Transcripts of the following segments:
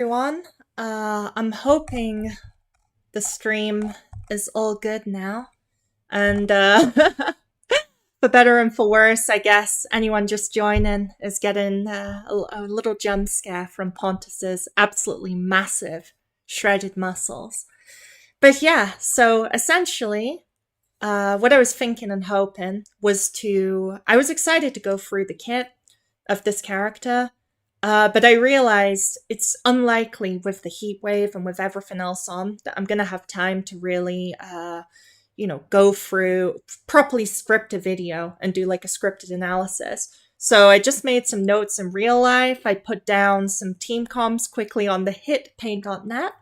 Everyone. I'm hoping the stream is all good now. And for better and for worse, I guess anyone just joining is getting a little jump scare from Pontos's absolutely massive shredded muscles. But yeah, so essentially, what I was thinking and hoping I was excited to go through the kit of this character. But I realized it's unlikely with the heat wave and with everything else on that I'm going to have time to really, go through, properly script a video and do like a scripted analysis. So I just made some notes in real life. I put down some team comps quickly on the hit paint.net,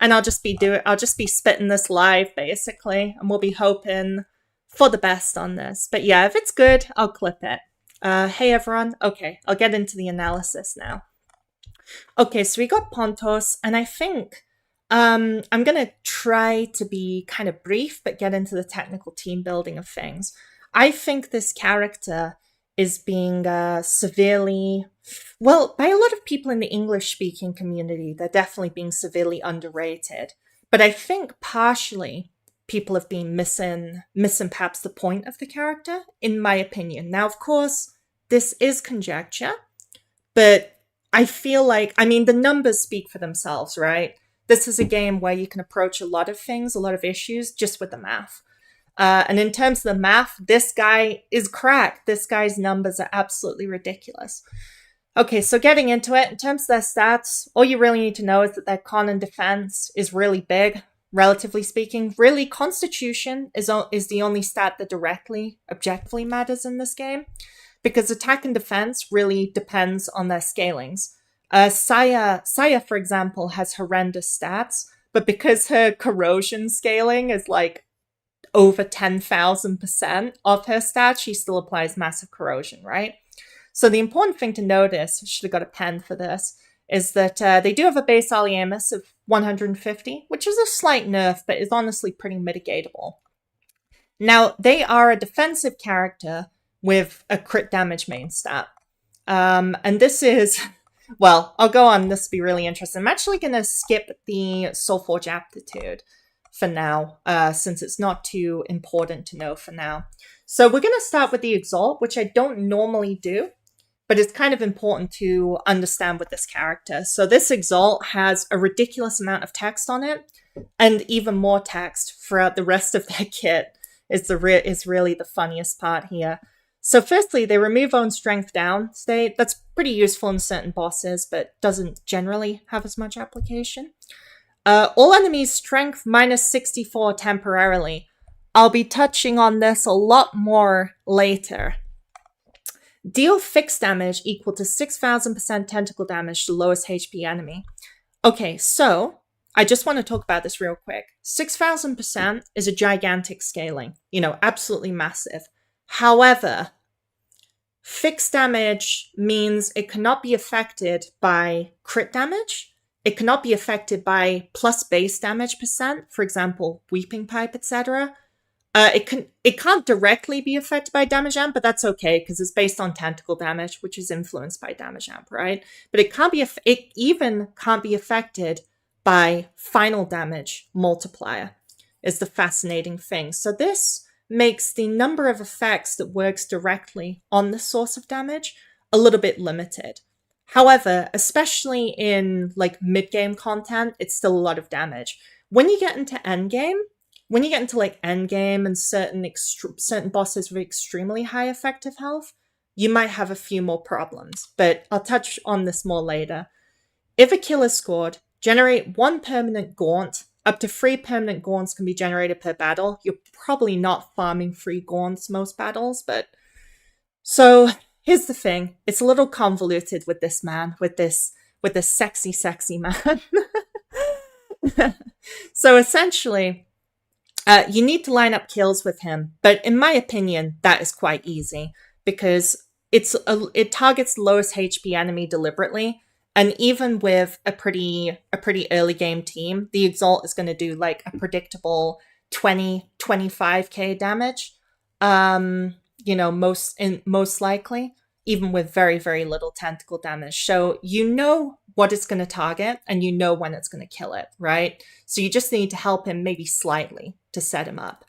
and I'll just be spitting this live basically, and we'll be hoping for the best on this. But yeah, if it's good, I'll clip it. Hey everyone. Okay, I'll get into the analysis now. Okay, so we got Pontos, and I think I'm gonna try to be kind of brief, but get into the technical team building of things. I think this character is being severely, well, by a lot of people in the English-speaking community, they're definitely being severely underrated. But I think partially people have been missing perhaps the point of the character, in my opinion. Now, of course, this is conjecture, but I feel like, the numbers speak for themselves, right? This is a game where you can approach a lot of things, a lot of issues, just with the math. And in terms of the math, this guy is cracked. This guy's numbers are absolutely ridiculous. Okay, so getting into it, in terms of their stats, all you really need to know is that their con and defense is really big. Relatively speaking, really, Constitution is the only stat that directly, objectively matters in this game, because attack and defense really depends on their scalings. Saya, for example, has horrendous stats, but because her corrosion scaling is like over 10,000% of her stats, she still applies massive corrosion, right? So the important thing to notice, I should have got a pen for this, is that they do have a base Aliamus of 150, which is a slight nerf, but is honestly pretty mitigatable. Now, they are a defensive character with a crit damage main stat. And this is, well, I'll go on, this will be really interesting. I'm actually going to skip the Soulforge aptitude for now, since it's not too important to know for now. So we're going to start with the Exalt, which I don't normally do, but it's kind of important to understand with this character. So this Exalt has a ridiculous amount of text on it, and even more text throughout the rest of their kit is really the funniest part here. So firstly, they remove own strength down state. That's pretty useful in certain bosses, but doesn't generally have as much application. All enemies strength minus 64 temporarily. I'll be touching on this a lot more later. Deal fixed damage equal to 6,000% tentacle damage to lowest HP enemy. Okay, so I just want to talk about this real quick. 6,000% is a gigantic scaling, absolutely massive. However, fixed damage means it cannot be affected by crit damage. It cannot be affected by plus base damage percent, for example, Weeping Pipe, etc. It can't directly be affected by damage amp, but that's okay because it's based on tentacle damage, which is influenced by damage amp, right? But it even can't be affected by final damage multiplier, is the fascinating thing. So this makes the number of effects that works directly on the source of damage a little bit limited. However, especially in like mid-game content, it's still a lot of damage. When you get into endgame, and certain bosses with extremely high effective health, you might have a few more problems, but I'll touch on this more later. If a kill is scored, generate 1 permanent gaunt. Up to 3 permanent gaunts can be generated per battle. You're probably not farming 3 gaunts most battles, but... So, here's the thing. It's a little convoluted with this man, with this sexy, sexy man. So essentially, you need to line up kills with him, but in my opinion, that is quite easy because it targets the lowest HP enemy deliberately, and even with a pretty early game team, the Exalt is going to do like a predictable 20-25k damage. Most likely, even with very, very little tentacle damage. So what it's going to target and you know when it's going to kill it, right? So you just need to help him maybe slightly to set him up.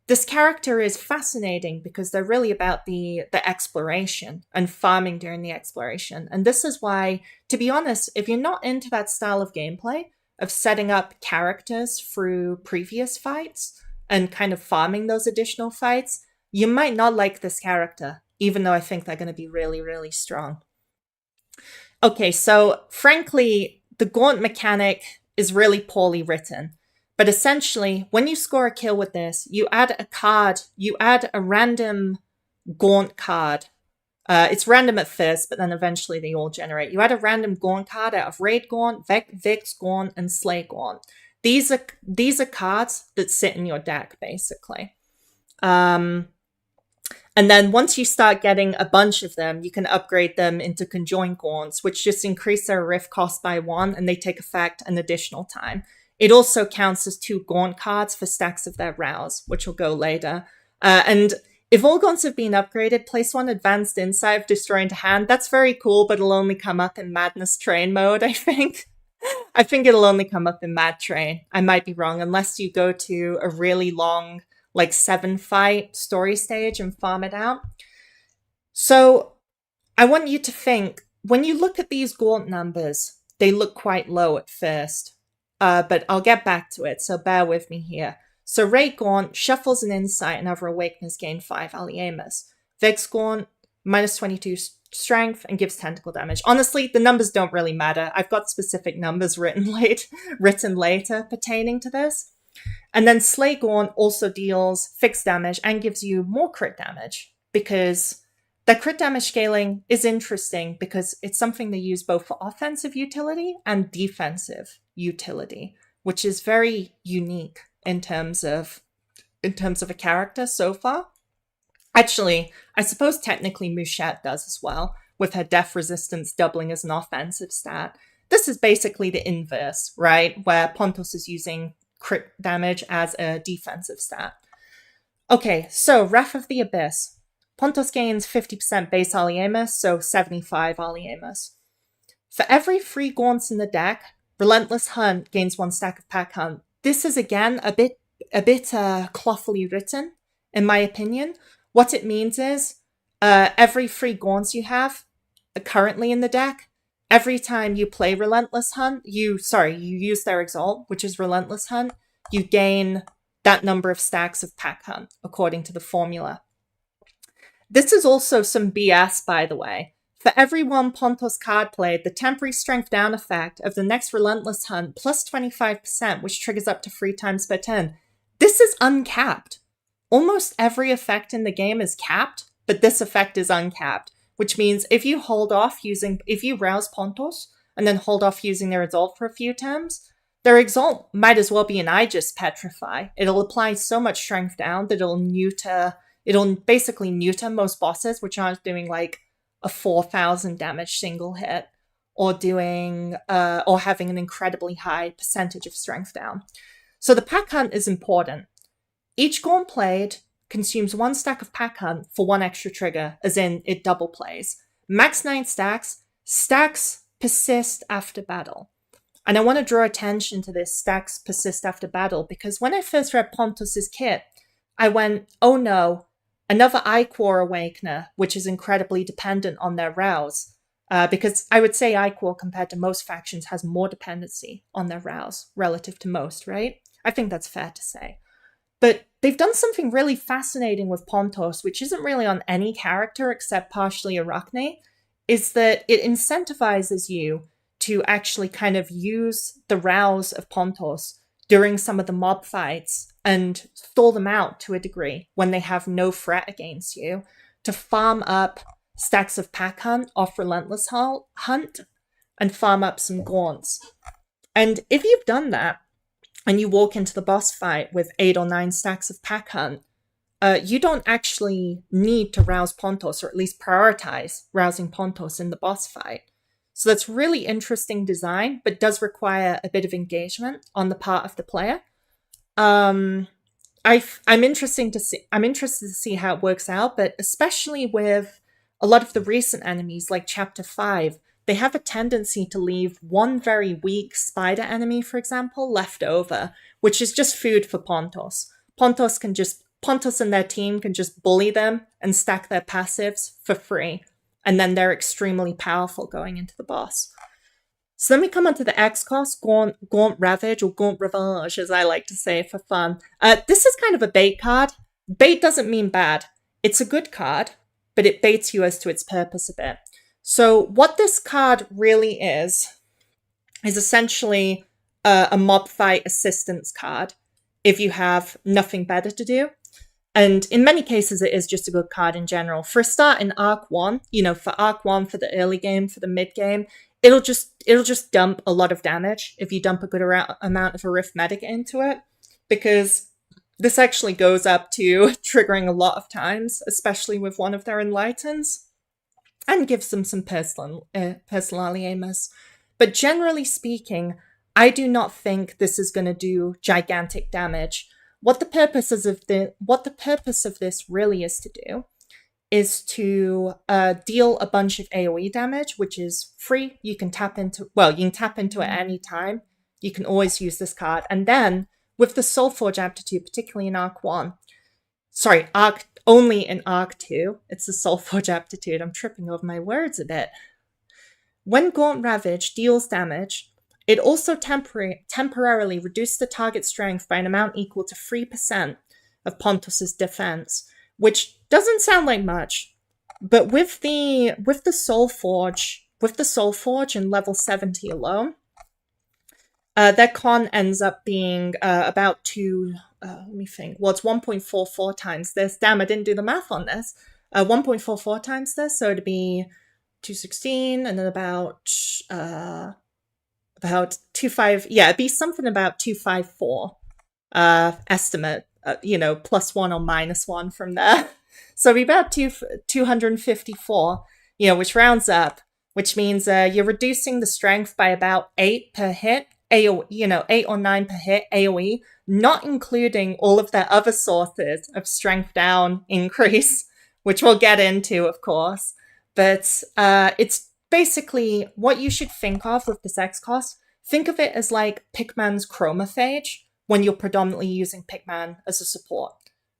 This character is fascinating because they're really about the exploration and farming during the exploration. And this is why, to be honest, if you're not into that style of gameplay, of setting up characters through previous fights and kind of farming those additional fights, you might not like this character, even though I think they're going to be really, really strong. Okay, so frankly, the gaunt mechanic is really poorly written. But essentially, when you score a kill with this, you add a card, you add a random gaunt card. It's random at first, but then eventually they all generate. You add a random gaunt card out of Raid Gaunt, Vix Gaunt, and Slay Gaunt. These are cards that sit in your deck, basically. And then once you start getting a bunch of them, you can upgrade them into Conjoined Gaunts, which just increase their riff cost by 1, and they take effect an additional time. It also counts as 2 Gaunt cards for stacks of their Rouse, which will go later. And if all Gaunts have been upgraded, place 1 Advanced Insight of Destroying to hand. That's very cool, but it'll only come up in Madness Train mode, I think. I think it'll only come up in Mad Train. I might be wrong, unless you go to a really long, like 7-fight story stage and farm it out. So I want you to think, when you look at these Gaunt numbers, they look quite low at first. But I'll get back to it, so bear with me here. So Raid Gaunt shuffles an Insight and over Awakeness gain 5 Aliemus. Vix Gaunt, minus 22 strength and gives tentacle damage. Honestly, the numbers don't really matter. I've got specific numbers written later pertaining to this. And then Slay Gaunt also deals fixed damage and gives you more crit damage, because that crit damage scaling is interesting because it's something they use both for offensive utility and defensive utility, which is very unique in terms of a character so far. Actually, I suppose technically Mouchette does as well, with her death resistance doubling as an offensive stat. This is basically the inverse, right? Where Pontos is using crit damage as a defensive stat. Okay, so Wrath of the Abyss. Pontos gains 50% base Aliemus, so 75 Aliemus. For every 3 Gaunts in the deck, Relentless Hunt gains 1 stack of Pack Hunt. This is, again, a bit clothily written, in my opinion. What it means is, every 3 Gaunts you have currently in the deck, every time you play Relentless Hunt, you use their Exalt, which is Relentless Hunt, you gain that number of stacks of Pack Hunt, according to the formula. This is also some BS, by the way. For every 1 Pontos card played, the temporary strength down effect of the next Relentless Hunt plus 25%, which triggers up to 3 times per turn. This is uncapped. Almost every effect in the game is capped, but this effect is uncapped, which means if you rouse Pontos and then hold off using their Exalt for a few turns, their Exalt might as well be an Aegis Petrify. It'll apply so much strength down that it'll basically neuter most bosses, which aren't doing like a 4,000 damage single hit, or having an incredibly high percentage of strength down. So the Pack Hunt is important. Each Gaunt played consumes 1 stack of Pack Hunt for 1 extra trigger, as in it double plays. Max 9 stacks. Stacks persist after battle. And I want to draw attention to this stacks persist after battle, because when I first read Pontos' kit, I went, oh no, another Ichor Awakener, which is incredibly dependent on their Rouse. Because I would say Ichor, compared to most factions, has more dependency on their Rouse relative to most, right? I think that's fair to say. But they've done something really fascinating with Pontos, which isn't really on any character except partially Arachne, is that it incentivizes you to actually kind of use the Rouse of Pontos during some of the mob fights and stall them out to a degree when they have no threat against you, to farm up stacks of Pack Hunt off Relentless Hunt and farm up some Gaunts. And if you've done that, and you walk into the boss fight with 8 or 9 stacks of Pack Hunt, you don't actually need to rouse Pontos, or at least prioritize rousing Pontos in the boss fight. So that's really interesting design, but does require a bit of engagement on the part of the player. I'm interested to see how it works out, but especially with a lot of the recent enemies like Chapter 5, they have a tendency to leave one very weak spider enemy, for example, left over, which is just food for Pontos. Pontos and their team can just bully them and stack their passives for free. And then they're extremely powerful going into the boss. So then we come on to the X cost, Gaunt Ravage, or Gaunt Revenge, as I like to say for fun. This is kind of a bait card. Bait doesn't mean bad. It's a good card, but it baits you as to its purpose a bit. So what this card really is essentially a mob fight assistance card if you have nothing better to do. And in many cases, it is just a good card in general. For a start in Arc 1, for Arc 1, for the early game, for the mid game, it'll just dump a lot of damage if you dump a good amount of arithmetic into it. Because this actually goes up to triggering a lot of times, especially with one of their Enlightens, and gives them some personal aliemas. But generally speaking, I do not think this is going to do gigantic damage. What the purpose of this really is to do is to deal a bunch of AoE damage, which is free. You can tap into it at any time. You can always use this card. And then with the Soulforge aptitude, particularly in only in Arc 2, it's the Soulforge aptitude. I'm tripping over my words a bit. When Gaunt Ravage deals damage, it also temporarily reduces the target strength by an amount equal to 3% of Pontos' defense, which doesn't sound like much, but with the Soulforge in level 70 alone, their con ends up being about let me think. Well, it's 1.44 times this. Damn, I didn't do the math on this. 1.44 times this, so it'd be 216, and then about 25. Yeah, it'd be something about 254 estimate. +1 or -1 from there. So it'd be about 254. Which rounds up, which means you're reducing the strength by about 8 per hit. 8 or 9 per hit AoE, not including all of their other sources of strength down increase, which we'll get into, of course. But it's basically what you should think of with this X cost. Think of it as like Pikman's Chromophage when you're predominantly using Pikman as a support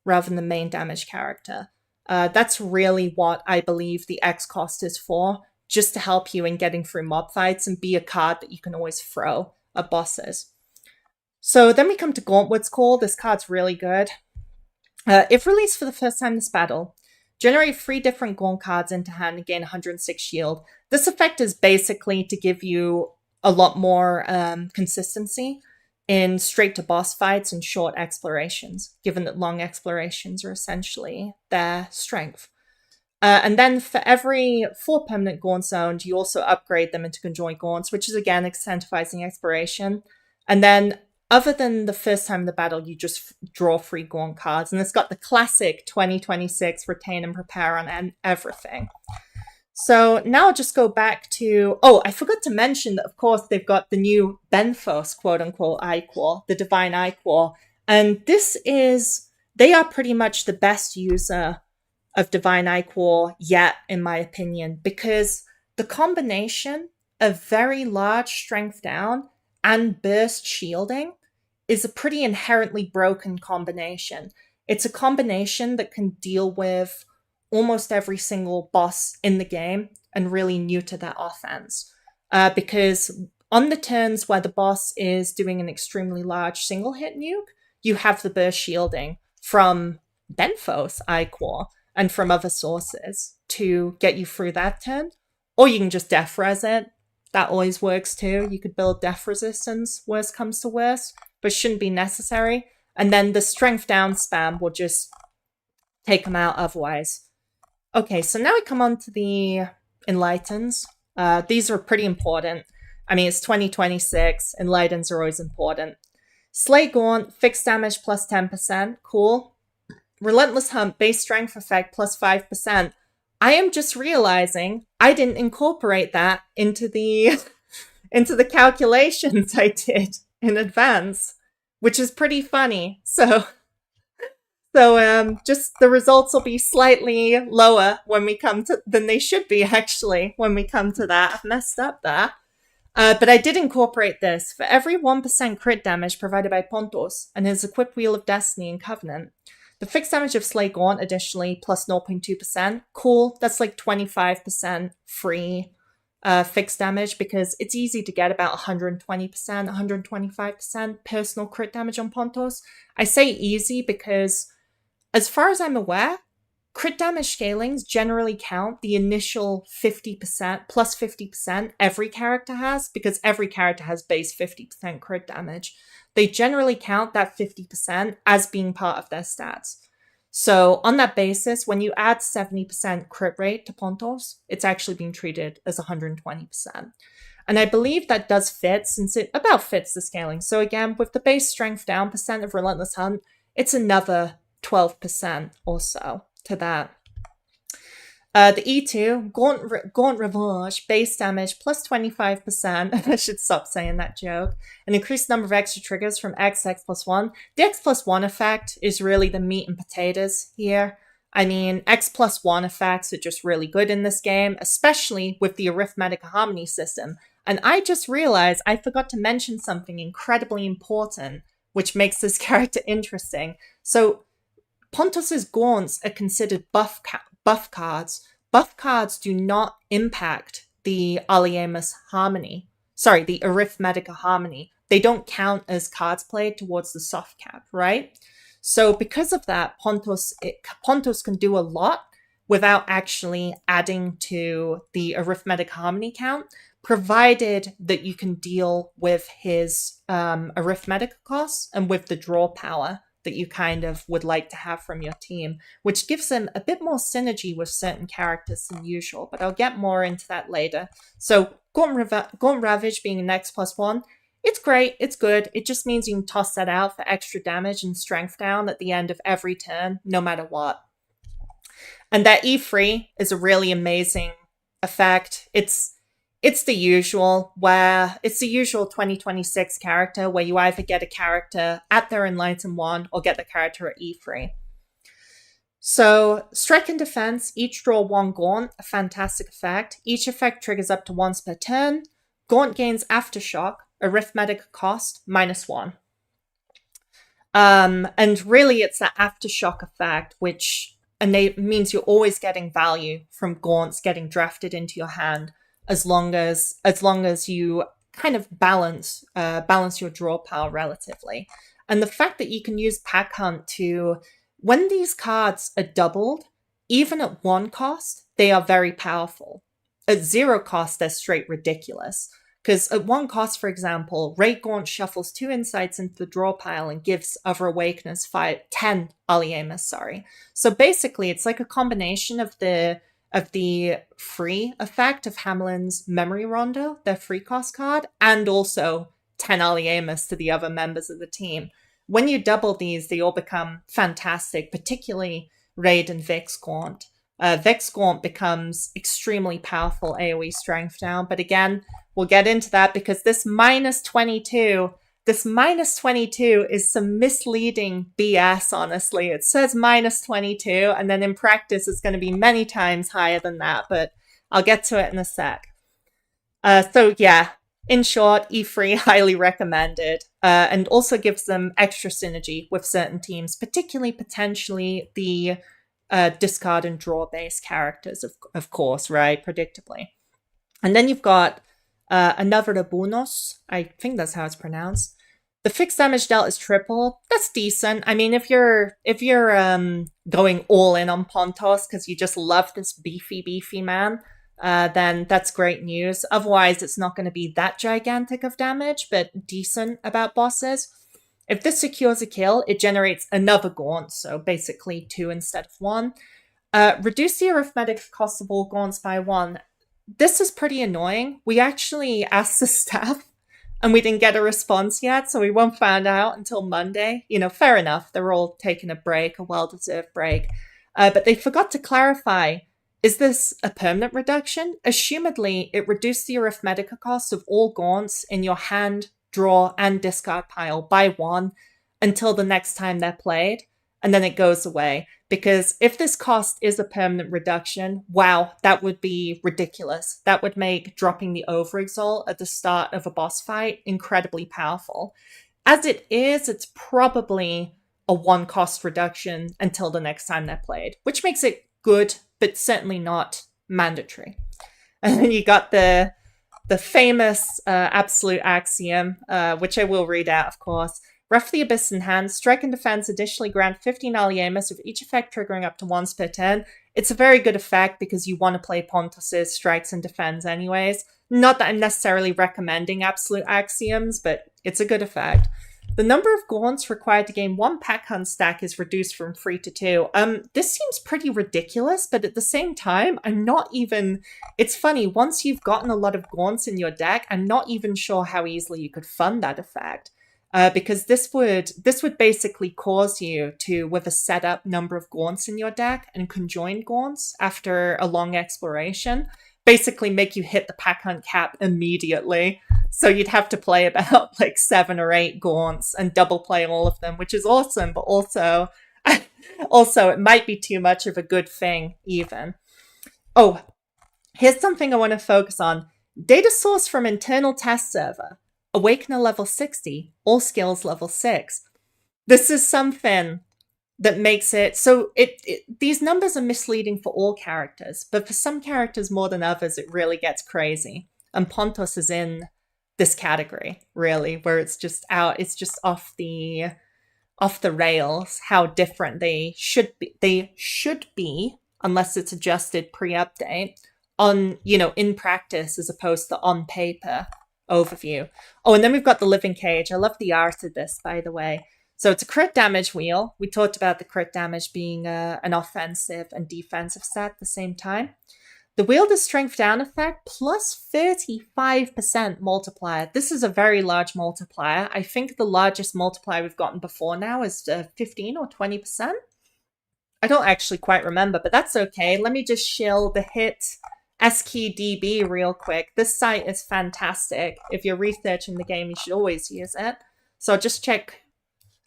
rather than the main damage character. That's really what I believe the X cost is for, just to help you in getting through mob fights and be a card that you can always throw at bosses. So then we come to Gauntlet's Call. This card's really good. If released for the first time this battle, generate 3 different Gaunt cards into hand and gain 106 shield. This effect is basically to give you a lot more consistency in straight to boss fights and short explorations, given that long explorations are essentially their strength. And then for every 4 permanent Gaunts owned, you also upgrade them into conjoined Gaunts, which is again incentivizing exploration. And then other than the first time in the battle, you just draw 3 Gaunt cards. And it's got the classic 2026 retain and prepare on everything. So now I'll just go back to... Oh, I forgot to mention that, of course, they've got the new Benthos, quote-unquote, Iquor, the Divine Iquor. And they are pretty much the best user of Divine Iquor yet, in my opinion, because the combination of very large strength down and burst shielding is a pretty inherently broken combination. It's a combination that can deal with almost every single boss in the game and really new to their offense. Because on the turns where the boss is doing an extremely large single hit nuke, you have the burst shielding from Benthos Iquor and from other sources to get you through that turn. Or you can just def res it. That always works too. You could build def resistance, worst comes to worst, but shouldn't be necessary. And then the strength down spam will just take them out otherwise. Okay, so now we come on to the Enlightens. These are pretty important. I mean, it's 2026. Enlightens are always important. Slay Gaunt, fixed damage plus 10%. Cool. Relentless Hunt, base strength effect plus 5%. I am just realizing I didn't incorporate that into the calculations I did in advance, which is pretty funny. So So just the results will be slightly lower when we come to than they should be actually when we come to that. I've messed up there. But I did incorporate this. For every 1% crit damage provided by Pontos and his equipped Wheel of Destiny and Covenant, the fixed damage of Slay Gaunt additionally plus 0.2%. Cool, that's like 25% free fixed damage because it's easy to get about 120%, 125% personal crit damage on Pontos. I say easy because, as far as I'm aware, crit damage scalings generally count the initial 50% plus 50% every character has, because every character has base 50% crit damage. They generally count that 50% as being part of their stats. So on that basis, when you add 70% crit rate to Pontos, it's actually being treated as 120%. And I believe that does fit, since it about fits the scaling. So again, with the base strength down percent of Relentless Hunt, it's another 12% or so to that. The E2, Gaunt Revenge, base damage plus 25%. I should stop saying that joke. An increased number of extra triggers from X plus 1. The X plus 1 effect is really the meat and potatoes here. I mean, X plus 1 effects are just really good in this game, especially with the arithmetic harmony system. And I just realized I forgot to mention something incredibly important, which makes this character interesting. So Pontos' Gaunts are considered buff cards. Buff cards do not impact the Aliemus harmony. Sorry, the Arithmetica harmony. They don't count as cards played towards the soft cap, right? So because of that, Pontos can do a lot without actually adding to the arithmetic harmony count, provided that you can deal with his arithmetic costs and with the draw power that you kind of would like to have from your team, which gives them a bit more synergy with certain characters than usual, but I'll get more into that later. So Gaunt Ravage being an X plus 1, it's great, it's good. It just means you can toss that out for extra damage and strength down at the end of every turn, no matter what. And that E3 is a really amazing effect. It's the usual 2026 character where you either get a character at their Enlighten 1 or get the character at E3. So, Strike and Defense, each draw 1 Gaunt, a fantastic effect. Each effect triggers up to once per turn. Gaunt gains Aftershock, arithmetic cost, -1. And really it's that Aftershock effect, which means you're always getting value from Gaunts getting drafted into your hand, as long as you kind of balance your draw power relatively. And the fact that you can use Pack Hunt to, when these cards are doubled, even at 1 cost, they are very powerful. At 0 cost, they're straight ridiculous. Because at 1 cost, for example, Raid Gaunt shuffles 2 insights into the draw pile and gives Other Awakeners 10 Aliemus, sorry. So basically, it's like a combination of the free effect of Hamlin's Memory Rondo, their free cost card, and also 10 Aliemus to the other members of the team. When you double these, they all become fantastic, particularly Raid and Vex Gaunt. Vex Gaunt becomes extremely powerful AoE strength down, but again, we'll get into that because this -22 is some misleading BS, honestly. It says -22, and then in practice it's going to be many times higher than that, but I'll get to it in a sec. So yeah, in short, E3 highly recommended, and also gives them extra synergy with certain teams, particularly potentially the discard and draw based characters, of course, right? Predictably. And then you've got another Bunos. I think that's how it's pronounced. The fixed damage dealt is triple. That's decent. I mean, if you're going all in on Pontos because you just love this beefy man, then that's great news. Otherwise, it's not going to be that gigantic of damage, but decent about bosses. If this secures a kill, it generates another Gaunt, so basically 2 instead of 1. Reduce the arithmetic cost of all Gaunts by 1. This is pretty annoying. We actually asked the staff, and we didn't get a response yet, so we won't find out until Monday. You know, fair enough. They're all taking a break, a well-deserved break. But they forgot to clarify, is this a permanent reduction? Assumedly, it reduced the arithmetic cost of all Gaunts in your hand, draw, and discard pile by 1 until the next time they're played. and then it goes away. Because if this cost is a permanent reduction, wow, that would be ridiculous. That would make dropping the overexalt at the start of a boss fight incredibly powerful. As it is, it's probably a one cost reduction until the next time they're played, which makes it good, but certainly not mandatory. And then you got the famous absolute axiom, which I will read out, of course. Ref the Abyss in hand, strike and defense additionally grant 15 Aliemus with each effect triggering up to once per turn. It's a very good effect because you want to play Pontos' strikes and defense anyways. Not that I'm necessarily recommending absolute axioms, but it's a good effect. The number of gaunts required to gain one pack hunt stack is reduced from 3 to 2. This seems pretty ridiculous, but at the same time, I'm not even... It's funny, once you've gotten a lot of gaunts in your deck, I'm not even sure how easily you could fund that effect. Because this would basically cause you to, with a setup number of gaunts in your deck and conjoined gaunts after a long exploration, basically make you hit the pack hunt cap immediately. So you'd have to play about like 7 or 8 gaunts and double play all of them, which is awesome, but also it might be too much of a good thing even. Oh, here's something I want to focus on. Data source from internal test server. Awakener level 60, all skills level 6. This is something that makes it... So these numbers are misleading for all characters, but for some characters more than others, it really gets crazy. And Pontos is in this category, really, where it's just off the rails how different they should be. They should be, unless it's adjusted pre-update, on, in practice as opposed to on paper. Overview. Oh, and then we've got the Living Cage. I love the art of this, by the way. So it's a crit damage wheel. We talked about the crit damage being an offensive and defensive stat at the same time. The wielder's strength down effect plus 35% multiplier. This is a very large multiplier. I think the largest multiplier we've gotten before now is 15 or 20%. I don't actually quite remember, but that's okay. Let me just shill the hit SKDB real quick. This site is fantastic. If you're researching the game, you should always use it. So just check.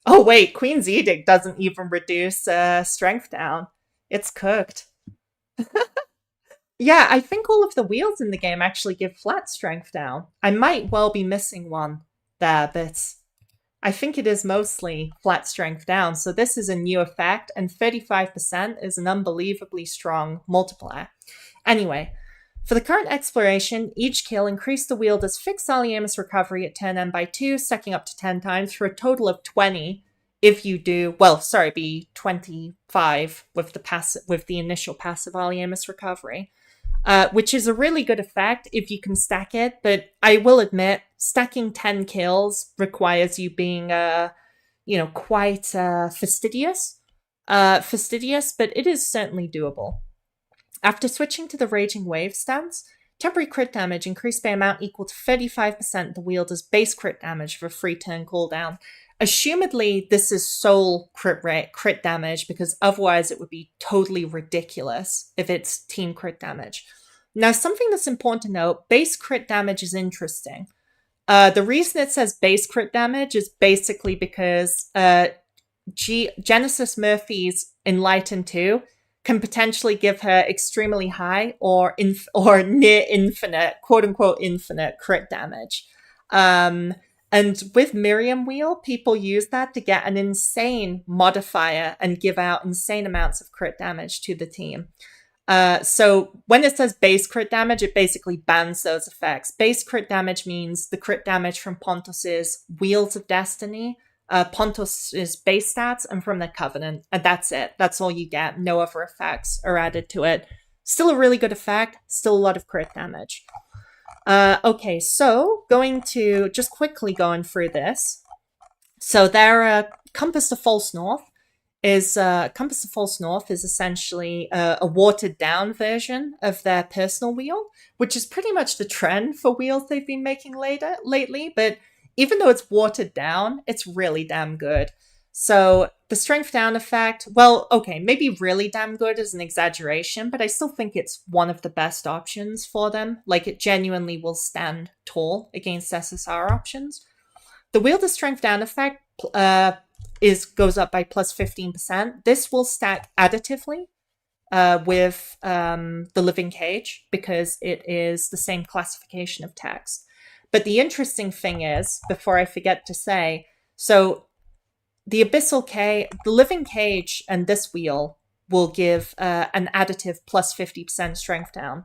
Oh wait, Queen's Edict doesn't even reduce strength down. It's cooked. Yeah, I think all of the wheels in the game actually give flat strength down. I might well be missing one there, but I think it is mostly flat strength down. So this is a new effect, and 35% is an unbelievably strong multiplier. Anyway, for the current exploration, each kill increased the wielder's fixed Aliemus recovery at turn end by 2, stacking up to 10 times for a total of 20 if you do, be 25 with the initial passive Aliemus recovery, which is a really good effect if you can stack it, but I will admit, stacking 10 kills requires you being, quite fastidious, but it is certainly doable. After switching to the Raging Wave stance, temporary crit damage increased by amount equal to 35% of the wielder's base crit damage for a free turn cooldown. Assumedly, this is sole crit damage, because otherwise it would be totally ridiculous if it's team crit damage. Now, something that's important to note, base crit damage is interesting. The reason it says base crit damage is basically because Genesis Murphy's Enlightened 2 can potentially give her extremely high or near infinite, quote-unquote infinite crit damage. And with Miriam Wheel, people use that to get an insane modifier and give out insane amounts of crit damage to the team. So when it says base crit damage, it basically bans those effects. Base crit damage means the crit damage from Pontos' Wheels of Destiny, Pontos' base stats, and from the Covenant. And that's it. That's all you get. No other effects are added to it. Still a really good effect. Still a lot of crit damage. Okay, so going to just quickly going through this. So their Compass to False North is essentially a watered down version of their personal wheel, which is pretty much the trend for wheels they've been making lately. But even though it's watered down, it's really damn good. So the strength down effect, well, okay, maybe really damn good is an exaggeration, but I still think it's one of the best options for them. Like, it genuinely will stand tall against SSR options. The wielder strength down effect goes up by plus 15%. This will stack additively with the living cage because it is the same classification of text. But the interesting thing is, before I forget to say, so the living cage and this wheel will give an additive plus 50% strength down.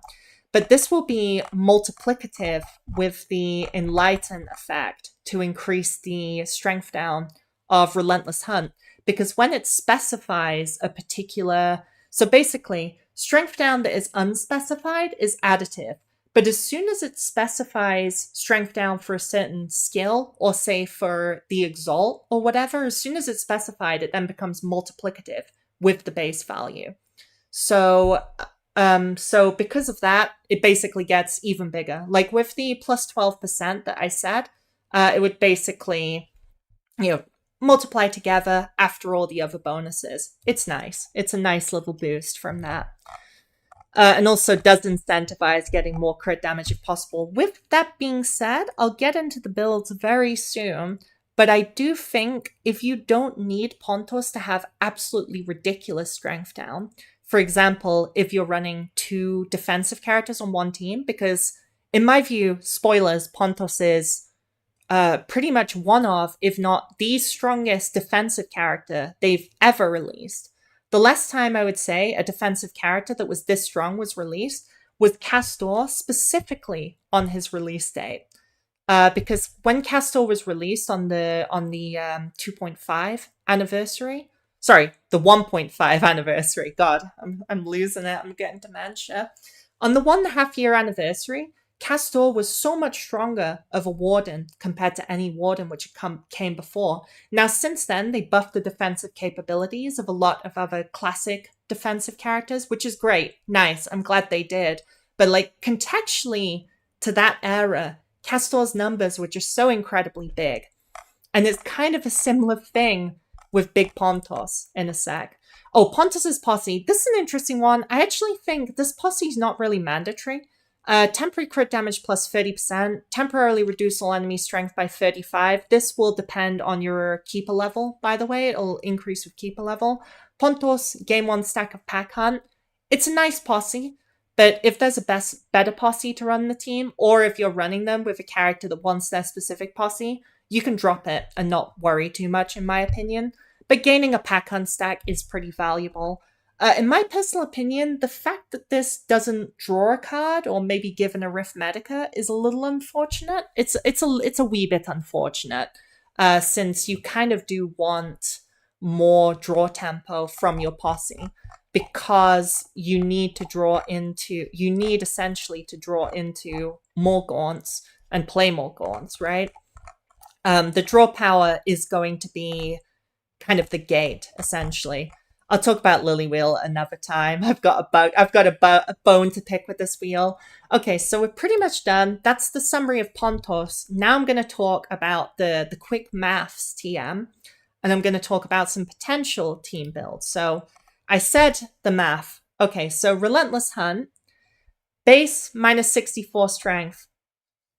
But this will be multiplicative with the enlighten effect to increase the strength down of Relentless Hunt. Because when it specifies a particular... So basically, strength down that is unspecified is additive. But as soon as it specifies strength down for a certain skill, or say for the exalt or whatever, as soon as it's specified, it then becomes multiplicative with the base value. So because of that, it basically gets even bigger. Like with the plus 12% that I said, it would basically, multiply together after all the other bonuses. It's nice. It's a nice little boost from that. And also does incentivize getting more crit damage if possible. With that being said, I'll get into the builds very soon, but I do think if you don't need Pontos to have absolutely ridiculous strength down, for example, if you're running 2 defensive characters on one team, because in my view, spoilers, Pontos is pretty much one of, if not the strongest defensive character they've ever released. The last time I would say a defensive character that was this strong was released was Castor, specifically on his release date. Because when Castor was released on the 2.5 anniversary, sorry, the 1.5 anniversary, God, I'm losing it, I'm getting dementia. On the 1.5 year anniversary, Castor was so much stronger of a warden compared to any warden which came before. Now, since then, they buffed the defensive capabilities of a lot of other classic defensive characters, which is great. Nice. I'm glad they did. But like contextually to that era, Castor's numbers were just so incredibly big. And it's kind of a similar thing with Big Pontos in a sec. Oh, Pontos' posse. This is an interesting one. I actually think this posse is not really mandatory. Temporary crit damage plus 30%, temporarily reduce all enemy strength by 35. This will depend on your keeper level, by the way. It'll increase with keeper level. Pontos, game 1 stack of Pack Hunt. It's a nice posse, but if there's a better posse to run the team, or if you're running them with a character that wants their specific posse, you can drop it and not worry too much, in my opinion. But gaining a Pack Hunt stack is pretty valuable. In my personal opinion, the fact that this doesn't draw a card or maybe give an Arithmetica is a little unfortunate. It's a wee bit unfortunate, since you kind of do want more draw tempo from your posse, because you need essentially to draw into more gaunts and play more gaunts, right? The draw power is going to be kind of the gate, essentially. I'll talk about Lily Wheel another time. I've got a bone to pick with this wheel. Okay, so we're pretty much done. That's the summary of Pontos. Now I'm going to talk about the quick maths TM, and I'm going to talk about some potential team builds. So I said the math. Okay, so Relentless Hunt, base minus 64 strength.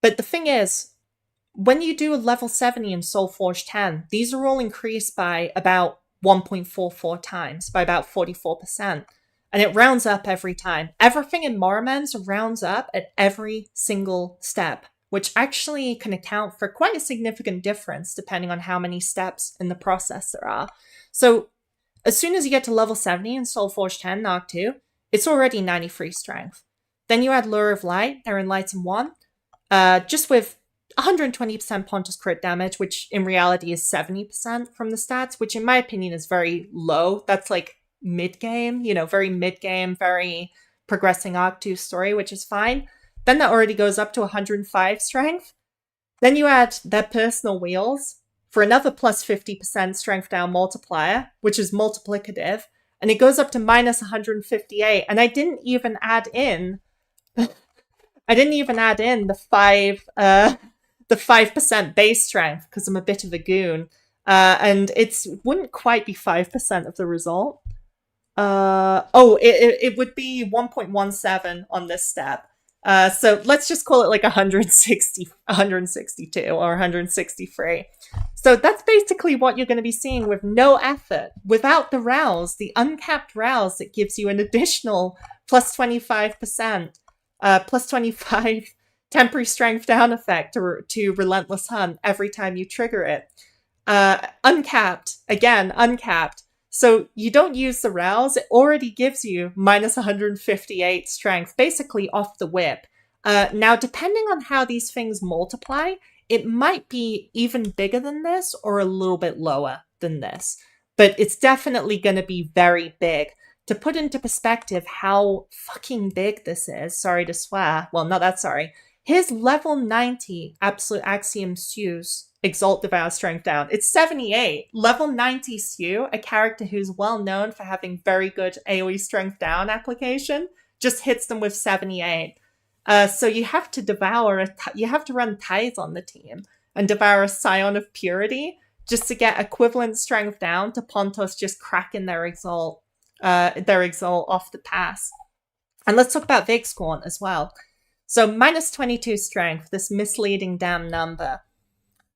But the thing is, when you do a level 70 in Soulforge 10, these are all increased by about 1.44 times, by about 44%. And it rounds up every time. Everything in Morimens rounds up at every single step, which actually can account for quite a significant difference depending on how many steps in the process there are. So as soon as you get to level 70 in Soulforge 10 Narc 2, it's already 93 strength. Then you add Lure of Light, they're in Lighten 1, just with 120% Pontos crit damage, which in reality is 70% from the stats, which in my opinion is very low. That's like mid-game, very mid-game, very progressing Arc 2 story, which is fine. Then that already goes up to 105 strength. Then you add their personal wheels for another plus 50% strength down multiplier, which is multiplicative, and it goes up to minus 158. And I didn't even add in the 5% base strength, because I'm a bit of a goon. And it wouldn't quite be 5% of the result. It would be 1.17 on this step. So let's just call it like 160, 162 or 163. So that's basically what you're going to be seeing with no effort. Without the rouse, the uncapped rouse, it gives you an additional plus 25%, plus 25 temporary strength down effect to Relentless Hunt every time you trigger it. Uncapped, again, uncapped. So you don't use the rouse, it already gives you minus 158 strength, basically off the whip. Now, depending on how these things multiply, it might be even bigger than this or a little bit lower than this. But it's definitely going to be very big. To put into perspective how fucking big this is, sorry to swear, well, not that sorry, his level 90 Absolute Axiom Sue's Exalt Devour Strength Down. It's 78. Level 90 Sue, a character who's well known for having very good AoE Strength Down application, just hits them with 78. So you have to you have to run Tithe on the team and devour a Scion of Purity just to get equivalent strength down to Pontos just cracking their exalt off the pass. And let's talk about Vigscorn as well. So minus 22 strength, this misleading damn number.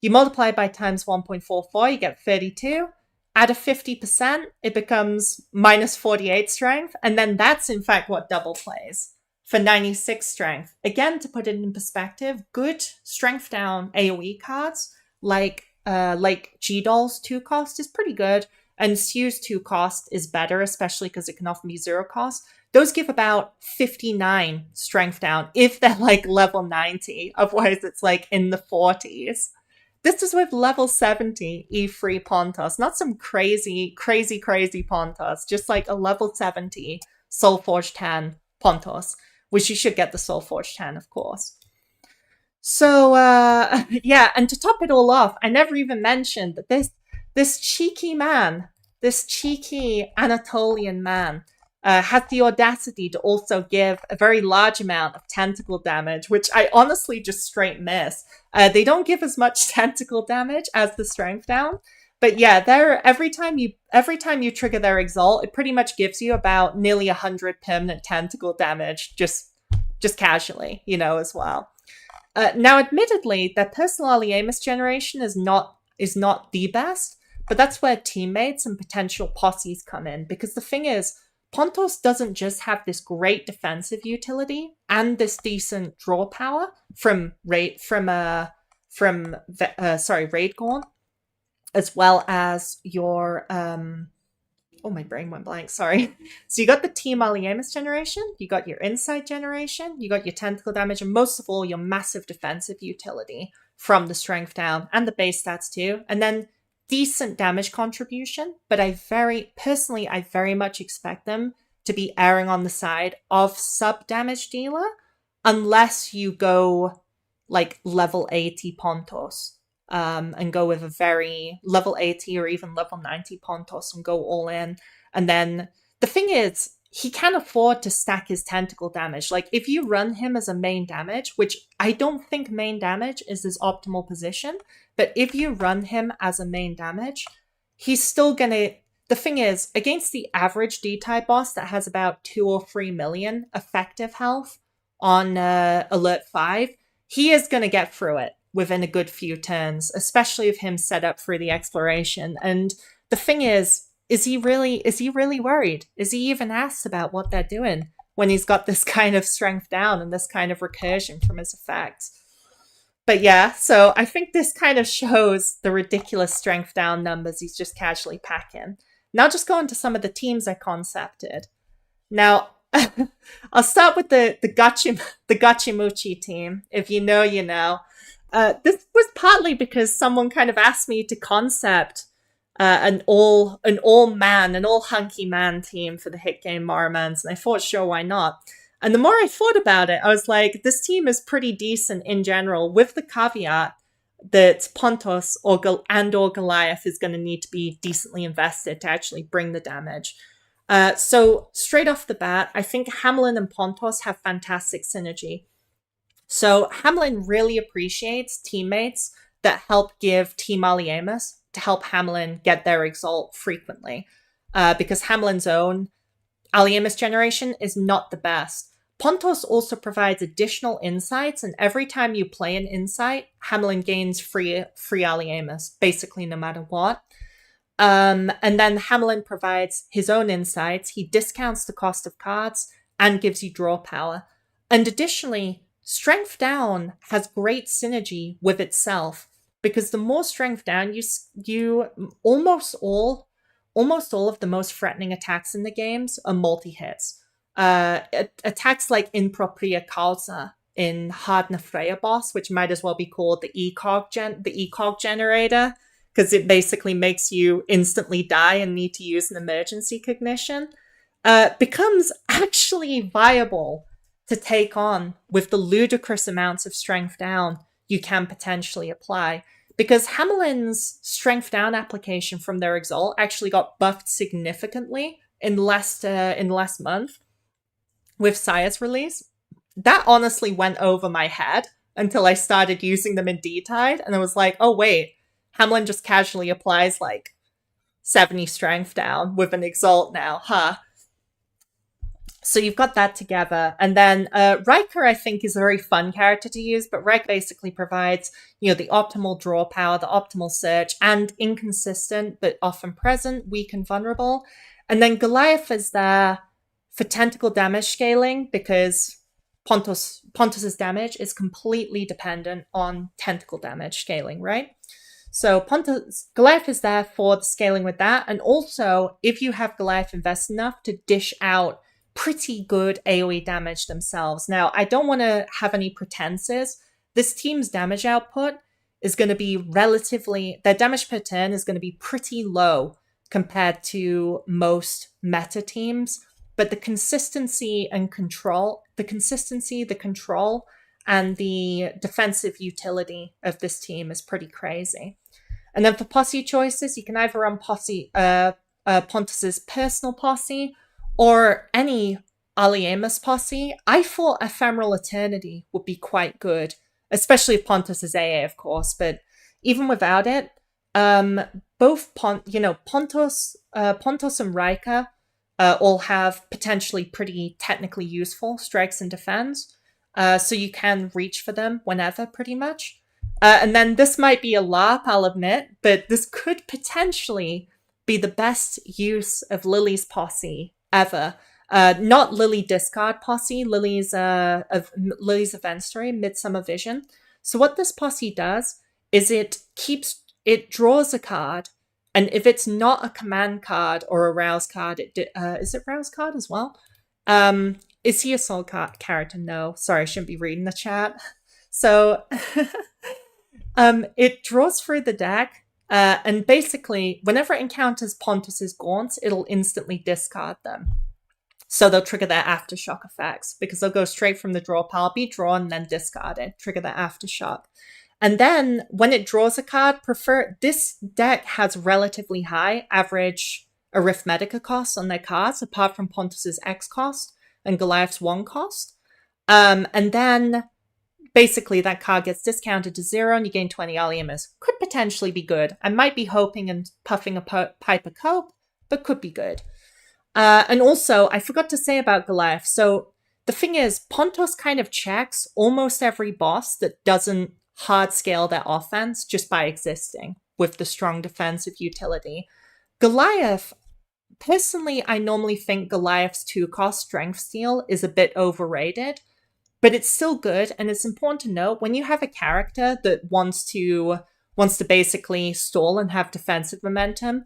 You multiply by times 1.44, you get 32. Add a 50%, it becomes minus 48 strength. And then that's in fact what double plays for 96 strength. Again, to put it in perspective, good strength down AoE cards like G-Doll's 2 cost is pretty good. And Sue's 2 cost is better, especially because it can often be 0 cost. Those give about 59 strength down if they're like level 90. Otherwise, it's like in the 40s. This is with level 70 E3 Pontos. Not some crazy Pontos. Just like a level 70 Soulforge 10 Pontos. Which you should get the Soulforge 10, of course. So, yeah, and to top it all off, I never even mentioned that this cheeky Anatolian man, had the audacity to also give a very large amount of tentacle damage, which I honestly just straight miss. They don't give as much tentacle damage as the strength down, but yeah, every time you trigger their exalt, it pretty much gives you about nearly 100 permanent tentacle damage, just casually, as well. Now, admittedly, their personal Aliemus generation is not the best, but that's where teammates and potential posses come in, because the thing is, Pontos doesn't just have this great defensive utility and this decent draw power from Raidgorn, as well as your my brain went blank, sorry. So you got the Team Aliemus generation, you got your Insight generation, you got your tentacle damage, and most of all, your massive defensive utility from the strength down and the base stats too. And then decent damage contribution, but I very much expect them to be erring on the side of sub damage dealer unless you go like level 80 Pontos and go with a very level 80 or even level 90 Pontos and go all in. And then the thing is, he can afford to stack his tentacle damage. Like if you run him as a main damage, which I don't think main damage is his optimal position, but if you run him as a main damage, he's still gonna... The thing is, against the average D-type boss that has about 2 or 3 million effective health on Alert 5, he is gonna get through it within a good few turns, especially with him set up for the exploration. And the thing is he really worried? Is he even asked about what they're doing when he's got this kind of strength down and this kind of recursion from his effects? But yeah, so I think this kind of shows the ridiculous strength down numbers he's just casually packing. Now just go into some of the teams I concepted. Now, I'll start with the Gachimuchi team. If you know, you know. This was partly because someone kind of asked me to concept an all hunky man team for the hit game Morimens, and I thought, sure, why not? And the more I thought about it, I was like, this team is pretty decent in general, with the caveat that Pontos or Goliath is going to need to be decently invested to actually bring the damage. So straight off the bat, I think Hamelin and Pontos have fantastic synergy. So Hamelin really appreciates teammates that help give Team Aliemus to help Hamelin get their exalt frequently, because Hamelin's own Aliemus generation is not the best. Pontos also provides additional insights, and every time you play an insight, Hamelin gains free Aliemus, basically no matter what. And then Hamelin provides his own insights. He discounts the cost of cards and gives you draw power. And additionally, Strength Down has great synergy with itself, because the more Strength Down you almost all of the most threatening attacks in the games are multi-hits. Attacks like Impropria Causa in Hardna Freya boss, which might as well be called the ECOG generator, because it basically makes you instantly die and need to use an emergency cognition, becomes actually viable to take on with the ludicrous amounts of Strength Down you can potentially apply. Because Hamelin's Strength Down application from their Exalt actually got buffed significantly in last month with Sire's release. That honestly went over my head until I started using them in D-Tide, and I was like, oh wait, Hamelin just casually applies like 70 Strength Down with an Exalt now, huh? So you've got that together. And then Riker, I think, is a very fun character to use, but Riker basically provides, the optimal draw power, the optimal search, and inconsistent, but often present, weak and vulnerable. And then Goliath is there for tentacle damage scaling, because Pontos's damage is completely dependent on tentacle damage scaling, right? So Goliath is there for the scaling with that. And also, if you have Goliath invest enough to dish out pretty good AoE damage themselves. Now, I don't want to have any pretenses. This team's damage output is going to be their damage per turn is going to be pretty low compared to most meta teams. But the consistency, the control, and the defensive utility of this team is pretty crazy. And then for posse choices, you can either run Pontos's personal posse, or any Aliemus posse. I thought Ephemeral Eternity would be quite good, especially if Pontos is AA, of course, but even without it, both Pontos and Riker all have potentially pretty technically useful strikes and defense, so you can reach for them whenever, pretty much. And then this might be a LARP, I'll admit, but this could potentially be the best use of Lily's posse ever. Not Lily discard posse, Lily's event story, Midsummer Vision. So what this posse does is it draws a card, and if it's not a command card or a rouse card, is it rouse card as well? Is he a soul character? No, sorry, I shouldn't be reading the chat. So it draws through the deck, and basically, whenever it encounters Pontos's gaunts, it'll instantly discard them. So they'll trigger their aftershock effects, because they'll go straight from the draw pile, be drawn, and then discarded, trigger their aftershock. And then when it draws a card, this deck has relatively high average Arithmetica costs on their cards, apart from Pontos's X cost and Goliath's 1 cost. And then basically that card gets discounted to 0 and you gain 20 Aliemus. Could potentially be good. I might be hoping and puffing a pipe of coke, but could be good. And also, I forgot to say about Goliath. So the thing is, Pontos kind of checks almost every boss that doesn't hard scale their offense just by existing with the strong defensive utility. Goliath, personally, I normally think Goliath's 2-cost Strength Steal is a bit overrated, but it's still good. And it's important to note, when you have a character that wants to basically stall and have defensive momentum,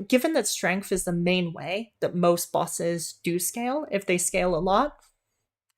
given that strength is the main way that most bosses do scale, if they scale a lot,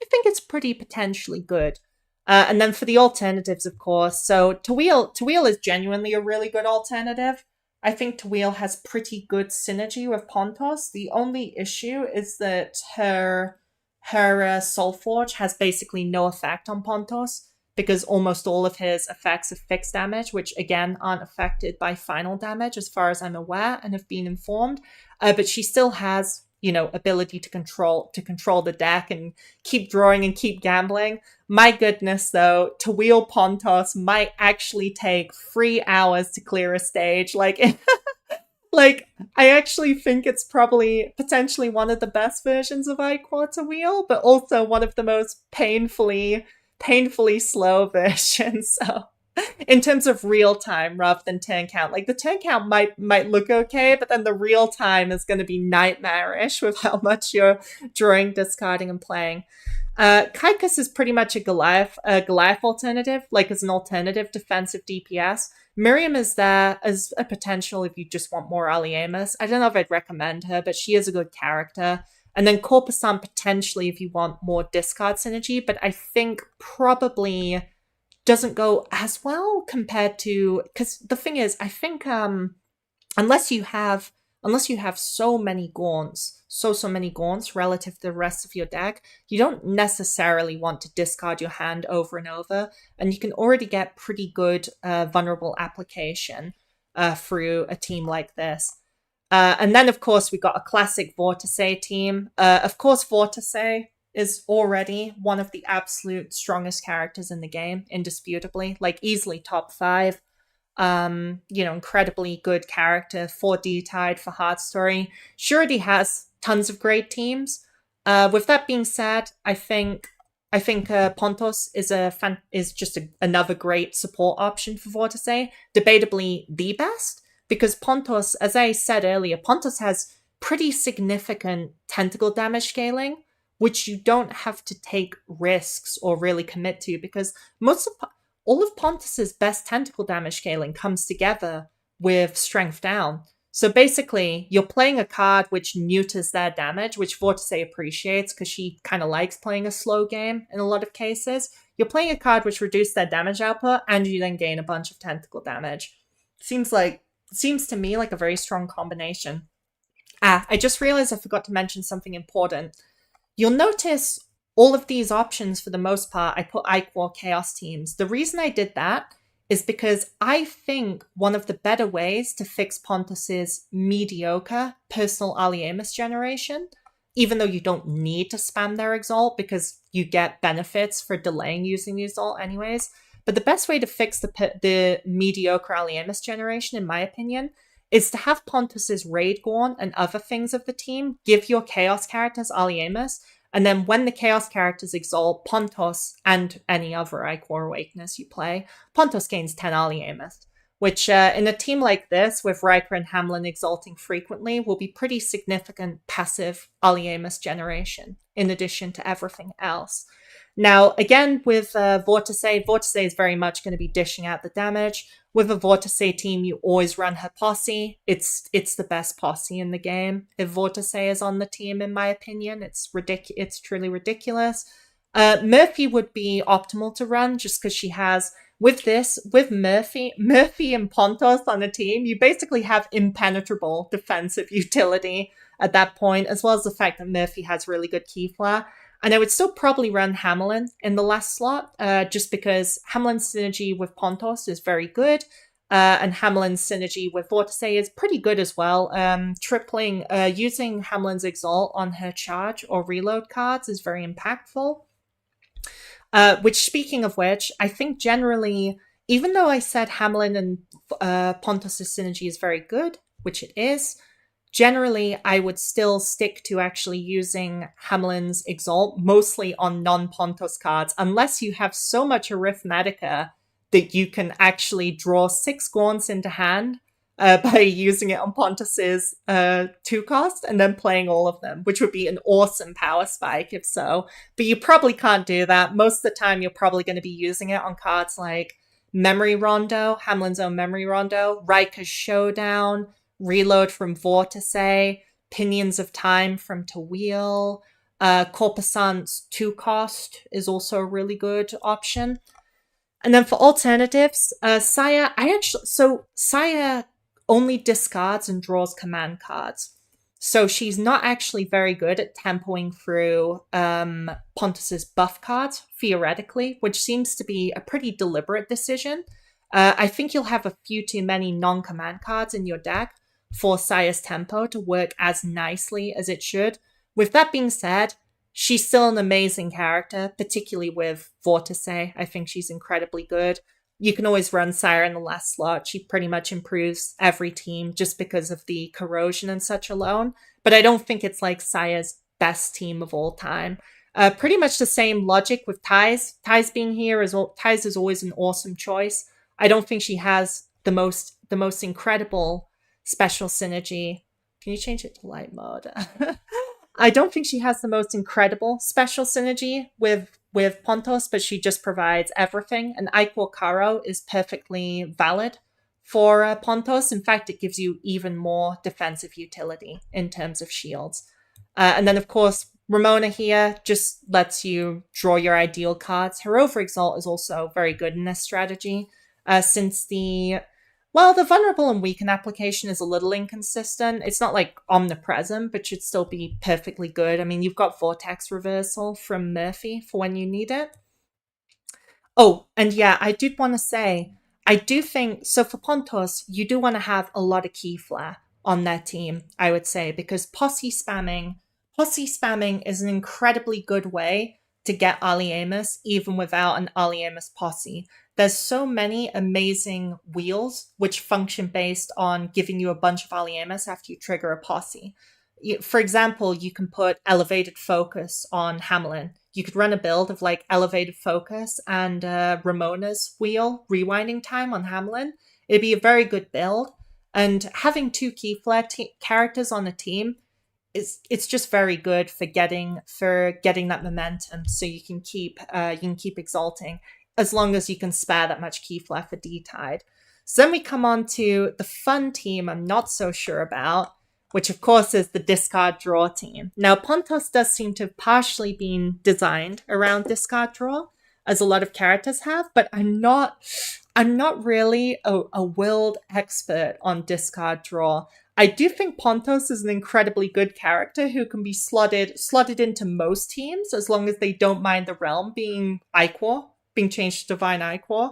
I think it's pretty potentially good. And then for the alternatives, of course, so Tawil is genuinely a really good alternative. I think Tawil has pretty good synergy with Pontos. The only issue is that her Soulforge has basically no effect on Pontos, because almost all of his effects are fixed damage, which again aren't affected by final damage as far as I'm aware and have been informed. But she still has, ability to control the deck and keep drawing and keep gambling. My goodness, though, Tawil Pontos might actually take 3 hours to clear a stage. Like, Like, I actually think it's probably potentially one of the best versions of iQuarter Wheel, but also one of the most painfully slow versions. So in terms of real time rather than turn count. Like the turn count might look okay, but then the real time is going to be nightmarish with how much you're drawing, discarding, and playing. Kaikus is pretty much a Goliath alternative, like as an alternative defensive DPS. Miriam is there as a potential if you just want more Aliemus. I don't know if I'd recommend her, but she is a good character. And then Corpusant potentially if you want more discard synergy, but I think probably doesn't go as well compared to, because the thing is, I think unless you have so many gaunts, so many gaunts relative to the rest of your deck, you don't necessarily want to discard your hand over and over, and you can already get pretty good vulnerable application through a team like this. And then, of course, we got a classic Vortice team. Of course, Vortice is already one of the absolute strongest characters in the game, indisputably, like easily top 5. Incredibly good character, 4D tied for Heart Story. She already has tons of great teams. With that being said, I think Pontos is just another great support option for Vortice. Debatably the best, because Pontos, as I said earlier, Pontos has pretty significant tentacle damage scaling, which you don't have to take risks or really commit to, because all of Pontus's best tentacle damage scaling comes together with Strength Down. So basically, you're playing a card which neuters their damage, which Vortice appreciates because she kind of likes playing a slow game in a lot of cases. You're playing a card which reduces their damage output, and you then gain a bunch of tentacle damage. Seems to me like a very strong combination. I just realized I forgot to mention something important. You'll notice all of these options, for the most part, I put iQuar Chaos teams. The reason I did that is because I think one of the better ways to fix Pontos's mediocre personal Aliemus generation, even though you don't need to spam their Exalt because you get benefits for delaying using the Exalt anyways, but the best way to fix the mediocre Aliemus generation, in my opinion, is to have Pontos's Raid Gorn and other things of the team give your Chaos characters Aliemus, and then when the Chaos characters exalt Pontos and any other iQuar Awakeness you play, Pontos gains 10 Aliemus, which in a team like this, with Riker and Hamlin exalting frequently, will be pretty significant passive Aliemus generation, in addition to everything else. Now, again, with Vortice is very much going to be dishing out the damage. With a Vortice team, you always run her posse. It's the best posse in the game. If Vortice is on the team, in my opinion, it's truly ridiculous. Murphy would be optimal to run just because she has, with Murphy and Pontos on a team, you basically have impenetrable defensive utility at that point, as well as the fact that Murphy has really good Keyflower. And I would still probably run Hamlin in the last slot, just because Hamlin's synergy with Pontos is very good, and Hamlin's synergy with Vortice is pretty good as well. Using Hamlin's Exalt on her charge or reload cards is very impactful. Speaking of which, I think generally, even though I said Hamlin and Pontos' synergy is very good, which it is, generally, I would still stick to actually using Hamlin's Exalt mostly on non-Pontos cards, unless you have so much Arithmetica that you can actually draw 6 Gaunts into hand by using it on Pontos's 2-cost and then playing all of them, which would be an awesome power spike if so. But you probably can't do that. Most of the time, you're probably going to be using it on cards like Memory Rondo, Hamlin's own Memory Rondo, Riker's Showdown, Reload from Vortice, Pinions of Time from Tawil, Corpusant's 2-cost is also a really good option. And then for alternatives, Saya only discards and draws command cards. So she's not actually very good at tempoing through Pontos's buff cards, theoretically, which seems to be a pretty deliberate decision. I think you'll have a few too many non-command cards in your deck for Saya's tempo to work as nicely as it should. With that being said, she's still an amazing character, particularly with Vortice. I think she's incredibly good. you can always run Sire in the last slot. She pretty much improves every team just because of the corrosion and such alone. But I don't think it's like Sire's best team of all time. Pretty much the same logic with Ties. Ties being here Ties is always an awesome choice. I don't think she has the most incredible special synergy. Can you change it to light mode? I don't think she has the most incredible special synergy with Pontos, but she just provides everything. And Iquo Caro is perfectly valid for Pontos. In fact, it gives you even more defensive utility in terms of shields. And then, of course, Ramona here just lets you draw your ideal cards. Her Overexalt is also very good in this strategy, since the vulnerable and weaken application is a little inconsistent. It's not like omnipresent, but should still be perfectly good. I mean, you've got Vortex Reversal from Murphy for when you need it. Oh, and yeah, I did want to say, I do think, so for Pontos, you do want to have a lot of key flare on their team, I would say, because posse spamming is an incredibly good way to get Ali Amos, even without an Ali Amos posse. There's so many amazing wheels which function based on giving you a bunch of Ali Amos after you trigger a posse. For example, you can put Elevated Focus on Hamelin. You could run a build of like Elevated Focus and Ramona's wheel, Rewinding Time on Hamelin. It'd be a very good build. And having two key flare characters on the team, it's just very good for getting that momentum, so you can keep exalting as long as you can spare that much key flare for D-Tide. So then we come on to the fun team I'm not so sure about, which of course is the discard draw team. Now, Pontos does seem to have partially been designed around discard draw, as a lot of characters have, but I'm not really a willed expert on discard draw. I do think Pontos is an incredibly good character who can be slotted into most teams as long as they don't mind the realm being Iquor, being changed to Divine Iquor.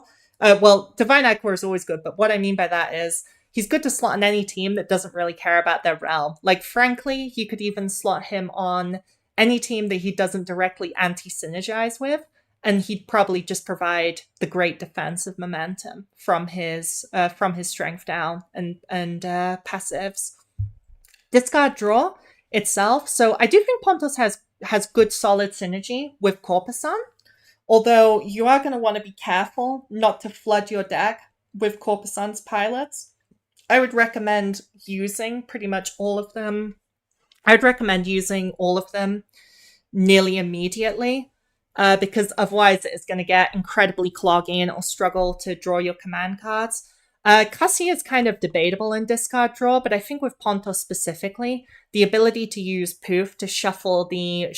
Divine Iquor is always good, but what I mean by that is he's good to slot on any team that doesn't really care about their realm. Like, frankly, you could even slot him on any team that he doesn't directly anti-synergize with, and he'd probably just provide the great defensive momentum from his strength down and passives. Discard draw itself. So I do think Pontos has good solid synergy with Corpusant, although you are going to want to be careful not to flood your deck with Corpusant's pilots. I would recommend using pretty much all of them. I'd recommend using all of them nearly immediately, because otherwise it's going to get incredibly cloggy and it'll struggle to draw your command cards. Cassia is kind of debatable in discard draw, but I think with Pontos specifically, the ability to use Poof to shuffle the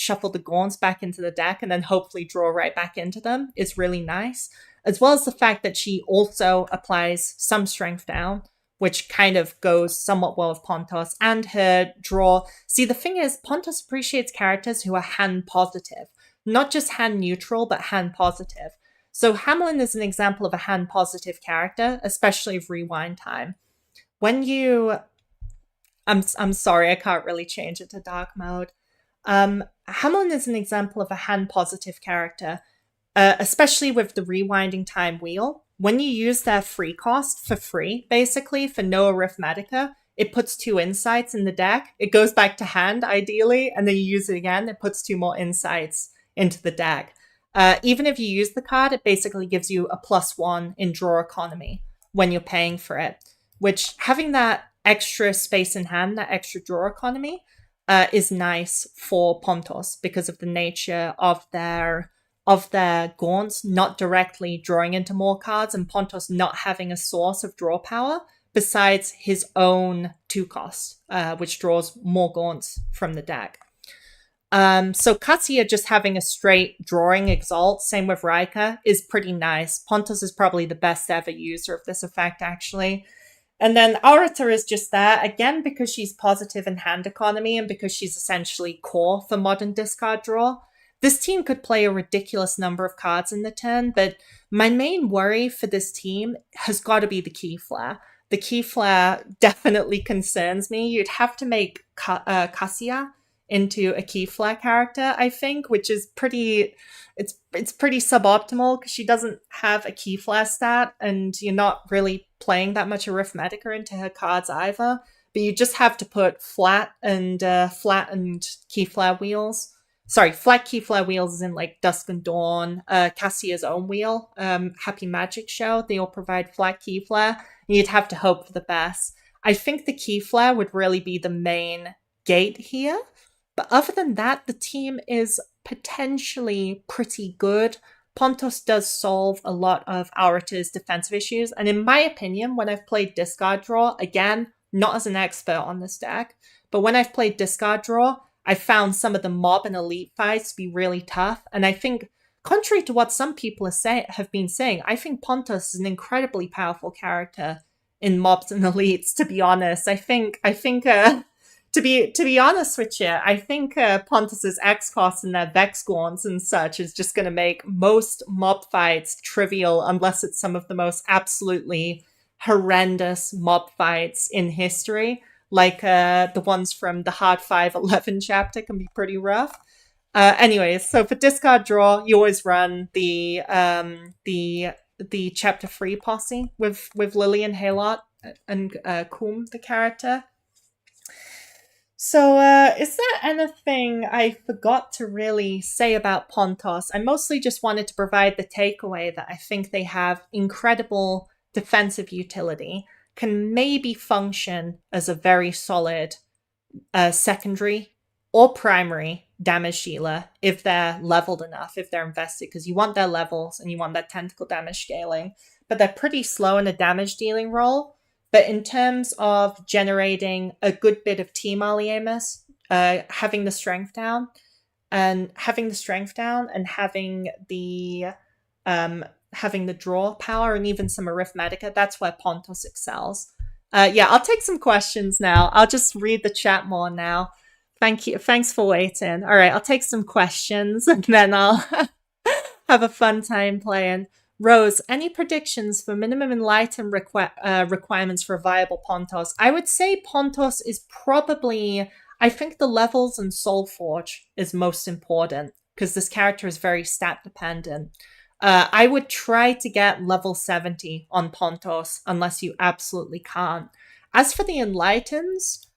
Gaunts back into the deck and then hopefully draw right back into them is really nice, as well as the fact that she also applies some strength down, which kind of goes somewhat well with Pontos, and her draw. See, the thing is, Pontos appreciates characters who are hand positive. Not just hand neutral, but hand positive. So Hamelin is an example of a hand positive character, especially of Rewind Time. When you... I'm sorry, I can't really change it to dark mode. Hamelin is an example of a hand positive character, especially with the Rewinding Time wheel. When you use their free cost for free, basically, for no Arithmetica, it puts 2 insights in the deck. It goes back to hand, ideally, and then you use it again, it puts 2 more insights into the deck. Even if you use the card, it basically gives you a +1 in draw economy when you're paying for it, which having that extra space in hand, that extra draw economy, is nice for Pontos because of the nature of their Gaunts not directly drawing into more cards and Pontos not having a source of draw power besides his own 2 costs, which draws more Gaunts from the deck. So Katsuya just having a straight drawing exalt, same with Raika, is pretty nice. Pontos is probably the best ever user of this effect, actually. And then Orator is just there, again, because she's positive in hand economy and because she's essentially core for modern discard draw. This team could play a ridiculous number of cards in the turn, but my main worry for this team has got to be the key flare. The key flare definitely concerns me. You'd have to make Cassia into a Keyflare character, I think, which is pretty it's pretty suboptimal because she doesn't have a Keyflare stat, and you're not really playing that much Arithmetica into her cards either. But you just have to put flat and Keyflare wheels. Sorry, flat Keyflare wheels is in like Dusk and Dawn, Cassia's own wheel, Happy Magic Show. They all provide flat Keyflare. You'd have to hope for the best. I think the Keyflare would really be the main gate here. But other than that, the team is potentially pretty good. Pontos does solve a lot of Aurata's defensive issues. And in my opinion, when I've played Discard Draw, again, not as an expert on this deck, but when I've played Discard Draw, I found some of the mob and elite fights to be really tough. And I think, contrary to what some people have been saying, I think Pontos is an incredibly powerful character in mobs and elites, to be honest. I think to be honest with you, I think Pontos's X-Cost and their Vexgorns and such is just going to make most mob fights trivial unless it's some of the most absolutely horrendous mob fights in history. Like the ones from the Hard 5-11 chapter can be pretty rough. Anyways, so for Discard Draw, you always run the Chapter 3 posse with Lillian Haylott and Coom, the character. So, is there anything I forgot to really say about Pontos? I mostly just wanted to provide the takeaway that I think they have incredible defensive utility, can maybe function as a very solid secondary or primary damage dealer if they're leveled enough, if they're invested, because you want their levels and you want that tentacle damage scaling, but they're pretty slow in a damage dealing role. But in terms of generating a good bit of team Aliemus, having the strength down and having the draw power and even some Arithmetica, that's where Pontos excels. Yeah, I'll take some questions now. I'll just read the chat more now. Thank you. Thanks for waiting. All right, I'll take some questions and then I'll have a fun time playing. Rose, any predictions for minimum enlighten requirements for a viable Pontos? I would say Pontos is probably, I think the levels in Soulforge is most important because this character is very stat dependent. I would try to get level 70 on Pontos unless you absolutely can't. As for the Enlightens,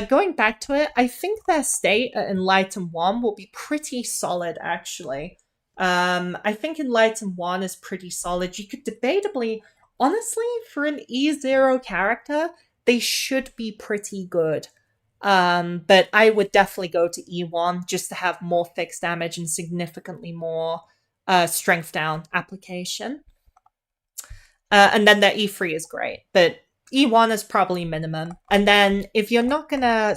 going back to it, I think their state at Enlighten 1 will be pretty solid, actually. I think Enlighten 1 is pretty solid. You could debatably, honestly, for an E0 character, they should be pretty good. But I would definitely go to E1 just to have more fixed damage and significantly more strength down application. And then their E3 is great, but E1 is probably minimum. And then if you're not gonna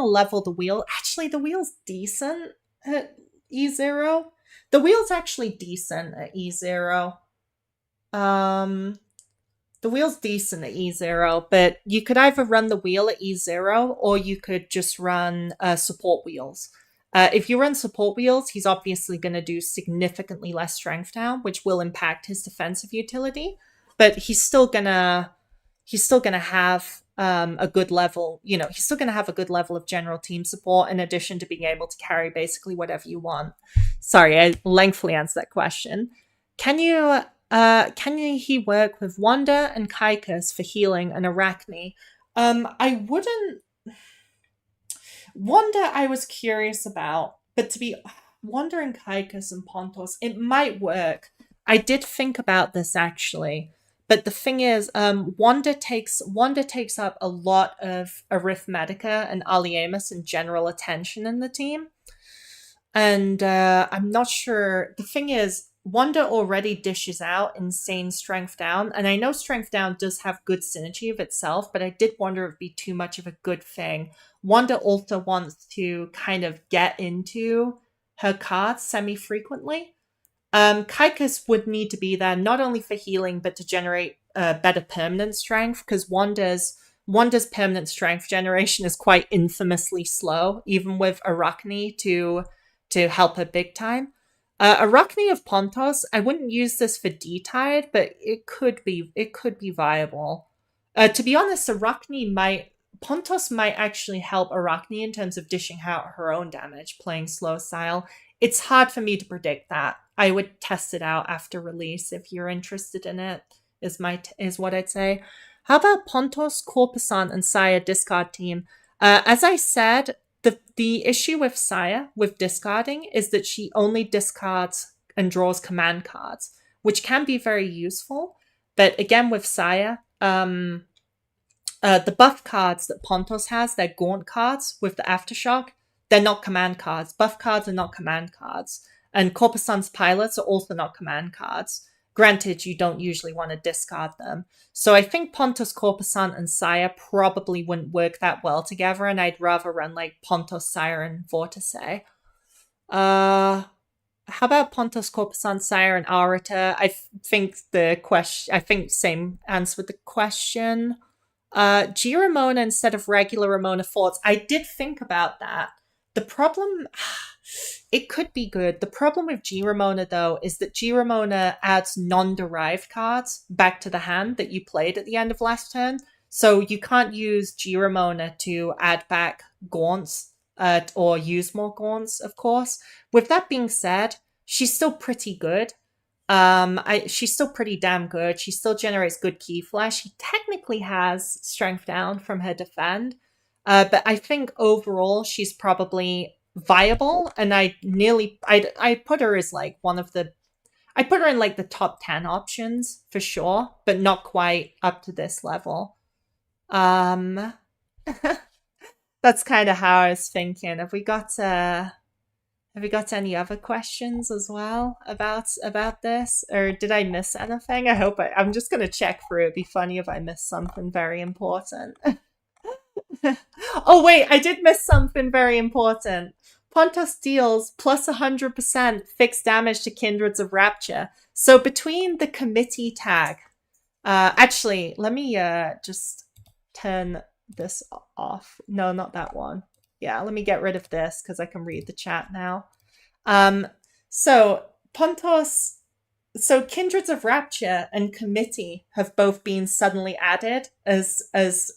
level the wheel, actually the wheel's decent at E0. The wheel's actually decent at E0. The wheel's decent at E0, but you could either run the wheel at E0 or you could just run support wheels. If you run support wheels, he's obviously going to do significantly less strength down, which will impact his defensive utility. But he's still gonna have a good level. You know, he's still gonna have a good level of general team support in addition to being able to carry basically whatever you want. Sorry, I lengthily answered that question. Can he work with Wanda and Kaikus for healing and Arachne? I wouldn't. Wanda, I was curious about, but to be Wanda and Kaikus and Pontos, it might work. I did think about this actually, but the thing is, Wanda takes up a lot of Arithmetica and Aliemus and general attention in the team, and I'm not sure. The thing is, Wanda already dishes out insane strength down, and I know strength down does have good synergy of itself, but I did wonder if it'd be too much of a good thing. Wanda also wants to kind of get into her cards semi-frequently. Kaikus would need to be there not only for healing, but to generate better permanent strength, because Wanda's permanent strength generation is quite infamously slow, even with Arachne to help her big time. Arachne of Pontos, I wouldn't use this for D-Tide, but it could be viable. To be honest, Arachne might Pontos might actually help Arachne in terms of dishing out her own damage, playing slow style. It's hard for me to predict that. I would test it out after release if you're interested in it, is what I'd say. How about Pontos, Corpusant, and Saya discard team? As I said, the issue with Saya, with discarding, is that she only discards and draws command cards, which can be very useful. But again, with Saya, the buff cards that Pontos has, they're Gaunt cards with the Aftershock. They're not command cards. Buff cards are not command cards. And Corpusant's pilots are also not command cards. Granted, you don't usually want to discard them. So I think Pontos, Corpusant, and Saya probably wouldn't work that well together, and I'd rather run like Pontos, Sire, and Vortice. How about Pontos, Corpusant, Sire, and Arita? I think same answer with the question. G Ramona instead of regular Ramona Forts. I did think about that. The problem, it could be good. The problem with G Ramona, though, is that G Ramona adds non-derived cards back to the hand that you played at the end of last turn. So you can't use G Ramona to add back Gaunts or use more Gaunts, of course. With that being said, she's still pretty good. She's still pretty damn good. She still generates good key flash. She technically has strength down from her defend. But I think overall she's probably viable, and I'd put her as like I'd put her in like the top 10 options for sure, but not quite up to this level. That's kind of how I was thinking. Have we got any other questions as well about this, or did I miss anything? I'm just gonna check through. It'd be funny if I missed something very important. Oh wait, I did miss something very important. Pontos deals plus 100% fixed damage to Kindreds of Rapture. So between the committee tag, actually, let me just turn this off. No, not that one. Yeah, let me get rid of this because I can read the chat now. So Pontos, so Kindreds of Rapture and Committee have both been suddenly added as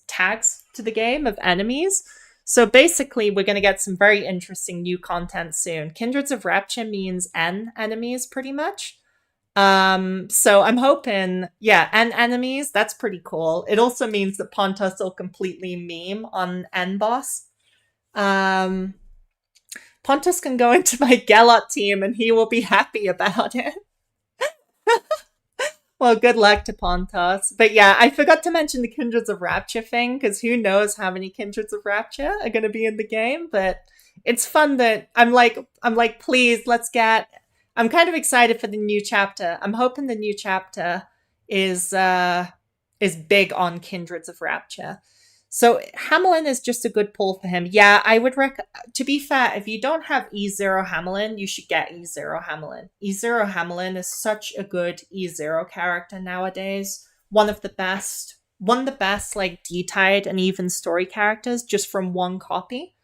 tags to the game of enemies. So basically, we're going to get some very interesting new content soon. Kindreds of Rapture means N enemies, pretty much. So I'm hoping, yeah, N enemies, that's pretty cool. It also means that Pontos will completely meme on N boss. Pontos can go into my Gelot team and he will be happy about it. Well, good luck to Pontos. But yeah, I forgot to mention the Kindreds of Rapture thing, because who knows how many Kindreds of Rapture are going to be in the game. But it's fun that I'm like, please, let's get... I'm kind of excited for the new chapter. I'm hoping the new chapter is big on Kindreds of Rapture. So Hamelin is just a good pull for him. Yeah, I would to be fair, if you don't have E0 Hamelin, you should get E0 Hamelin. E0 Hamelin is such a good E0 character nowadays. One of the best like D-tied and even story characters just from one copy.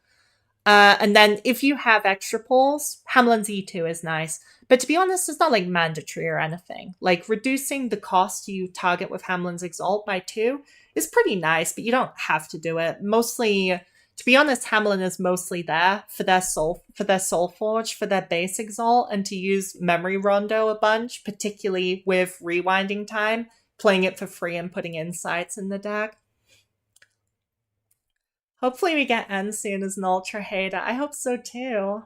And then if you have extra pulls, Hamelin's E2 is nice. But to be honest, it's not like mandatory or anything. Like reducing the cost you target with Hamelin's Exalt by 2 is pretty nice, but you don't have to do it. Mostly, to be honest, Hamelin is mostly there for their Soul Forge, for their base Exalt, and to use Memory Rondo a bunch, particularly with rewinding time, playing it for free and putting insights in the deck. Hopefully we get N soon as an Ultra Hater. I hope so too.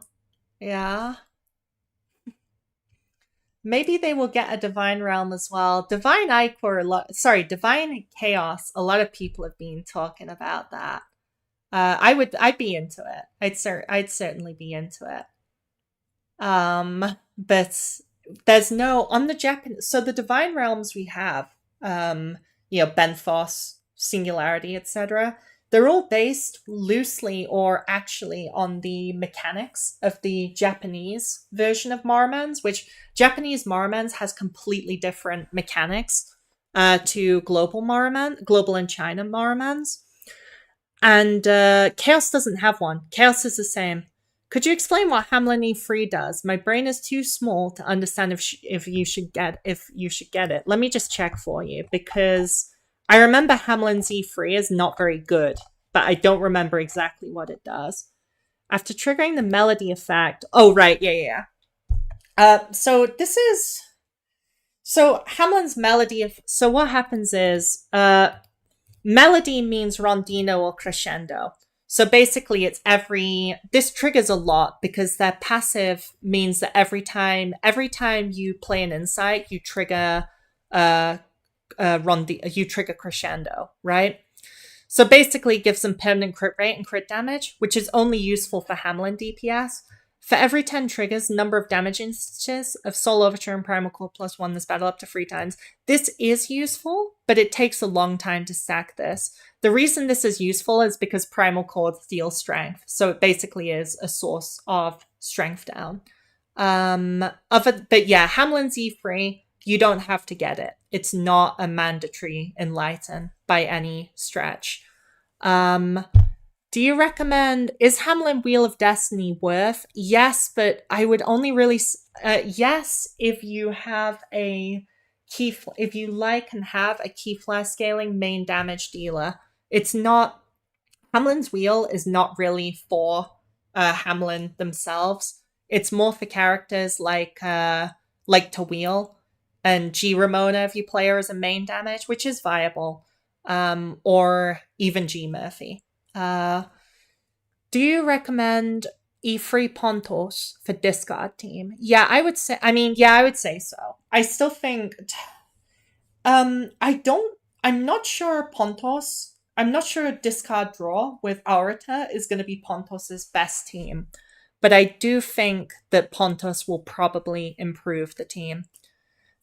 Yeah. Maybe they will get a Divine Realm as well. Divine Chaos. A lot of people have been talking about that. I'd be into it. I'd certainly be into it. But there's no on the Japanese. So the Divine Realms we have, Benthos, Singularity, etc. They're all based loosely or actually on the mechanics of the Japanese version of Morimens, which Japanese Morimens has completely different mechanics to global and China Morimens. And Chaos doesn't have one. Chaos is the same. Could you explain what Hamelin E3 does? My brain is too small to understand if you should get it. Let me just check for you, because I remember Hamelin's E3 is not very good but I don't remember exactly what it does. After triggering the melody effect. Oh, right. Yeah. So this is. So Hamlin's melody. So what happens is, melody means rondino or crescendo. So basically, it's this triggers a lot because their passive means that every time you play an insight, you trigger you trigger crescendo, right? So basically, it gives them permanent crit rate and crit damage, which is only useful for Hamlin DPS. For every 10 triggers, number of damage instances of Soul Overture and Primal Core +1 this battle up to 3 times. This is useful, but it takes a long time to stack this. The reason this is useful is because Primal Core deals strength, so it basically is a source of strength down. But yeah, Hamlin's E3, you don't have to get it. It's not a mandatory enlighten by any stretch. Do you recommend, is Hamlin Wheel of Destiny worth? Yes, but I would only really, yes, if you have a if you like and have a key flash scaling main damage dealer. It's not, Hamlin's Wheel is not really for Hamlin themselves. It's more for characters like Tawil and G Ramona if you play her as a main damage, which is viable, or even G Murphy. Do you recommend E3 Pontos for discard team? Yeah, I would say so. I still think, I'm not sure Pontos, I'm not sure discard draw with Aurita is going to be Pontos's best team, but I do think that Pontos will probably improve the team.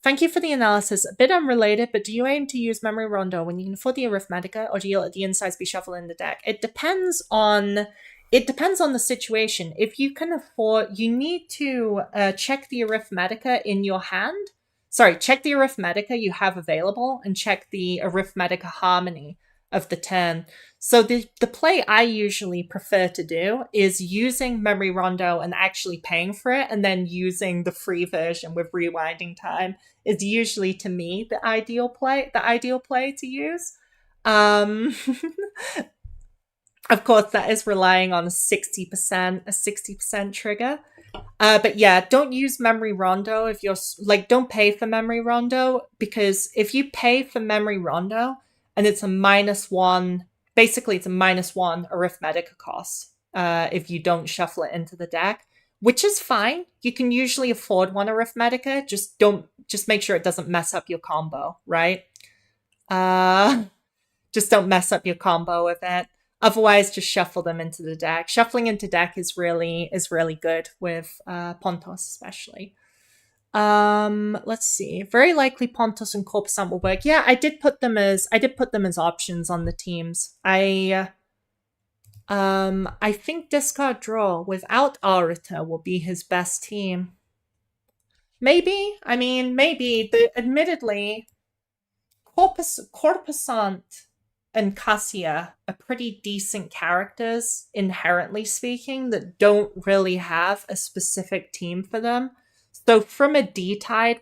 Thank you for the analysis. A bit unrelated, but do you aim to use Memory Rondo when you can afford the Arithmetica, or do you let the insides be shuffled in the deck? It depends on the situation. If you can afford, you need to check the Arithmetica in your hand. Sorry, check the Arithmetica you have available and check the Arithmetica harmony of the turn. So the play I usually prefer to do is using Memory Rondo and actually paying for it, and then using the free version with rewinding time is usually, to me, the ideal play to use. Of course, that is relying on a 60% trigger. But yeah, don't use Memory Rondo if you're don't pay for Memory Rondo, because if you pay for Memory Rondo and it's a -1, basically it's a -1 Arithmetica cost if you don't shuffle it into the deck, which is fine. You can usually afford one Arithmetica. Just make sure it doesn't mess up your combo, right? Just don't mess up your combo with it. Otherwise, just shuffle them into the deck. Shuffling into deck is really good with Pontos, especially. Let's see. Very likely Pontos and Corpusant will work. Yeah, I did put them as options on the teams. I think discard draw without Aurita will be his best team. Maybe. I mean, maybe. Admittedly, Corpusant and Cassia are pretty decent characters, inherently speaking, that don't really have a specific team for them. So from a D-Tide,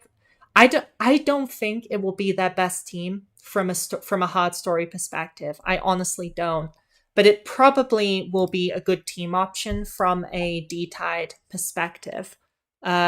I don't think it will be their best team from a hard story perspective. I honestly don't. But it probably will be a good team option from a D-Tide perspective.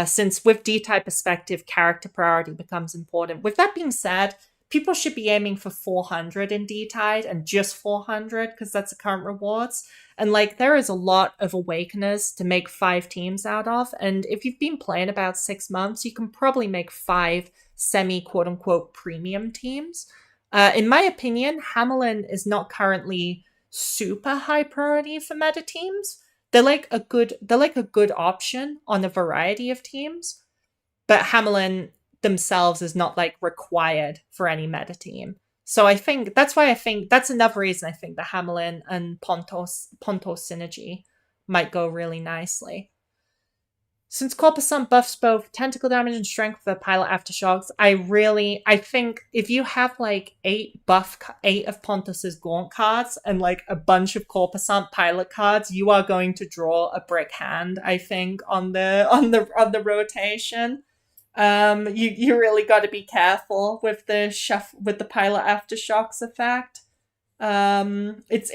Since with D-Tide perspective, character priority becomes important. With that being said, people should be aiming for 400 in D-Tide and just 400 because that's the current rewards. And there is a lot of Awakeners to make 5 teams out of. And if you've been playing about 6 months, you can probably make 5 semi-quote-unquote premium teams. In my opinion, Hamlin is not currently super high priority for meta teams. They're like a good option on a variety of teams. But Hamlin themselves is not required for any meta team. So I think that's another reason I think the Hamlin and Pontos synergy might go really nicely. Since Corpusant buffs both tentacle damage and strength for pilot aftershocks, I think if you have 8 of Pontos's Gaunt cards and a bunch of Corpusant pilot cards, you are going to draw a brick hand, I think, on the rotation. You really got to be careful with the pilot aftershocks effect. It's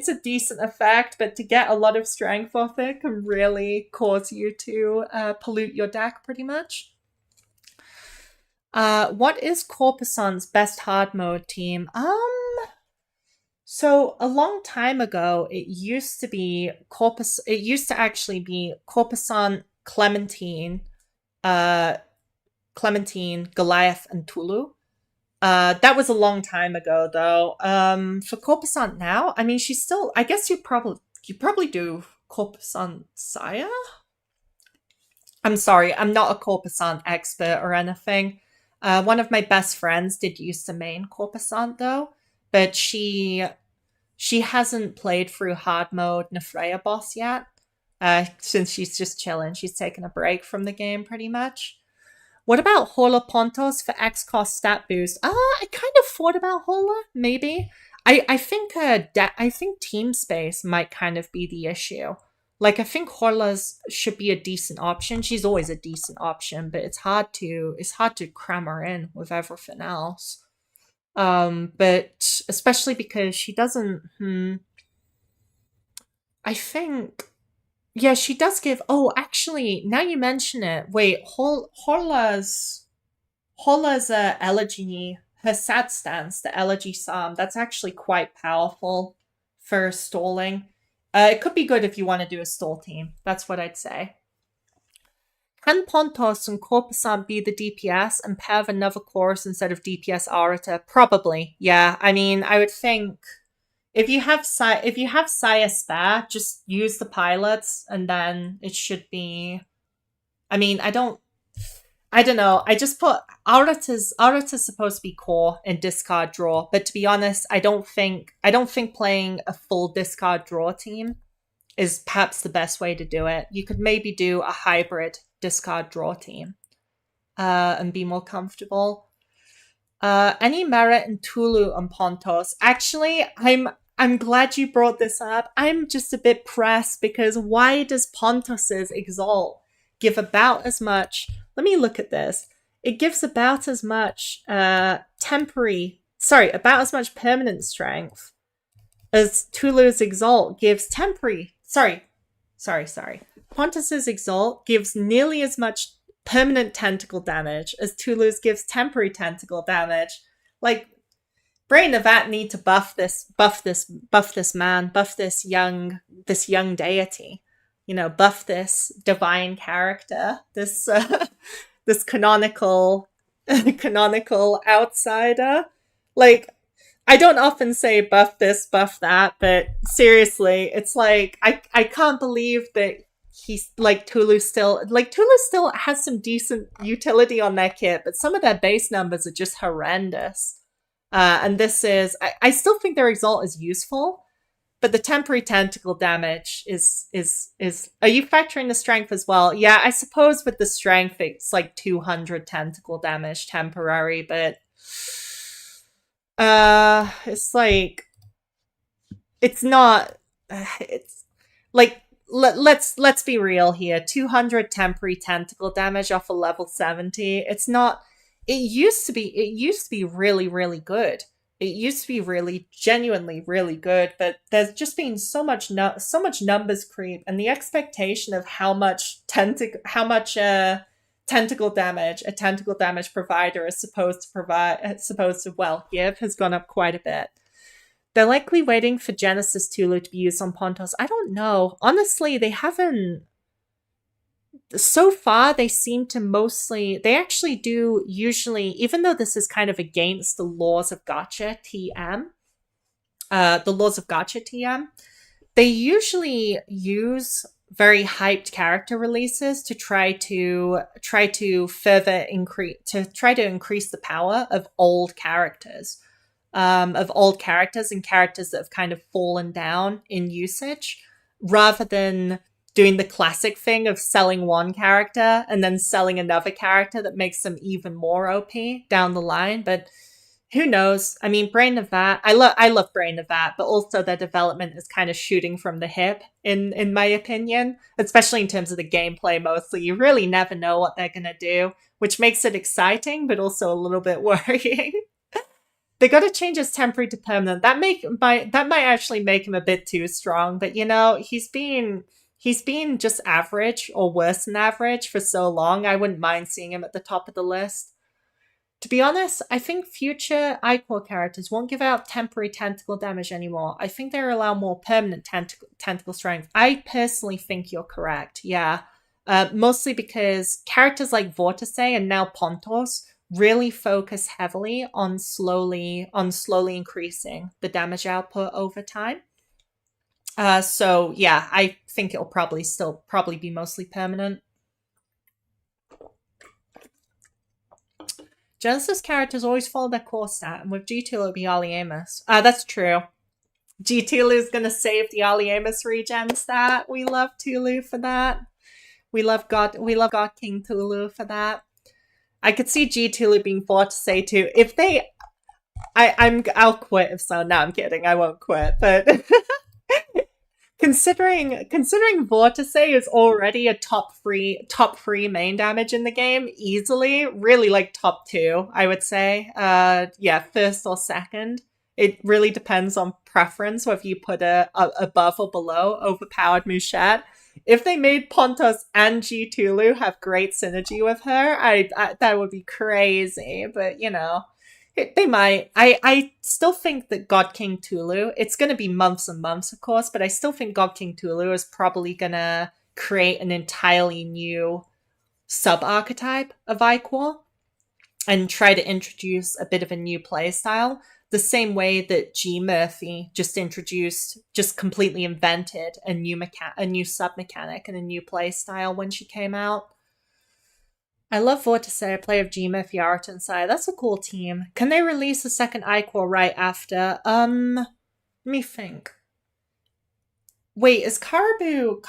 a decent effect, but to get a lot of strength off it can really cause you to pollute your deck pretty much. What is Corpuson's best hard mode team? So a long time ago, it used to be Corpus. It used to actually be Corpuson, uh, Clementine, Goliath, and Tulu. That was a long time ago, though. For Corpusant now, I mean, she's still. I guess you probably do Corpusant Saya. I'm sorry, I'm not a Corpusant expert or anything. One of my best friends did use to main Corpusant though, but she hasn't played through hard mode Nefreya boss yet. Since she's just chilling, she's taking a break from the game pretty much. What about Hola Pontos for X cost stat boost? I kind of thought about Hola, maybe. I think team space might kind of be the issue. Like I think Hola's should be a decent option. She's always a decent option, but it's hard to cram her in with everything else. But especially because she doesn't. I think yeah, she does give. Oh, actually, now you mention it. Wait, Hola's elegy, her sad stance, the elegy psalm. That's actually quite powerful for stalling. It could be good if you want to do a stall team. That's what I'd say. Can Pontos and Corpusant be the DPS and pair another chorus instead of DPS Arata? Probably, yeah. I mean, I would think if you have Saya spare, just use the pilots, and then it should be. I mean, I don't know. I just put Arata's supposed to be core and discard draw, but to be honest, I don't think playing a full discard draw team is perhaps the best way to do it. You could maybe do a hybrid discard draw team, and be more comfortable. Any merit in Tulu and Pontos? Actually, I'm glad you brought this up. I'm just a bit pressed because why does Pontos's Exalt give about as much? Let me look at this. It gives about as much about as much permanent strength as Tulu's Exalt gives temporary. Sorry. Pontos's Exalt gives nearly as much permanent tentacle damage as Tulu's gives temporary tentacle damage. Like, Brain of Vat need to buff this man, buff this young deity. Buff this divine character, this canonical outsider. Like, I don't often say buff this, buff that, but seriously, it's like I can't believe that he's like Tulu still has some decent utility on their kit, but some of their base numbers are just horrendous. And this is I still think their exalt is useful, but the temporary tentacle damage is are you factoring the strength as well? Yeah, I suppose with the strength it's like 200 tentacle damage temporary, but it's like it's not it's like let's be real here. 200 temporary tentacle damage off a level 70. It's not it used to be really really good. It used to be really genuinely really good, but there's just been so much numbers creep, and the expectation of how much tentacle damage a tentacle damage provider is supposed to give has gone up quite a bit. They're likely waiting for Genesis Tulu to be used on Pontos. I don't know. Honestly, they haven't. So far, they seem to mostly. They actually do usually, even though this is kind of against the laws of Gacha TM, they usually use very hyped character releases to try to further increase the power of old characters. And characters that have kind of fallen down in usage, rather than doing the classic thing of selling one character and then selling another character that makes them even more OP down the line. But who knows? I mean, Brain of Vat, I love Brain of Vat, but also their development is kind of shooting from the hip, in my opinion, especially in terms of the gameplay mostly. You really never know what they're going to do, which makes it exciting, but also a little bit worrying. They got to change his temporary to permanent. That might actually make him a bit too strong. But you know, he's been just average or worse than average for so long. I wouldn't mind seeing him at the top of the list. To be honest, I think future iQual characters won't give out temporary tentacle damage anymore. I think they'll allow more permanent tentacle strength. I personally think you're correct. Yeah. Mostly because characters like Vortice and now Pontos really focus heavily on slowly increasing the damage output over time. So yeah, I think it'll probably be mostly permanent. Genesis characters always follow their core stat, and with G2 it'll be Aliemus. That's true. G2 is gonna save the Aliemus regen stat. We love Tulu for that. We love God King Tulu for that. I could see G2 being forced to say too. If they I'll quit if so. No, I'm kidding, I won't quit. But considering Vortice is already a top three main damage in the game, easily, really like top two, I would say. Yeah, first or second. It really depends on preference whether you put a above or below overpowered Mushat. If they made Pontos and G Tulu have great synergy with her, I that would be crazy. But you know, they might. I still think that God King Tulu, it's going to be months and months, of course, but I still think God King Tulu is probably going to create an entirely new sub-archetype of iQual and try to introduce a bit of a new playstyle. The same way that G Murphy just completely invented a new sub-mechanic and a new playstyle when she came out. I love Vortice. I play with G Murphy Art inside. That's a cool team. Can they release a second iQual right after? Let me think. Wait, is Caribou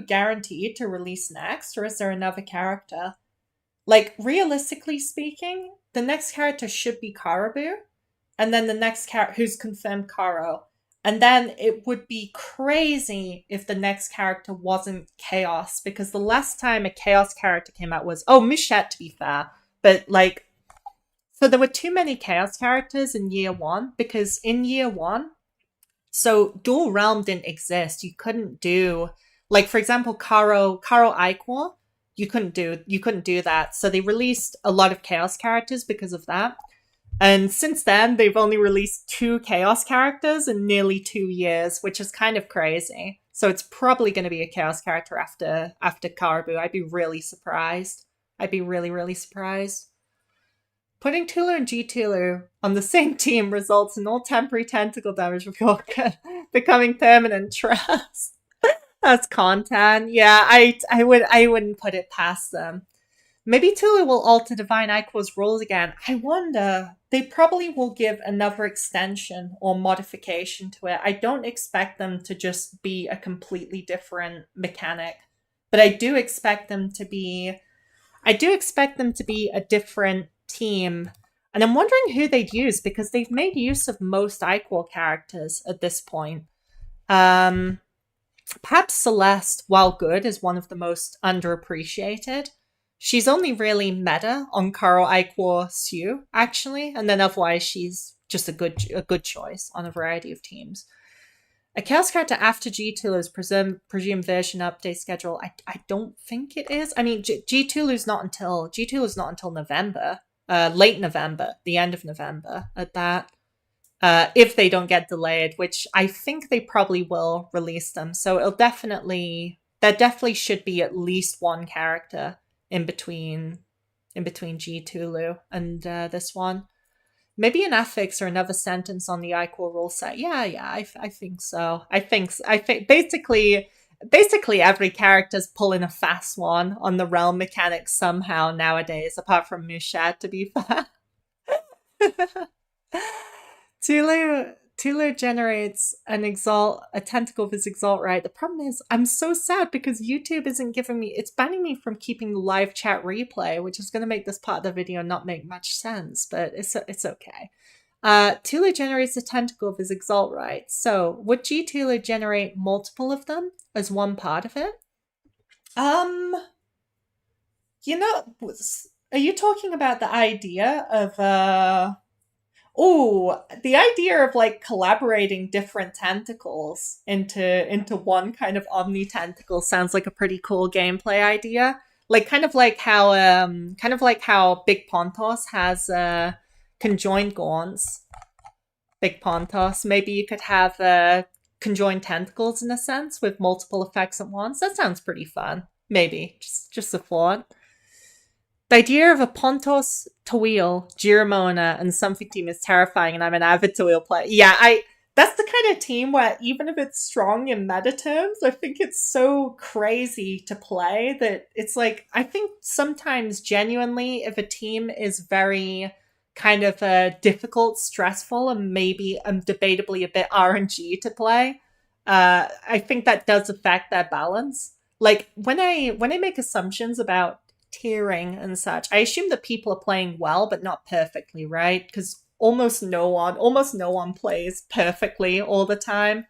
guaranteed to release next, or is there another character? Like, realistically speaking, the next character should be Caribou, and then the next character who's confirmed Caro. And then it would be crazy if the next character wasn't Chaos, because the last time a Chaos character came out was, Michette, to be fair. But, like, so there were too many Chaos characters in year one, because in year one, so Dual Realm didn't exist. You couldn't do, like, for example, Caro iQual, you couldn't do that. So they released a lot of Chaos characters because of that. And since then, they've only released 2 Chaos characters in nearly 2 years, which is kind of crazy. So it's probably going to be a Chaos character after Caribou. I'd be really surprised. I'd be really, really surprised. Putting Tulu and G-Tulu on the same team results in all temporary tentacle damage before becoming permanent trust. That's content. Yeah, I wouldn't put it past them. Maybe Tulu will alter Divine iQual's rules again. I wonder. They probably will give another extension or modification to it. I don't expect them to just be a completely different mechanic, but I do expect them to be a different team. And I'm wondering who they'd use, because they've made use of most iQual characters at this point. Perhaps Celeste, while good, is one of the most underappreciated. She's only really meta on Caro iQual Sue, actually, and then otherwise she's just a good choice on a variety of teams. A Chaos character after G-Tulu's presumed version update schedule, I don't think it is. I mean, G-Tulu's not until November, late November, the end of November at that. If they don't get delayed, which I think they probably will release them. So there definitely should be at least one character in between G-Tulu and this one. Maybe an affix or another sentence on the iQual rule set. Yeah, I think so. I think basically every character's pulling a fast one on the realm mechanics somehow nowadays, apart from Mushat, to be fair. Tulu generates a tentacle of his exalt right. The problem is, I'm so sad because YouTube isn't giving me, it's banning me from keeping the live chat replay, which is going to make this part of the video not make much sense, but it's okay. Tulu generates a tentacle of his exalt right. So would G-Tulu generate multiple of them as one part of it? You know, are you talking about the idea of, Oh, the idea of like collaborating different tentacles into one kind of omni tentacle sounds like a pretty cool gameplay idea. Like kind of like how Big Pontos has conjoined gaunts. Big Pontos. Maybe you could have conjoined tentacles in a sense with multiple effects at once. That sounds pretty fun. Maybe just a thought. The idea of a Pontos Tawil, Giramona, and something team is terrifying, and I'm an avid Tawil player. Yeah, I that's the kind of team where even if it's strong in meta terms, I think it's so crazy to play that it's like I think sometimes genuinely if a team is very kind of difficult, stressful, and maybe debatably a bit RNG to play, I think that does affect their balance. Like when I make assumptions about tiering and such, I assume that people are playing well but not perfectly, right? Because almost no one plays perfectly all the time.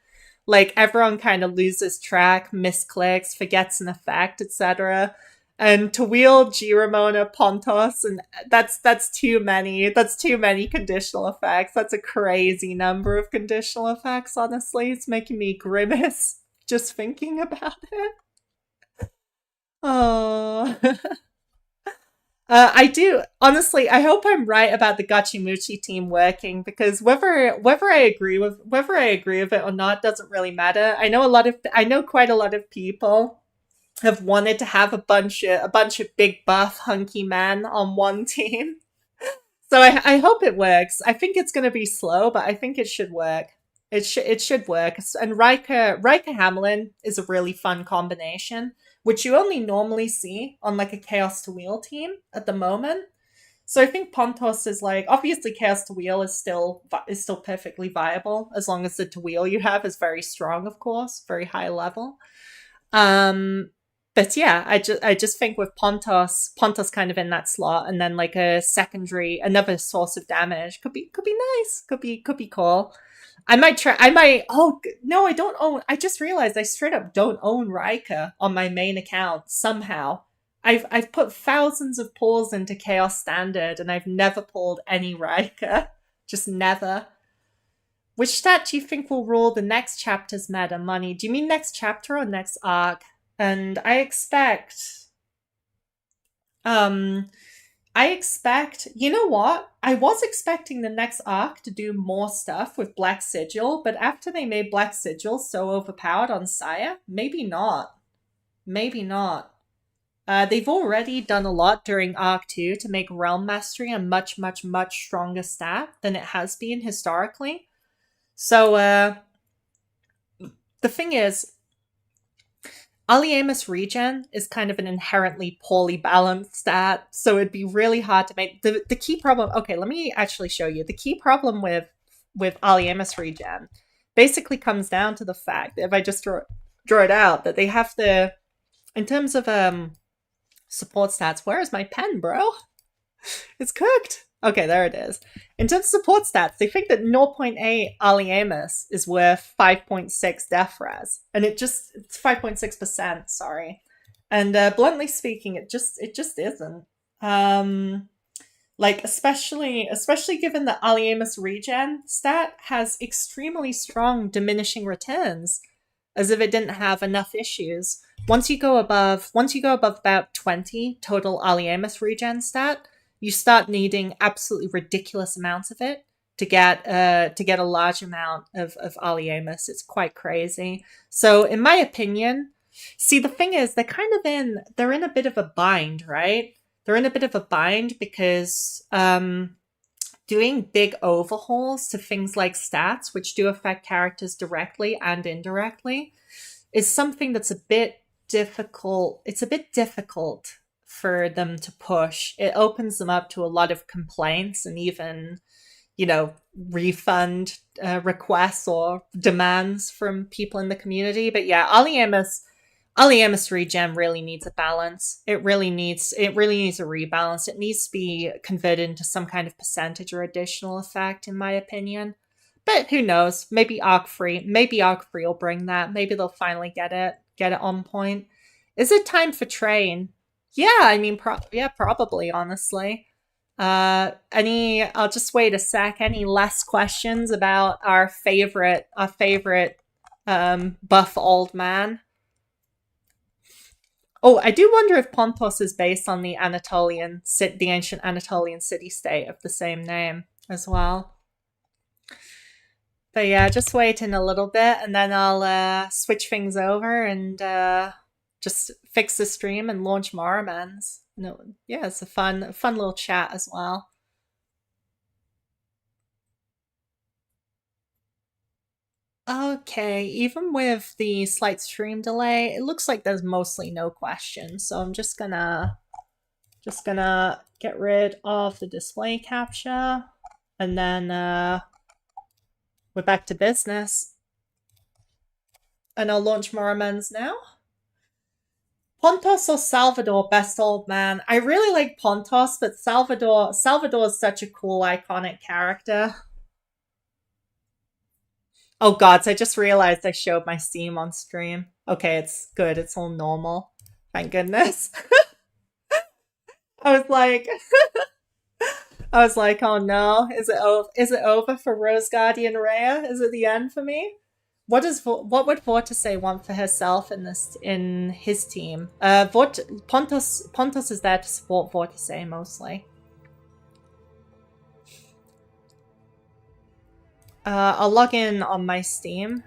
Like everyone kind of loses track, misclicks, forgets an effect, etc. And to wield G Ramona Pontos, and that's too many. That's too many conditional effects. That's a crazy number of conditional effects, honestly. It's making me grimace just thinking about it. Oh. I do honestly. I hope I'm right about the Gachimuchi team working because whether I agree with it or not doesn't really matter. I know quite a lot of people have wanted to have a bunch of big buff hunky men on one team. So I hope it works. I think it's going to be slow, but I think it should work. It should work. And Riker Hamlin is a really fun combination, which you only normally see on like a Chaos to Wheel team at the moment. So I think Pontos is like obviously Chaos to Wheel is still perfectly viable as long as the to Wheel you have is very strong, of course, very high level. Um, but yeah, I just think with Pontos kind of in that slot, and then like a secondary, another source of damage could be nice, could be cool. I might try. I might. Oh no, I don't own. I just realized I straight up don't own Rika on my main account somehow. I've put thousands of pulls into Chaos Standard, and I've never pulled any Rika. Just never. Which stat do you think will rule the next chapter's meta? Money? Do you mean next chapter or next arc? And um I expect, you know what? I was expecting the next arc to do more stuff with Black Sigil, but after they made Black Sigil so overpowered on Saya, maybe not. Maybe not. They've already done a lot during Arc 2 to make Realm Mastery a much, much, much stronger stat than it has been historically. So, the thing is, Aliemus regen is kind of an inherently poorly balanced stat, so it'd be really hard to make the key problem. Okay, let me actually show you. The key problem with Aliemus regen basically comes down to the fact that if I just draw it out, that they have to, in terms of support stats. Where is my pen, bro? It's cooked. Okay, there it is. In terms of support stats, they think that 0.8 Aliemus is worth 5.6 death res. And it's 5.6%, sorry. And bluntly speaking, it just isn't. Like especially given that Aliemus regen stat has extremely strong diminishing returns, as if it didn't have enough issues. Once you go above about 20 total Aliemus regen stat, you start needing absolutely ridiculous amounts of it to get a large amount of Aliemus. It's quite crazy. So in my opinion, see, the thing is they're in a bit of a bind, right? They're in a bit of a bind because doing big overhauls to things like stats, which do affect characters directly and indirectly, is something that's a bit difficult. It's a bit difficult for them to push. It opens them up to a lot of complaints and even, refund requests or demands from people in the community. But yeah, Aliemus regen really needs a balance. It really needs a rebalance. It needs to be converted into some kind of percentage or additional effect, in my opinion. But who knows? Maybe Arc Free will bring that. Maybe they'll finally get it on point. Is it time for train? Yeah, I mean, probably, honestly. I'll just wait a sec. Any last questions about our favorite buff old man? Oh, I do wonder if Pontos is based on the ancient Anatolian city-state of the same name as well. But yeah, just wait in a little bit, and then I'll switch things over and just fix the stream and launch Morimens. No, yeah, it's a fun little chat as well. Okay, even with the slight stream delay, it looks like there's mostly no questions. So I'm just gonna get rid of the display capture, and then we're back to business. And I'll launch Morimens now. Pontos or Salvador, best old man? I really like Pontos, but Salvador is such a cool, iconic character. Oh gods, I just realized I showed my Steam on stream. Okay, it's good. It's all normal. Thank goodness. I was like, oh no, is it over for Rose Guardian Rhea? Is it the end for me? What would Vortice want for herself in his team? Pontos is there to support Vortice mostly. I'll log in on my Steam.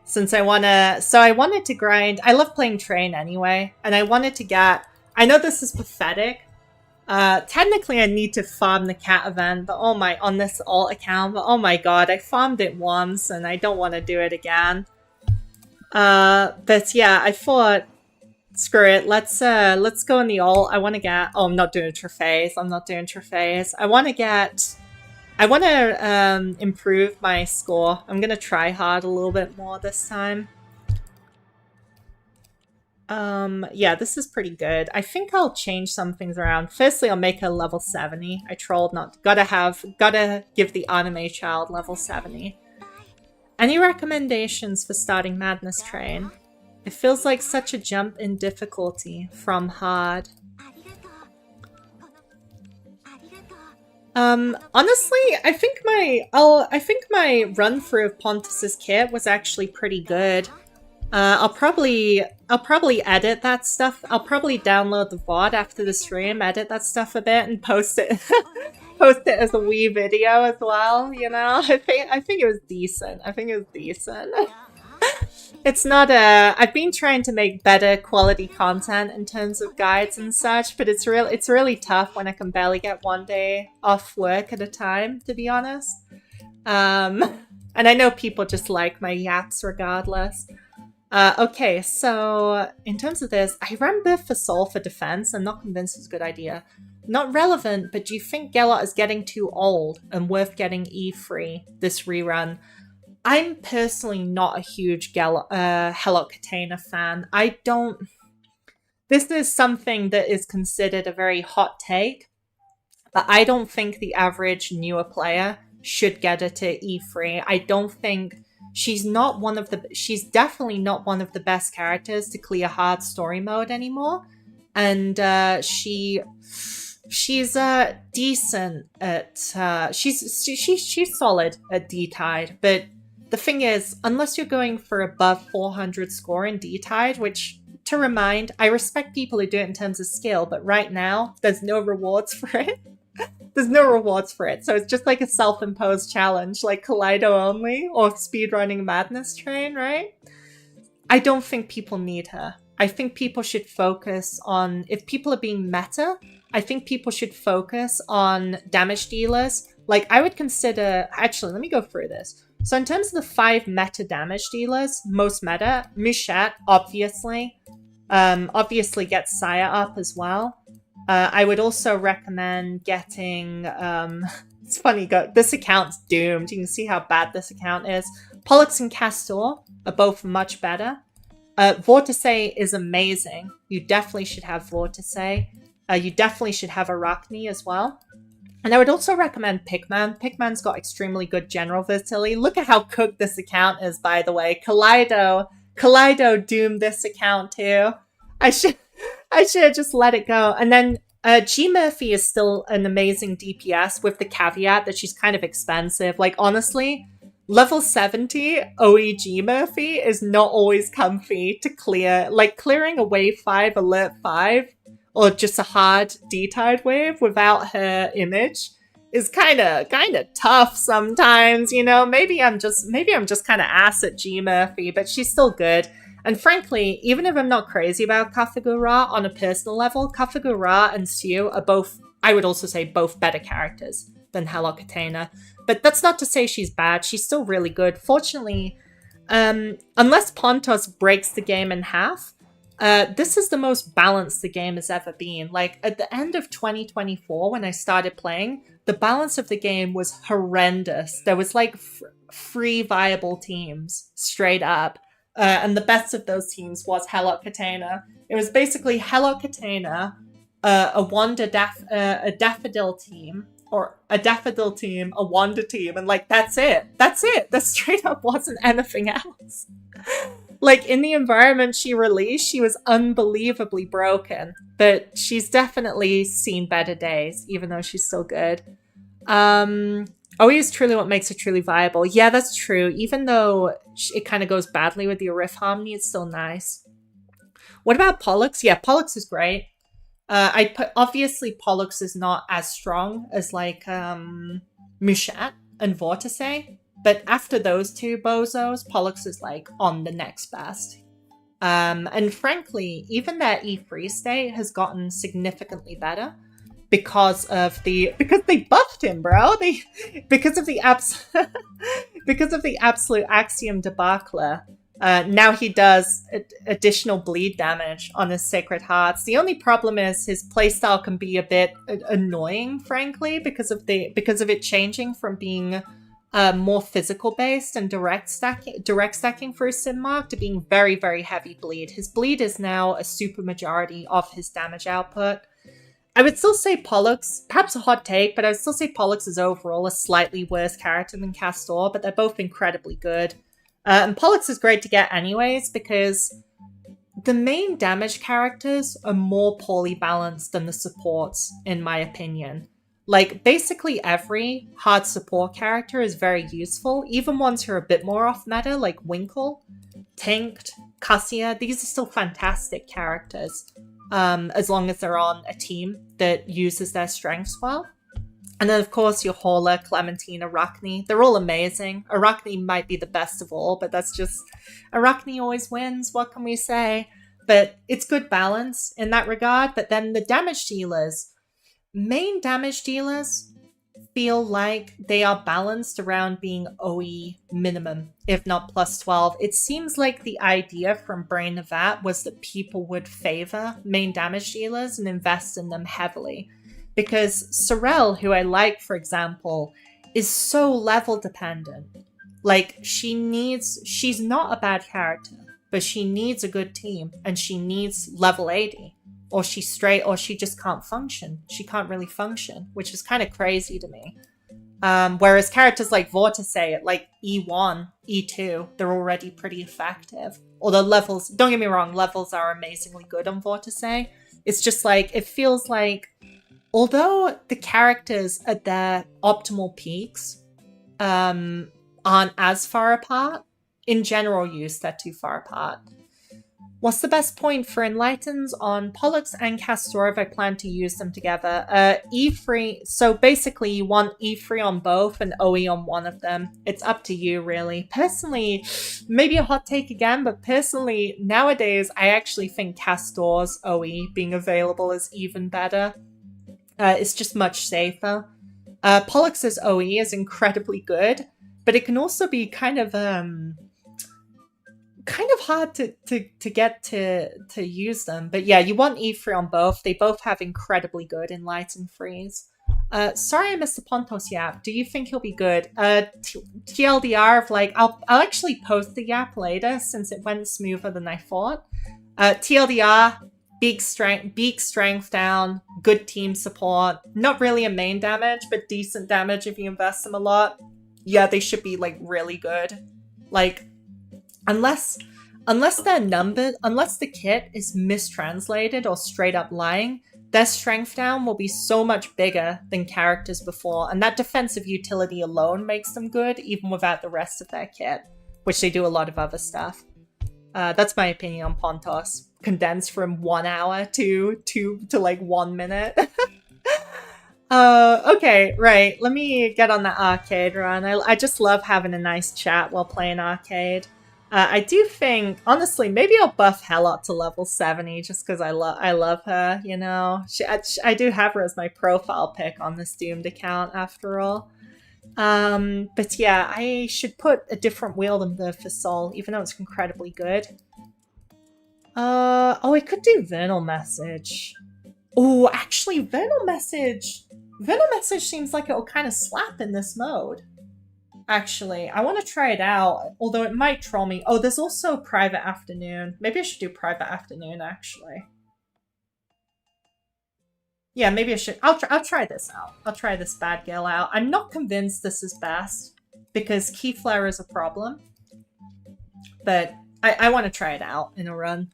Since I wanted to grind. I love playing Train anyway, and I wanted to get. I know this is pathetic. Technically, I need to farm the cat event, but on this alt account. But oh my god, I farmed it once, and I don't want to do it again. But yeah, I thought, screw it. Let's go in the alt. I want to get. Oh, I'm not doing trophies. I want to improve my score. I'm gonna try hard a little bit more this time. Yeah, this is pretty good. I think I'll change some things around. Firstly, I'll make her level 70. I trolled not. Gotta give the anime child level 70. Any recommendations for starting Madness Train? It feels like such a jump in difficulty from hard. Honestly, I think my run through of Pontus's kit was actually pretty good. I'll probably edit that stuff. I'll probably download the VOD after the stream, edit that stuff a bit, and post it as a wee video as well. You know, I think it was decent. It's not I've been trying to make better quality content in terms of guides and such, but it's really tough when I can barely get one day off work at a time, to be honest. And I know people just like my yaps regardless. Okay, so in terms of this, I ran Biff for Soul for defense. I'm not convinced it's a good idea. Not relevant, but do you think Gelot is getting too old and worth getting E3 this rerun? I'm personally not a huge Helot Katana fan. This is something that is considered a very hot take, but I don't think the average newer player should get her to E3. I don't think she's definitely not one of the best characters to clear hard story mode anymore. And she's decent at she's solid at D-Tide, but the thing is, unless you're going for above 400 score in D-Tide, which, to remind, I respect people who do it in terms of skill, but right now, there's no rewards for it. So it's just like a self-imposed challenge, like Kaleido only, or speedrunning Madness Train, right? I don't think people need her. I think people should focus on, if people are being meta, I think people should focus on damage dealers. Like, I would consider, actually, let me go through this. So in terms of the 5 meta damage dealers, most meta, Mushat, obviously gets Saya up as well. I would also recommend getting, it's funny, this account's doomed. You can see how bad this account is. Pollux and Castor are both much better. Vortice is amazing. You definitely should have Vortice. You definitely should have Arachne as well. And I would also recommend Pigman. Pigman's got extremely good general versatility. Look at how cooked this account is, by the way. Kaleido doomed this account too. I should have just let it go. And then G Murphy is still an amazing DPS with the caveat that she's kind of expensive. Like, honestly, level 70 OEG Murphy is not always comfy to clear. Like, clearing a wave 5 alert 5 or just a hard D-tide wave without her image is kind of tough sometimes, you know. Maybe I'm just kind of ass at G Murphy, but she's still good. And frankly, even if I'm not crazy about Kafagura on a personal level, Kafagura and Sue are both, I would also say, both better characters than Hello Katana. But that's not to say she's bad. She's still really good. Fortunately, unless Pontos breaks the game in half, this is the most balanced the game has ever been. Like, at the end of 2024, when I started playing, the balance of the game was horrendous. There was like 3 viable teams straight up. And the best of those teams was Hello Katana. It was basically Hello Katana, a Daffodil team, or a Daffodil team, a Wanda team, and like, that's it. That's it. There straight up wasn't anything else. Like, in the environment she released, she was unbelievably broken. But she's definitely seen better days, even though she's still good. OE is truly what makes it truly viable. Yeah, that's true. Even though it kind of goes badly with the riff harmony, it's still nice. What about Pollux? Yeah, Pollux is great. Obviously Pollux is not as strong as like Mushat and Vortice, but after those two bozos, Pollux is like on the next best. And frankly, even their E3 state has gotten significantly better. Because they buffed him, bro. Because of the absolute Axiom debacle. Now he does additional bleed damage on his Sacred Hearts. The only problem is his playstyle can be a bit annoying, frankly, because of it changing from being more physical based and direct stacking for his Sinmark to being very, very heavy bleed. His bleed is now a super majority of his damage output. I would still say Pollux, perhaps a hot take, but I would still say Pollux is overall a slightly worse character than Castor, but they're both incredibly good. And Pollux is great to get anyways, because the main damage characters are more poorly balanced than the supports, in my opinion. Like, basically every hard support character is very useful, even ones who are a bit more off meta, like Winkle, Tanked, Cassia. These are still fantastic characters. As long as they're on a team that uses their strengths well. And then, of course, your Horla, Clementine, Arachne. They're all amazing. Arachne might be the best of all, but that's just... Arachne always wins, what can we say? But it's good balance in that regard. But then the damage dealers, main damage dealers, feel like they are balanced around being OE minimum, if not plus 12. It seems like the idea from Brain of That was that people would favor main damage dealers and invest in them heavily. Because Sorel, who I like, for example, is so level dependent. Like, she's not a bad character, but she needs a good team, and she needs level 80. Or she just can't function. She can't really function, which is kind of crazy to me. Whereas characters like Vortice at like E1, E2, they're already pretty effective. Although levels, don't get me wrong, levels are amazingly good on Vortice. It's just like, it feels like, although the characters at their optimal peaks aren't as far apart, in general use, they're too far apart. What's the best point for Enlightens on Pollux and Castor if I plan to use them together? E3, so basically you want E3 on both and OE on one of them. It's up to you, really. Personally, maybe a hot take again, but personally, nowadays, I actually think Castor's OE being available is even better. It's just much safer. Pollux's OE is incredibly good, but it can also be kind of hard to get to use them. But yeah, you want E3 on both. They both have incredibly good Enlighten Freeze. Sorry I missed the Pontos yap. Do you think he'll be good? TLDR of like, I'll actually post the yap later since it went smoother than I thought. TLDR, big strength down, good team support. Not really a main damage, but decent damage if you invest them a lot. Yeah, they should be like really good. Like, unless they're numbered, unless the kit is mistranslated or straight up lying, their strength down will be so much bigger than characters before, and that defensive utility alone makes them good, even without the rest of their kit, which they do a lot of other stuff. That's my opinion on Pontos. Condensed from 1 hour to like 1 minute. Okay, right. Let me get on that arcade run. I just love having a nice chat while playing arcade. I do think, honestly, maybe I'll buff Helot to level 70 just because I love her, you know? I do have her as my profile pick on this Doomed account, after all. But yeah, I should put a different wheel than the for Soul, even though it's incredibly good. Oh, I could do Vernal Message. Oh, actually, Vernal Message seems like it'll kind of slap in this mode. Actually, I want to try it out, although it might troll me. Oh, there's also Private Afternoon. Maybe I should do Private Afternoon, actually. Yeah, maybe I should. I'll try this out. I'll try this bad girl out. I'm not convinced this is best, because Keyflare is a problem. But I want to try it out in a run.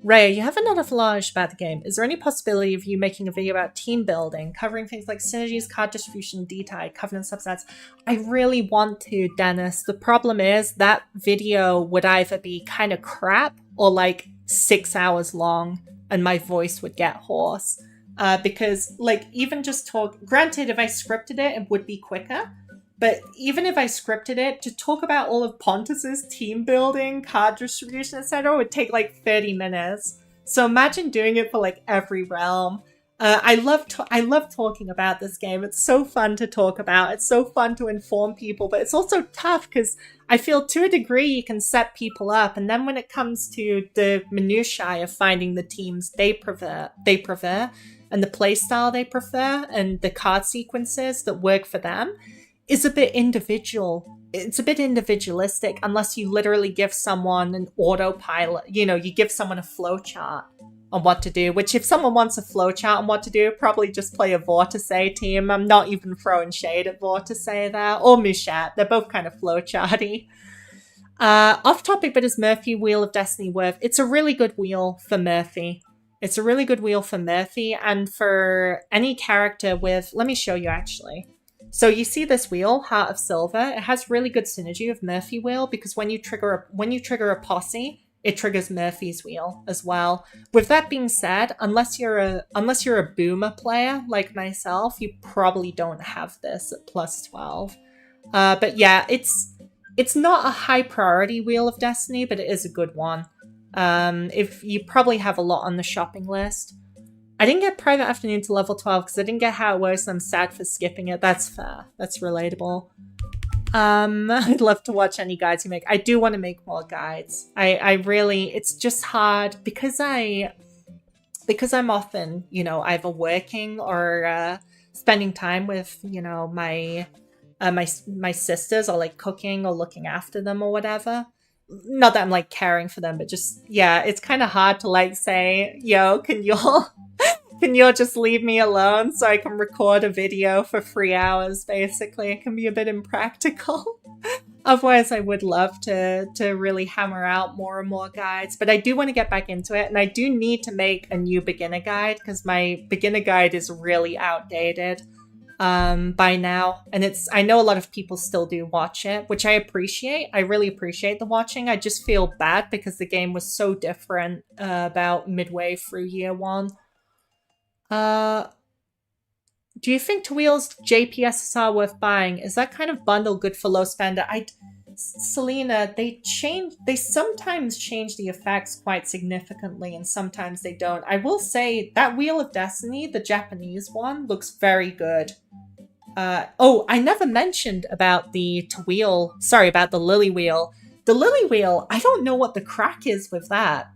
Ray, you have another knowledge about the game. Is there any possibility of you making a video about team building, covering things like synergies, card distribution, D-type, covenant subsets? I really want to, Dennis. The problem is that video would either be kind of crap or like 6 hours long and my voice would get hoarse. Because like even just talk, granted if I scripted it, it would be quicker. But even if I scripted it, to talk about all of Pontos's team building, card distribution, etc. would take like 30 minutes. So imagine doing it for like every realm. I love talking about this game. It's so fun to talk about. It's so fun to inform people, but it's also tough because I feel to a degree you can set people up. And then when it comes to the minutiae of finding the teams they prefer, and the playstyle they prefer, and the card sequences that work for them, is a bit individual. It's a bit individualistic unless you literally give someone an autopilot. You know, you give someone a flowchart on what to do, which if someone wants a flowchart on what to do, probably just play a Vorticé team. I'm not even throwing shade at Vorticé there, or Mushat. They're both kind of flowcharty. Off topic, but is Murphy Wheel of Destiny worth? It's a really good wheel for Murphy. It's a really good wheel for Murphy and for any character with... Let me show you, actually. So you see this wheel, Heart of Silver. It has really good synergy with Murphy Wheel because when you trigger a posse, it triggers Murphy's Wheel as well. With that being said, unless you're a boomer player like myself, you probably don't have this at plus 12. But yeah, it's not a high priority Wheel of Destiny, but it is a good one. If you probably have a lot on the shopping list. I didn't get Private Afternoon to level 12 because I didn't get how it works and I'm sad for skipping it. That's fair. That's relatable. I'd love to watch any guides you make. I do want to make more guides. I really, it's just hard because I'm often, you know, either working or spending time with, you know, my sisters, or like cooking or looking after them or whatever. Not that I'm like caring for them, but just, yeah, it's kind of hard to like say, yo, can you just leave me alone so I can record a video for 3 hours, basically? It can be a bit impractical. Otherwise, I would love to really hammer out more and more guides, but I do want to get back into it, and I do need to make a new beginner guide because my beginner guide is really outdated by now, and I know a lot of people still do watch it, which I appreciate. I really appreciate the watching. I just feel bad because the game was so different about midway through year 1. Do you think Tawheel's JPSSR worth buying? Is that kind of bundle good for low spender? Selena, they sometimes change the effects quite significantly and sometimes they don't. I will say that Wheel of Destiny, the Japanese one, looks very good. Oh, I never mentioned about the Lily Wheel. The Lily Wheel, I don't know what the crack is with that.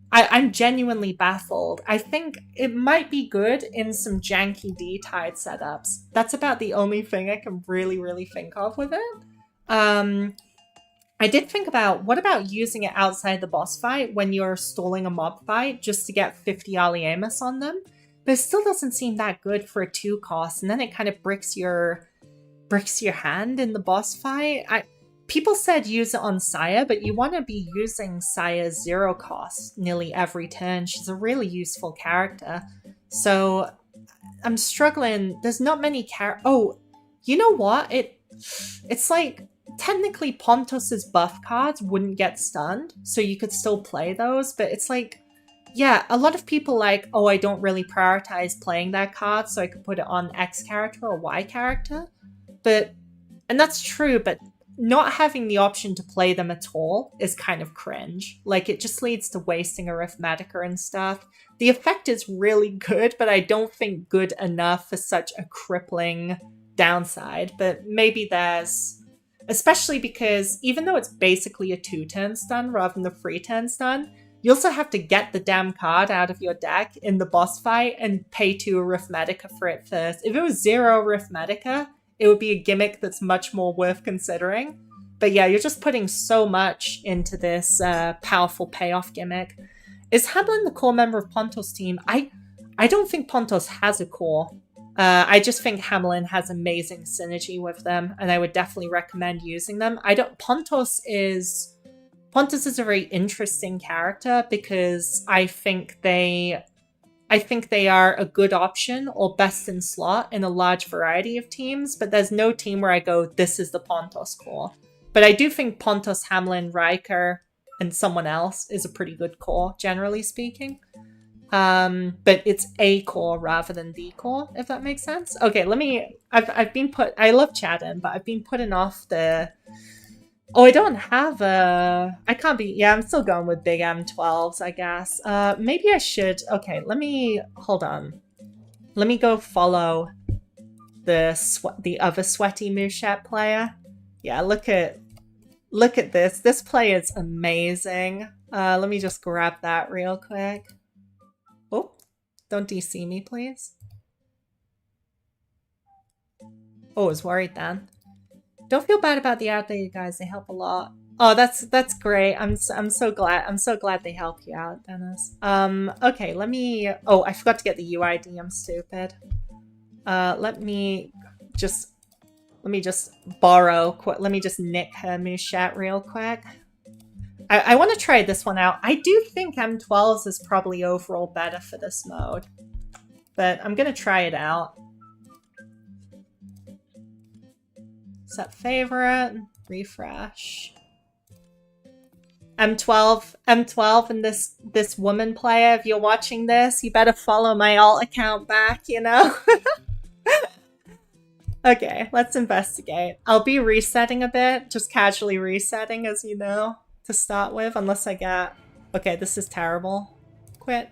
I'm genuinely baffled. I think it might be good in some janky D-Tide setups. That's about the only thing I can really think of with it. I did think about, what about using it outside the boss fight when you're stalling a mob fight just to get 50 Aliemus on them? But it still doesn't seem that good for a 2 cost, and then it kind of bricks your hand in the boss fight. People said use it on Saya, but you want to be using Saya's 0 cost nearly every turn. She's a really useful character. So I'm struggling. There's not many Oh, you know what? It's like technically Pontos's buff cards wouldn't get stunned, so you could still play those, but it's like, yeah, a lot of people like, oh, I don't really prioritize playing that card, so I could put it on X character or Y character. And that's true, but not having the option to play them at all is kind of cringe. Like, it just leads to wasting Arithmetica and stuff. The effect is really good, but I don't think good enough for such a crippling downside. But maybe there's... Especially because even though it's basically a 2-turn stun rather than the 3-turn stun, you also have to get the damn card out of your deck in the boss fight and pay 2 Arithmetica for it first. If it was 0 Arithmetica, it would be a gimmick that's much more worth considering. But yeah, you're just putting so much into this powerful payoff gimmick. Is Hamelin the core member of Pontos' team? I don't think Pontos has a core. I just think Hamelin has amazing synergy with them, and I would definitely recommend using them. Pontos is a very interesting character because I think they are a good option or best in slot in a large variety of teams, but there's no team where I go, this is the Pontos core. But I do think Pontos, Hamelin, Riker, and someone else is a pretty good core, generally speaking. But it's a core rather than the core, if that makes sense. Okay, I love chatting, but I've been putting off the... Oh, I don't have a... I can't be... Yeah, I'm still going with big M12s, I guess. Maybe I should... Okay, hold on. Let me go follow the other sweaty Mushet player. Yeah, look at this. This player is amazing. Let me just grab that real quick. Oh, don't DC me, please. Oh, I was worried then. Don't feel bad about the outdated guys. They help a lot. Oh, that's great. I'm so glad. I'm so glad they help you out, Dennis. Okay, let me... Oh, I forgot to get the UID. I'm stupid. Let me just borrow... Let me just nick her Mushet real quick. I want to try this one out. I do think M12s is probably overall better for this mode. But I'm going to try it out. Set favorite. Refresh. M12 and this woman player, if you're watching this, you better follow my alt account back, you know? Okay, let's investigate. I'll be resetting a bit, just casually resetting, as you know. To start with, unless I get... Okay, this is terrible. Quit.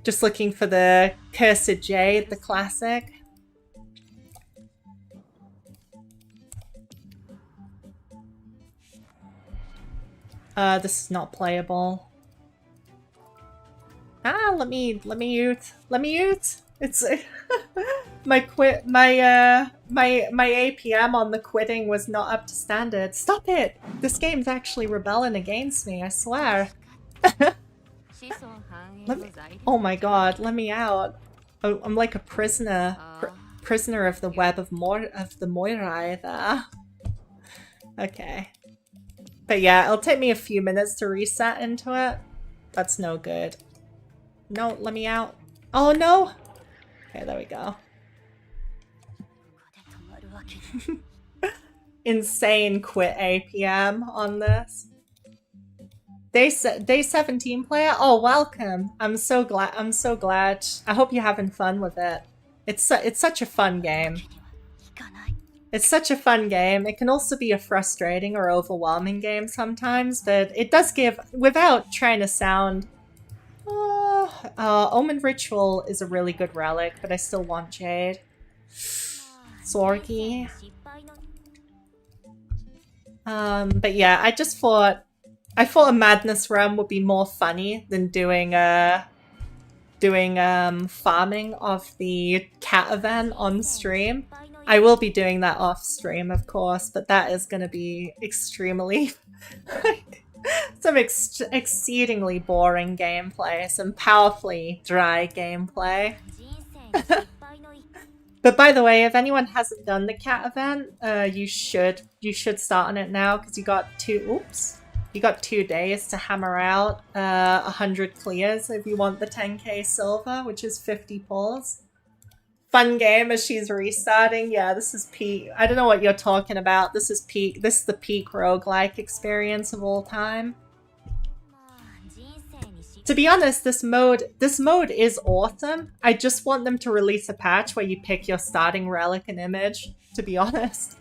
Just looking for the Cursed Jade, the classic. This is not playable. Ah, let me ute. It's my APM on the quitting was not up to standard. Stop it! This game's actually rebelling against me, I swear. Oh my god, let me out. Oh, I'm like a prisoner. Prisoner of the web of the Moirai there. Okay. But yeah, it'll take me a few minutes to reset into it. That's no good. No, let me out. Oh no! Okay, there we go. Insane quit APM on this. Day 17 player? Oh, welcome. I'm so glad. I hope you're having fun with it. It's such a fun game. It's such a fun game. It can also be a frustrating or overwhelming game sometimes, but it does give, without trying to sound... Omen Ritual is a really good relic, but I still want Jade. Sorgi. But yeah, I thought a Madness Realm would be more funny than doing farming of the cat event on stream. I will be doing that off stream, of course, but that is going to be extremely some exceedingly boring gameplay, some powerfully dry gameplay. But by the way, if anyone hasn't done the cat event, you should start on it now because you got two You got 2 days to hammer out 100 clears if you want the 10k silver, which is 50 pulls. Fun game as she's restarting. Yeah, this is peak. I don't know what you're talking about. This is peak. This is the peak roguelike experience of all time. To be honest, this mode is awesome. I just want them to release a patch where you pick your starting relic and image, to be honest.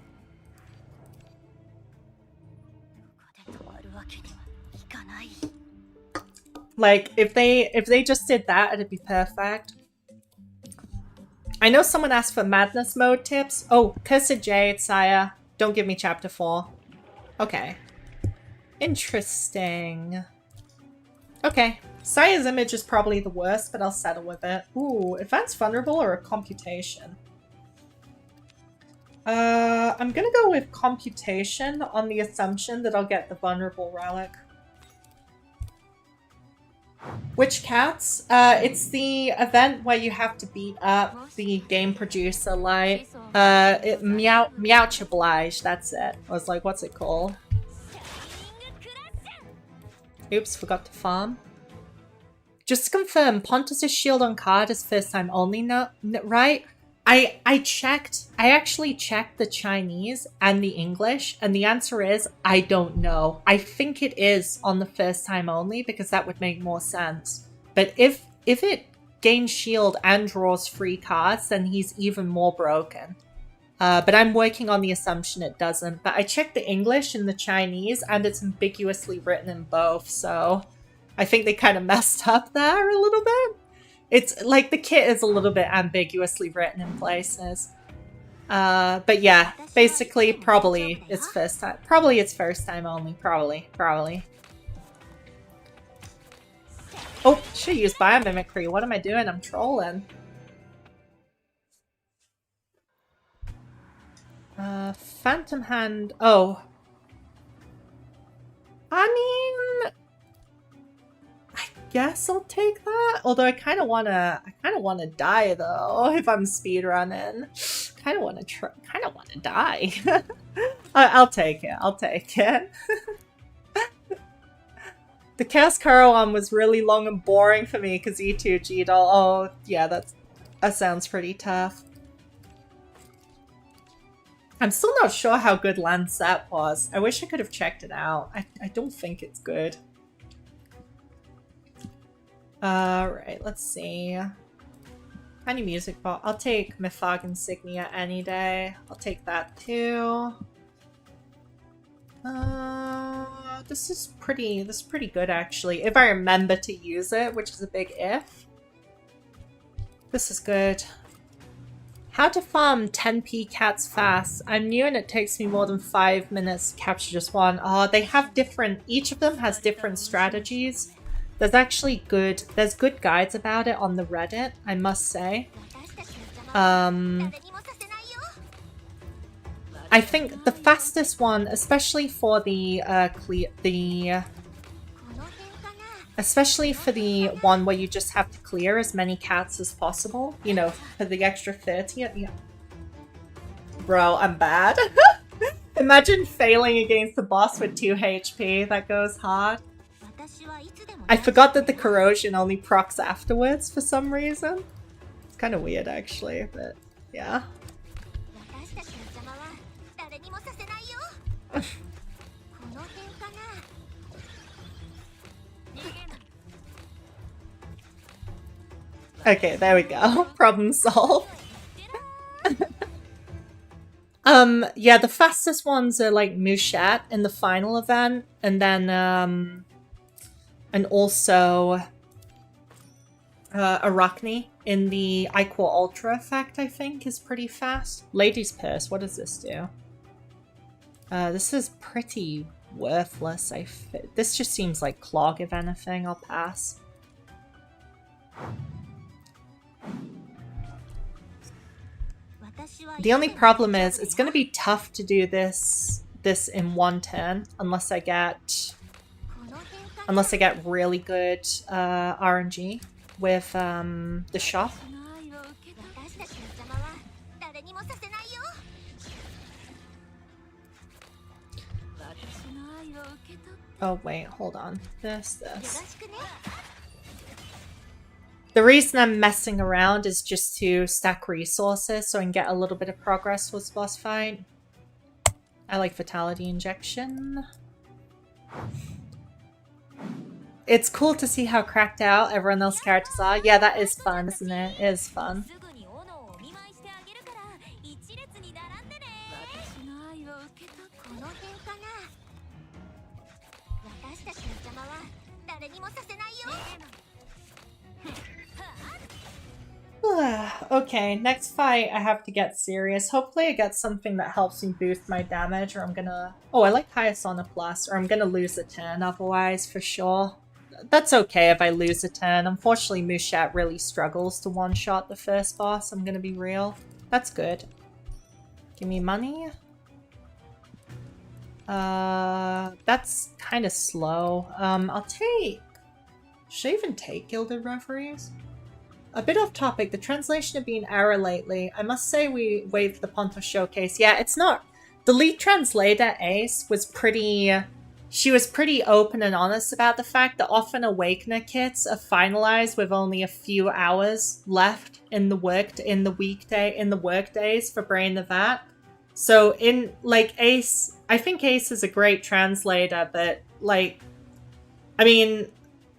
Like, if they just did that, it'd be perfect. I know someone asked for madness mode tips. Oh, Cursed Jade, Saya. Don't give me chapter 4. Okay. Interesting. Okay. Saya's image is probably the worst, but I'll settle with it. Ooh, advanced vulnerable or a computation? I'm gonna go with computation on the assumption that I'll get the vulnerable relic. Which cats? It's the event where you have to beat up the game producer, like, Meowch Oblige, that's it. I was like, what's it called? Oops, forgot to farm. Just to confirm, Pontos' shield on card is first time only, no, right? I actually checked the Chinese and the English, and the answer is, I don't know. I think it is on the first time only, because that would make more sense. But if it gains shield and draws free cards, then he's even more broken. But I'm working on the assumption it doesn't. But I checked the English and the Chinese, and it's ambiguously written in both, so I think they kind of messed up there a little bit. It's like the kit is a little bit ambiguously written in places. But yeah, basically probably it's first time. Probably it's first time only. Probably. Oh, should use biomimicry. What am I doing? I'm trolling. Phantom Hand. Oh. I mean, guess I'll take that. Although I kind of wanna die though if I'm speedrunning. Kind of wanna die. I'll take it. I'll take it. The Chaos Karo one was really long and boring for me because E2 G'd all. Oh yeah, that sounds pretty tough. I'm still not sure how good Lancet was. I wish I could have checked it out. I don't think it's good. Right, let's see. Any music ball? I'll take Mythog Insignia any day. I'll take that too. This is pretty good actually. If I remember to use it, which is a big if. This is good. How to farm 10p cats fast. I'm new and it takes me more than 5 minutes to capture just one. Oh, they have different, each of them has different strategies. There's actually good guides about it on the Reddit, I must say. I think the fastest one, especially for the especially for the one where you just have to clear as many cats as possible, you know, for the extra 30. Yeah. Bro, I'm bad. Imagine failing against the boss with 2 HP. That goes hard. I forgot that the corrosion only procs afterwards for some reason. It's kind of weird actually, but yeah. Okay, there we go. Problem solved. Yeah, the fastest ones are like Mushat in the final event, and then and also Arachne in the Iqual Ultra effect, I think, is pretty fast. Lady's Purse, what does this do? This is pretty worthless. This just seems like clog, if anything. I'll pass. The only problem is it's going to be tough to do this in one turn unless I get really good RNG with the shop. Oh wait, hold on. This. The reason I'm messing around is just to stack resources so I can get a little bit of progress towards the boss fight. I like Vitality Injection. It's cool to see how cracked out everyone else's characters are. Yeah, that is fun, isn't it? It is fun. Okay, next fight I have to get serious. Hopefully I get something that helps me boost my damage, or I'm gonna... Oh, I like Hyasona Plus, or I'm gonna lose a turn otherwise, for sure. That's okay if I lose a turn. Unfortunately, Mushat really struggles to one-shot the first boss, I'm gonna be real. That's good. Give me money. That's kind of slow. I'll take... Should I even take Gilded Reveries? A bit off topic, the translation have been error lately. I must say we waived the Pontos showcase. Yeah, it's not... The lead translator, Ace, was pretty... She was pretty open and honest about the fact that often Awakener kits are finalized with only a few hours left in the workdays for Brain the Vat. So in, like, Ace... I think Ace is a great translator, but, like... I mean...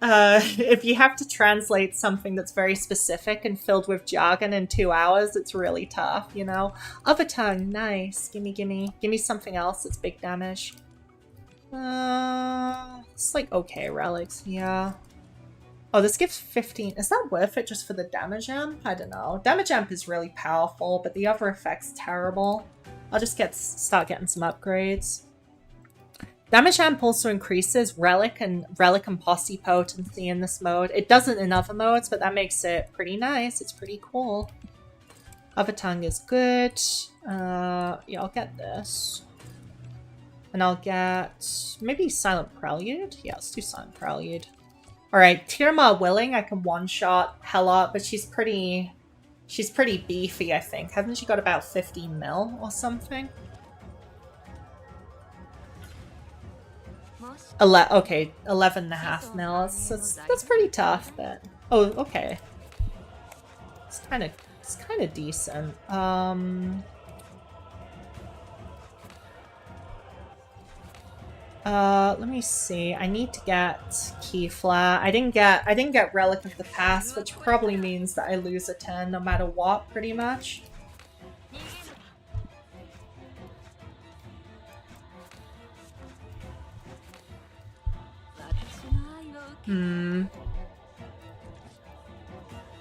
if you have to translate something that's very specific and filled with jargon in 2 hours, it's really tough, you know? Other tongue, nice. Gimme, gimme. Give me something else that's big damage. It's like okay relics, yeah. Oh, this gives 15. Is that worth it just for the damage amp? I don't know. Damage amp is really powerful, but the other effect's terrible. I'll just start getting some upgrades. Damage amp also increases relic and posse potency in this mode. It doesn't in other modes, but that makes it pretty nice. It's pretty cool. Other tongue is good. Yeah, I'll get this. And I'll get maybe Silent Prelude. Yeah, let's do Silent Prelude. Alright, Tirma willing, I can one-shot Hela, but she's pretty beefy, I think. Hasn't she got about 15 mil or something? Okay, 11.5 mil. That's pretty tough, but... Oh, okay. It's kind of decent. Let me see. I need to get Keyfla. I didn't get Relic of the Past, which probably means that I lose a 10 no matter what, pretty much.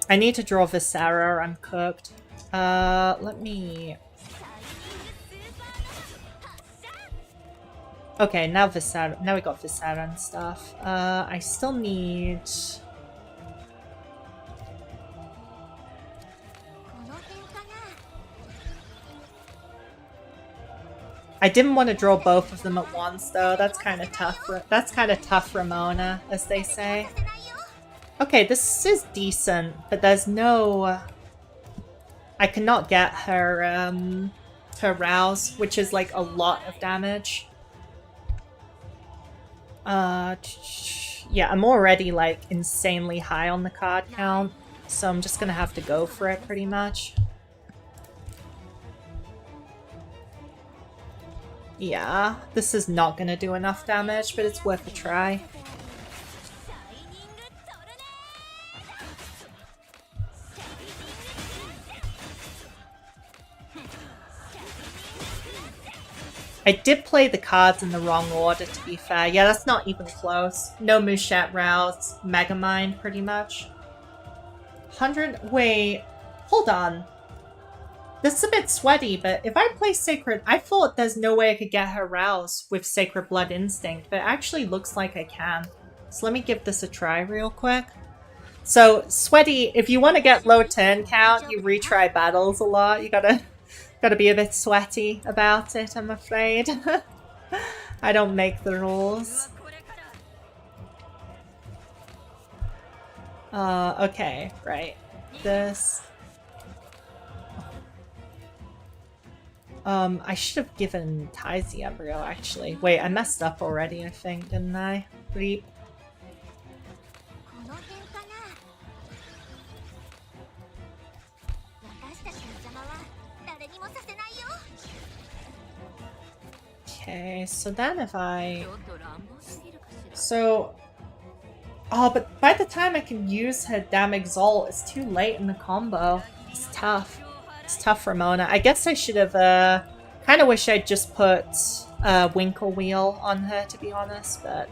I need to draw Viscera or I'm cooked. Let me... Okay, now Viscera. Now we got Viscera and stuff. I still need... I didn't want to draw both of them at once, though. That's kind of tough. That's kind of tough, Ramona, as they say. Okay, this is decent, but there's no... I cannot get her, her Rouse, which is, like, a lot of damage. Yeah, I'm already, like, insanely high on the card count, so I'm just gonna have to go for it, pretty much. Yeah, this is not gonna do enough damage, but it's worth a try. I did play the cards in the wrong order, to be fair. Yeah, that's not even close. No Mushat Rouse, Megamind, pretty much. 100... Wait, hold on. This is a bit sweaty, but if I play Sacred... I thought there's no way I could get her Rouse with Sacred Blood Instinct, but it actually looks like I can. So let me give this a try real quick. So, sweaty, if you want to get low turn count, you retry battles a lot. You gotta be a bit sweaty about it, I'm afraid. I don't make the rules. Okay, right. This... I should have given Ties the embryo, actually. Wait, I messed up already, I think, didn't I? Bleep. Okay, so then if I... So... Oh, but by the time I can use her Damn Exalt, it's too late in the combo. It's tough. It's tough for Mona. I guess I should have, kind of wish I'd just put Winkle Wheel on her, to be honest, but...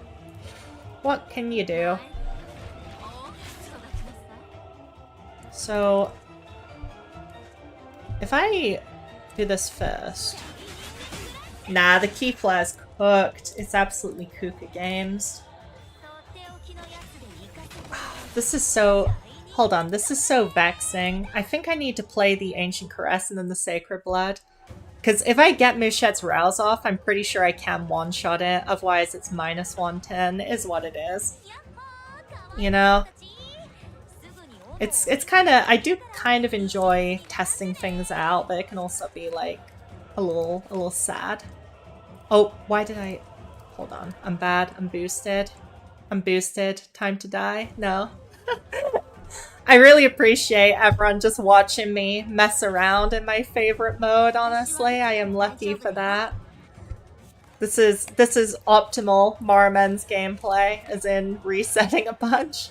What can you do? So... If I do this first... Nah, the Key Flare's cooked. It's absolutely Kuka games. This is so... Hold on, this is so vexing. I think I need to play the Ancient Caress and then the Sacred Blood. Because if I get Mushet's Rouse off, I'm pretty sure I can one-shot it. Otherwise, it's minus 110, is what it is. You know? It's kind of... I do kind of enjoy testing things out, but it can also be, like, a little sad. Oh, why did I... Hold on. I'm bad. I'm boosted. I'm boosted. Time to die? No. I really appreciate everyone just watching me mess around in my favorite mode, honestly. I am lucky for that. This is optimal Morimens gameplay, as in resetting a bunch.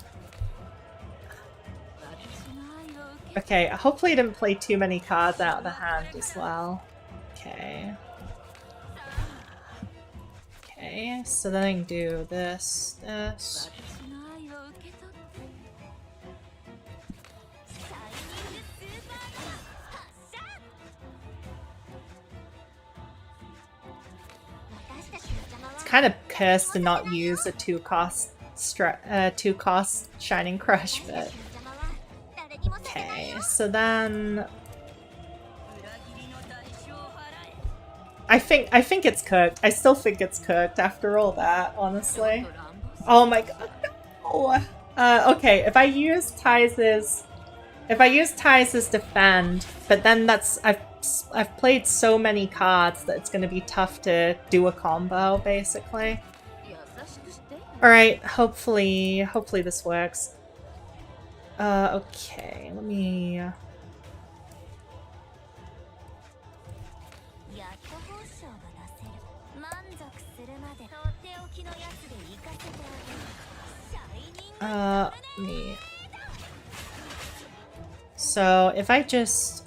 Okay, hopefully I didn't play too many cards out of the hand as well. Okay. Okay, so then I can do this. It's kind of cursed to not use a two-cost Shining Crush, but... Okay, so then... I think it's cooked. I still think it's cooked after all that, honestly. Oh my god, no! Okay, if I use Ties' Defend, but then that's... I've played so many cards that it's gonna be tough to do a combo, basically. Alright, hopefully this works. Okay, let me... me. So, if I just...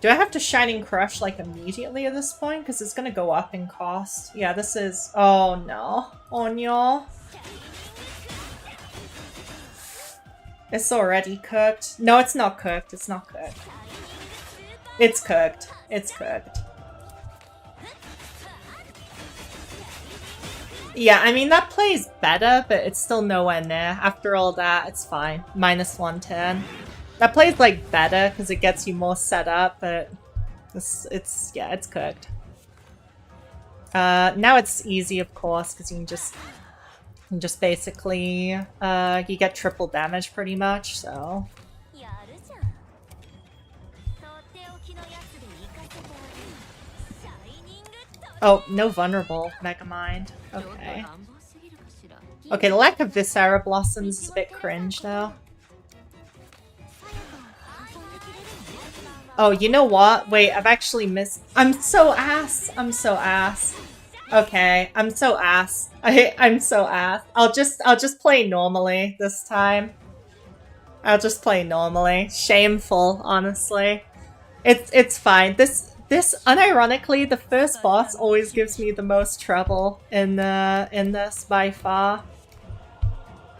Do I have to Shining Crush, like, immediately at this point? Because it's gonna go up in cost. Yeah, this is... Oh, no. Oh, no. It's already cooked. No, it's not cooked. It's not cooked. It's cooked. It's cooked. Yeah, I mean, that plays better, but it's still nowhere near. After all that, it's fine. Minus 110. That plays, like, better, because it gets you more set up, but yeah, it's cooked. Now it's easy, of course, because you can just basically, you get triple damage pretty much, so... Oh, no vulnerable Megamind. Okay. Okay, the lack of Viscera Blossoms is a bit cringe, though. Oh, you know what? Wait, I've actually missed... I'm so ass! I'm so ass. Okay, I'm so ass. I'm so ass. I'll just play normally this time. I'll just play normally. Shameful, honestly. It's fine. This unironically, the first boss always gives me the most trouble in this by far.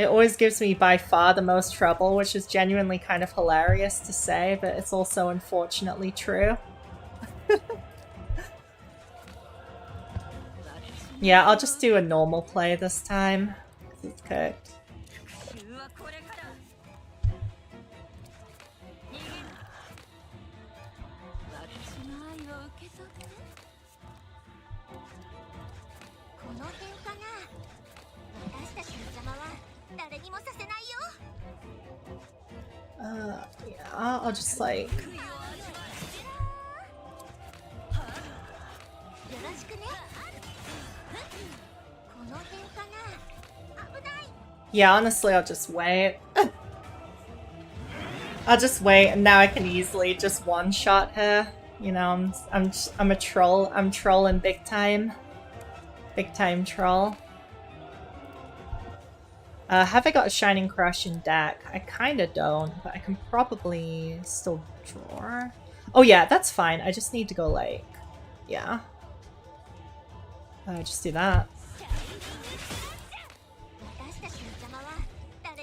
It always gives me by far the most trouble, which is genuinely kind of hilarious to say, but it's also unfortunately true. Yeah, I'll just do a normal play this time. It's cooked. Yeah, I'll just like... Yeah, honestly, I'll just wait. I'll just wait, and now I can easily just one-shot her. You know, I'm a troll. I'm trolling big time. Big time troll. Have I got a Shining Crush in deck? I kinda don't, but I can probably still draw. Oh yeah, that's fine. I just need to go like, yeah. Just do that.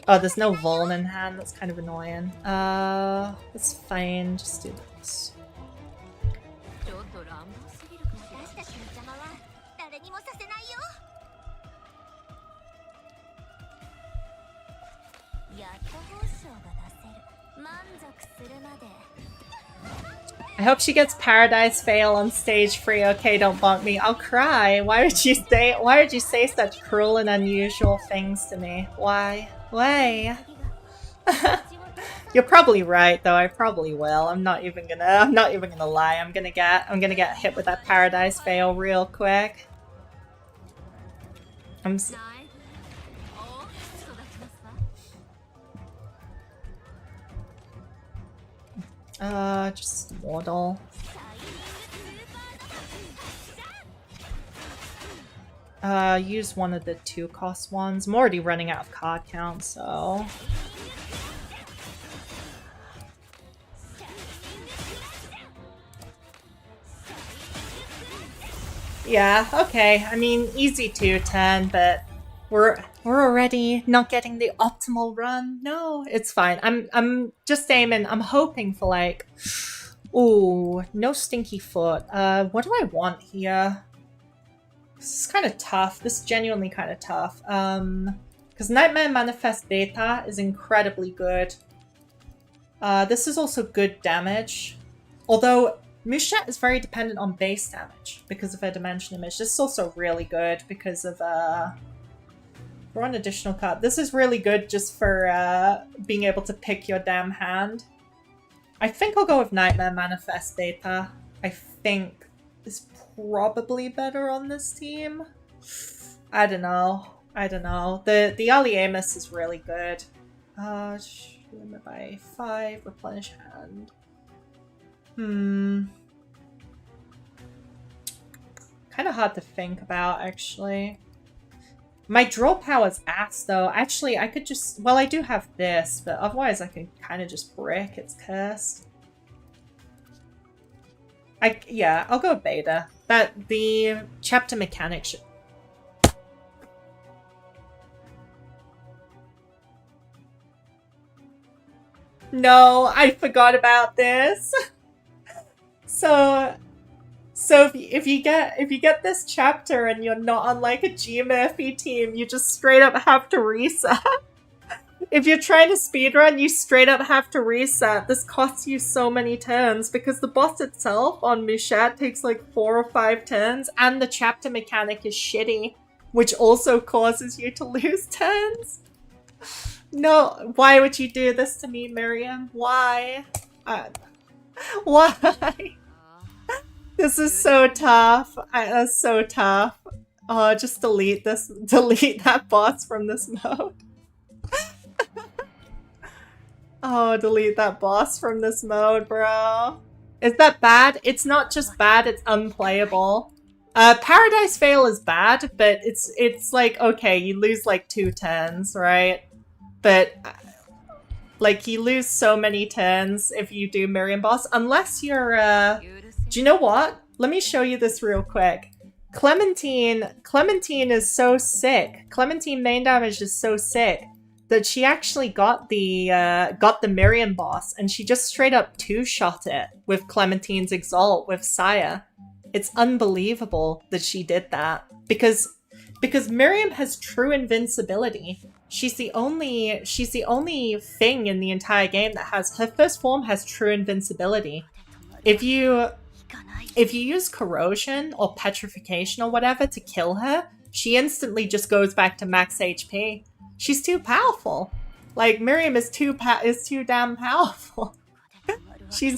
Oh, there's no Vuln in hand. That's kind of annoying. That's fine. Just do this. I hope she gets Paradise Fail on stage 3. Okay, don't bonk me. I'll cry. Why would you say such cruel and unusual things to me? Why? Why? You're probably right though. I probably will. I'm not even gonna lie. I'm gonna get hit with that Paradise Fail real quick. Just waddle. Use one of the 2-cost ones. I'm already running out of card count, so... Yeah, okay. I mean, easy 2-10, but we're already not getting the optimal run. No, it's fine. I'm just aiming. I'm hoping for like, ooh, no stinky foot. What do I want here? This is kind of tough. This is genuinely kind of tough. Because Nightmare Manifest Beta is incredibly good. This is also good damage, although Musette is very dependent on base damage because of her Dimension Image. This is also really good because of for an additional card. This is really good just for being able to pick your damn hand. I think I'll go with Nightmare Manifest Beta. I think is probably better on this team. I don't know. I don't know. The Ali Amos is really good. Limit by 5, replenish hand. Kind of hard to think about, actually. My draw power's ass, though. Actually, I could just... Well, I do have this, but otherwise I can kind of just brick. It's cursed. Yeah, I'll go beta. The chapter mechanic should... No, I forgot about this. So if you get this chapter and you're not on like a G Murphy team, you just straight up have to reset. If you're trying to speedrun, you straight up have to reset. This costs you so many turns because the boss itself on Musette takes like 4 or 5 turns, and the chapter mechanic is shitty, which also causes you to lose turns. No, why would you do this to me, Miriam? Why? Why? This is so tough. That's so tough. Oh, just delete this. Delete that boss from this mode. Oh, delete that boss from this mode, bro. Is that bad? It's not just bad, it's unplayable. Paradise Fail is bad, but it's like, okay, you lose like 2 turns, right? But, like, you lose so many turns if you do Miriam boss, unless you're, do you know what? Let me show you this real quick. Clementine is so sick. Clementine main damage is so sick that she actually got the Miriam boss, and she just straight up 2-shot it with Clementine's Exalt with Saya. It's unbelievable that she did that because Miriam has true invincibility. She's the only thing in the entire game that has her first form has true invincibility. If you use corrosion or petrification or whatever to kill her, she instantly just goes back to max HP. She's too powerful. Like, Miriam is too damn powerful. She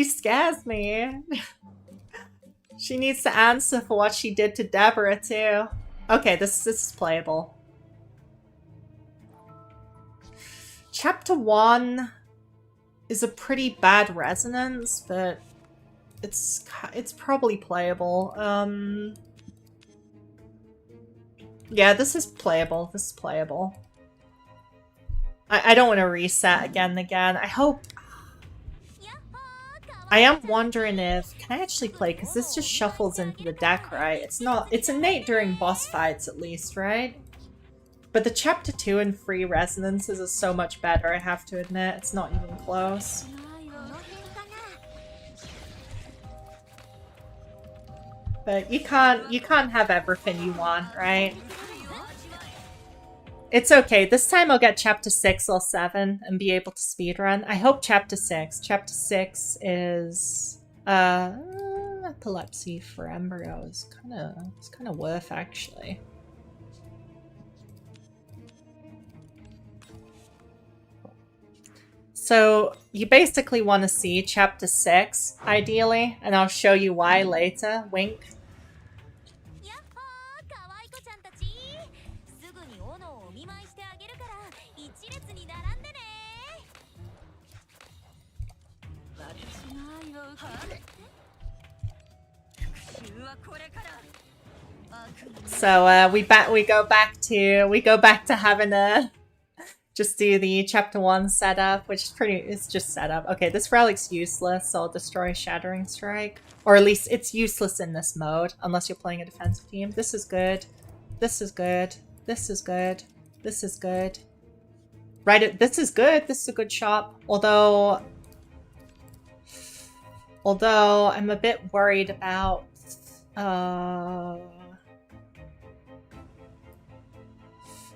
scares me. She needs to answer for what she did to Deborah too. Okay, this is playable. Chapter 1 is a pretty bad resonance, but it's probably playable. Yeah, this is playable. This is playable. I don't want to reset again and again. I hope... I am wondering if... Can I actually play? Because this just shuffles into the deck, right? It's not... It's innate during boss fights, at least, right? But the Chapter 2 and 3 resonances is so much better, I have to admit. It's not even close. But you can't have everything you want, right? It's okay. This time I'll get Chapter 6 or 7 and be able to speedrun. I hope Chapter 6. Chapter 6 is... Epilepsy for Embryo is kind of worth, actually. So you basically want to see Chapter 6, ideally, and I'll show you why later. Wink. So we go back to having a just do the Chapter 1 setup, which is it's just setup. Okay, this relic's useless, so I'll destroy Shattering Strike. Or at least it's useless in this mode, unless you're playing a defensive team. This is good. This is good. This is good. This is good. Right, this is good. This is a good shop. Although I'm a bit worried about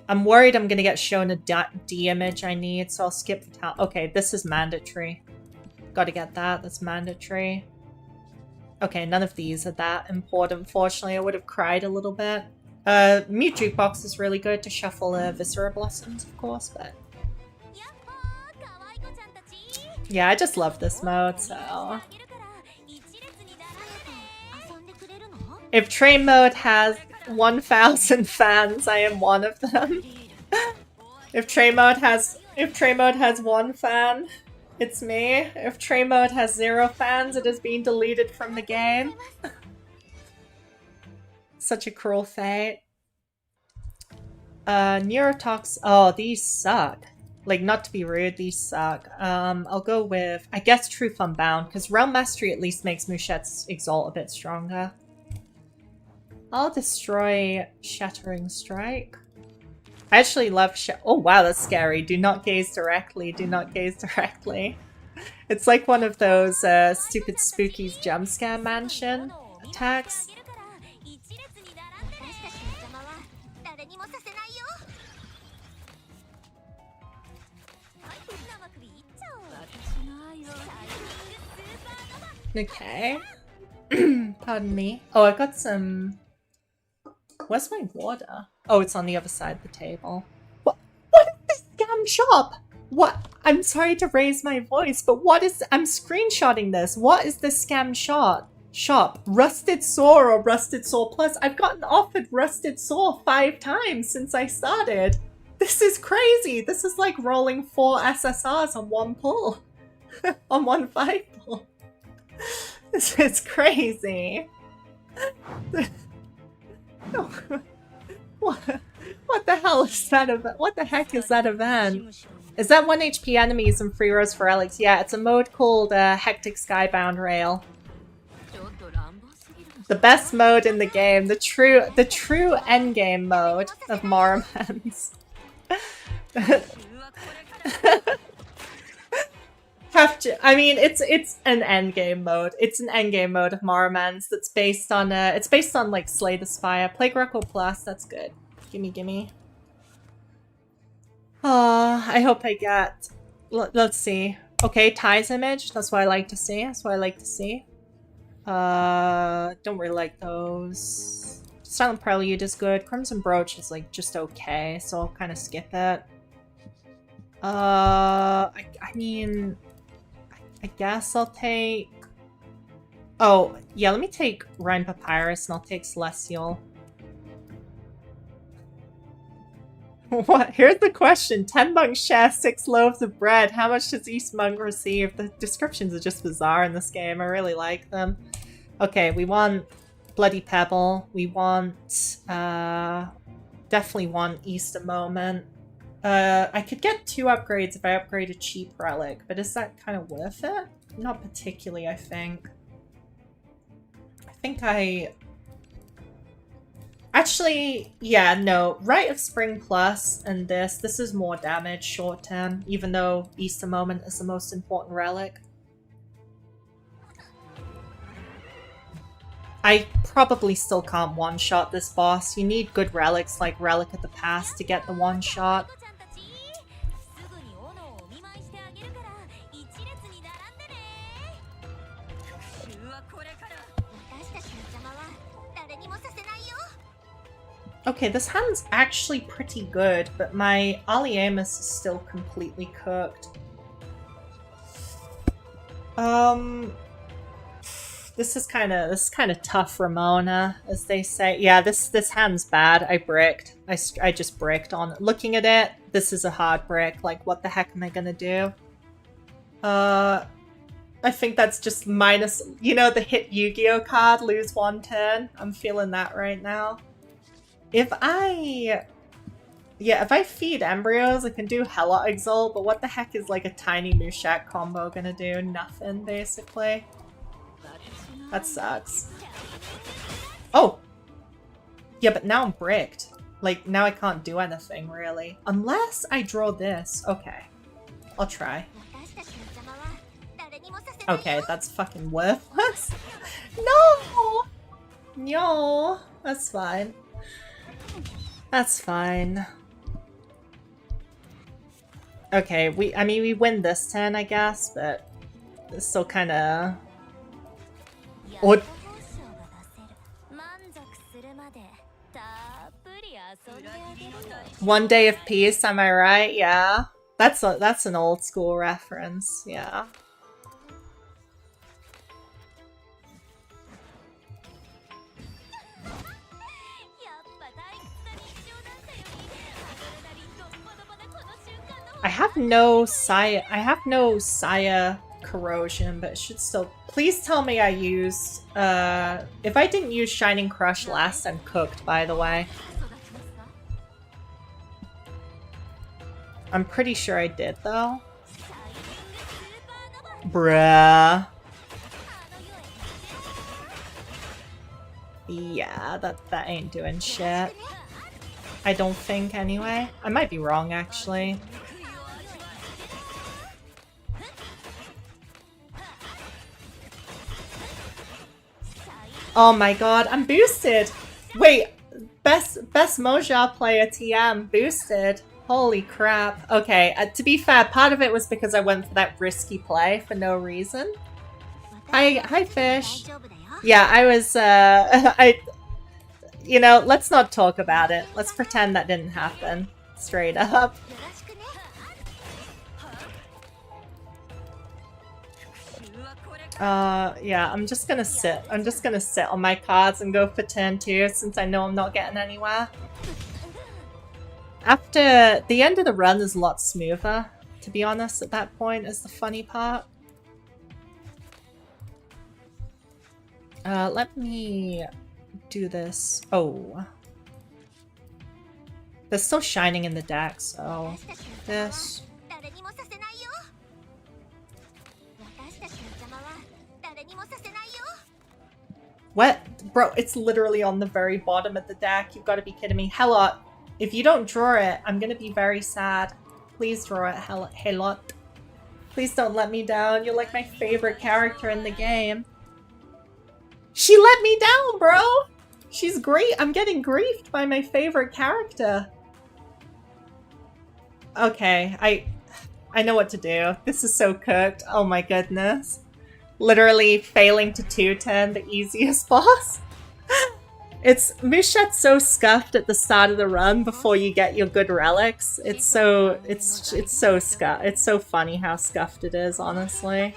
I'm worried I'm gonna get shown a D image I need, so I'll skip the talent. Okay, this is mandatory. Gotta get that. That's mandatory. Okay, none of these are that important. Unfortunately, I would have cried a little bit. Mute Jukebox is really good to shuffle Viscera Blossoms, of course, but... Yeah, I just love this mode, so... If train mode has 1,000 fans, I am one of them. If train mode has 1 fan, it's me. If train mode has 0 fans, it has been deleted from the game. Such a cruel fate. Neurotox. Oh, these suck. Like, not to be rude, these suck. I'll go with, I guess, Truth Unbound, because Realm Mastery at least makes Mushet's Exalt a bit stronger. I'll destroy Shattering Strike. I actually love oh wow, that's scary. Do not gaze directly. Do not gaze directly. It's like one of those stupid Spooky's jump scare mansion attacks. Okay. Pardon me. Oh, I got some... Where's my water? Oh, it's on the other side of the table. What is this scam shop? What? I'm sorry to raise my voice, but what is... I'm screenshotting this. What is this scam shop? Rusted Saw or Rusted Saw Plus? I've gotten offered Rusted Saw 5 times since I started. This is crazy. This is like rolling 4 SSRs on 1 pull. On 1 5 pull. This is crazy. What the hell is that event? What the heck is that event? Is that 1 HP enemies and 3 rows for relics? Yeah, it's a mode called Hectic Skybound Rail. The best mode in the game, the true endgame mode of Morimens. I mean, it's an endgame mode. It's an endgame mode of Morimens that's based on it's based on like Slay the Spire. Plague Record Plus, that's good. Gimme. I hope I get... Let's see. Okay, Ty's image. That's what I like to see. Don't really like those. Silent Prelude is good. Crimson Brooch is like just okay, so I'll kind of skip it. I mean... I guess I'll take... Oh, yeah, let me take Rhyme Papyrus and I'll take Celestial. What? Here's the question. 10 monks share 6 loaves of bread. How much does each monk receive? The descriptions are just bizarre in this game. I really like them. Okay, we want Bloody Pebble. We want, definitely want Easter Moment. I could get 2 upgrades if I upgrade a cheap relic, but is that kind of worth it? Not particularly, I think. Actually, yeah, no. Rite of Spring Plus and this is more damage short term, even though Easter Moment is the most important relic. I probably still can't one-shot this boss. You need good relics like Relic of the Past to get the one-shot. Okay, this hand's actually pretty good, but my Aliemus is still completely cooked. This is kind of tough, Ramona, as they say. Yeah, this hand's bad. I bricked. I just bricked on it. Looking at it, this is a hard brick. Like, what the heck am I gonna do? I think that's just minus. You know, the hit Yu-Gi-Oh card, lose 1 turn. I'm feeling that right now. If I feed embryos, I can do Hella Exalt, but what the heck is like a tiny Mushat combo gonna do? Nothing, basically. That sucks. Oh! Yeah, but now I'm bricked. Like, now I can't do anything, really. Unless I draw this. Okay. I'll try. Okay, that's fucking worthless. No! No! That's fine. That's fine. Okay, we win this turn, I guess, but it's still kind of. One day of peace, am I right? Yeah, that's an old school reference. Yeah. I have no Saya corrosion, but it should still. Please tell me I used. If I didn't use Shining Crush last, I'm cooked. By the way, I'm pretty sure I did though. Bruh. Yeah, that ain't doing shit. I don't think anyway. I might be wrong actually. Oh my god, I'm boosted! Wait, best Moja player TM boosted. Holy crap. Okay, to be fair, part of it was because I went for that risky play for no reason. Hi Fish. Yeah, I was, you know, let's not talk about it. Let's pretend that didn't happen. Straight up. Yeah, I'm just gonna sit. I'm just gonna sit on my cards and go for turn 2 since I know I'm not getting anywhere. After the end of the run is a lot smoother, to be honest, at that point is the funny part. Let me do this. Oh. They're still shining in the deck, so this. What? Bro, it's literally on the very bottom of the deck. You've got to be kidding me. Helot, if you don't draw it, I'm going to be very sad. Please draw it, Helot. Please don't let me down. You're like my favorite character in the game. She let me down, bro! She's great. I'm getting griefed by my favorite character. Okay, I know what to do. This is so cooked. Oh my goodness. Literally failing to 2-turn the easiest boss. It's Mushat's so scuffed at the start of the run before you get your good relics. It's so scuffed. It's so funny how scuffed it is, honestly.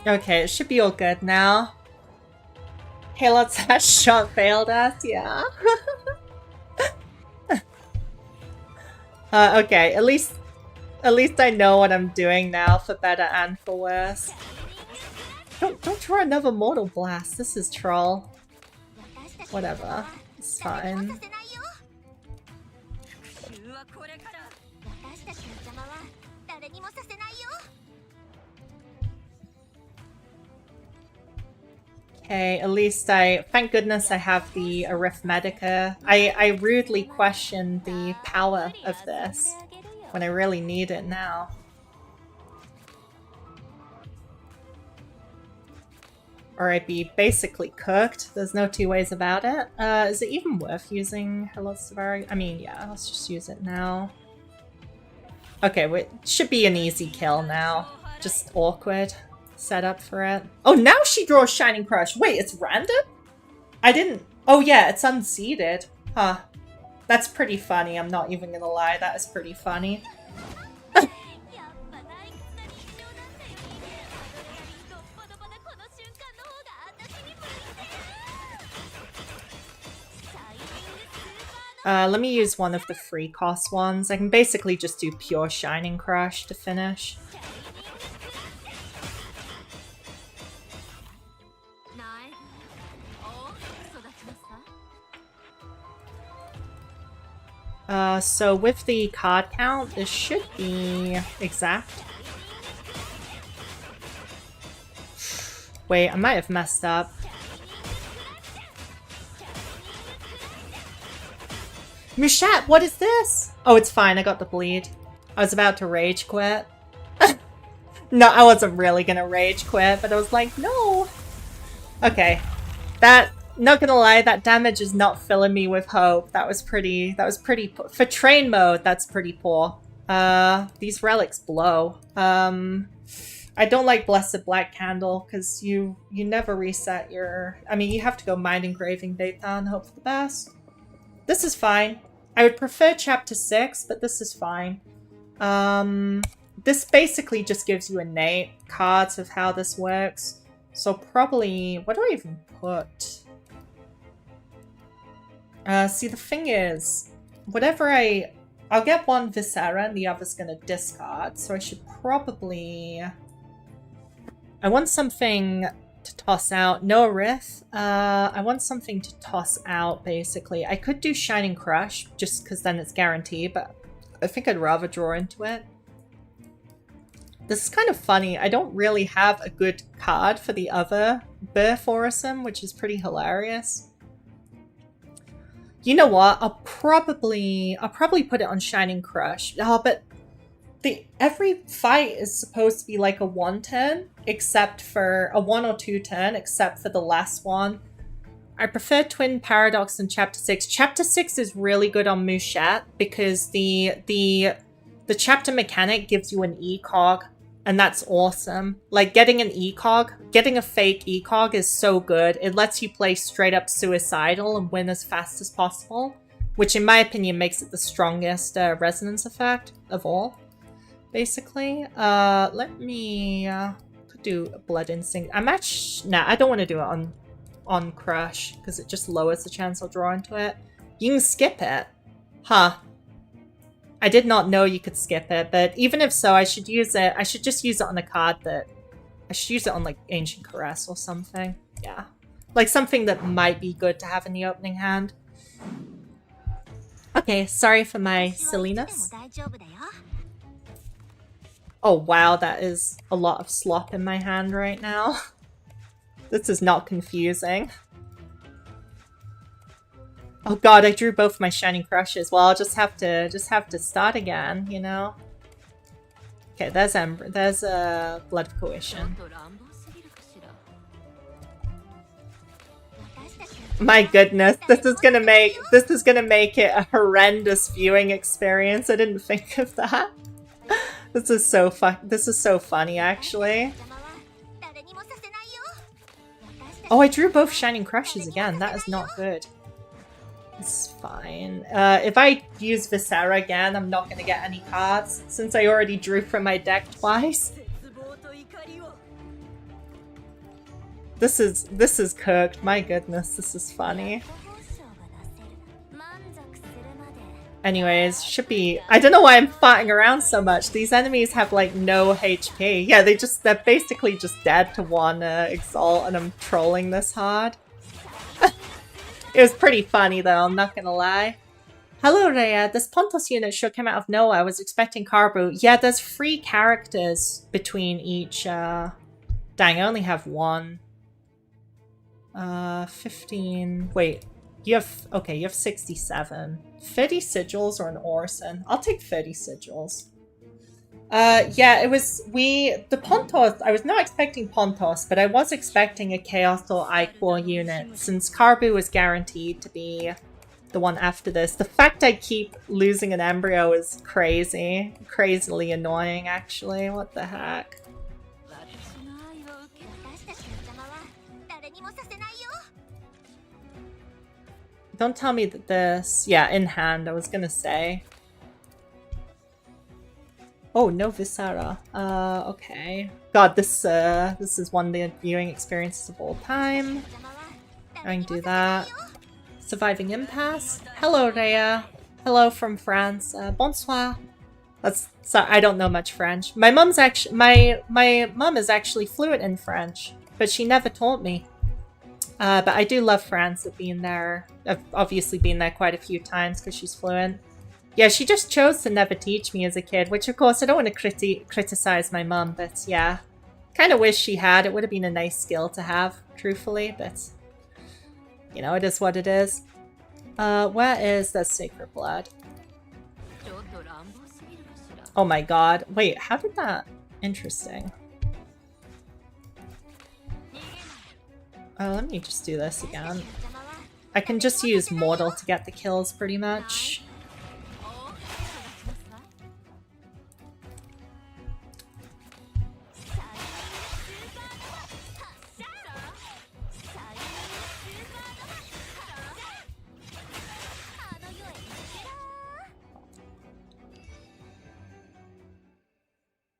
Okay, it should be all good now. Caleb's headshot failed us, yeah. Okay, at least I know what I'm doing now, for better and for worse. Don't try another Mortal Blast. This is troll. Whatever. It's fine. Okay, at least thank goodness I have the Arithmetica. I rudely questioned the power of this when I really need it now. Or I'd be basically cooked. There's no two ways about it. Is it even worth using Hello Savari? I mean, yeah, let's just use it now. Okay, it should be an easy kill now. Just awkward setup for it. Oh, now she draws Shining Crush. Wait, it's random? I didn't... Oh yeah, it's unseeded. Huh. That's pretty funny, I'm not even gonna lie. That is pretty funny. Let me use one of the free cost ones. I can basically just do pure Shining Crush to finish. So with the card count, this should be exact. Wait, I might have messed up. Mushat, what is this? Oh, it's fine. I got the bleed. I was about to rage quit. No, I wasn't really gonna rage quit, but I was like, no. Okay. Not gonna lie, that damage is not filling me with hope. That was pretty for train mode, that's pretty poor. These relics blow. I don't like Blessed Black Candle, because you never reset your... I mean, you have to go Mind Engraving Data and hope for the best. This is fine. I would prefer Chapter 6, but this is fine. This basically just gives you innate cards of how this works. So probably... What do I even put? See, the thing is, whatever I'll get one Viscera and the other's gonna discard, so I should probably... I want something to toss out. No Arith. I want something to toss out, basically. I could do Shining Crush, just because then it's guaranteed, but I think I'd rather draw into it. This is kind of funny. I don't really have a good card for the other Burforism, which is pretty hilarious. You know what? I'll probably put it on Shining Crush. Oh, but every fight is supposed to be like a 1 turn, except for a 1 or 2 turn, except for the last one. I prefer Twin Paradox in Chapter 6. Chapter 6 is really good on Mushat because the chapter mechanic gives you an ECOG, and that's awesome. Like, getting an ECOG, getting a fake ECOG is so good. It lets you play straight up suicidal and win as fast as possible, which in my opinion makes it the strongest resonance effect of all, basically. Let me could do Blood Instinct. Nah, I don't want to do it on Crush because it just lowers the chance I'll draw into it. You can skip it. Huh. I did not know you could skip it, but even if so, I should use it. I should just use it on a card that... I should use it on, like, Ancient Caress or something. Yeah. Like, something that might be good to have in the opening hand. Okay, sorry for my silliness. Oh, wow, that is a lot of slop in my hand right now. This is not confusing. Oh god, I drew both my Shining Crushes. Well, I'll just have to start again, you know? Okay, there's Blood of Coition. My goodness, this is gonna make it a horrendous viewing experience. I didn't think of that. This is so funny, actually. Oh, I drew both Shining Crushes again. That is not good. It's fine. If I use Viscera again, I'm not going to get any cards, since I already drew from my deck twice. This is cooked. My goodness, this is funny. Anyways, should be... I don't know why I'm farting around so much. These enemies have like no HP. Yeah, they're basically just dead to one Exalt, and I'm trolling this hard. It was pretty funny though, I'm not gonna lie. Hello Rhea, this Pontos unit sure came out of nowhere. I was expecting Carbu. Yeah, there's 3 characters between each, Dang, I only have 1. 15... Wait, you have... Okay, you have 67. 30 sigils or an Orison? I'll take 30 sigils. Yeah, it was... The Pontos... I was not expecting Pontos, but I was expecting a Chaos or Ichor unit, since Carbu was guaranteed to be the one after this. The fact I keep losing an embryo is crazy. Crazily annoying, actually. What the heck? Don't tell me that this... Yeah, in hand, I was gonna say. Oh, no Viscera. Okay. God, this is one of the viewing experiences of all time. I can do that. Surviving Impasse. Hello, Rhea. Hello from France. Bonsoir. Sorry, I don't know much French. My mum is actually fluent in French, but she never taught me. But I do love France. I've obviously been there quite a few times because she's fluent. Yeah, she just chose to never teach me as a kid, which of course I don't want to criticize my mum, but yeah. Kind of wish she had. It would have been a nice skill to have, truthfully, but you know, it is what it is. Where is the Sacred Blood? Oh my god. Wait, how did that... Interesting. Let me just do this again. I can just use Mortal to get the kills, pretty much.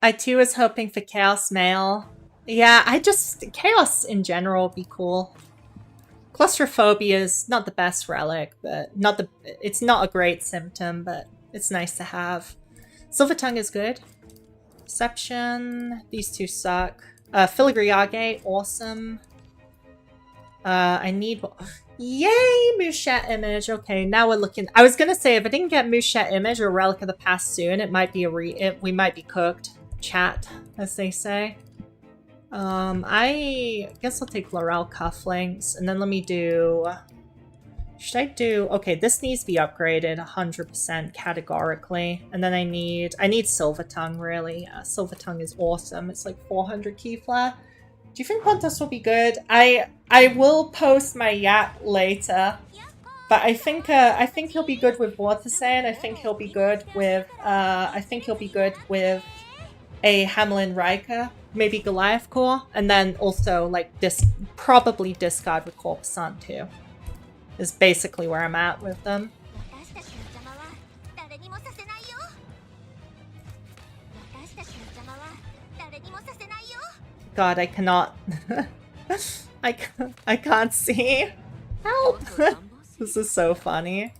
I too was hoping for Chaos Mail. Yeah, Chaos in general would be cool. Claustrophobia is not the best relic, but it's not a great symptom, but it's nice to have. Silver Tongue is good. Perception, these two suck. Filigree, awesome. I need... Yay, Mouchette Image. Okay, now we're looking... I was gonna say, if I didn't get Mouchette Image or Relic of the Past soon, it might be we might be cooked. Chat, as they say. I guess I'll take Laurel Cufflinks, and then let me do... Should I do... Okay, this needs to be upgraded 100% categorically. And then I need Silver Tongue, really. Silver Tongue is awesome. It's like 400 Keyflare. Do you think Pontos will be good? I will post my yap later. But I think he'll be good with Watersand. I think he'll be good with a Hamelin Riker, maybe Goliath Core, and then also like probably discard with Corpusant too. Is basically where I'm at with them. God, I cannot. I can't see. Help! This is so funny.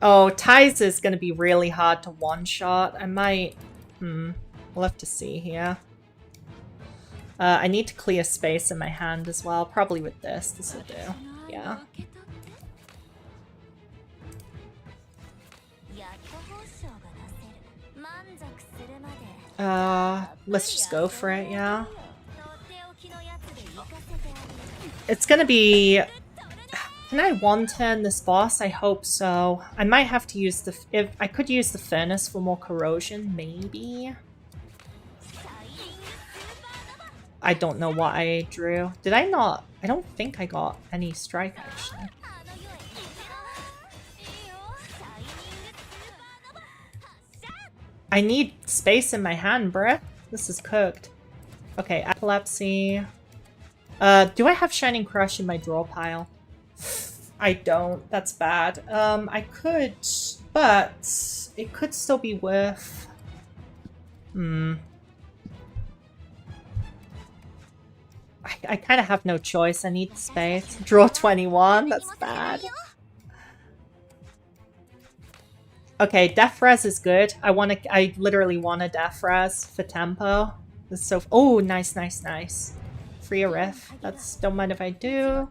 Oh, Ties is going to be really hard to one-shot. I might... We'll have to see here. I need to clear space in my hand as well. Probably with this. This will do. Yeah. Let's just go for it, yeah. It's going to be... Can I one-turn this boss? I hope so. I might have to use the... I could use the Furnace for more corrosion, maybe? I don't know what I drew. Did I not? I don't think I got any strike, actually. I need space in my hand, bruh. This is cooked. Okay, Epilepsy. Do I have Shining Crush in my draw pile? I don't. That's bad. I could, but it could still be worth... I kind of have no choice. I need the space. Draw 21. That's bad. Okay, Def Res is good. I literally want a Def Res for tempo. This is so. Oh, nice, nice, nice. Free a riff. That's. Don't mind if I do.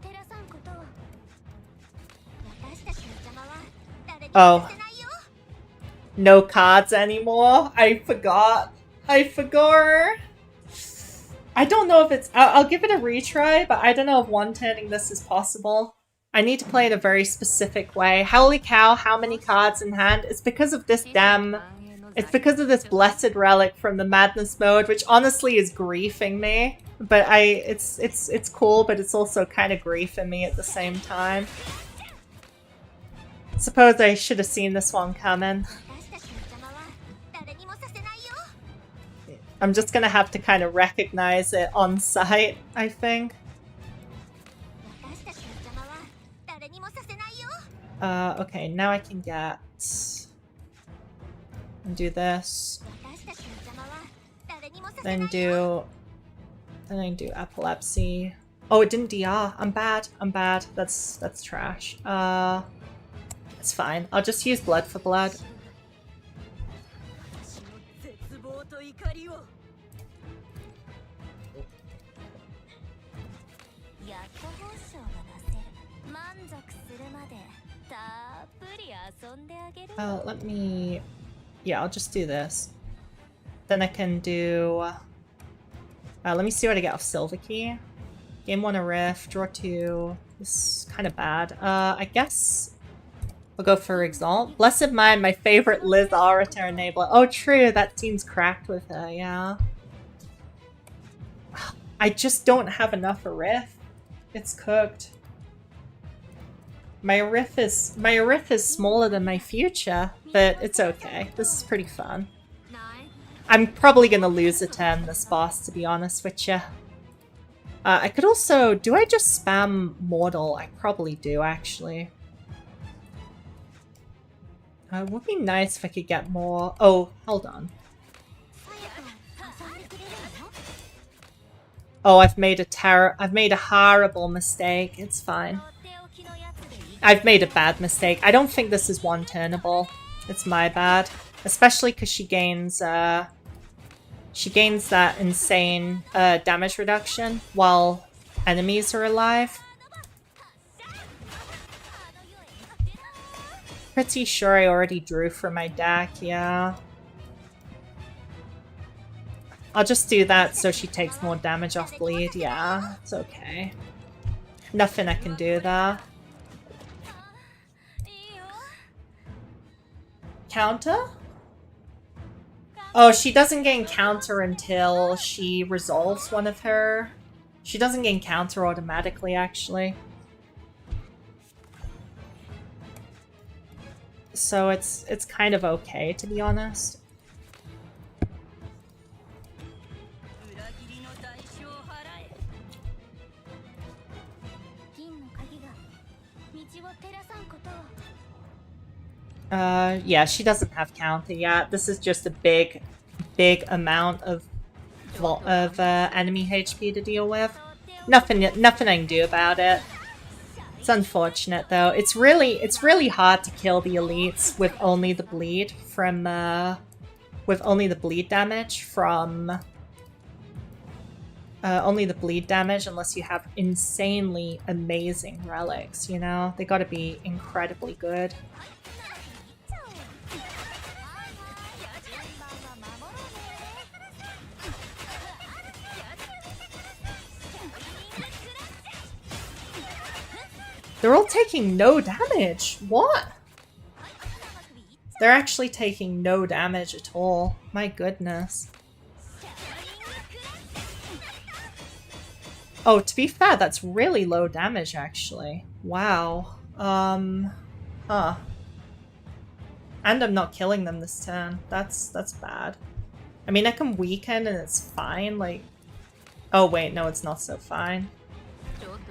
Oh. No cards anymore. I forgot. I forgot. I don't know if it's... I'll give it a retry, but I don't know if one-turning this is possible. I need to play it a very specific way. Holy cow, how many cards in hand? It's because of this damn... It's because of this blessed relic from the madness mode, which honestly is griefing me. But it's cool, but it's also kind of griefing me at the same time. Suppose I should have seen this one coming. I'm just gonna have to kind of recognize it on sight, I think. Okay, now I can get... and do this. Then I do epilepsy. Oh, it didn't DR. I'm bad. I'm bad. That's trash. It's fine. I'll just use blood for blood. Let me... Yeah, I'll just do this. Then I can do... let me see what I get off Silver Key. Game 1 a riff, draw 2. This is kind of bad. I guess I'll go for Exalt. Blessed Mind, my favorite Liz Orator enabler. Oh, true, that seems cracked with her, yeah. I just don't have enough for riff. It's cooked. My riff is smaller than my future, but it's okay. This is pretty fun. I'm probably gonna lose a turn this boss, to be honest with you. I could also... Do I just spam Mortal? I probably do, actually. It would be nice if I could get more... Oh, hold on. Oh, I've made a horrible mistake. It's fine. I've made a bad mistake. I don't think this is one-turnable. It's my bad. Especially because she gains that insane damage reduction while enemies are alive. Pretty sure I already drew from my deck, yeah. I'll just do that so she takes more damage off bleed, yeah. It's okay. Nothing I can do there. Counter? Oh, she doesn't gain counter until she resolves one of her... She doesn't gain counter automatically, actually. So it's kind of okay, to be honest. Yeah, she doesn't have counter yet. This is just a big amount of enemy HP to deal with. Nothing I can do about it. It's unfortunate though. It's really hard to kill the elites with only the bleed from damage from only the bleed damage unless you have insanely amazing relics, you know? They gotta be incredibly good. They're all taking no damage. What? They're actually taking no damage at all. My goodness. Oh, to be fair, that's really low damage, actually. Wow. Huh. And I'm not killing them this turn. That's bad. I mean, I can weaken and it's fine, like... Oh, wait, no, it's not so fine.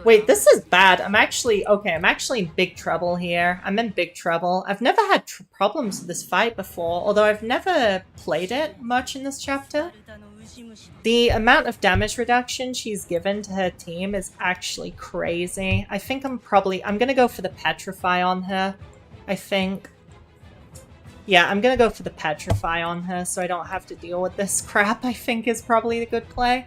Wait, this is bad. I'm actually in big trouble here. I'm in big trouble. I've never had problems with this fight before, although I've never played it much in this chapter. The amount of damage reduction she's given to her team is actually crazy. I think I'm gonna go for the Petrify on her, I think. Yeah, I'm gonna go for the Petrify on her so I don't have to deal with this crap, I think is probably a good play.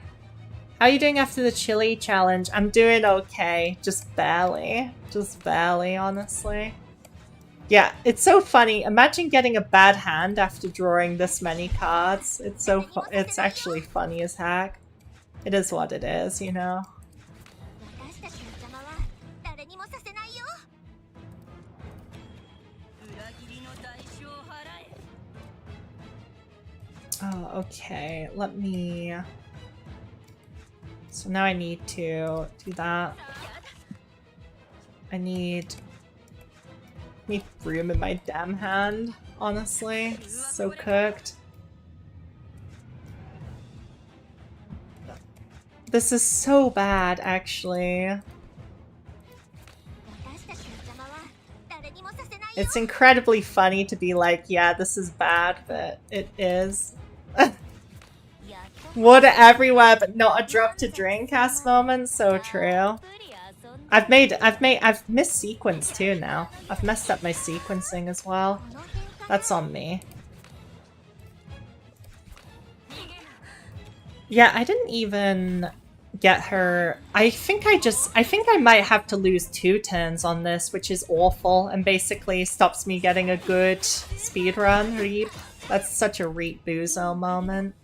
How are you doing after the chili challenge? I'm doing okay. Just barely. Just barely, honestly. Yeah, it's so funny. Imagine getting a bad hand after drawing this many cards. It's actually funny as heck. It is what it is, you know? Oh, okay. Let me... So now I need to do that. I need room in my damn hand, honestly. So cooked. This is so bad, actually. It's incredibly funny to be like, yeah, this is bad, but it is. Water everywhere, but not a drop to drink cast moment. So true. I've missed sequence too now. I've messed up my sequencing as well. That's on me. Yeah, I didn't even get her. I think I might have to lose 2 turns on this, which is awful and basically stops me getting a good speedrun reap. That's such a reap Buzo moment.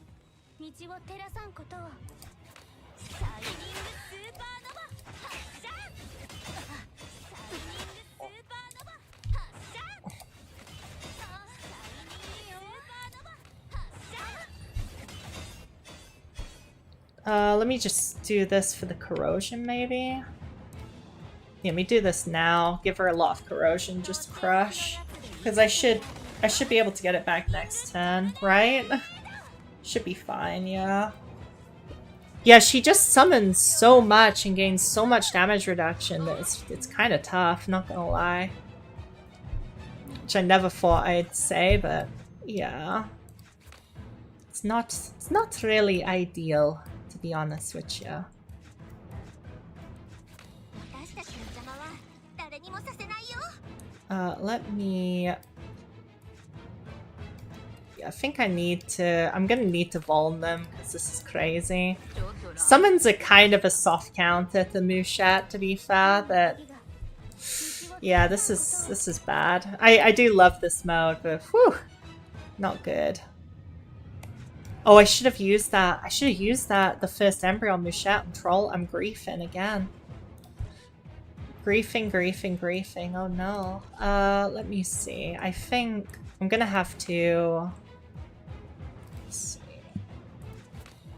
Let me just do this for the corrosion, maybe? Yeah, let me do this now. Give her a lot of corrosion, just crush. Because I should be able to get it back next turn, right? Should be fine, yeah. Yeah, she just summons so much and gains so much damage reduction that it's kind of tough, not gonna lie. Which I never thought I'd say, but yeah. It's not really ideal, to be honest with you. Let me... Yeah, I think I'm gonna need to vuln them, because this is crazy. Summons are kind of a soft counter to Mushat, to be fair, but... Yeah, this is bad. I do love this mode, but whew, not good. Oh, I should have used that. I should have used that the first embryo on Mushat and Troll. I'm griefing again. Griefing. Oh no. Let me see. I think I'm gonna have to... Let's see.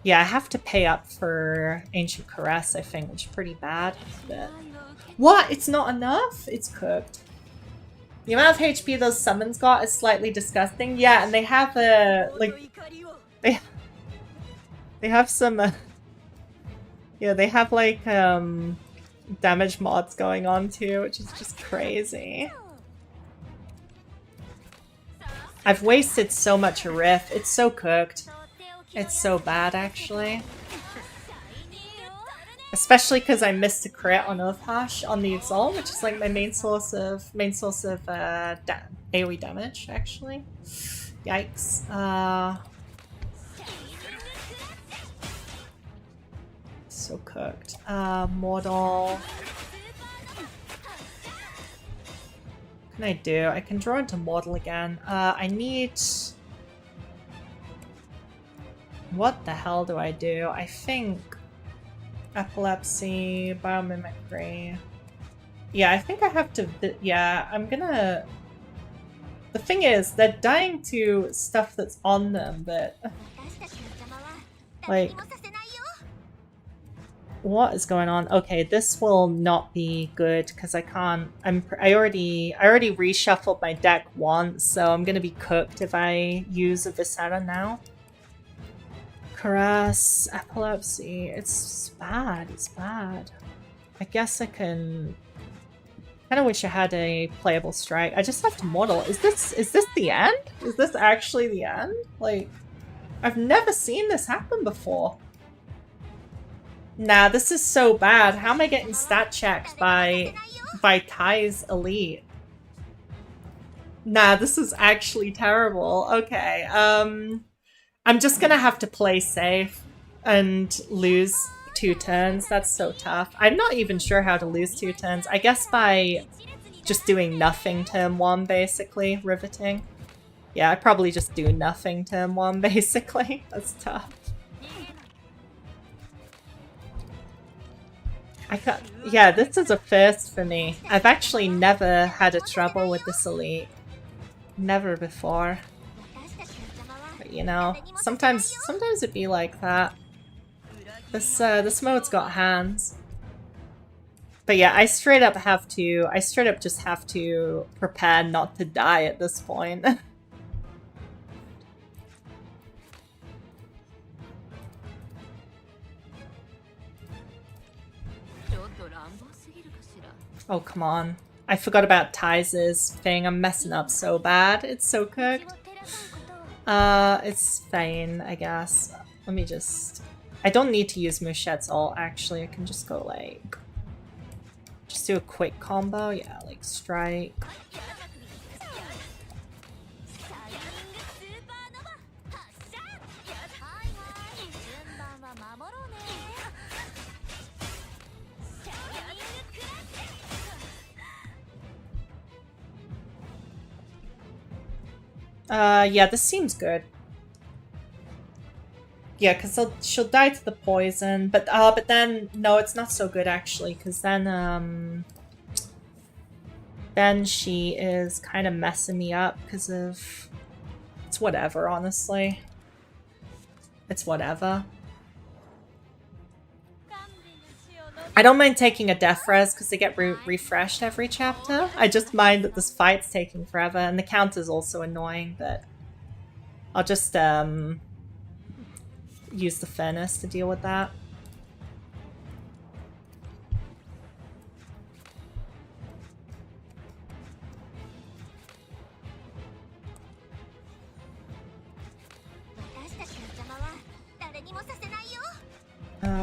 Yeah, I have to pay up for Ancient Caress, I think, which is pretty bad. But... What? It's not enough? It's cooked. The amount of HP those summons got is slightly disgusting. Yeah, and they have a... like... They have some... yeah, they have like, damage mods going on too, which is just crazy. I've wasted so much riff. It's so cooked. It's so bad, actually. Especially because I missed a crit on Earthhash on the Exalt, which is like my main source of AoE damage, actually. Yikes. So cooked. Mortal. What can I do? I can draw into Mortal again. I need... What the hell do I do? I think... Epilepsy, Biomimicry... Yeah, I think I have to... Yeah, I'm gonna... The thing is, they're dying to stuff that's on them, but... Like... What is going on? Okay, this will not be good because I can't. I already reshuffled my deck once, so I'm gonna be cooked if I use a Viscera now. Caress, Epilepsy. It's bad. It's bad. I guess I can. Kind of wish I had a playable strike. I just have to mortal. Is this the end? Is this actually the end? Like, I've never seen this happen before. Nah, this is so bad. How am I getting stat checked by Ty's elite? Nah, this is actually terrible. Okay, I'm just gonna have to play safe and lose 2 turns. That's so tough. I'm not even sure how to lose 2 turns. I guess by just doing nothing turn 1, basically. Riveting. Yeah, I probably just do nothing turn 1, basically. That's tough. Yeah, this is a first for me. I've actually never had a trouble with this elite. Never before. But you know, sometimes it be like that. This mode's got hands. But yeah, I straight up just have to prepare not to die at this point. Oh, come on. I forgot about Ty's thing. I'm messing up so bad. It's so cooked. It's fine, I guess. Let me just... I don't need to use Mushette's ult, actually. I can just go, like... Just do a quick combo. Yeah, like, strike. Yeah, this seems good. Yeah, because she'll die to the poison, but then no, it's not so good actually, because then she is kind of messing me up because of... It's whatever, honestly. It's whatever. I don't mind taking a death res because they get refreshed every chapter. I just mind that this fight's taking forever, and the count is also annoying, but I'll just use the furnace to deal with that.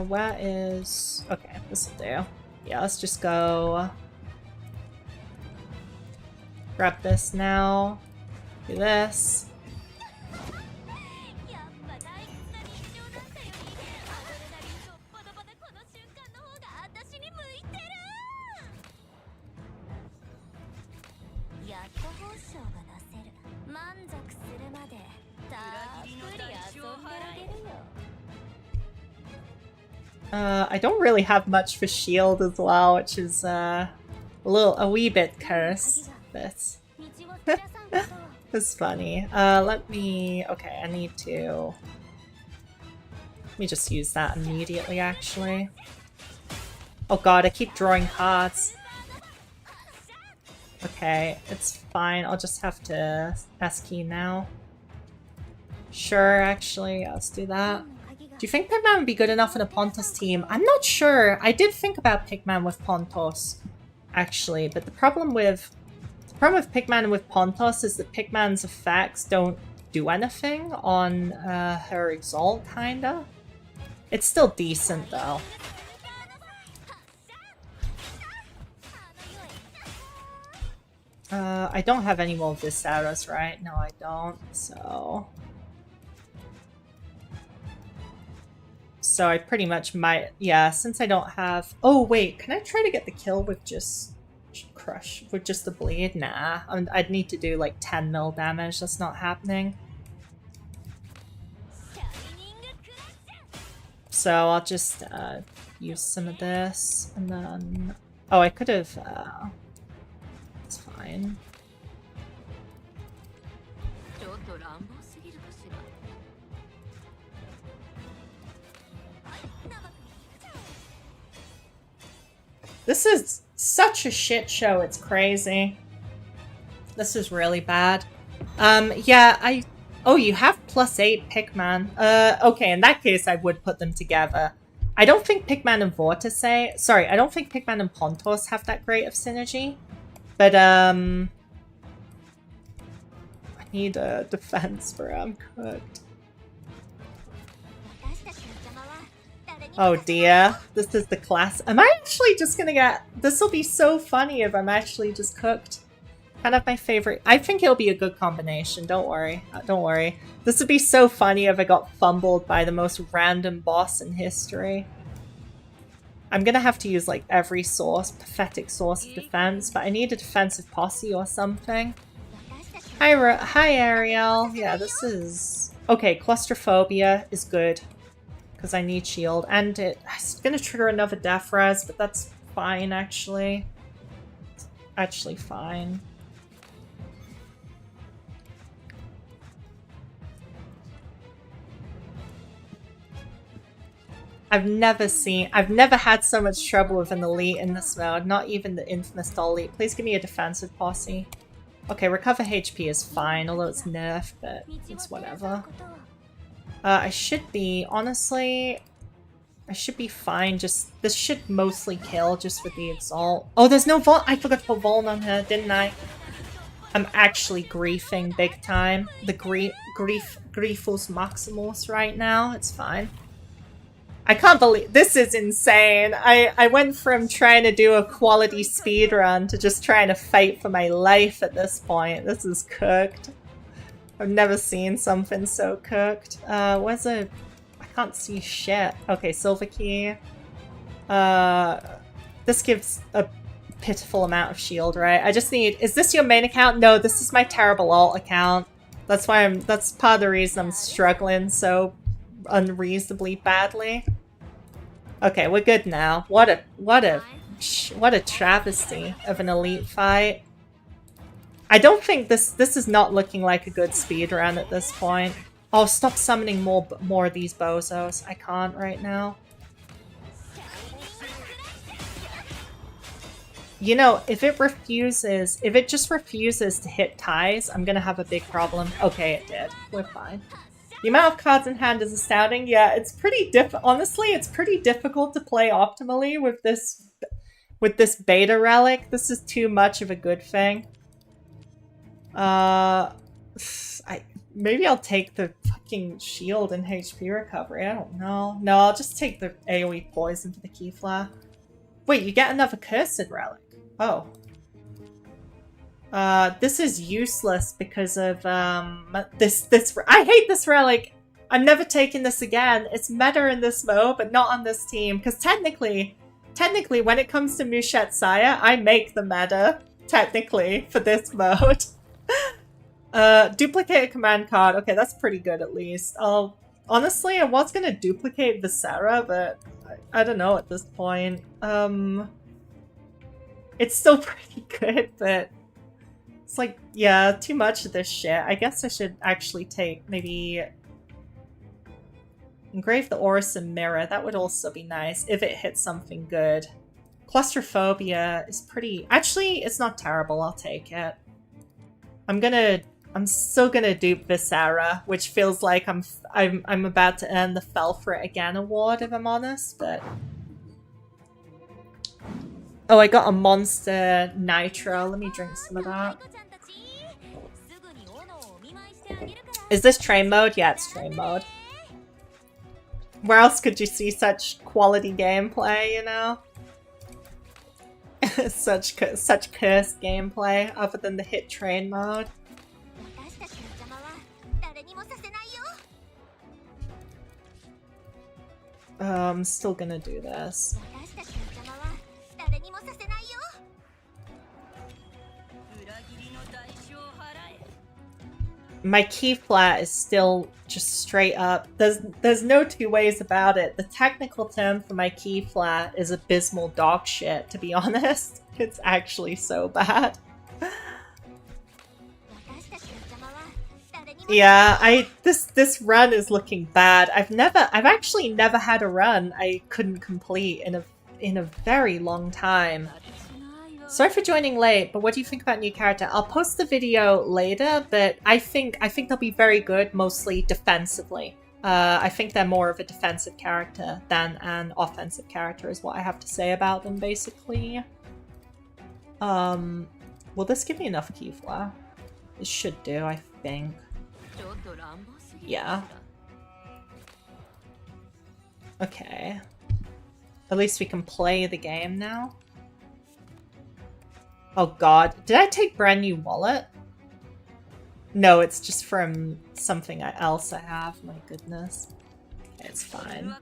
Where is... Okay, this'll do. Yeah, let's just go... Grab this now. Do this. I don't really have much for shield as well, which is a wee bit cursed, but it's funny. Let me... Okay, I need to... Let me just use that immediately, actually. Oh god, I keep drawing cards. Okay, it's fine. I'll just have to S-key now. Sure, actually, let's do that. Do you think Big Man would be good enough in a Pontos team? I'm not sure. I did think about Big Man with Pontos, actually, but the problem with Big Man with Pontos is that Big Man's effects don't do anything on her Exalt, kinda. It's still decent, though. I don't have any more Viseras, right? No, I don't, so... So I pretty much might... Yeah, since I don't have... Oh, wait, can I try to get the kill with just... Crush? With just the bleed? Nah, I'd need to do like 10 mil damage. That's not happening. So I'll just use some of this, and then... Oh, I could have... It's fine. This is such a shit show, it's crazy. This is really bad. Yeah, Oh, you have +8 Pikman. Okay, in that case I would put them together. I don't think Pikman and Vortice... Sorry, I don't think Pikman and Pontos have that great of synergy. But, I need a defense for I'm cooked. Oh dear, this is the class. Am I actually just gonna get... This will be so funny if I'm actually just cooked. Kind of my favorite. I think it'll be a good combination, don't worry. Don't worry. This would be so funny if I got fumbled by the most random boss in history. I'm gonna have to use like every source, pathetic source of defense, but I need a defensive posse or something. Hi Ariel. Yeah, this is... Okay, claustrophobia is good. Because I need shield. And it's gonna trigger another death res, but that's fine actually. It's actually fine. I've never had so much trouble with an elite in this mode, not even the infamous doll elite. Please give me a defensive posse. Okay, recover HP is fine, although it's nerfed, but it's whatever. I should be, honestly, I should be fine. Just, this should mostly kill just with the exalt. Oh, there's no Vol- I forgot to put Voln on her, didn't I? I'm actually griefing big time. The Griefus Maximus right now, it's fine. I can't believe- this is insane. I went from trying to do a quality speedrun to just trying to fight for my life at this point. This is cooked. I've never seen something so cooked. Where's a... I can't see shit. Okay, silver key. This gives a pitiful amount of shield, right? I just need... Is this your main account? No, this is my terrible alt account. That's why I'm... That's part of the reason I'm struggling so unreasonably badly. Okay, we're good now. What a travesty of an elite fight. I don't think this is not looking like a good speedrun at this point. Oh, stop summoning more of these bozos. I can't right now. You know, if it just refuses to hit ties, I'm gonna have a big problem. Okay, it did. We're fine. The amount of cards in hand is astounding. Yeah, it's pretty honestly, it's pretty difficult to play optimally with this beta relic. This is too much of a good thing. Maybe I'll take the fucking shield and HP recovery. I don't know. No, I'll just take the AoE poison for the Keyflower. Wait, you get another cursed relic. Oh. This is useless because of, this I hate this relic! I'm never taking this again. It's meta in this mode, but not on this team. Because technically, when it comes to Mushet Saya, I make the meta, technically, for this mode. Duplicate a command card. Okay, that's pretty good at least. Honestly, I was gonna duplicate Viscera, but I don't know at this point. It's still pretty good, but it's like, yeah, too much of this shit. I guess I should actually take maybe engrave the Orison Mirror. That would also be nice if it hits something good. Claustrophobia is pretty... Actually, it's not terrible. I'll take it. I'm still gonna dupe Viscera, which feels like I'm about to earn the Fell for It Again award, if I'm honest, but... Oh, I got a Monster Nitro. Let me drink some of that. Is this train mode? Yeah, it's train mode. Where else could you see such quality gameplay, you know? such cursed gameplay, other than the hit train mode. I'm still gonna do this. My key flat is still just straight up. There's no two ways about it. The technical term for my key flat is abysmal dog shit, to be honest. It's actually so bad. Yeah, this run is looking bad. I've actually never had a run I couldn't complete in a very long time. Sorry for joining late, but what do you think about new character? I'll post the video later, but I think they'll be very good, mostly defensively. I think they're more of a defensive character than an offensive character, is what I have to say about them, basically. Will this give me enough Keyflower? It should do, I think. Yeah. Okay. At least we can play the game now. Oh god. Did I take brand new wallet? No, it's just from something else I have. My goodness. Okay, it's fine.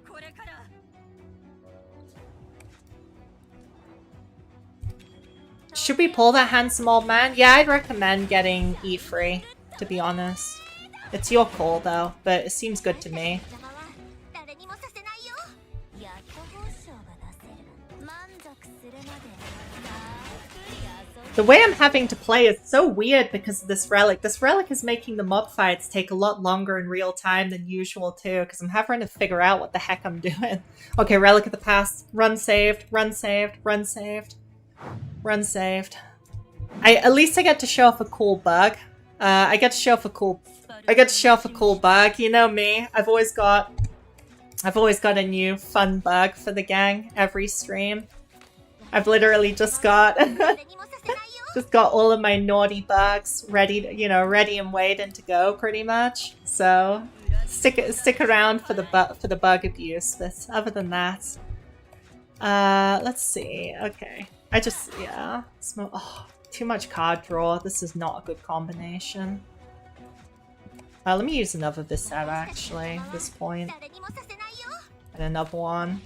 Should we pull that handsome old man? Yeah, I'd recommend getting E-free, to be honest. It's your call though, but it seems good to me. The way I'm having to play is so weird because of this relic. This relic is making the mob fights take a lot longer in real time than usual too, because I'm having to figure out what the heck I'm doing. Okay, relic of the past. Run saved, run saved, run saved. Run saved. At least I get to show off a cool bug. I get to show off a cool bug. You know me. I've always got a new fun bug for the gang every stream. I've literally just got just got all of my naughty bugs ready to, ready and waiting to go pretty much. So stick around for the bug abuse. But other than that, let's see. Okay. Oh, too much card draw. This is not a good combination. Let me use another Viscera actually at this point. And another one.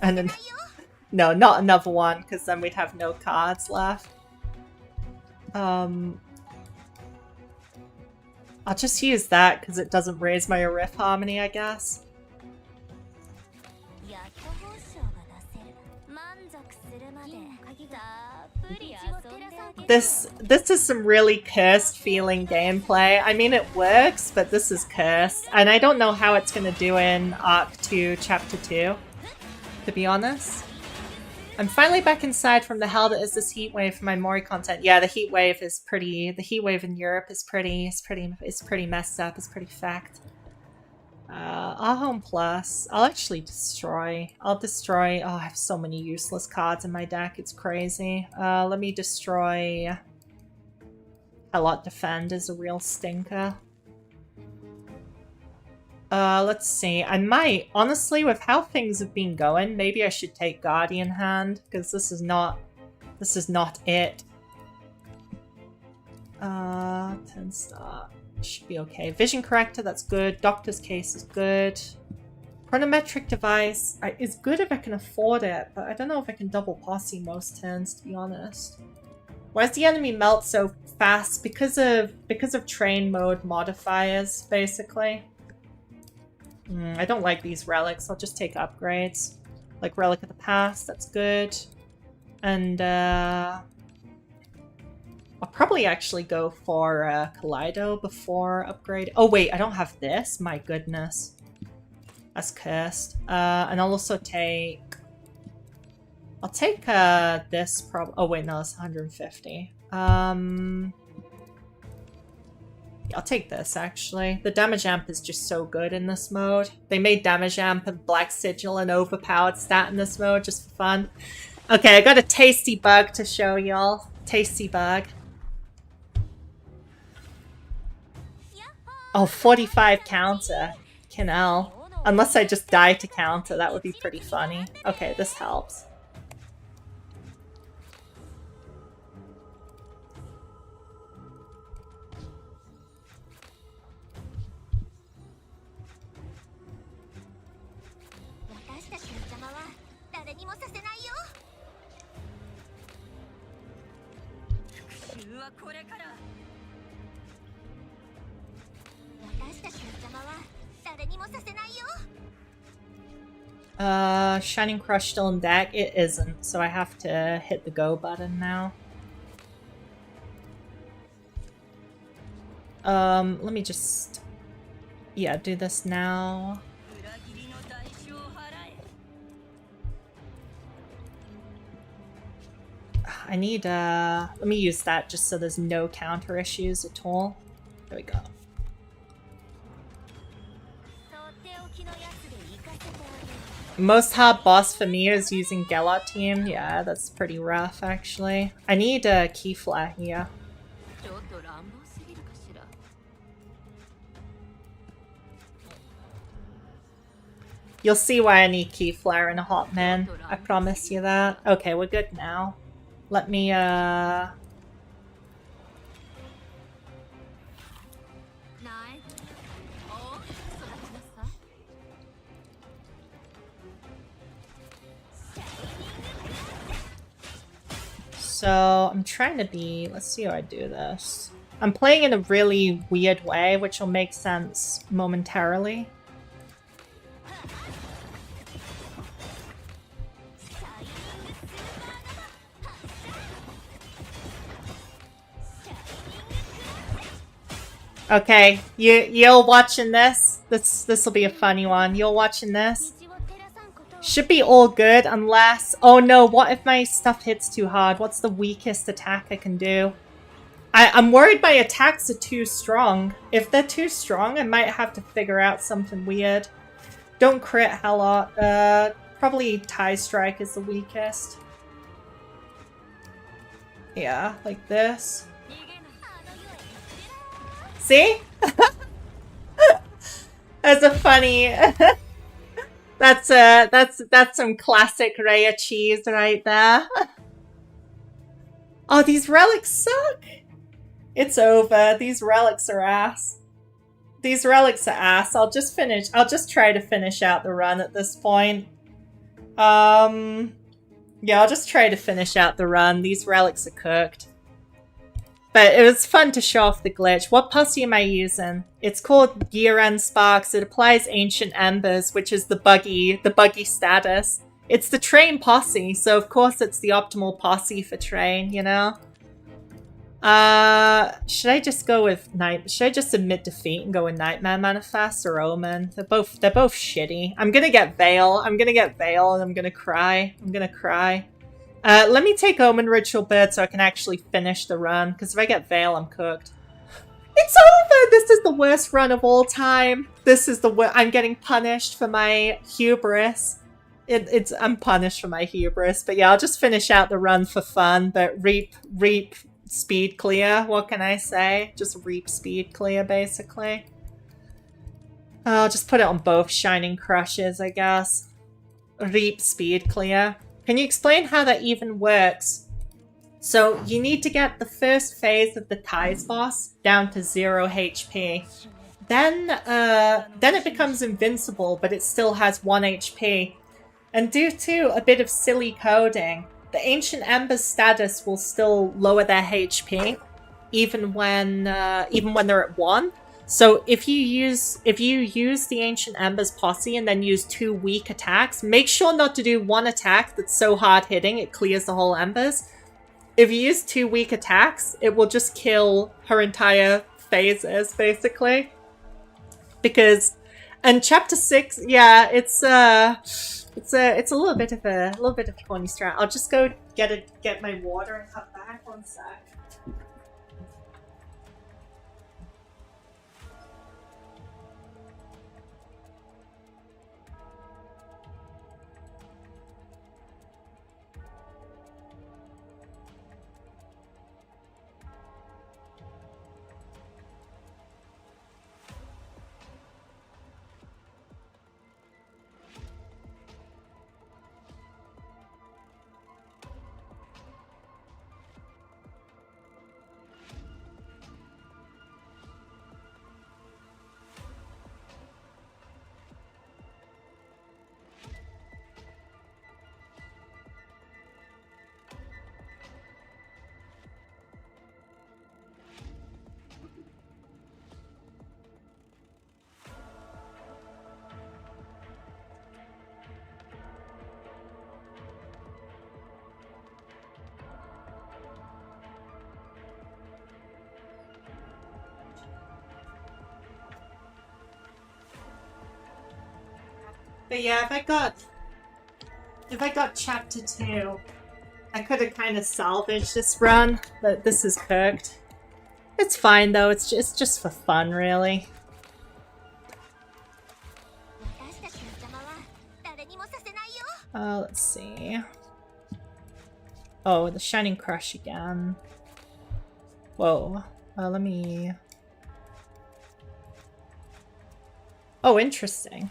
And then... No, not another one, because then we'd have no cards left. I'll just use that because it doesn't raise my riff harmony, I guess. This is some really cursed feeling gameplay. I mean, it works, but this is cursed. And I don't know how it's going to do in Arc 2, Chapter 2, to be honest. I'm finally back inside from the hell that is this heat wave for my Mori content. Yeah, the heat wave is pretty... The heat wave in Europe is pretty messed up. It's pretty fact. I'll home plus. I'll actually destroy. I'll destroy... Oh, I have so many useless cards in my deck. It's crazy. Let me destroy... Helot Defend is a real stinker. Let's see. I might, honestly, with how things have been going, maybe I should take Guardian Hand, because this is not it. 10 star. Should be okay. Vision Corrector, that's good. Doctor's Case is good. Chronometric Device is good if I can afford it, but I don't know if I can double posse most turns, to be honest. Why does the enemy melt so fast? Because of train mode modifiers, basically. I don't like these relics. I'll just take upgrades. Like Relic of the Past, that's good. And I'll probably actually go for Kaleido before upgrade. Oh wait, I don't have this? My goodness. That's cursed. And I'll also take... I'll take this oh wait, no, it's 150. I'll take this, actually. The damage amp is just so good in this mode. They made damage amp and Black Sigil an overpowered stat in this mode, just for fun. Okay, I got a tasty bug to show y'all. Tasty bug. Oh, 45 counter. Canal. Unless I just die to counter, that would be pretty funny. Okay, this helps. Shining Crush still in deck? It isn't, so I have to hit the go button now. Let me just... Yeah, do this now. I need, let me use that just so there's no counter issues at all. There we go. Most hard boss for me is using Gelot team. Yeah, that's pretty rough, actually. I need a Keyflare here. You'll see why I need Keyflare in a hot man. I promise you that. Okay, we're good now. Let me, So, I'm trying to be... Let's see how I do this. I'm playing in a really weird way, which will make sense momentarily. Okay, you're watching this. This will be a funny one. You're watching this. Should be all good unless... Oh no, what if my stuff hits too hard? What's the weakest attack I can do? I'm worried my attacks are too strong. If they're too strong, I might have to figure out something weird. Don't crit Hellot. Probably Tie Strike is the weakest. Yeah, like this. See? That's a funny... That's some classic Rhea cheese right there. Oh, these relics suck. It's over. These relics are ass. These relics are ass. I'll just try to finish out the run at this point. Yeah, I'll just try to finish out the run. These relics are cooked. But it was fun to show off the glitch. What posse am I using? It's called Year-End Sparks. It applies Ancient Embers, which is the buggy status. It's the Train posse, so of course it's the optimal posse for Train, you know? Should I just go with Night? Should I just admit defeat and go with Nightmare Manifest or Omen? They're both shitty. I'm gonna get Veil. I'm gonna get Veil and I'm gonna cry. I'm gonna cry. Let me take Omen Ritual Bird so I can actually finish the run, because if I get Veil, I'm cooked. It's over! This is the worst run of all time. This is the worst. I'm getting punished for my hubris. I'm punished for my hubris, but yeah, I'll just finish out the run for fun, but reap speed clear. What can I say? Just reap speed clear, basically. I'll just put it on both Shining Crushes, I guess. Reap speed clear. Can you explain how that even works? So you need to get the first phase of the Ties boss down to 0 HP. Then it becomes invincible, but it still has 1 HP. And due to a bit of silly coding, the Ancient Embers status will still lower their HP, even when they're at 1. So if you use the Ancient Embers posse and then use 2 weak attacks, make sure not to do 1 attack that's so hard hitting it clears the whole Embers. If you use 2 weak attacks, it will just kill her entire phases, basically. Because, and chapter 6, yeah, it's a little bit of a corny strat. I'll just go get my water and come back 1 sec. But yeah, if I got chapter 2, I could have kind of salvaged this run, but this is cooked. It's fine though, it's just for fun, really. Let's see. Oh, the Shining Crush again. Whoa. Let me... Oh, interesting.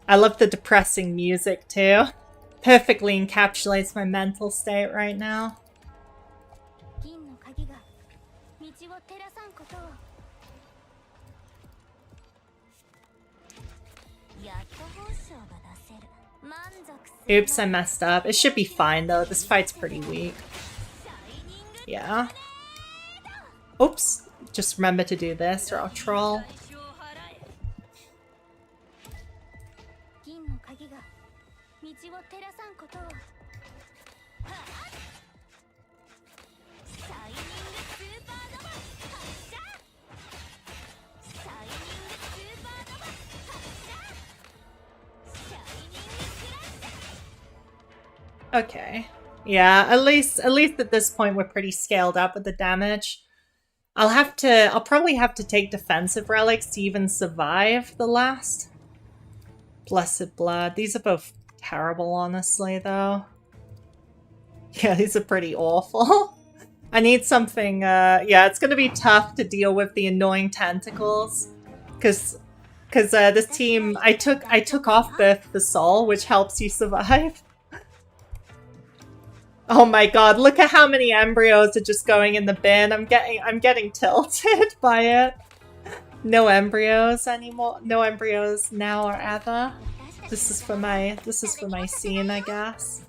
I love the depressing music too. Perfectly encapsulates my mental state right now. Oops, I messed up. It should be fine though. This fight's pretty weak. Yeah. Oops. Just remember to do this or I'll troll. Okay. Yeah, at least at this point we're pretty scaled up with the damage. I'll probably have to take defensive relics to even survive the last. Blessed Blood. These are both terrible, honestly, though. Yeah, these are pretty awful. I need something, yeah, it's gonna be tough to deal with the annoying tentacles. Cause this team, I took off Birth the Soul, which helps you survive. Oh my god, look at how many embryos are just going in the bin. I'm getting tilted by it. No embryos anymore. No embryos now or ever. This is for my scene, I guess.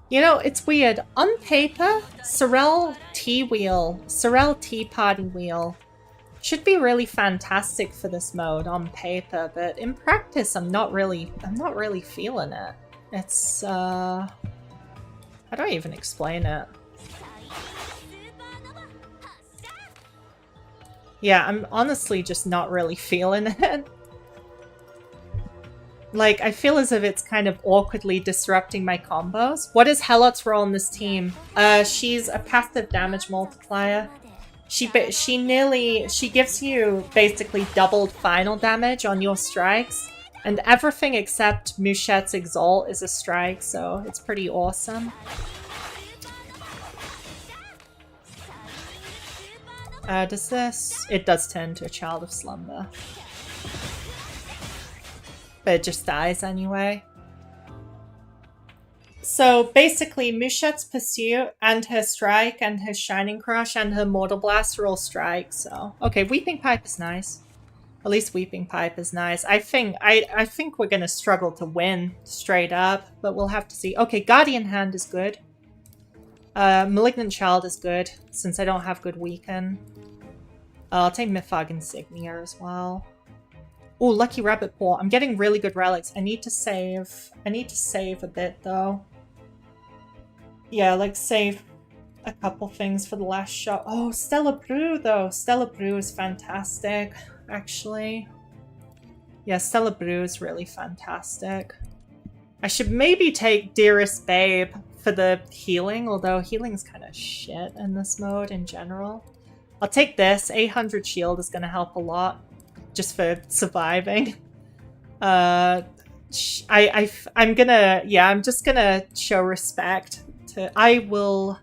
You know, it's weird. On paper, Sorrel Tea Party Wheel should be really fantastic for this mode on paper, but in practice I'm not really feeling it. It's how do I even explain it? Yeah, I'm honestly just not really feeling it. Like, I feel as if it's kind of awkwardly disrupting my combos. What is Helot's role in this team? She's a passive damage multiplier. She gives you basically doubled final damage on your strikes, and everything except Mouchette's Exalt is a strike, so it's pretty awesome. Does this? It does turn to a Child of Slumber. But it just dies anyway. So basically, Mouchette's Pursuit and her Strike and her Shining Crush and her Mortal Blast are all strikes. So okay, Weeping Pipe is nice. At least Weeping Pipe is nice. I think we're gonna struggle to win straight up, but we'll have to see. Okay, Guardian Hand is good. Malignant Child is good since I don't have good Weaken. I'll take Mythog Insignia as well. Oh, Lucky Rabbit Paw. I'm getting really good relics. I need to save a bit though. Yeah, like save a couple things for the last shot. Oh, Stella Brew though. Stella Brew is fantastic, actually. Yeah, Stella Brew is really fantastic. I should maybe take Dearest Babe for the healing, although healing's kind of shit in this mode in general. I'll take this. 800 shield is going to help a lot. Just for surviving. I'm just gonna show respect to I will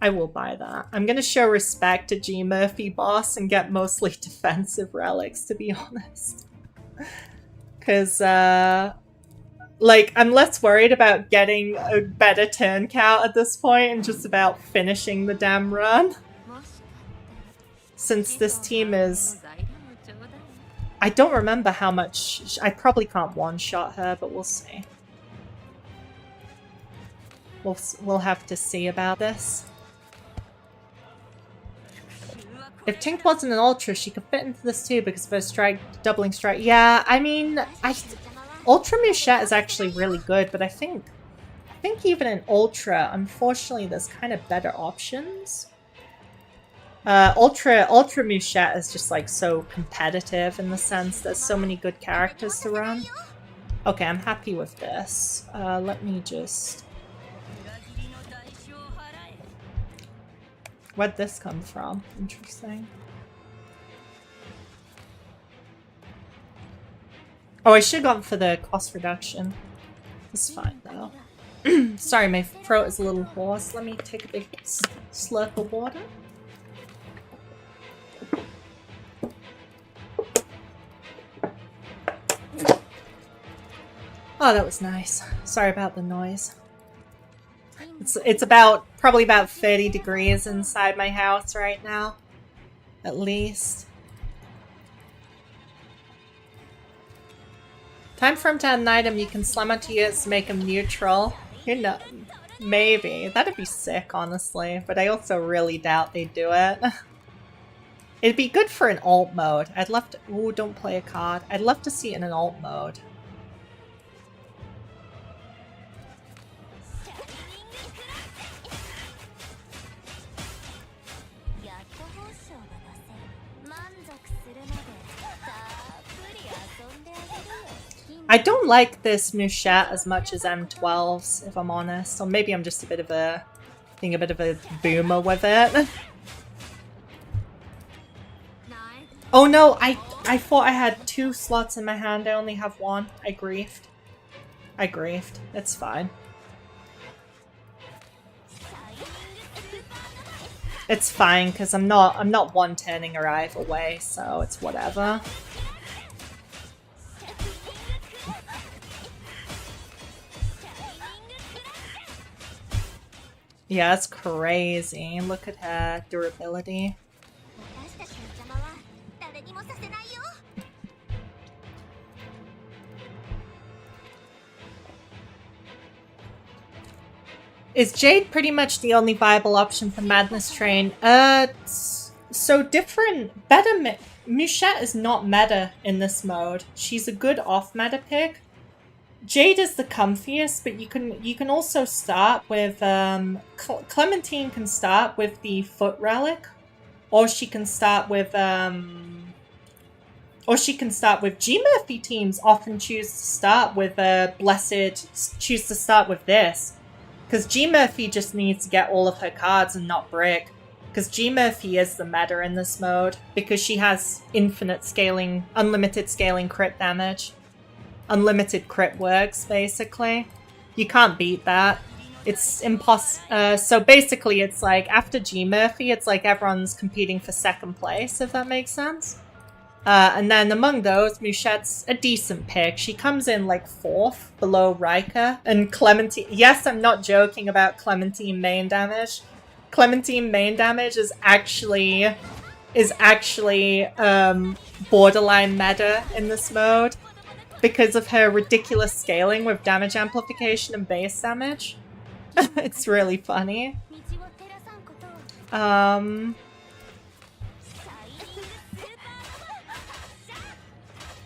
buy that. I'm gonna show respect to G Murphy Boss and get mostly defensive relics, to be honest. Cause like I'm less worried about getting a better turn count at this point and just about finishing the damn run. Since this team is, I don't remember how much. I probably can't one-shot her, but we'll see. We'll have to see about this. If Tink wasn't an Ultra, she could fit into this too because of her strike, doubling strike. Yeah, I mean, Ultra Mouchette is actually really good, but I think even in Ultra, unfortunately, there's kind of better options. Ultra Mouchette is just like so competitive in the sense there's so many good characters to run. Okay, I'm happy with this. Let me just... Where'd this come from? Interesting. Oh, I should have gone for the cost reduction. It's fine though. Sorry, my throat is a little hoarse. Let me take a big slurp of water. Oh, that was nice. Sorry about the noise. It's about probably about 30 degrees inside my house right now, at least. Time for him to add an item you can slam onto units to make him neutral. You know, maybe. That'd be sick, honestly, but I also really doubt they'd do it. It'd be good for an alt mode. I'd love to— ooh, don't play a card. I'd love to see it in an alt mode. I don't like this Mouchette as much as M12s, if I'm honest. Or maybe I'm just a bit of a— being a bit of a boomer with it. Oh no, I thought I had 2 slots in my hand. I only have 1. I griefed. I griefed. It's fine. It's fine, because I'm not one-turning her either way, so it's whatever. Yeah, that's crazy. Look at her durability. Is Jade pretty much the only viable option for Madness Train? So different. Better Mouchette is not meta in this mode. She's a good off-meta pick. Jade is the comfiest, but you can also start with Clementine can start with the Foot Relic, or she can start with G Murphy teams often choose to start with choose to start with this. Because G Murphy just needs to get all of her cards and not brick. Because G Murphy is the meta in this mode. Because she has infinite scaling, unlimited scaling crit damage. Unlimited crit works, basically. You can't beat that. It's impossible. So basically, it's like, after G Murphy, it's like everyone's competing for 2nd place, if that makes sense. And then among those, Mouchette's a decent pick. She comes in like 4th, below Riker. And Clementine— yes, I'm not joking about Clementine main damage. Clementine main damage is actually borderline meta in this mode. Because of her ridiculous scaling with damage amplification and base damage. It's really funny.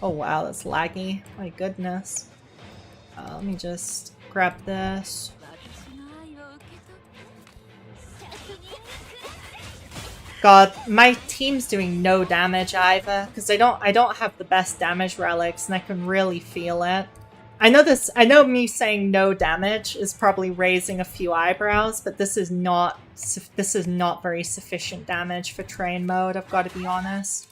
Oh wow, that's laggy. My goodness. Let me just grab this. God, my team's doing no damage either, because I don't have the best damage relics, and I can really feel it. I know me saying no damage is probably raising a few eyebrows, but this is not very sufficient damage for train mode, I've got to be honest.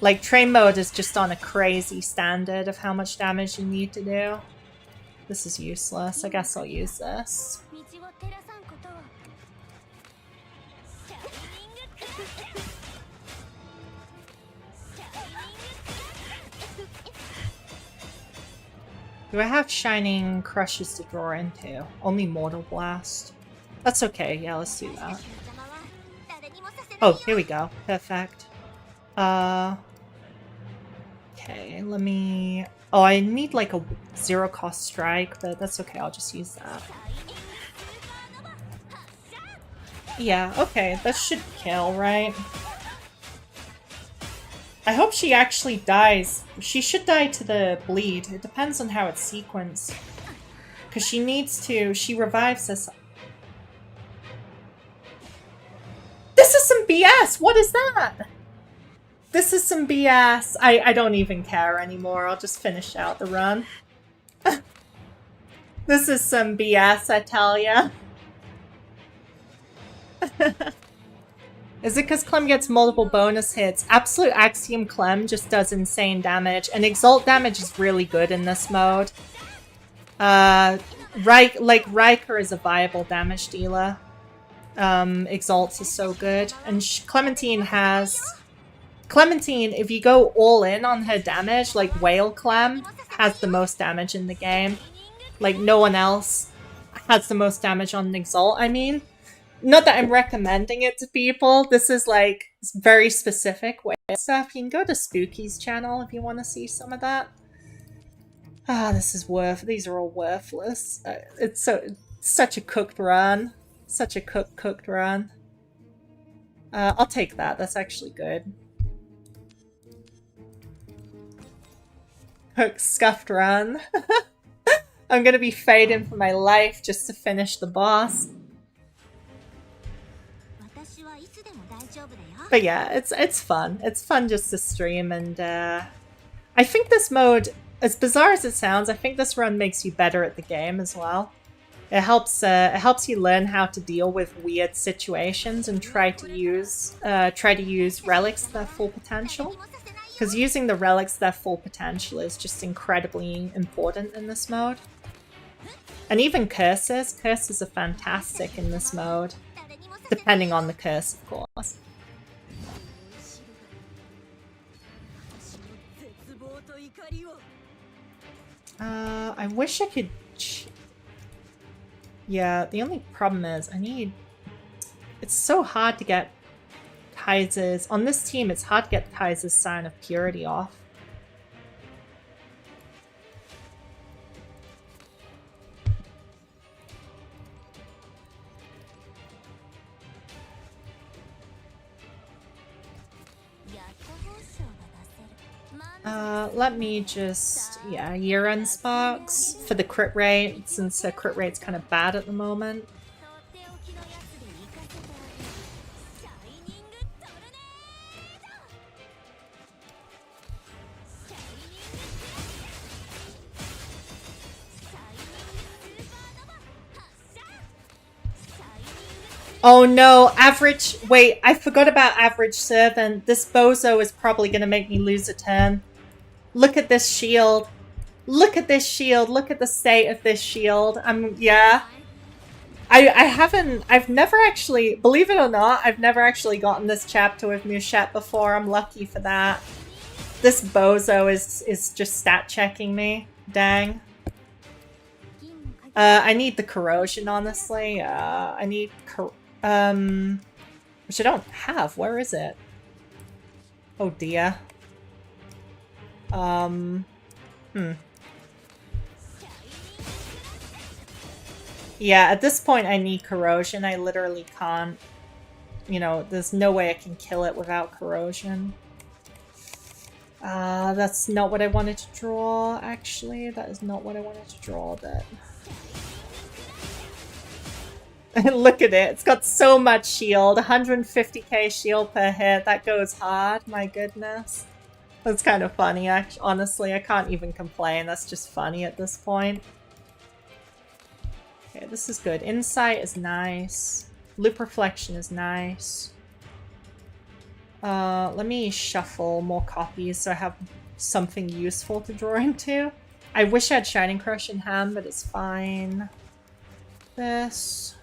Like, train mode is just on a crazy standard of how much damage you need to do. This is useless. I guess I'll use this. Do I have Shining Crushes to draw into? Only Mortal Blast. That's okay. Yeah, let's do that. Oh, here we go. Perfect. Okay, let me— oh, I need like a 0-cost strike, but that's okay. I'll just use that. Yeah, okay. That should kill, right? I hope she actually dies. She should die to the bleed. It depends on how it's sequenced. Because she needs to— she revives us. This is some BS! What is that? This is some BS. I don't even care anymore. I'll just finish out the run. This is some BS, I tell ya. Is it because Clem gets multiple bonus hits? Absolute Axiom Clem just does insane damage, and Exalt damage is really good in this mode. Riker is a viable damage dealer. Exalts is so good. And Clementine has Clementine, if you go all in on her damage, like Whale Clem has the most damage in the game. Like no one else has the most damage on an Exalt, I mean. Not that I'm recommending it to people. This is like very specific whale stuff. You can go to Spooky's channel if you want to see some of that. This is these are all worthless. It's such a cooked run. Such a cooked run. I'll take that. That's actually good. Scuffed run. I'm gonna be fading for my life just to finish the boss. But yeah, it's fun. It's fun just to stream, and I think this mode, as bizarre as it sounds, I think this run makes you better at the game as well. It helps you learn how to deal with weird situations and try to use relics to their full potential. Because using the relics to their full potential is just incredibly important in this mode. And even curses. Curses are fantastic in this mode. Depending on the curse, of course. I wish I could... Yeah, the only problem is it's so hard to get Kaiser's... On this team, it's hard to get Kaiser's Sign of Purity off. Let me just, yeah, year-end sparks for the crit rate, since the crit rate's kind of bad at the moment. Oh no, average... Wait, I forgot about average servant. This bozo is probably going to make me lose a turn. Look at this shield. Look at this shield. Look at the state of this shield. Yeah. I've never actually, believe it or not, I've never actually gotten this chapter with Mushet before. I'm lucky for that. This bozo is just stat checking me. Dang. I need the corrosion, honestly. I need which I don't have. Where is it? Oh dear. Yeah, at this point I need corrosion. I literally can't, you know, there's no way I can kill it without corrosion. That's not what I wanted to draw, actually. That is not what I wanted to draw, but... Look at it. It's got so much shield. 150k shield per hit. That goes hard. My goodness. That's kind of funny, actually. Honestly, I can't even complain. That's just funny at this point. Okay, this is good. Insight is nice. Loop Reflection is nice. Let me shuffle more copies so I have something useful to draw into. I wish I had Shining Crush in hand, but it's fine. This.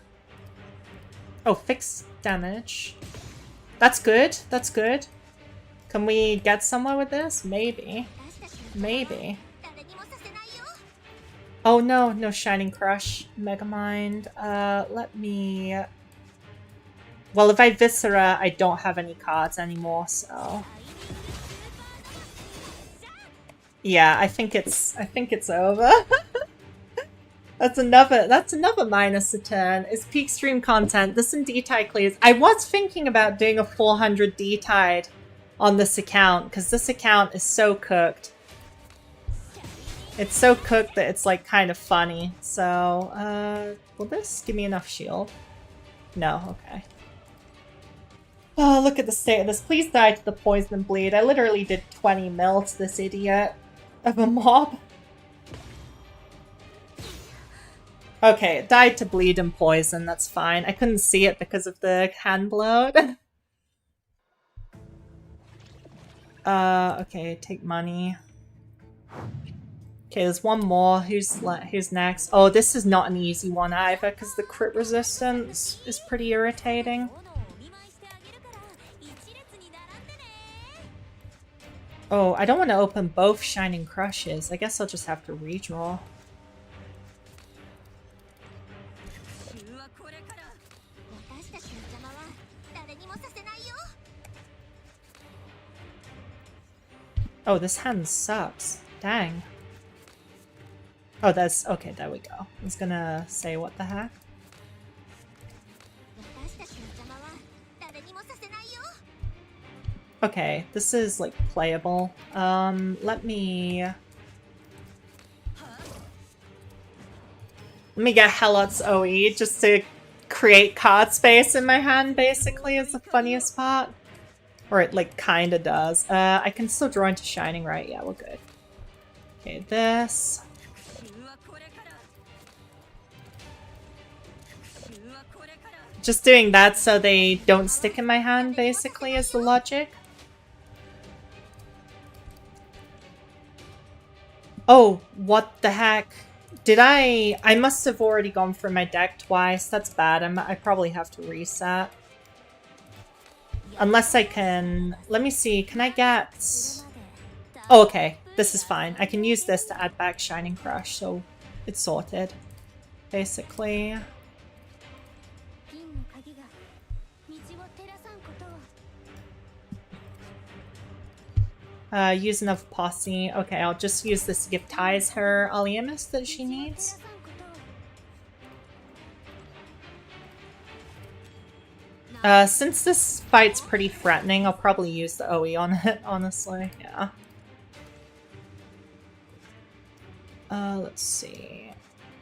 Oh, fixed damage. That's good. That's good. Can we get somewhere with this? Maybe. Maybe. Oh no, no Shining Crush. Megamind. Let me... Well, if I Viscera, I don't have any cards anymore, so... Yeah, I think it's over. That's another minus a turn. It's peak stream content. This and D-Tide clears. I was thinking about doing a 400 D-Tide on this account, because this account is so cooked. It's so cooked that it's like kind of funny. So, will this give me enough shield? No, okay. Oh, look at the state of this. Please die to the poison and bleed. I literally did 20 mil to this idiot of a mob. Okay, it died to bleed and poison. That's fine. I couldn't see it because of the hand bloat. Okay, take money. Okay, there's one more. Who's next? Oh, this is not an easy one either, because the crit resistance is pretty irritating. Oh, I don't want to open both Shining Crushes. I guess I'll just have to redraw. Oh, this hand sucks. Dang. Oh, that's... Okay, there we go. I was gonna say, what the heck? Okay, this is, like, playable. Let me get Helot's OE just to create card space in my hand, basically, is the funniest part. Or it, like, kinda does. I can still draw into Shining, right? Yeah, we're good. Okay, this. Just doing that so they don't stick in my hand, basically, is the logic. Oh, what the heck? Did I must have already gone through my deck twice. That's bad. I probably have to reset. Unless I can... Let me see. Can I get... Oh, okay. This is fine. I can use this to add back Shining Crush, so it's sorted. Basically. Use enough posse. Okay, I'll just use this to give Ties her Aliemus that she needs. Since this fight's pretty threatening, I'll probably use the OE on it, honestly. Yeah. Let's see.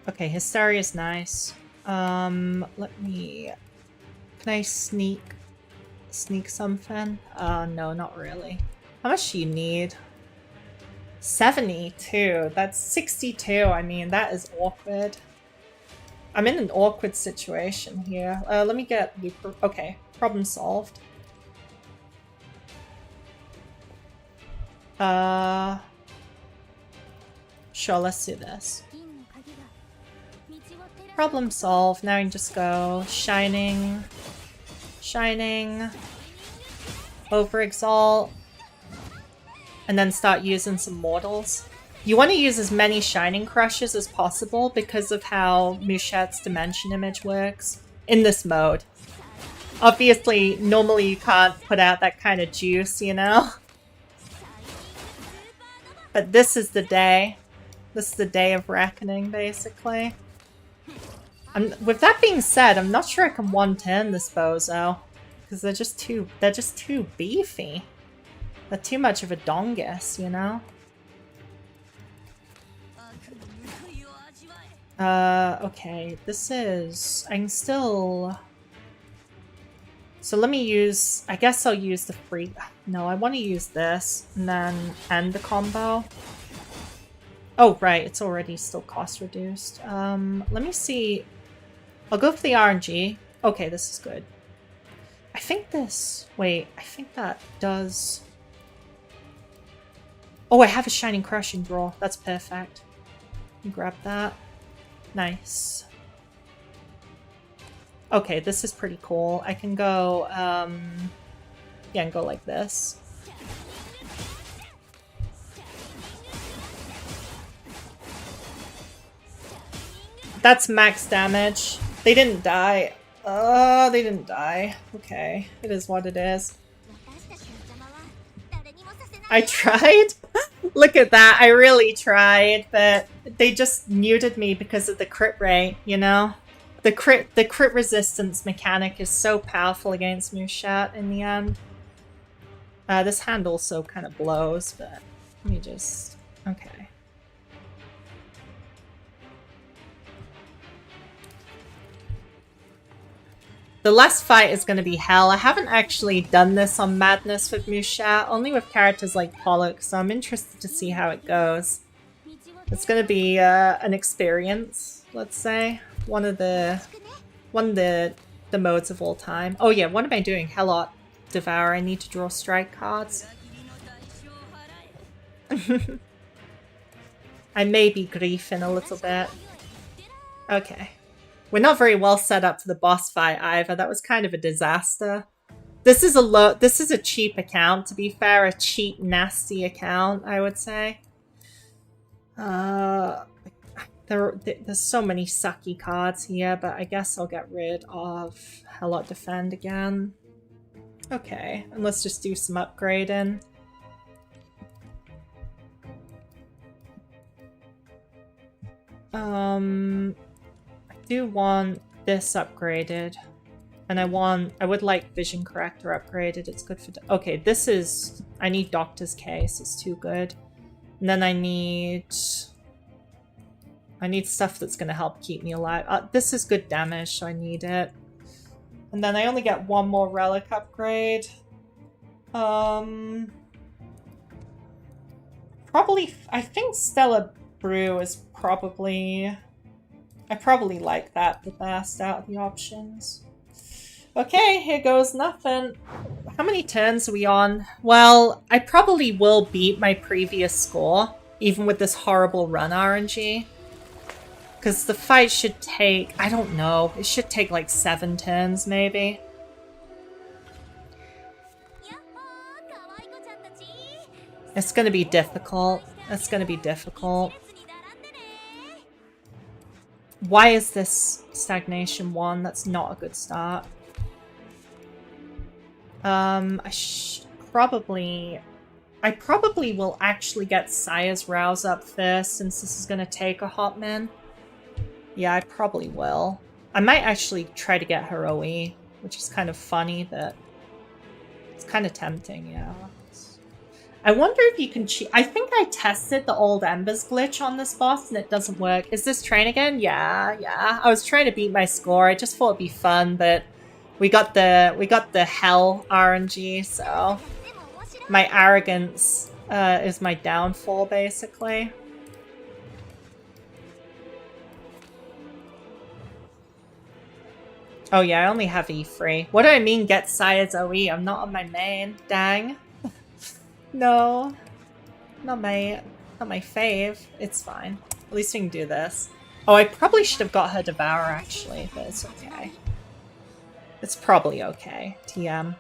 Okay, Hysteria's nice. Let me... Can I sneak something? No, not really. How much do you need? 72. That's 62. I mean, that is awkward. I'm in an awkward situation here. Let me get... Okay, problem solved. Sure, let's do this. Problem solved. Now I can just go Shining, Overexalt, and then start using some mortals. You want to use as many Shining Crushes as possible because of how Mushette's Dimension Image works in this mode. Obviously, normally you can't put out that kind of juice, you know? But this is the day. This is the day of reckoning, basically. With that being said, I'm not sure I can one-turn this bozo. Because they're just too beefy. They're too much of a dongus, you know? Okay, this is... I can still... So let me use... I guess I'll use the free... No, I want to use this, and then end the combo. Oh, right, it's already still cost reduced. Let me see... I'll go for the RNG. Okay, this is good. I think this... Wait, I think that does... Oh, I have a Shining Crush in draw. That's perfect. Grab that. Nice. Okay, this is pretty cool. I can go, yeah, and go like this. That's max damage. They didn't die. Oh, they didn't die. Okay, it is what it is. I tried? Look at that, I really tried, but they just muted me because of the crit rate, you know? The crit resistance mechanic is so powerful against Mushette in the end. This hand also kind of blows, but let me just... Okay. The last fight is going to be hell. I haven't actually done this on Madness with Mushette, only with characters like Pollock, so I'm interested to see how it goes. It's going to be an experience, let's say. One of the modes of all time. Oh yeah, what am I doing? Helot Devour. I need to draw strike cards. I may be griefing a little bit. Okay. We're not very well set up for the boss fight either. That was kind of a disaster. This is a cheap account, to be fair. A cheap, nasty account, I would say. There's so many sucky cards here, but I guess I'll get rid of Helot Defend again. Okay, and let's just do some upgrading. I do want this upgraded. And I would like Vision Corrector upgraded. It's good for... Okay, this is... I need Doctor's Case. It's too good. And then I need stuff that's going to help keep me alive. This is good damage, so I need it. And then I only get one more relic upgrade. Probably... I think Stellar Brew is probably... I probably like that the best out of the options. Okay, here goes nothing. How many turns are we on? Well, I probably will beat my previous score, even with this horrible run RNG. Because the fight should take, I don't know, it should take like 7 turns maybe. It's gonna be difficult. It's gonna be difficult. Why is this Stagnation 1? That's not a good start. I probably will actually get Sire's Rouse up first, since this is gonna take a hot min. Yeah, I probably will. I might actually try to get her OE, which is kind of funny, but it's kind of tempting, yeah. I wonder if you can cheat. I think I tested the old Embers glitch on this boss and it doesn't work. Is this train again? Yeah. I was trying to beat my score. I just thought it'd be fun, but we got the hell RNG, so my arrogance is my downfall, basically. Oh yeah, I only have E3. What do I mean get Sire's OE? I'm not on my main. Dang. No. Not my fave. It's fine. At least we can do this. Oh, I probably should have got her Devour, actually, but it's okay. It's probably okay. TM.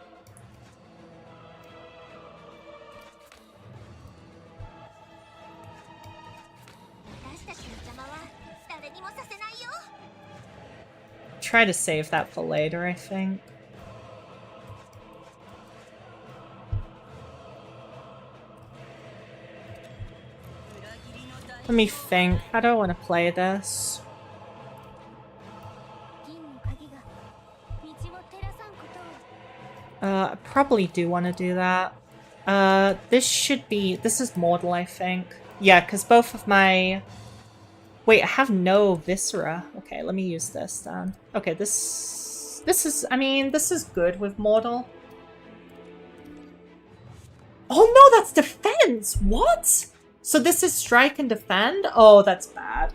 Try to save that for later, I think. Let me think. How do I want to play this? I probably do want to do that. This is Mortal, I think. Yeah, because both of my... Wait, I have no Viscera. Okay, let me use this then. Okay, this is, I mean, this is good with Mortal. Oh no, that's defense! What? So this is strike and defend? Oh, that's bad.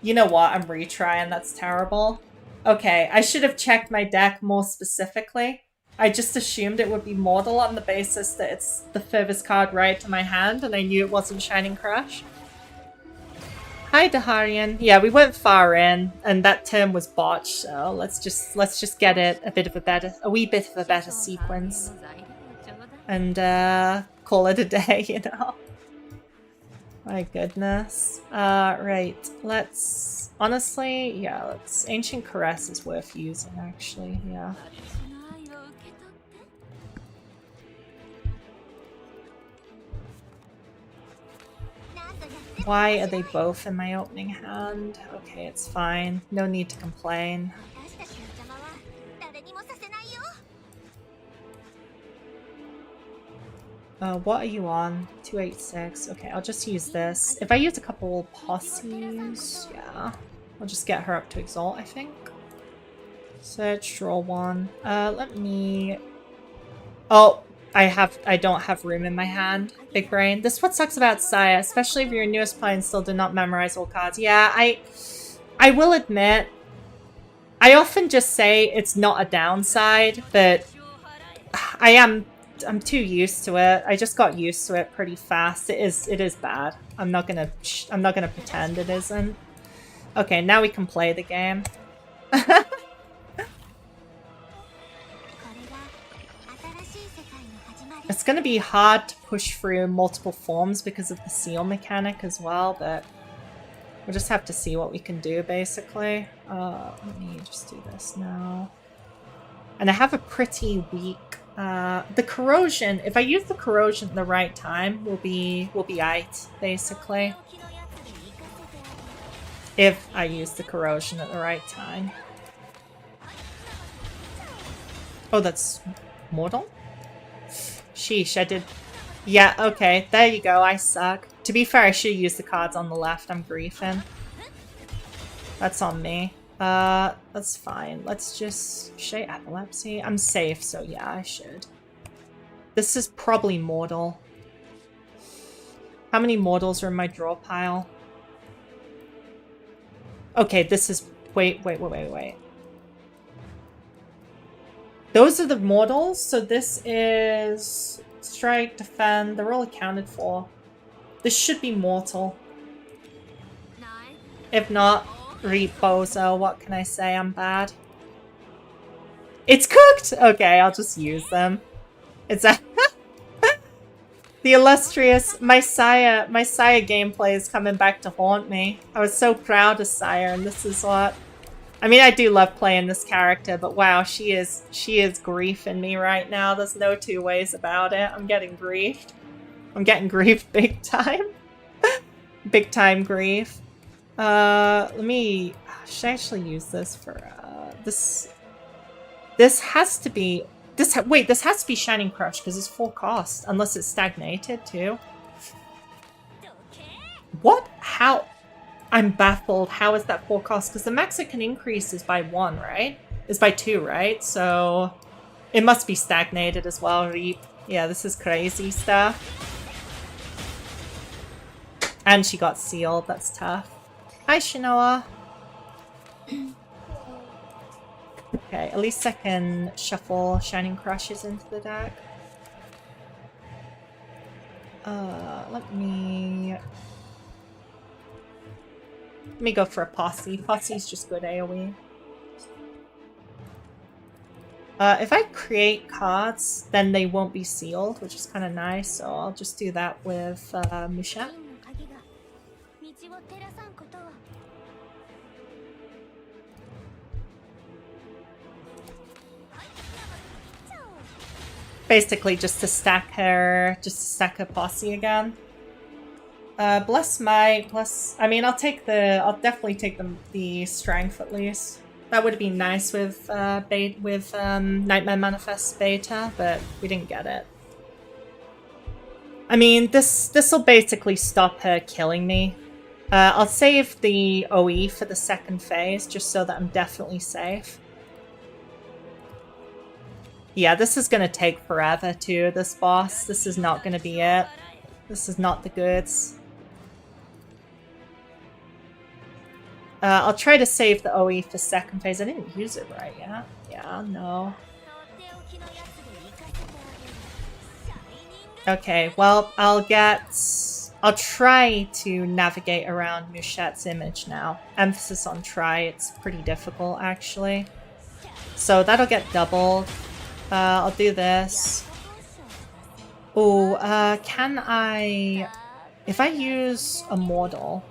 You know what? I'm retrying. That's terrible. Okay, I should have checked my deck more specifically. I just assumed it would be Mortal on the basis that it's the furthest card right to my hand, and I knew it wasn't Shining Crush. Hi, Daharian. Yeah, we went far in, and that turn was botched, so let's just get it a wee bit of a better sequence. And call it a day, you know. My goodness. Right. Let's honestly, yeah, Ancient Caress is worth using, actually, yeah. Why are they both in my opening hand? Okay, it's fine. No need to complain. What are you on? 286. Okay, I'll just use this. If I use a couple posses, yeah. I'll just get her up to Exalt, I think. Search, draw one. Let me... Oh! I don't have room in my hand. Big brain. This is what sucks about Sire, especially if you're a newest player and still do not memorize all cards. Yeah, I will admit, I often just say it's not a downside, but I'm too used to it. I just got used to it pretty fast. It is bad. I'm not gonna pretend it isn't. Okay, now we can play the game. It's going to be hard to push through multiple forms because of the seal mechanic as well, but we'll just have to see what we can do, basically. Let me just do this now. And I have a pretty weak... the corrosion, if I use the corrosion at the right time, will be aight, basically. If I use the corrosion at the right time. Oh, that's mortal? Sheesh, I did... Yeah, okay, there you go, I suck. To be fair, I should use the cards on the left, I'm griefing. That's on me. That's fine. Let's just... Should I epilepsy? I'm safe, so yeah, I should. This is probably mortal. How many mortals are in my draw pile? Okay, this is... Wait. Those are the mortals, so this is... Strike, defend, they're all accounted for. This should be mortal. If not, Reposo, what can I say? I'm bad. It's cooked! Okay, I'll just use them. It's a... The illustrious... My Saya gameplay is coming back to haunt me. I was so proud of Saya, and this is what... I mean, I do love playing this character, but wow, she is griefing me right now. There's no two ways about it. I'm getting griefed. I'm getting griefed big time. Big time grief. Let me... Should I actually use this for... This has to be... Wait, this has to be Shining Crush, because it's full cost. Unless it's stagnated, too. What? How... I'm baffled. How is that full cost? Because the max it can increase is by 1, right? Is by 2, right? So it must be stagnated as well. Reap. Yeah, this is crazy stuff. And she got sealed. That's tough. Hi, Shinoa. Okay, at least I can shuffle Shining Crushes into the deck. Let me go for a Posse. Posse's just good AoE. If I create cards, then they won't be sealed, which is kind of nice, so I'll just do that with Musha. Basically just to stack her Posse again. Bless my... I mean, I'll definitely take the strength at least. That would have been nice with Nightmare Manifest beta, but we didn't get it. I mean, this'll basically stop her killing me. I'll save the OE for the second phase, just so that I'm definitely safe. Yeah, this is gonna take forever too, this boss. This is not gonna be it. This is not the goods. I'll try to save the OE for second phase. I didn't use it right yet. Yeah, no. Okay, well, I'll try to navigate around Mushette's image now. Emphasis on try, it's pretty difficult, actually. So that'll get doubled. I'll do this. Oh, can I... If I use a mortal...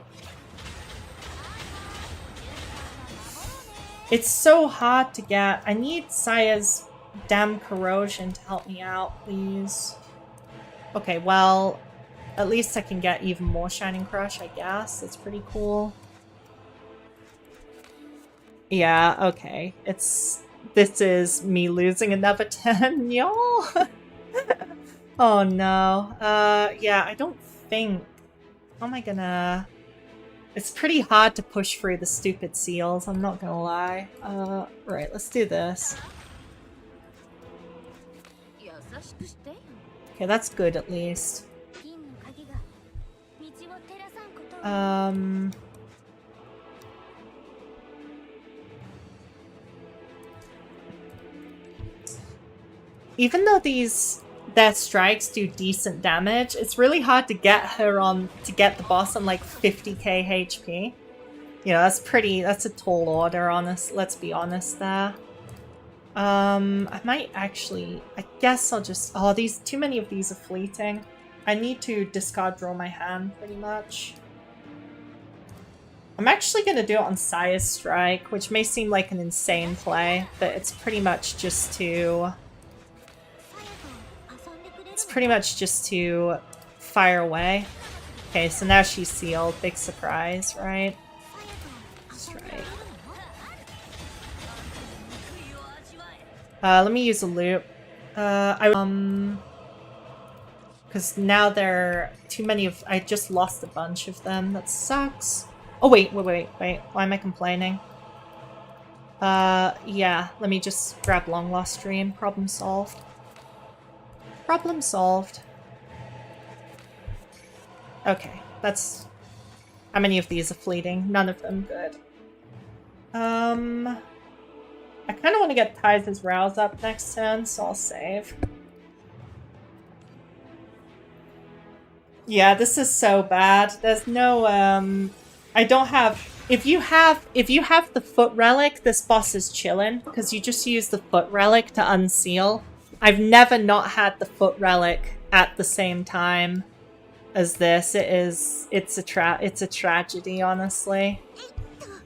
It's so hard to get. I need Saya's damn corrosion to help me out, please. Okay, well, at least I can get even more Shining Crush, I guess. That's pretty cool. Yeah, okay. This is me losing another 10, y'all. Oh no. Yeah, I don't think... How am I gonna... It's pretty hard to push through the stupid seals, I'm not gonna lie. Right, let's do this. Okay, that's good at least. Even though their strikes do decent damage, it's really hard to get the boss on like 50k HP. You know, that's a tall order, let's be honest there. I might actually... I guess I'll just... Oh, too many of these are fleeting. I need to discard draw my hand, pretty much. I'm actually going to do it on Sire's Strike, which may seem like an insane play, but it's pretty much just to... It's pretty much just to fire away. Okay, so now she's sealed. Big surprise, right? Strike. Let me use a loop. Because now there are too many of... I just lost a bunch of them. That sucks. Oh, wait. Why am I complaining? Yeah. Let me just grab Long Lost Dream. Problem solved. Problem solved. Okay, that's... How many of these are fleeting? None of them good. I kind of want to get Ty's Rouse up next turn, so I'll save. Yeah, this is so bad. There's no, I don't have... If you have the Foot Relic, this boss is chillin', because you just use the Foot Relic to unseal. I've never not had the Foot Relic at the same time as this. It's a tragedy, honestly.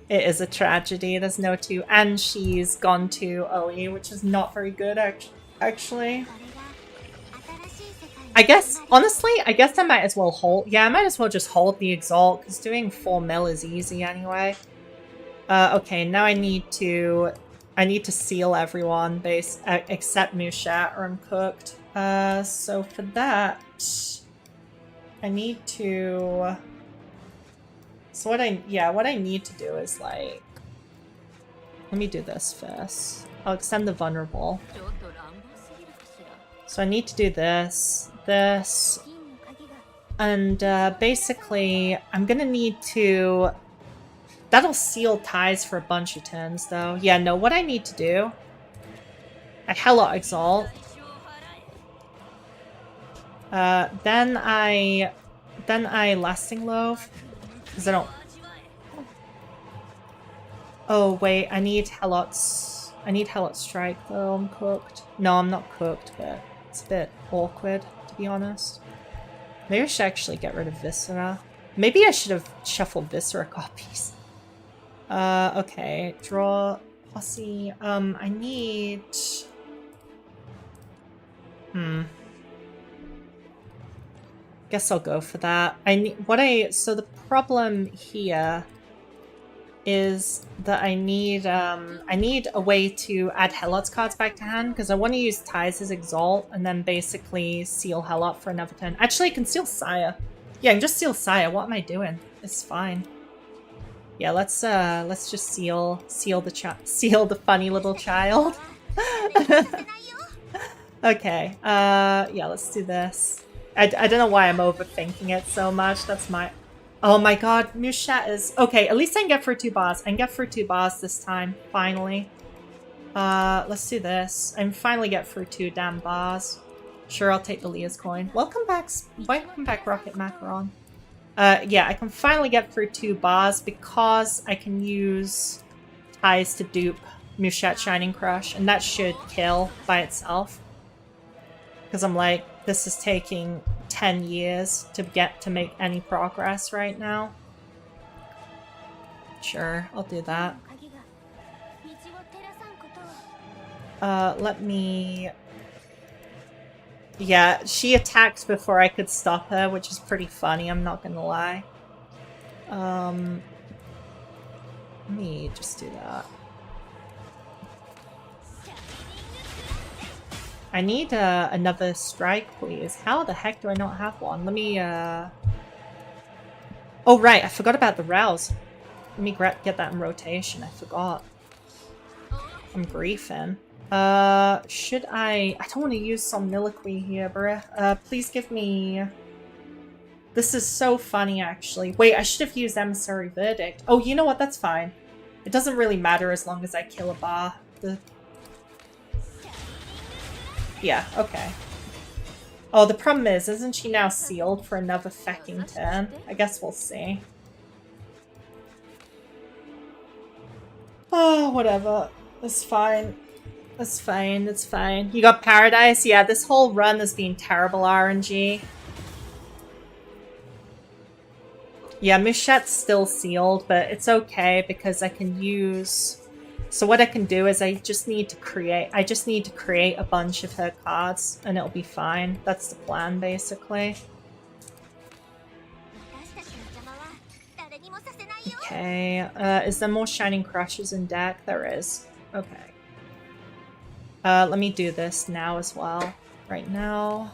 It is a tragedy. There's no two. And she's gone to OE, which is not very good, actually. I guess, honestly, I might as well hold... Yeah, I might as well just hold the Exalt, because doing 4 mil is easy anyway. Okay, now I need to seal everyone, except Mushat, or I'm cooked. So for that, I need to... So what I need to do is, like... Let me do this first. I'll extend the vulnerable. So I need to do this, and basically, I'm gonna need to... That'll seal ties for a bunch of turns, though. Yeah, no, what I need to do... I Helot Exalt. Then I Lasting Loaf. Because I don't... Oh, wait, I need Helot's Strike, though. I'm cooked. No, I'm not cooked, but it's a bit awkward, to be honest. Maybe I should actually get rid of Viscera. Maybe I should have shuffled Viscera copies. Okay, draw Posse. I need... Guess I'll go for that. So the problem here is that I need a way to add Helot's cards back to hand, because I want to use Ty's Exalt and then basically seal Helot for another turn. Actually, I can seal Sire. Yeah, I can just seal Sire. What am I doing? It's fine. Yeah, let's just seal the funny little child. Okay. Yeah, let's do this. I don't know why I'm overthinking it so much. That's my... Oh my god, Mushat is... Okay, at least I can get for 2 bars. I can get for 2 bars this time, finally. Let's do this. I can finally get for 2 damn bars. Sure, I'll take the Leah's coin. Welcome back, Rocket Macaron. Yeah, I can finally get for 2 bars because I can use Ties to dupe Mushat Shining Crush, and that should kill by itself. Because I'm like, this is taking 10 years to make any progress right now. Sure, I'll do that. Let me... Yeah, she attacked before I could stop her, which is pretty funny, I'm not gonna lie. Let me just do that. I need another strike, please. How the heck do I not have one? Let me, Oh, right, I forgot about the Rouse. Let me get that in rotation, I forgot. I'm griefing. Should I don't want to use Somniloquy here, bruh. Please give me... This is so funny, actually. Wait, I should have used Emissary Verdict. Oh, you know what? That's fine. It doesn't really matter as long as I kill a bar. Yeah, okay. Oh, the problem is, isn't she now sealed for another fecking turn? I guess we'll see. Oh, whatever. It's fine. That's fine, it's fine. You got Paradise? Yeah, this whole run has been terrible RNG. Yeah, Mushette's still sealed, but it's okay because I can use... So what I can do is I just need to create a bunch of her cards and it'll be fine. That's the plan, basically. Okay, is there more Shining Crushes in deck? There is. Okay. Let me do this now as well. Right now.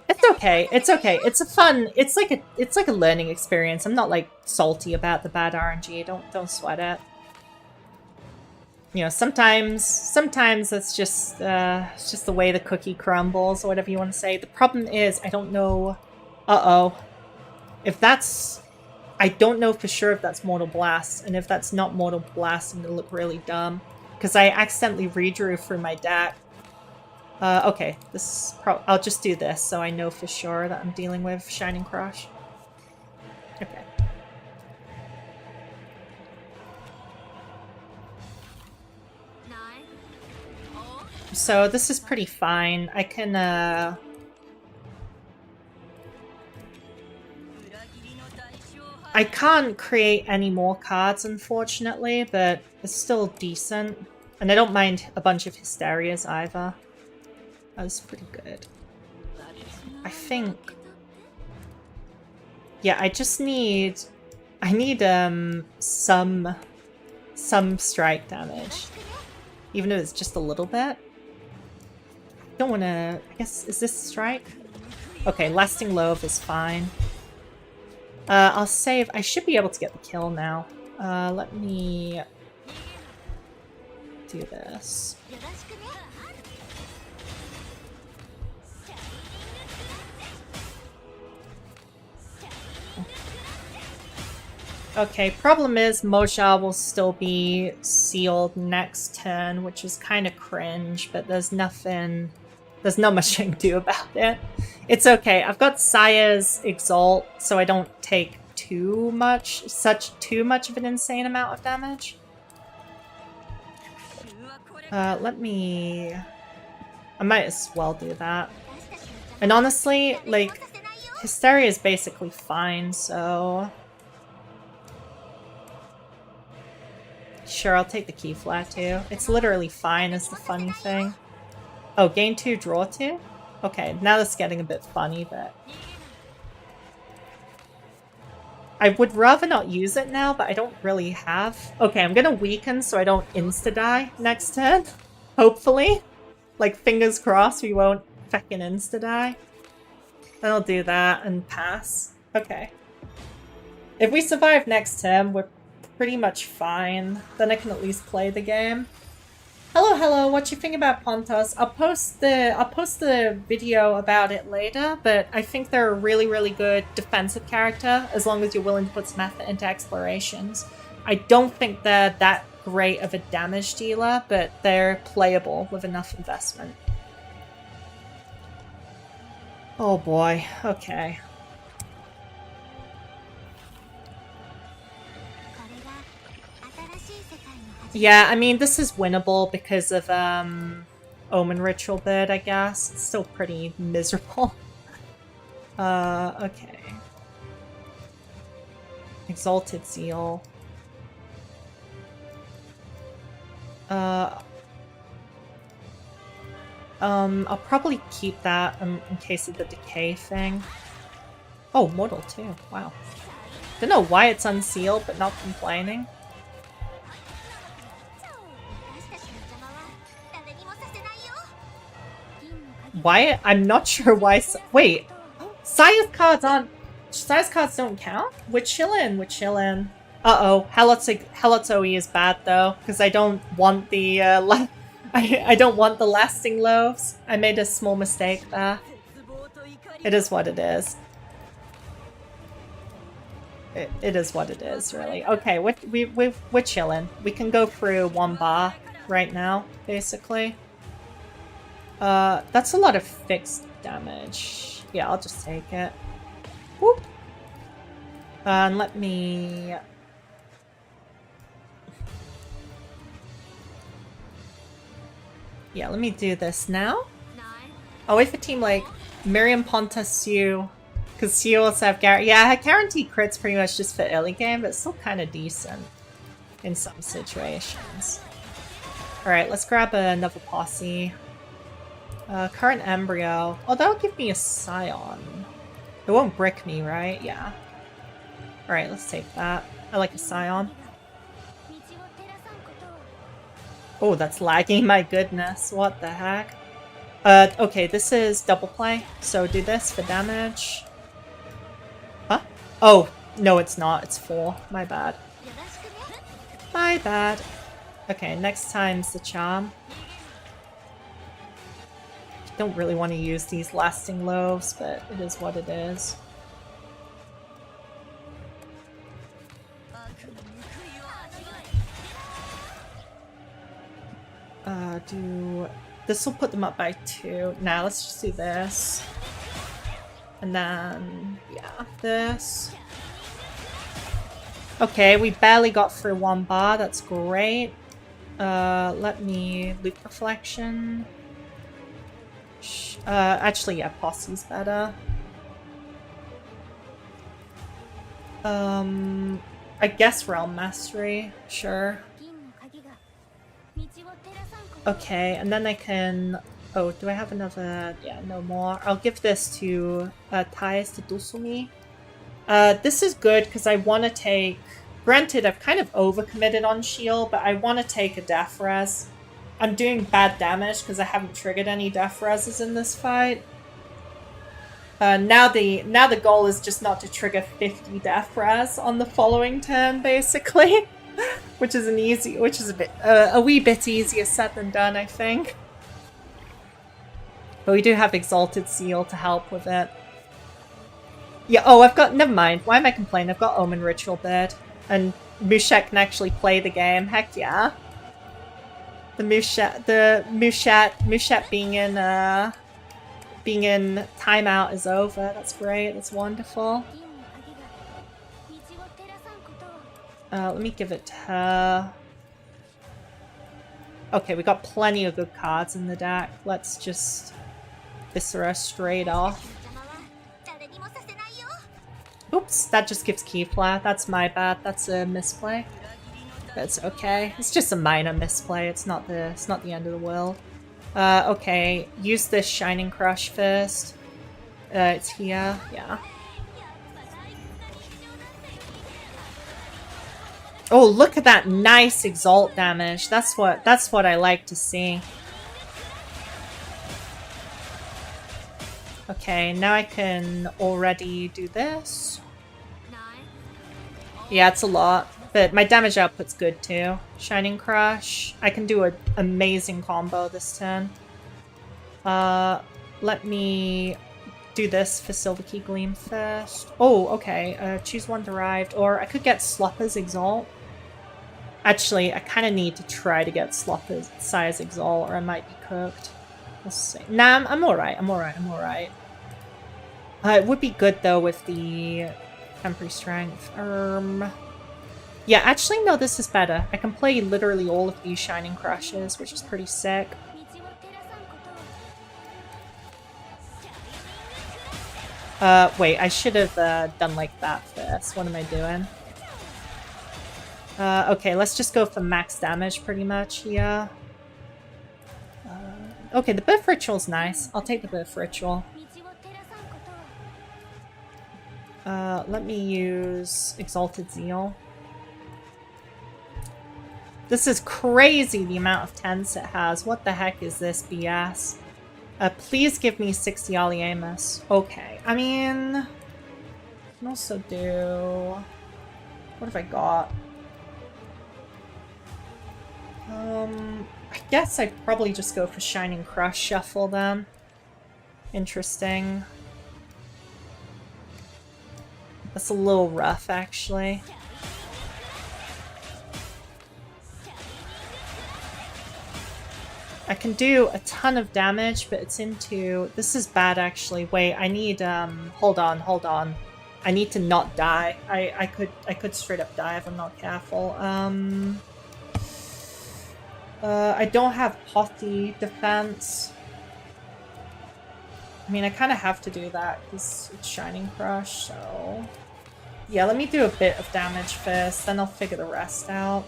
It's okay. It's okay. It's a fun. It's like a learning experience. I'm not like salty about the bad RNG. Don't sweat it. You know, sometimes it's just the way the cookie crumbles or whatever you want to say. The problem is I don't know. If that's, I don't know for sure if that's Mortal Blast, and if that's not Mortal Blast, I'm gonna look really dumb because I accidentally redrew through my deck. Okay, I'll just do this so I know for sure that I'm dealing with Shining Crush. Okay. So this is pretty fine. I can, I can't create any more cards, unfortunately, but it's still decent. And I don't mind a bunch of Hysterias either. That was pretty good. I think... Yeah, I just need... I need, some strike damage. Even if it's just a little bit. I don't want to... I guess, is this strike? Okay, Lasting Loaf is fine. I'll save... I should be able to get the kill now. Let me... do this. Okay, problem is Moja will still be sealed next turn, which is kind of cringe, but there's not much I can do about it. It's okay. I've got Saya's Exalt, so I don't take too much of an insane amount of damage. Let me... I might as well do that. And honestly, like, Hysteria is basically fine, so... Sure, I'll take the Key Flat too. It's literally fine is the funny thing. Oh, gain 2, draw 2? Okay, now that's getting a bit funny, but... I would rather not use it now, but I don't really have... Okay, I'm gonna weaken so I don't insta-die next turn. Hopefully. Like, fingers crossed we won't feckin' insta-die. Then I'll do that and pass. Okay. If we survive next turn, we're pretty much fine. Then I can at least play the game. Hello, what you think about Pontos? I'll post the video about it later, but I think they're a really, really good defensive character as long as you're willing to put some effort into explorations. I don't think they're that great of a damage dealer, but they're playable with enough investment. Oh boy, okay. Yeah, I mean, this is winnable because of Omen Ritual Bird, I guess. It's still pretty miserable. Okay. Exalted Zeal. I'll probably keep that in case of the decay thing. Oh, Mortal too. Wow. Don't know why it's unsealed, but not complaining. Why? I'm not sure why. Wait, Saya's cards don't count? We're chillin', we're chillin'. Uh-oh, Helotoi is bad though, because I don't want the I don't want the Lasting Loaves. I made a small mistake there. It is what it is. It is what it is, really. Okay, we're chillin'. We can go through one bar right now, basically. That's a lot of fixed damage. Yeah, I'll just take it. Whoop. And let me... Yeah, let me do this now. I'll wait for team like Miriam Pontos Sue. Because she also have guarantee. Yeah, her guaranteed crits pretty much just for early game, but it's still kind of decent in some situations. Alright, let's grab another posse. Current embryo. Oh, that'll give me a scion. It won't brick me, right? Yeah. Alright, let's take that. I like a scion. Oh, that's lagging. My goodness. What the heck? Okay, this is double play. So do this for damage. Huh? Oh, no, it's not. It's 4. My bad. My bad. Okay, next time's the charm. Don't really want to use these lasting loaves, but it is what it is. This will put them up by 2. Now let's just do this. And then, yeah, this. Okay, we barely got through 1 bar. That's great. Let me loop reflection. Actually, yeah, posse's better. I guess Realm Mastery, sure. Okay, and then I can... Oh, do I have another? Yeah, no more. I'll give this to Thais to Dusumi. This is good because I want to take... Granted, I've kind of overcommitted on shield, but I want to take a death res. I'm doing bad damage because I haven't triggered any death reses in this fight. Now the goal is just not to trigger 50 death res on the following turn, basically. which is a wee bit easier said than done, I think. But we do have Exalted Seal to help with it. Yeah, oh, never mind. Why am I complaining? I've got Omen Ritual Bird. And Mushet can actually play the game. Heck yeah. The Mushet being in timeout is over. That's great. That's wonderful. Let me give it to her. Okay, we got plenty of good cards in the deck. Let's just Viscera straight off. Oops, that just gives Keyflare. That's my bad. That's a misplay. That's okay. It's just a minor misplay. It's not the end of the world. Okay, use this Shining Crush first. It's here. Yeah. Oh, look at that nice Exalt damage. That's what I like to see. Okay, now I can already do this. Yeah, it's a lot, but my damage output's good too. Shining Crush. I can do an amazing combo this turn. Let me do this for Silver Key Gleam first. Oh, okay. Choose one derived, or I could get Slopper's Exalt. Actually, I kind of need to try to get Slopper's Sire's Exalt, or I might be cooked. Let's see. Nah, I'm alright. I'm alright. It would be good though with the Temporary Strength. Yeah, actually, no, this is better. I can play literally all of these Shining Crushes, which is pretty sick. Wait, I should have done like that first. What am I doing? Okay, let's just go for max damage pretty much here. Okay, the Birth Ritual's nice. I'll take the Birth Ritual. Let me use Exalted Zeal. This is crazy, the amount of 10s it has. What the heck is this BS? Please give me 60 Aliemus. Okay, I mean... I can also do... What have I got? I guess I'd probably just go for Shining Crush Shuffle then. Interesting. That's a little rough, actually. I can do a ton of damage, but it's into... This is bad, actually. Wait, I need, hold on. I need to not die. I could straight up die if I'm not careful. I don't have potty defense. I mean, I kind of have to do that because it's Shining Crush, so... Yeah, let me do a bit of damage first, then I'll figure the rest out,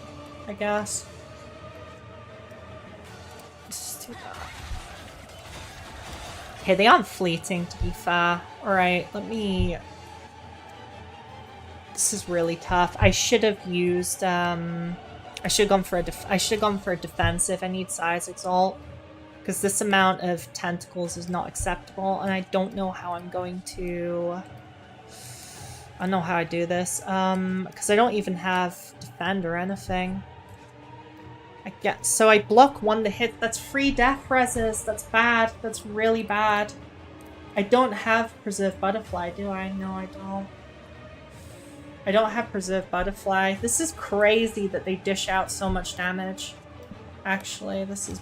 I guess. Just do that. Okay, they aren't fleeting, to be fair. Alright, let me... This is really tough. I should have used, I should have gone for a defensive. I need Size Exalt. Because this amount of tentacles is not acceptable, and I don't know how I'm going to... I don't know how I do this, because I don't even have defend or anything. So I block 1 to hit. That's 3 death reses. That's bad. That's really bad. I don't have Preserve Butterfly, do I? No, I don't. I don't have Preserve Butterfly. This is crazy that they dish out so much damage. Actually, this is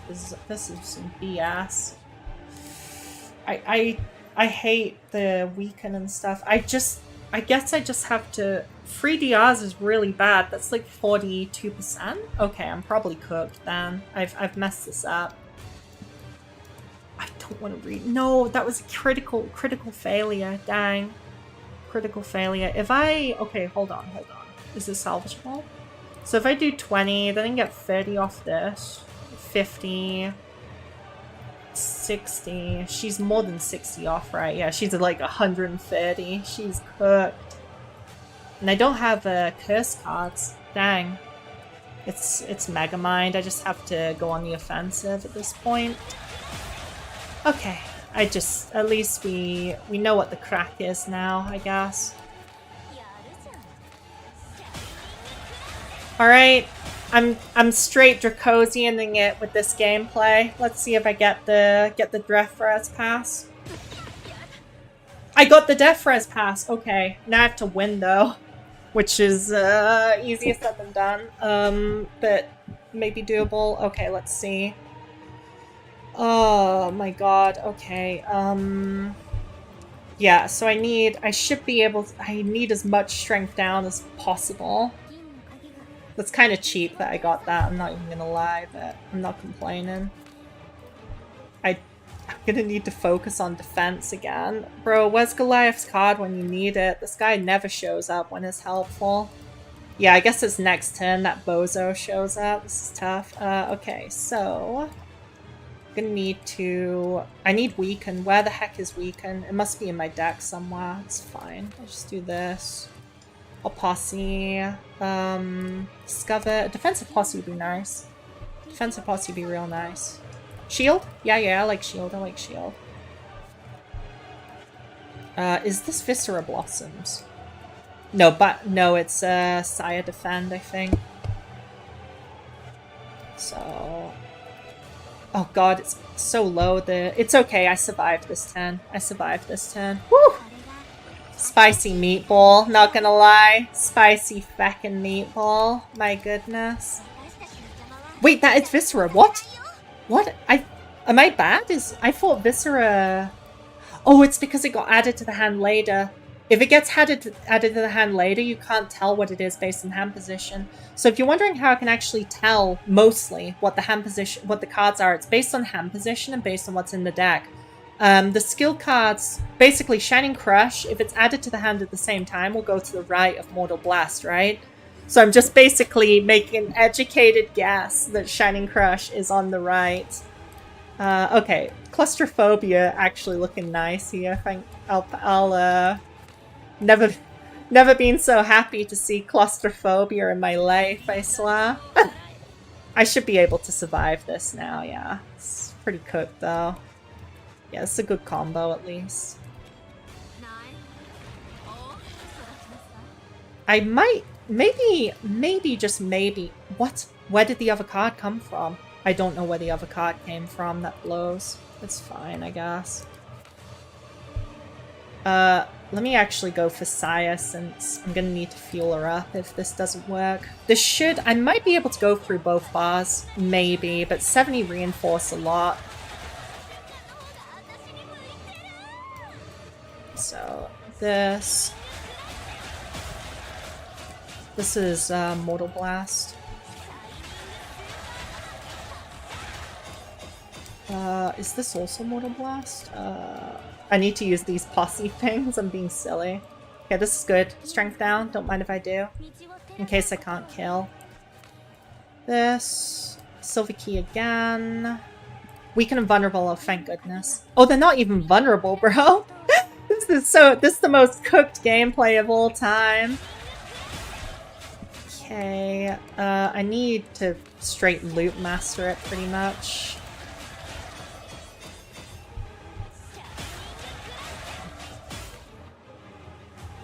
some BS. I hate the weaken and stuff. I guess I just have to... 3 DRs is really bad. That's like 42%. Okay, I'm probably cooked then. I've messed this up. I don't want to read. No, that was critical failure. Dang. Critical failure. If I... Okay, hold on. Is this salvageable? So if I do 20, then I can get 30 off this. 50. 60. She's more than 60 off, right? Yeah, she's at like 130. She's cooked. And I don't have curse cards. Dang. It's Megamind. I just have to go on the offensive at this point. Okay. At least we know what the crack is now, I guess. Alright. I'm straight Dracosianing it with this gameplay. Let's see if I get the Death Res pass. I got the Death Res pass. Okay. Now I have to win though. Which is easier said than done. But maybe doable. Okay, let's see. Oh my god. Okay. Yeah, so I need as much strength down as possible. That's kind of cheap that I got that, I'm not even gonna lie, but I'm not complaining. I'm gonna need to focus on defense again. Bro, where's Goliath's card when you need it? This guy never shows up when it's helpful. Yeah, I guess it's next turn that Bozo shows up. This is tough. Okay, so... I'm gonna need to... I need Weaken. Where the heck is Weaken? It must be in my deck somewhere. It's fine. I'll just do this. I'll Posse. Discover. Defensive Posse would be nice. Defensive Posse would be real nice. Shield? Yeah, I like Shield. Is this Viscera Blossoms? No, it's Sire Defend, I think. So... Oh god, it's so low. It's okay, I survived this turn. Woo! Spicy meatball, not gonna lie. Spicy feckin' meatball. My goodness. Wait, that is Viscera. What? What? Am I bad? I thought Viscera... Oh, it's because it got added to the hand later. If it gets added to the hand later, you can't tell what it is based on hand position. So if you're wondering how I can actually tell mostly what the cards are, it's based on hand position and based on what's in the deck. The skill cards, basically Shining Crush, if it's added to the hand at the same time, will go to the right of Mortal Blast, right? So I'm just basically making an educated guess that Shining Crush is on the right. Okay, Claustrophobia actually looking nice here. I think I'll never been so happy to see Claustrophobia in my life, I swear. I should be able to survive this now, yeah. It's pretty cooked though. Yeah, it's a good combo at least. I might, maybe, just maybe. What? Where did the other card come from? I don't know where the other card came from. That blows. It's fine, I guess. Let me actually go for Saya since I'm gonna need to fuel her up if this doesn't work. I might be able to go through both bars, maybe, but 70 reinforce a lot. So, this is Mortal Blast. Is this also Mortal Blast? I need to use these posse things. I'm being silly. Okay, this is good. Strength down. Don't mind if I do. In case I can't kill. This. Silver key again. Weaken and vulnerable. Oh, thank goodness. Oh, they're not even vulnerable, bro. This is the most cooked gameplay of all time. Okay. I need to straight loot master it pretty much.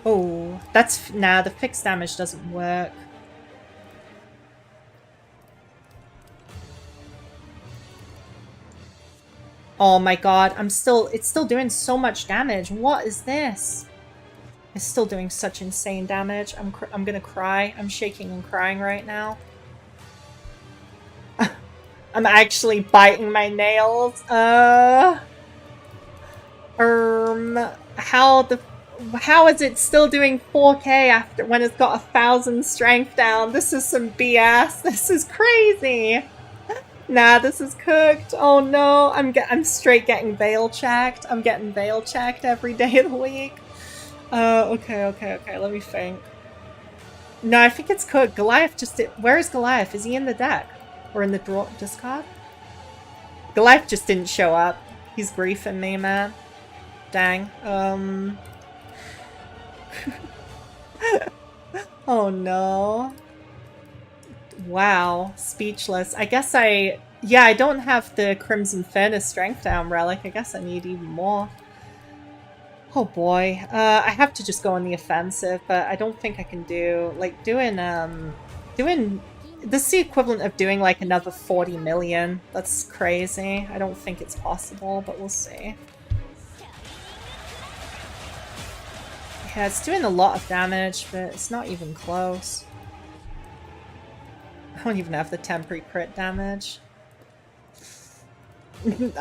Oh, that's... Nah, the fixed damage doesn't work. Oh my god, it's still doing so much damage. What is this? It's still doing such insane damage. I'm gonna cry. I'm shaking and crying right now. I'm actually biting my nails. How is it still doing 4k after when it's got 1,000 strength down? This is some BS. This is crazy. Nah, this is cooked. Oh no, I'm straight getting veil checked. I'm getting veil checked every day of the week. Okay. Let me think. No, I think it's cooked. Goliath just did. Where is Goliath? Is he in the deck or in the draw discard? Goliath just didn't show up. He's griefing me, man. Dang. Oh no. Wow. Speechless. I guess I don't have the Crimson Furnace Strength Down relic. I guess I need even more. Oh boy. I have to just go on the offensive, but I don't think I can do... Like, doing... This is the equivalent of doing, like, another 40 million. That's crazy. I don't think it's possible, but we'll see. Yeah, it's doing a lot of damage, but it's not even close. I don't even have the temporary crit damage.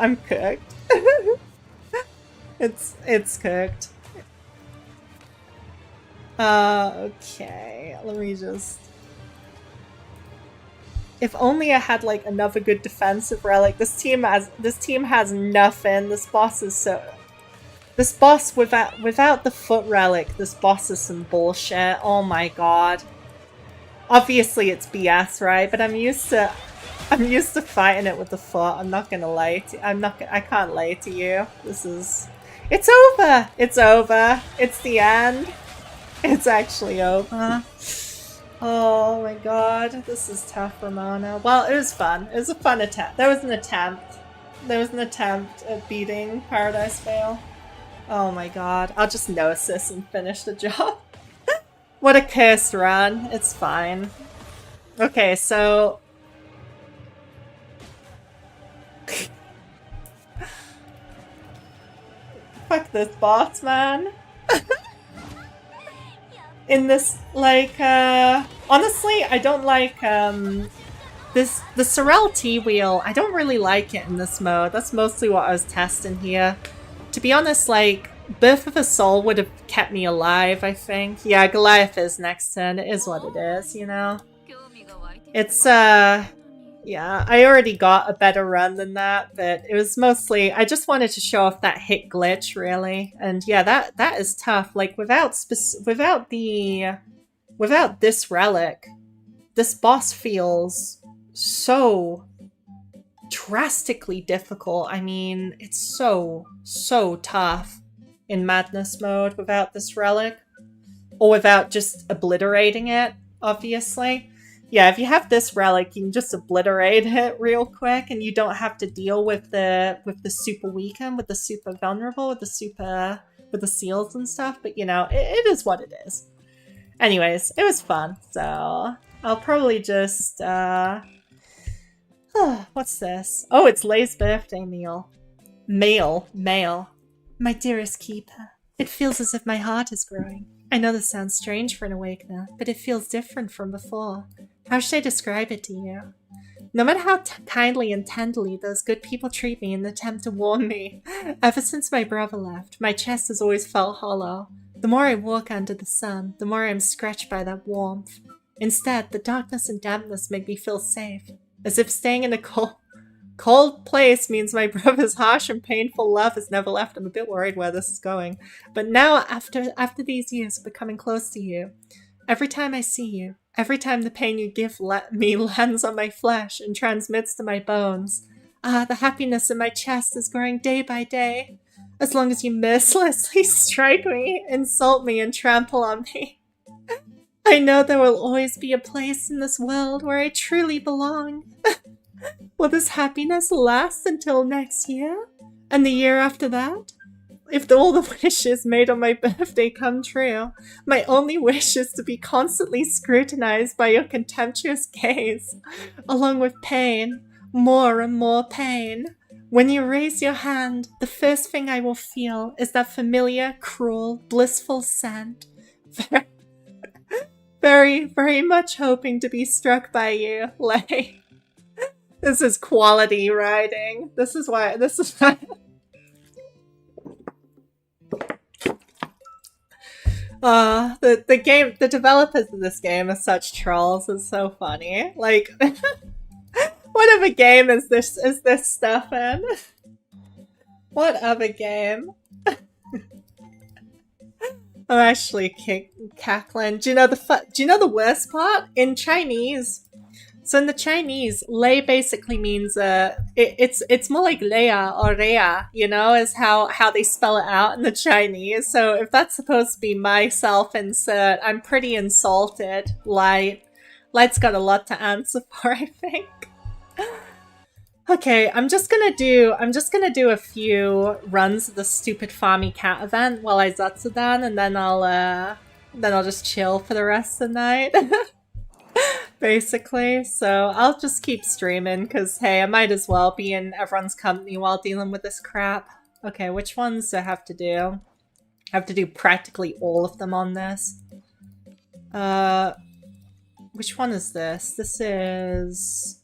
I'm cooked. It's cooked. Okay. Let me just... If only I had like another good defensive relic. This team has nothing. This boss is so... This boss, without the foot relic, this boss is some bullshit. Oh my god. Obviously it's BS, right? But I'm used to fighting it with the foot. I'm not gonna lie to you. I can't lie to you. This is... It's over! It's over. It's the end. It's actually over. Oh my god. This is tough, Ramona. Well, it was fun. It was a fun attempt. There was an attempt. There was an attempt at beating Paradise Vale. Oh my god. I'll just notice this and finish the job. What a cursed run. It's fine. Okay, so... Fuck this boss, man. In this, like, honestly, I don't like, the Sorrel T-Wheel. I don't really like it in this mode. That's mostly what I was testing here. To be honest, like, Birth of a Soul would have kept me alive, I think. Yeah, Goliath is next turn. It is what it is, you know? It's, yeah, I already got a better run than that, but it was mostly... I just wanted to show off that hit glitch, really. And yeah, that is tough. Like, without this relic, this boss feels so drastically difficult. I mean, it's so tough in Madness mode without this relic. Or without just obliterating it, obviously. Yeah, if you have this relic, you can just obliterate it real quick, and you don't have to deal with the super weaken, with the super vulnerable, with the seals and stuff. But you know, it is what it is. Anyways, it was fun. So I'll probably just what's this? Oh, it's Lay's birthday meal. Mail. My dearest keeper, it feels as if my heart is growing. I know this sounds strange for an awakener, but it feels different from before. How should I describe it to you? No matter how kindly and tenderly those good people treat me in the attempt to warn me, ever since my brother left, my chest has always felt hollow. The more I walk under the sun, the more I am scratched by that warmth. Instead, the darkness and dampness make me feel safe, as if staying in a Cold place means my brother's harsh and painful love has never left. I'm a bit worried where this is going. But now, after these years of becoming close to you, every time I see you, every time the pain you give me lands on my flesh and transmits to my bones, the happiness in my chest is growing day by day. As long as you mercilessly strike me, insult me, and trample on me, I know there will always be a place in this world where I truly belong. Will this happiness last until next year? And the year after that? If all the wishes made on my birthday come true, my only wish is to be constantly scrutinized by your contemptuous gaze, along with pain, more and more pain. When you raise your hand, the first thing I will feel is that familiar, cruel, blissful scent. Very, very much hoping to be struck by you, Lay. This is quality writing. This is why. The developers of this game are such trolls. It's so funny. Like, what other game is this stuff in? What other game? I'm actually cackling. Do you know the worst part? In Chinese. So in the Chinese, lei basically means it's more like leia or rea, you know, is how they spell it out in the Chinese. So if that's supposed to be my self-insert, I'm pretty insulted. Light's got a lot to answer for, I think. Okay, I'm just gonna do a few runs of the stupid farmy cat event while I Zatsudan, and then I'll just chill for the rest of the night. Basically, so I'll just keep streaming because hey, I might as well be in everyone's company while dealing with this crap. Okay, which ones do I have to do? I have to do practically all of them on this. Which one is this? This is...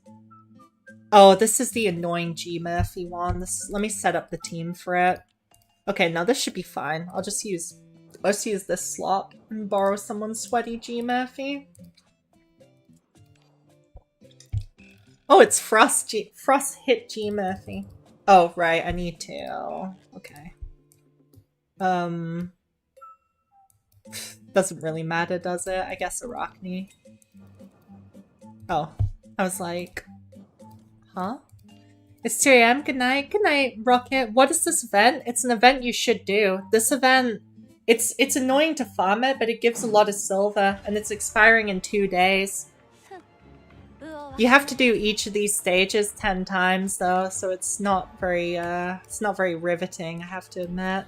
Oh, this is the annoying G Murphy one. Let me set up the team for it. Okay, now this should be fine. I'll just use this slot and borrow someone's sweaty G Murphy. Oh, it's Frost hit G Murphy. Oh, right, I need to... Okay. Doesn't really matter, does it? I guess Arachne. Oh, I was like... Huh? It's 2 AM, good night. Good night, Rocket. What is this event? It's an event you should do. This event, it's annoying to farm it, but it gives a lot of silver, and it's expiring in 2 days. You have to do each of these stages 10 times though, so it's not very riveting, I have to admit.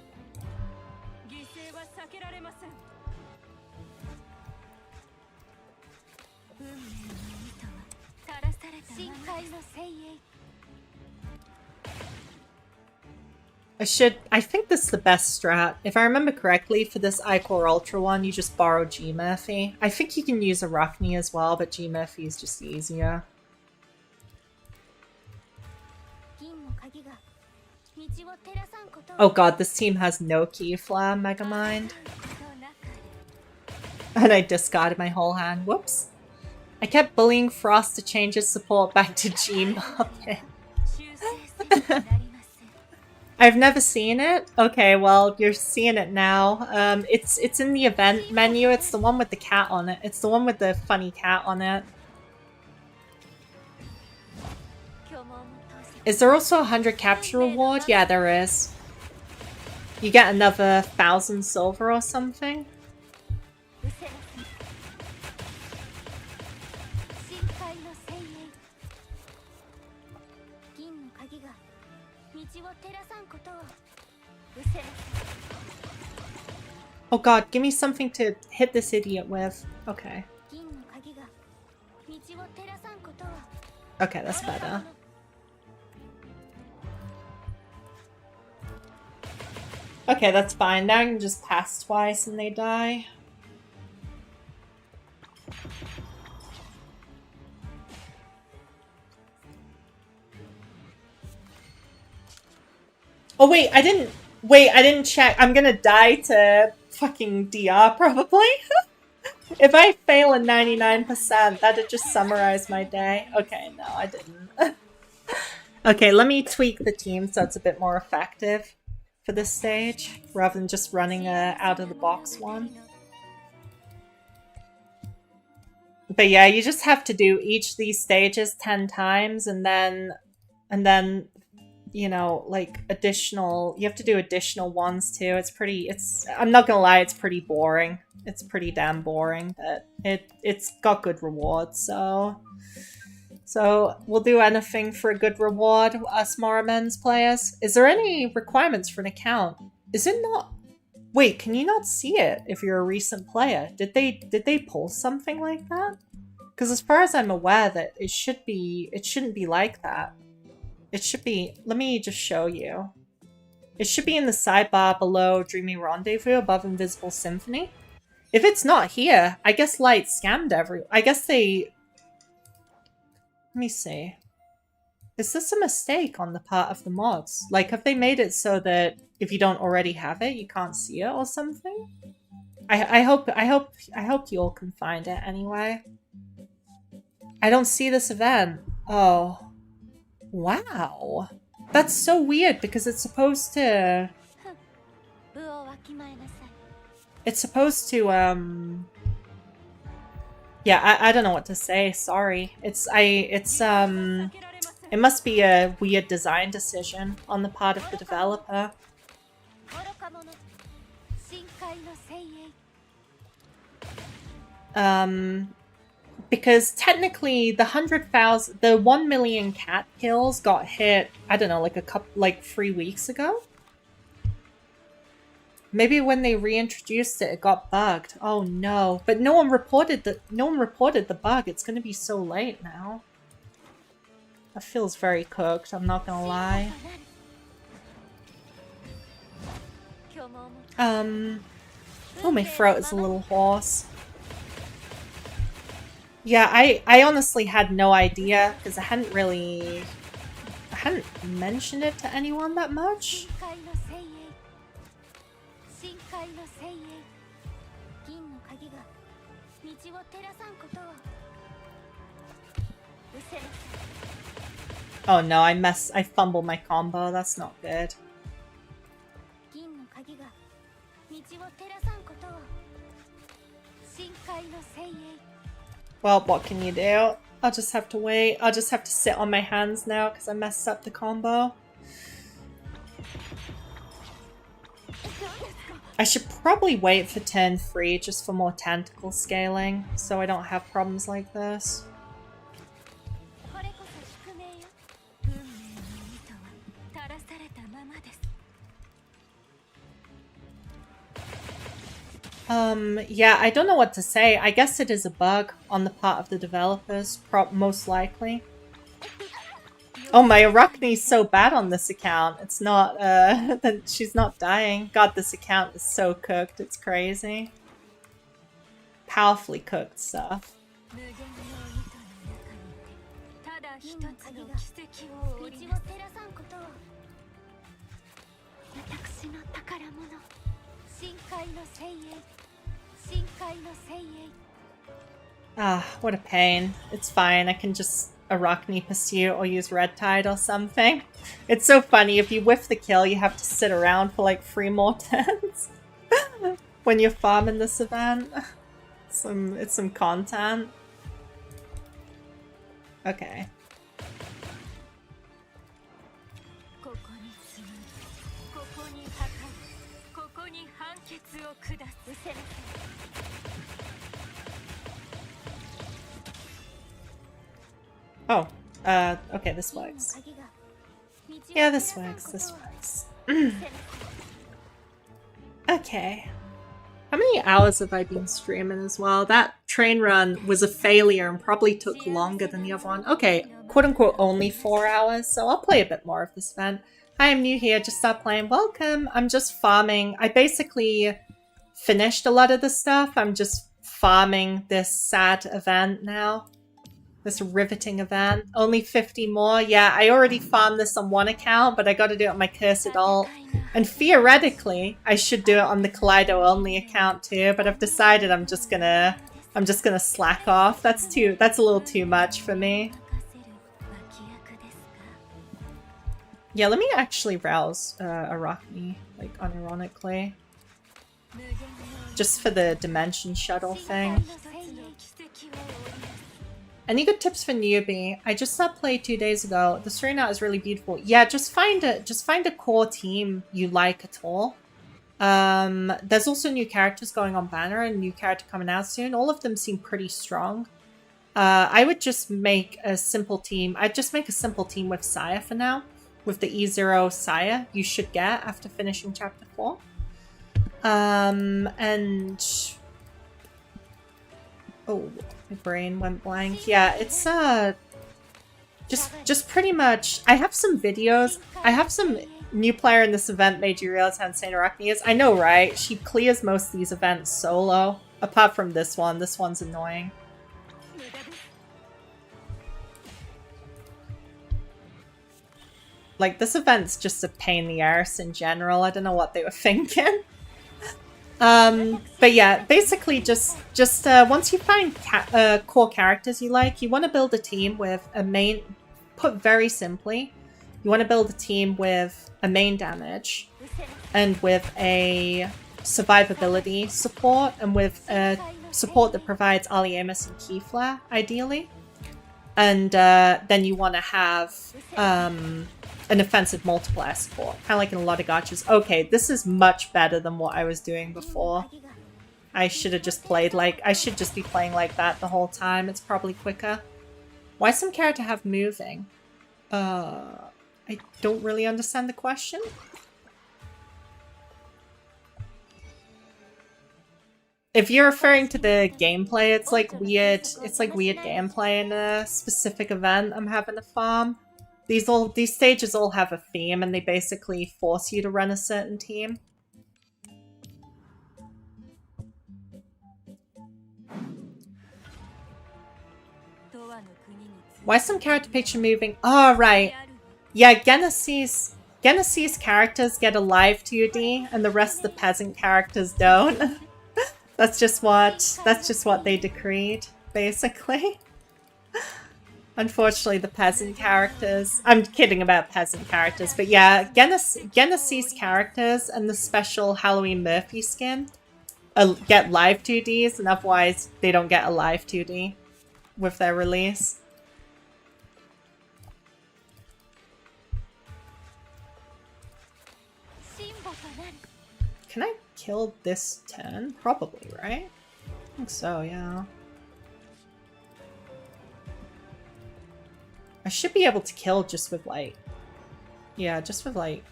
I think this is the best strat. If I remember correctly, for this Ichor Ultra one, you just borrow G Murphy. I think you can use Arachne as well, but G Murphy is just easier. Oh god, this team has no Keyflam, Megamind. And I discarded my whole hand. Whoops. I kept bullying Frost to change his support back to G Muppet. I've never seen it. Okay, well, you're seeing it now. It's in the event menu. It's the one with the cat on it. It's the one with the funny cat on it. Is there also a 100 capture reward? Yeah, there is. You get another 1,000 silver or something. Oh god, give me something to hit this idiot with. Okay. Okay, that's better. Okay, that's fine. Now I can just pass twice and they die. Oh wait, I didn't check. I'm gonna die to fucking DR probably. If I fail in 99%, that'd just summarize my day. Okay, no, I didn't. Okay, let me tweak the team so it's a bit more effective for this stage, rather than just running a out-of-the-box one. But yeah, you just have to do each of these stages 10 times, and then, you know, like you have to do additional ones too. I'm not gonna lie, it's pretty boring. It's pretty damn boring, but it's got good rewards, so we'll do anything for a good reward, us Morimens players. Is there any requirements for an account? Is it not? Wait, can you not see it if you're a recent player? Did they pull something like that? Because as far as I'm aware, that it shouldn't be like that. It should be. Let me just show you. It should be in the sidebar below Dreamy Rendezvous, above Invisible Symphony. If it's not here, I guess Light scammed I guess they. Let me see. Is this a mistake on the part of the mods? Like, have they made it so that if you don't already have it, you can't see it or something? I hope you all can find it anyway. I don't see this event. Oh. Wow. That's so weird because it's supposed to... Yeah, I don't know what to say. Sorry. It must be a weird design decision on the part of the developer. Because technically the 1 million cat kills got hit, I don't know, like 3 weeks ago? Maybe when they reintroduced it, it got bugged. Oh no! But no one reported the bug. It's gonna be so late now. That feels very cooked. I'm not gonna lie. Oh, my throat is a little hoarse. Yeah, I honestly had no idea because I hadn't mentioned it to anyone that much. Oh no, I fumbled my combo. That's not good. Well, what can you do? I'll just have to wait. I'll just have to sit on my hands now because I messed up the combo. I should probably wait for turn 3 just for more tentacle scaling, so I don't have problems like this. Yeah, I don't know what to say. I guess it is a bug on the part of the developers, most likely. Oh, my Arachne's so bad on this account. It's not, she's not dying. God, this account is so cooked. It's crazy. Powerfully cooked stuff. Ah, what a pain. It's fine. I can just Arachne Pursuit or use Red Tide or something. It's so funny. If you whiff the kill, you have to sit around for like 3 more turns when you're farming this event. It's some content. Okay. Oh, okay, this works. Yeah, this works. Okay. How many hours have I been streaming as well? That train run was a failure and probably took longer than the other one. Okay, quote-unquote only 4 hours, so I'll play a bit more of this event. Hi, I'm new here, just start playing. Welcome! I'm just farming. I basically finished a lot of the stuff. I'm just farming this sad event now. This riveting event. Only 50 more. Yeah, I already farmed this on one account, but I gotta do it on my Cursed Alt. And theoretically, I should do it on the Kaleido only account too, but I've decided I'm just gonna slack off. That's a little too much for me. Yeah, let me actually rouse Arachne, like unironically. Just for the dimension shuttle thing. Any good tips for newbie? I just saw play 2 days ago. The story now is really beautiful. Yeah, just find a core team you like at all. There's also new characters going on banner and new character coming out soon. All of them seem pretty strong. I would just make a simple team. I'd just make a simple team with Saya for now. With the E0 Saya you should get after finishing chapter 4. And oh, my brain went blank. Yeah, it's just pretty much. I have some videos. I have some new player in this event made you realize how insane Arachne is. I know, right? She clears most of these events solo, apart from this one. This one's annoying. Like, this event's just a pain in the arse in general. I don't know what they were thinking. But yeah, basically just once you find core characters you like, you want to build a team with a main, put very simply, you want to build a team with a main damage and with a survivability support and with a support that provides Aliemus and Key Flare, ideally. And then you want to have an offensive multiplier support, kind of like in a lot of gachas. Okay, this is much better than what I was doing before. I should have just played like, I should just be playing like that the whole time. It's probably quicker. Why some character have moving? I don't really understand the question. If you're referring to the gameplay, it's like weird gameplay in a specific event I'm having to farm. These stages all have a theme and they basically force you to run a certain team. Why some character picture moving? Oh, right. Yeah, Genesee's characters get a live 2D and the rest of the peasant characters don't. That's just what they decreed, basically. Unfortunately, the peasant characters... I'm kidding about peasant characters, but yeah, Genesee's characters and the special Halloween Murphy skin get live 2Ds, and otherwise they don't get a live 2D with their release. Can I kill this turn? Probably, right? I think so, yeah. I should be able to kill just with light. Yeah, just with light.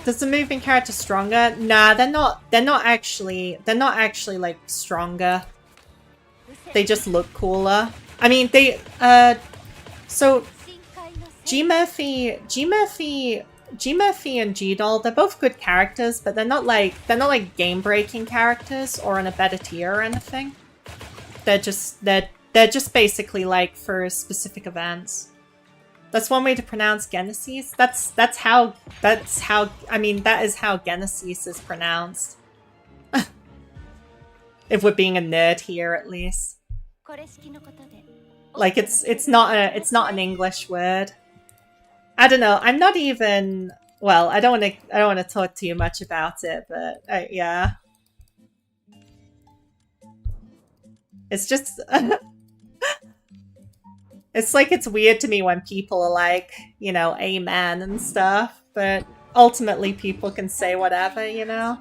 Does the moving character stronger? Nah, they're not actually like stronger. They just look cooler. I mean, they so G Murphy and G-Doll, they're both good characters, but they're not like game-breaking characters or in a better tier or anything. They're just basically like for specific events. That's one way to pronounce Genesis. That is how Genesis is pronounced. If we're being a nerd here, at least. Like it's not an English word. I don't know. I'm not even. Well, I don't want to talk too much about it, but yeah. It's just. It's like it's weird to me when people are like, you know, amen and stuff, but ultimately people can say whatever, you know.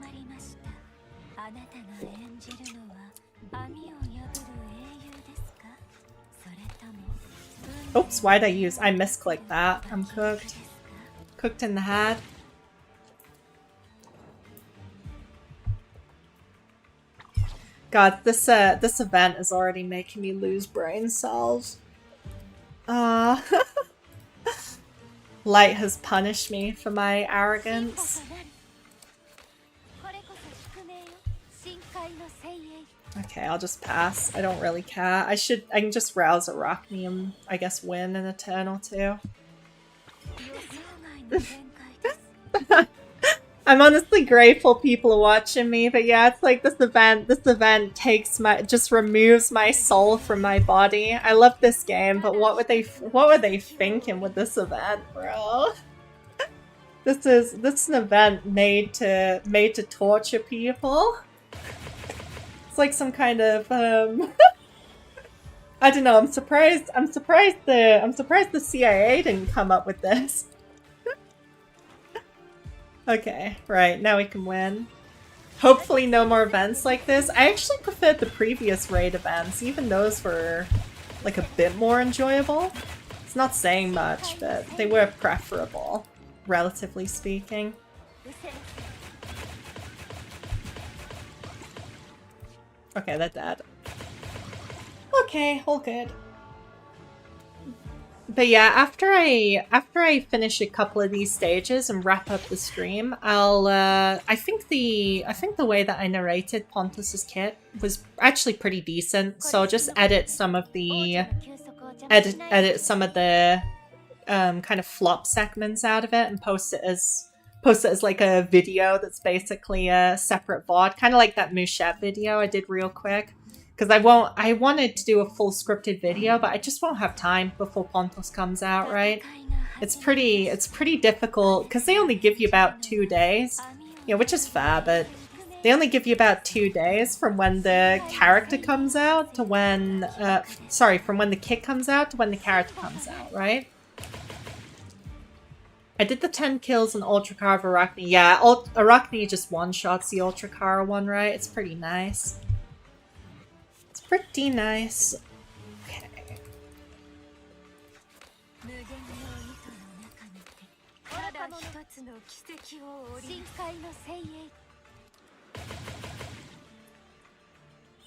Oops, why'd I misclicked that. I'm cooked. Cooked in the head. God, this event is already making me lose brain cells. Light has punished me for my arrogance. Okay, I'll just pass. I don't really care. I can just rouse Arachne and I guess win in a turn or two. I'm honestly grateful people are watching me, but yeah, it's like this event takes just removes my soul from my body. I love this game, but what were they thinking with this event, bro? This is an event made to torture people. It's like some kind of I don't know, I'm surprised the CIA didn't come up with this. Okay, right, now we can win. Hopefully no more events like this. I actually preferred the previous raid events. Even those were like a bit more enjoyable. It's not saying much, but they were preferable, relatively speaking. Okay, they're dead. Okay, all good. But yeah, after I finish a couple of these stages and wrap up the stream, I'll I think the way that I narrated Pontos' kit was actually pretty decent. So I'll just edit some of the kind of flop segments out of it and post it as like a video that's basically a separate VOD, kind of like that Mouchette video I did real quick. Because I wanted to do a full scripted video, but I just won't have time before Pontos comes out, right? It's pretty difficult, because they only give you about 2 days. Yeah, which is fair, but they only give you about 2 days from when the character comes out to when, from when the kit comes out to when the character comes out, right? I did the 10 kills on Ultracar of Arachne. Yeah, Arachne just one-shots the Ultracar one, right? It's pretty nice. Pretty nice. Okay.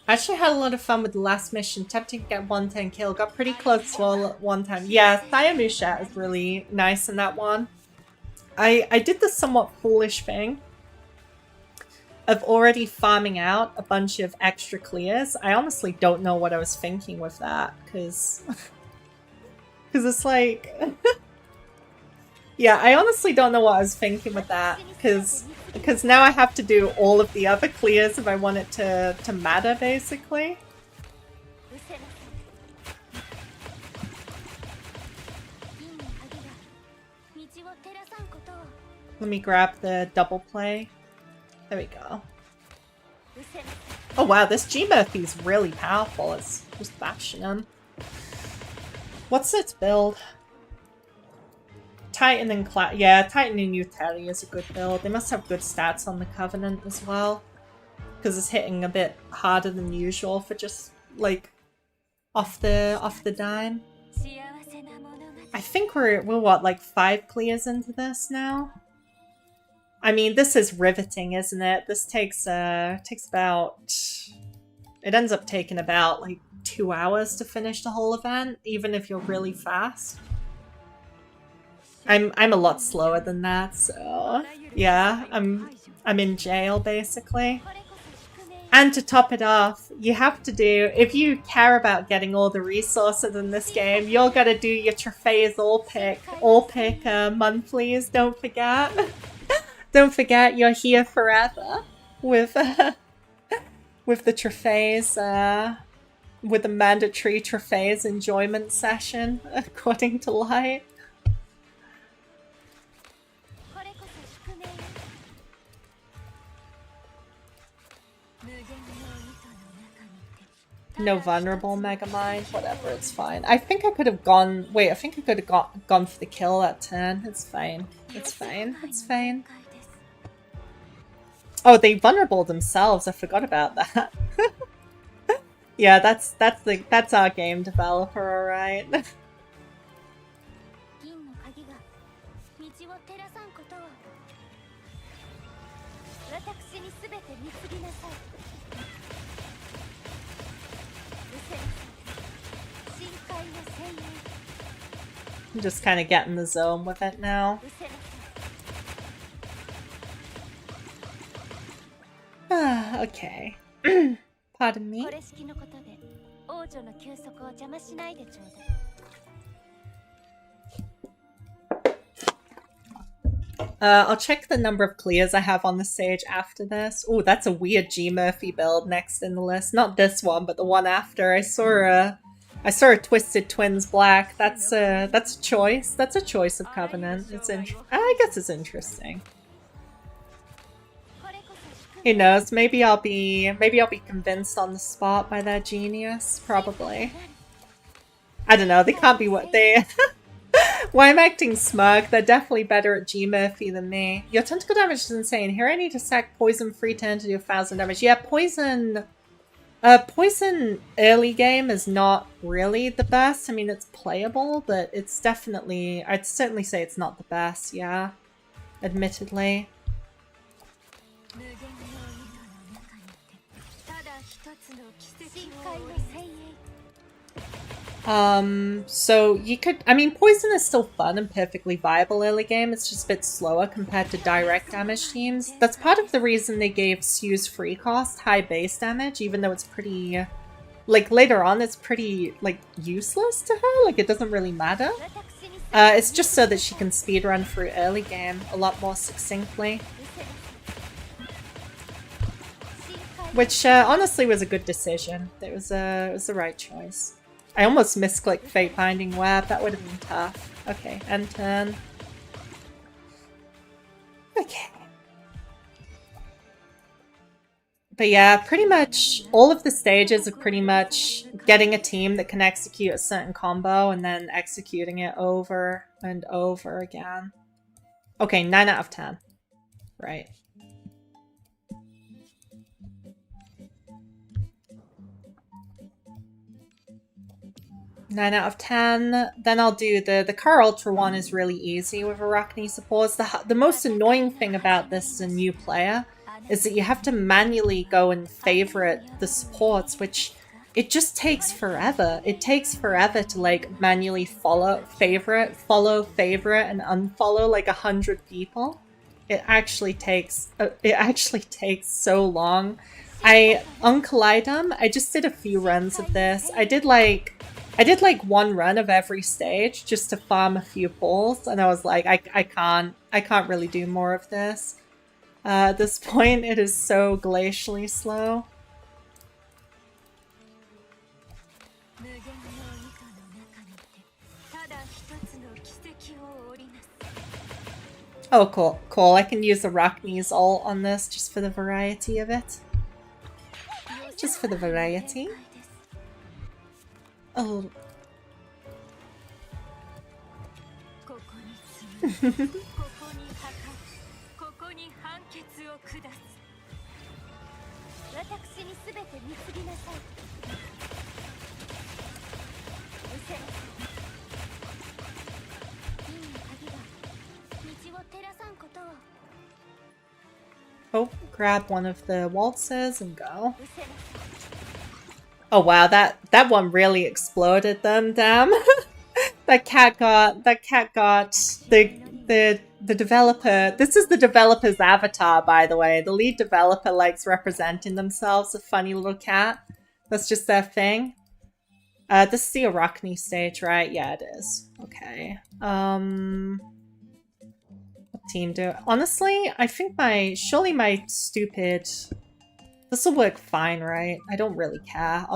I actually had a lot of fun with the last mission. Tempting to get 110 kill. Got pretty close to one time. Yeah, Musha is really nice in that one. I did the somewhat foolish thing of already farming out a bunch of extra clears. I honestly don't know what I was thinking with that, because it's like... yeah, I honestly don't know what I was thinking with that, because now I have to do all of the other clears if I want it to matter, basically. Let me grab the double play. There we go. Oh wow, this G Murphy's really powerful. It's just bashing him. What's its build? Titan and yeah, Titan and Uteri is a good build. They must have good stats on the Covenant as well, because it's hitting a bit harder than usual for just like off the dime. I think we're what, like 5 clears into this now? I mean, this is riveting, isn't it? This takes about... It ends up taking about, like, 2 hours to finish the whole event, even if you're really fast. I'm a lot slower than that, so... Yeah, I'm in jail, basically. And to top it off, you have to do... If you care about getting all the resources in this game, you're gonna do your Trophies all pick monthlies, don't forget. Don't forget, you're here forever with the Trophies, with the mandatory Trophies enjoyment session, according to Light. No vulnerable Megamind, whatever, it's fine. I think I could have gone... Wait, I think I could have gone for the kill at 10. It's fine. It's fine. It's fine. Oh, they vulnerable themselves. I forgot about that. Yeah, that's our game developer, alright. I'm just kind of getting the zone with it now. Okay. Pardon me. I'll check the number of clears I have on the stage after this. Oh, that's a weird G Murphy build next in the list. Not this one, but the one after. I saw a Twisted Twins Black. That's a choice. That's a choice of Covenant. I guess it's interesting. Who knows? Maybe I'll be convinced on the spot by their genius. Probably. I don't know. They can't be what they. Why I'm acting smug? They're definitely better at G Murphy than me. Your tentacle damage is insane. Here I need to sack poison free turn to do 1,000 damage. Yeah, poison. Poison early game is not really the best. I mean, it's playable, but it's definitely. I'd certainly say it's not the best. Yeah, admittedly. So you could, I mean, poison is still fun and perfectly viable early game. It's just a bit slower compared to direct damage teams. That's part of the reason they gave Sue's free cost high base damage, even though it's pretty, like, later on it's pretty, like, useless to her. Like, it doesn't really matter. It's just so that she can speedrun through early game a lot more succinctly. Which, honestly was a good decision. It was the right choice. I almost misclicked Fate Binding Web. That would have been tough. Okay, end turn. Okay. But yeah, pretty much all of the stages are pretty much getting a team that can execute a certain combo and then executing it over and over again. Okay, 9 out of 10. Right. 9 out of 10. Then I'll do the Car Ultra one is really easy with Arachne supports. The most annoying thing about this as a new player is that you have to manually go and favorite the supports, which it just takes forever. It takes forever to like manually favorite, and unfollow like 100 people. It actually takes so long. On Collidum, I just did a few runs of this. I did like one run of every stage just to farm a few pulls, and I was like, I can't really do more of this. At this point, it is so glacially slow. Oh, cool, cool. I can use Arachne's ult on this just for the variety of it. Just for the variety. Oh. Oh, grab one of the waltzes and go. Oh wow, that one really exploded them, damn. That cat got the developer. This is the developer's avatar, by the way. The lead developer likes representing themselves, a funny little cat. That's just their thing. This is the Arachne stage, right? Yeah, it is. Okay. What team do? Honestly, I think surely my stupid. This will work fine, right? I don't really care.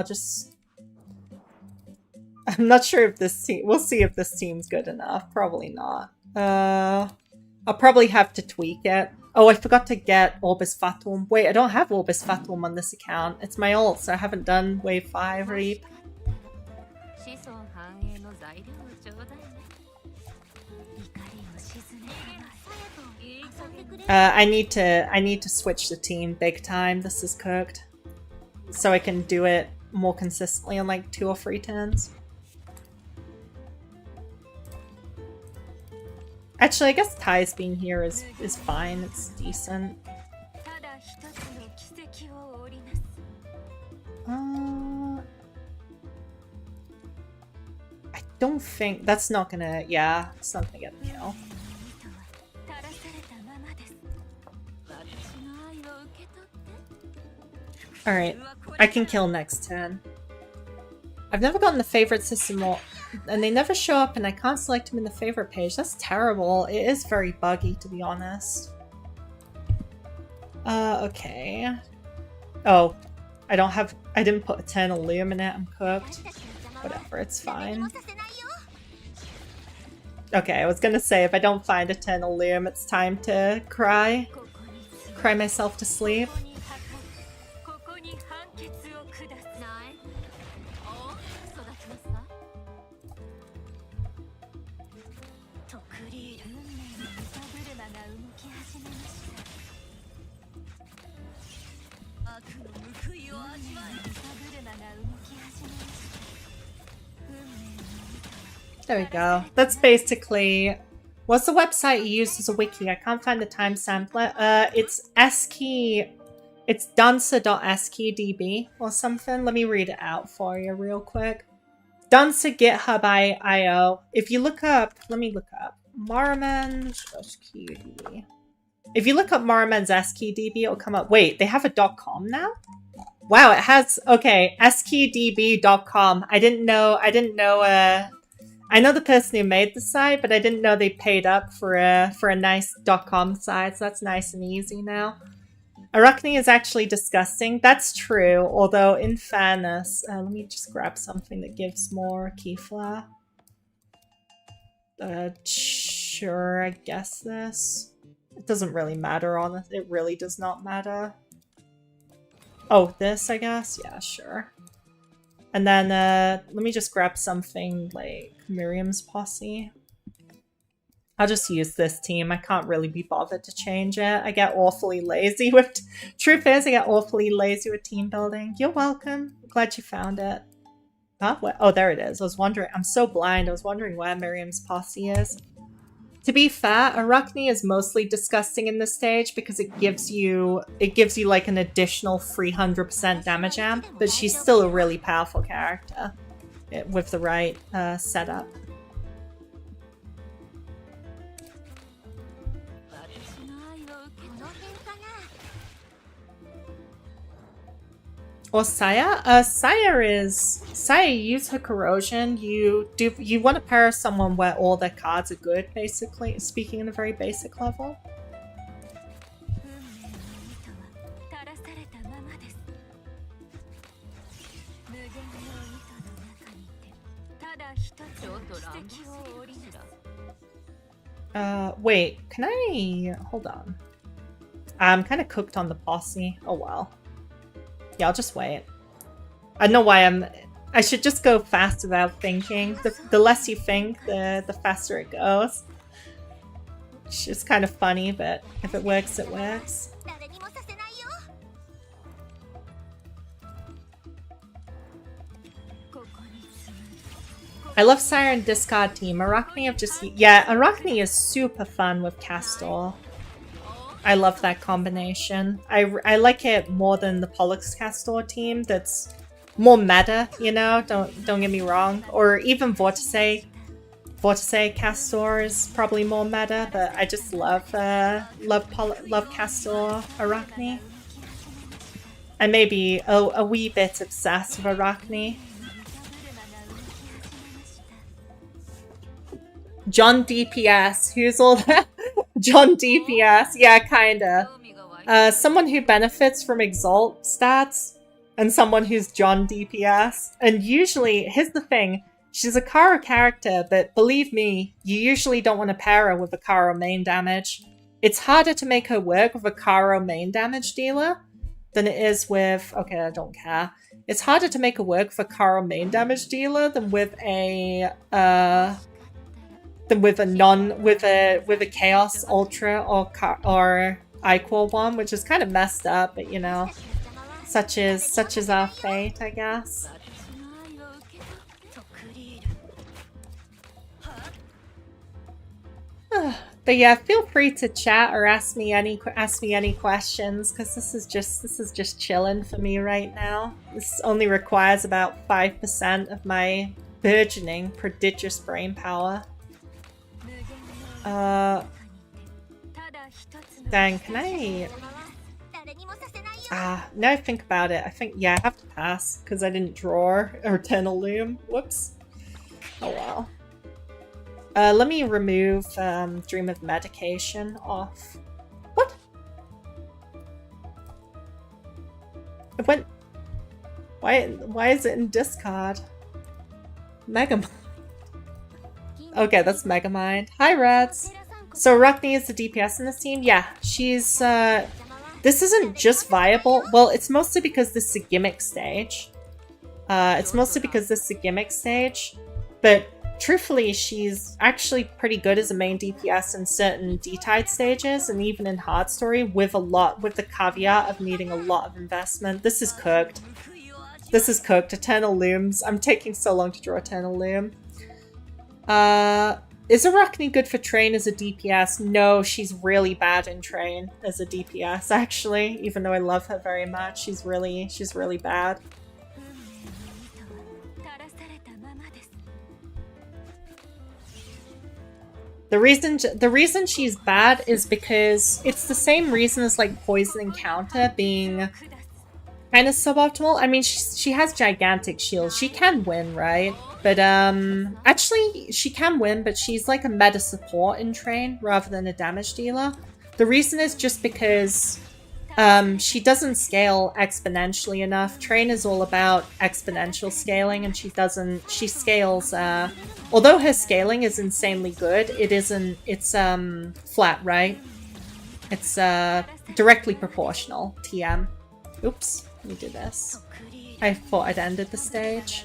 I'm not sure if this team... We'll see if this team's good enough. Probably not. I'll probably have to tweak it. Oh, I forgot to get Orbis Fatum. Wait, I don't have Orbis Fatum on this account. It's my ult, so I haven't done Wave 5 Reap. I need to switch the team big time. This is cooked. So I can do it more consistently on like 2 or 3 turns. Actually, I guess Ty's being here is fine. It's decent. I don't think that's not gonna. Yeah, it's not gonna get the kill. Alright, I can kill next turn. I've never gotten the favorite system or... and they never show up, and I can't select them in the favorite page. That's terrible. It is very buggy, to be honest. Okay. Oh, I didn't put Eternal Loom in it. I'm cooked. Whatever, it's fine. Okay, I was gonna say, if I don't find Eternal Loom, it's time to cry. Cry myself to sleep. There we go. That's basically... What's the website you use as a wiki? I can't find the timestamp. It's skey... It's dancer.skeydb or something. Let me read it out for you real quick. Dancer GitHub.io. If you look up... Let me look up. Morimens SKDB. If you look up Morimens SKDB, it'll come up. Wait, they have a .com now? Wow, it has... Okay, skeydb.com. I didn't know... I know the person who made the site, but I didn't know they paid up for a nice .com site, so that's nice and easy now. Arachne is actually disgusting. That's true, although in fairness, let me just grab something that gives more keyflower. Sure, I guess this. It doesn't really matter, honestly. It really does not matter. Oh, this, I guess? Yeah, sure. And then, let me just grab something like Miriam's posse. I'll just use this team. I can't really be bothered to change it. I get awfully lazy with... Truth is, I get awfully lazy with team building. You're welcome. Glad you found it. Huh? What? Oh, there it is. I was wondering... I'm so blind. I was wondering where Miriam's posse is. To be fair, Arachne is mostly disgusting in this stage because it gives you like an additional 300% damage amp, but she's still a really powerful character with the right setup. Or Saya? Saya, use her corrosion. You want to pair someone where all their cards are good, basically, speaking in a very basic level. Wait, can I... Hold on. I'm kind of cooked on the posse. Oh well. Yeah, I'll just wait. I don't know why I should just go fast without thinking. The less you think, the faster it goes. It's just kind of funny, but if it works, it works. I love Siren discard team. Arachne have just... Yeah, Arachne is super fun with Castor. I love that combination. I like it more than the Pollux Castor team that's more meta, you know? Don't get me wrong. Or even Vortice. Vortice Castor is probably more meta, but I just love Castor Arachne. I may be a wee bit obsessed with Arachne. John DPS, who's all that? John DPS, yeah, kinda. Someone who benefits from Exalt stats, and someone who's John DPS. And usually, here's the thing, she's a Karo character, but believe me, you usually don't want to pair her with a Karo main damage. It's harder to make her work with a Karo main damage dealer than it is with... Okay, I don't care. It's harder to make her work with a Karo main damage dealer than with a... with a Chaos Ultra or Iqual one, which is kind of messed up, but you know, such is our fate, I guess. But yeah, feel free to chat or ask me any questions, because this is just chilling for me right now. This only requires about 5% of my burgeoning prodigious brain power. Dang, can I... now I think about it. I think, yeah, I have to pass, because I didn't draw Eternal Loom. Whoops. Oh well. Let me remove Dream of Medication off. What? It went... Why is it in discard? Megamind. Okay, that's Megamind. Hi, Reds. So Rockney is the DPS in this team? Yeah, she's... This isn't just viable. Well, it's mostly because this is a gimmick stage. But truthfully, she's actually pretty good as a main DPS in certain D-Tide stages, and even in hard story, with the caveat of needing a lot of investment. This is cooked. This is cooked. Eternal Looms. I'm taking so long to draw Eternal Loom. Is Arachne good for Train as a DPS? No, she's really bad in Train as a DPS, actually. Even though I love her very much, she's really bad. The reason she's bad is because it's the same reason as like Poison Encounter being kind of suboptimal. I mean, she has gigantic shields. She can win, right? But actually she can win, but she's like a meta support in Train rather than a damage dealer. The reason is just because she doesn't scale exponentially enough. Train is all about exponential scaling, and she scales, although her scaling is insanely good, it's flat, right? It's directly proportional, TM. Oops, let me do this. I thought I'd ended the stage.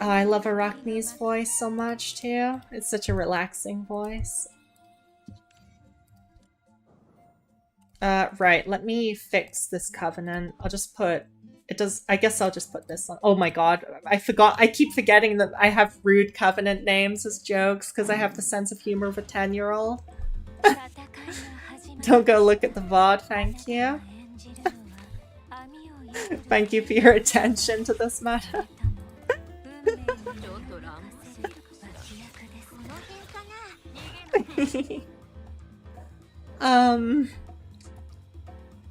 Oh, I love Arachne's voice so much too. It's such a relaxing voice. Right, let me fix this covenant. I'll just put... I guess I'll just put this on. Oh my god, I forgot. I keep forgetting that I have rude covenant names as jokes because I have the sense of humor of a 10-year-old. Don't go look at the VOD, thank you. Thank you for your attention to this matter.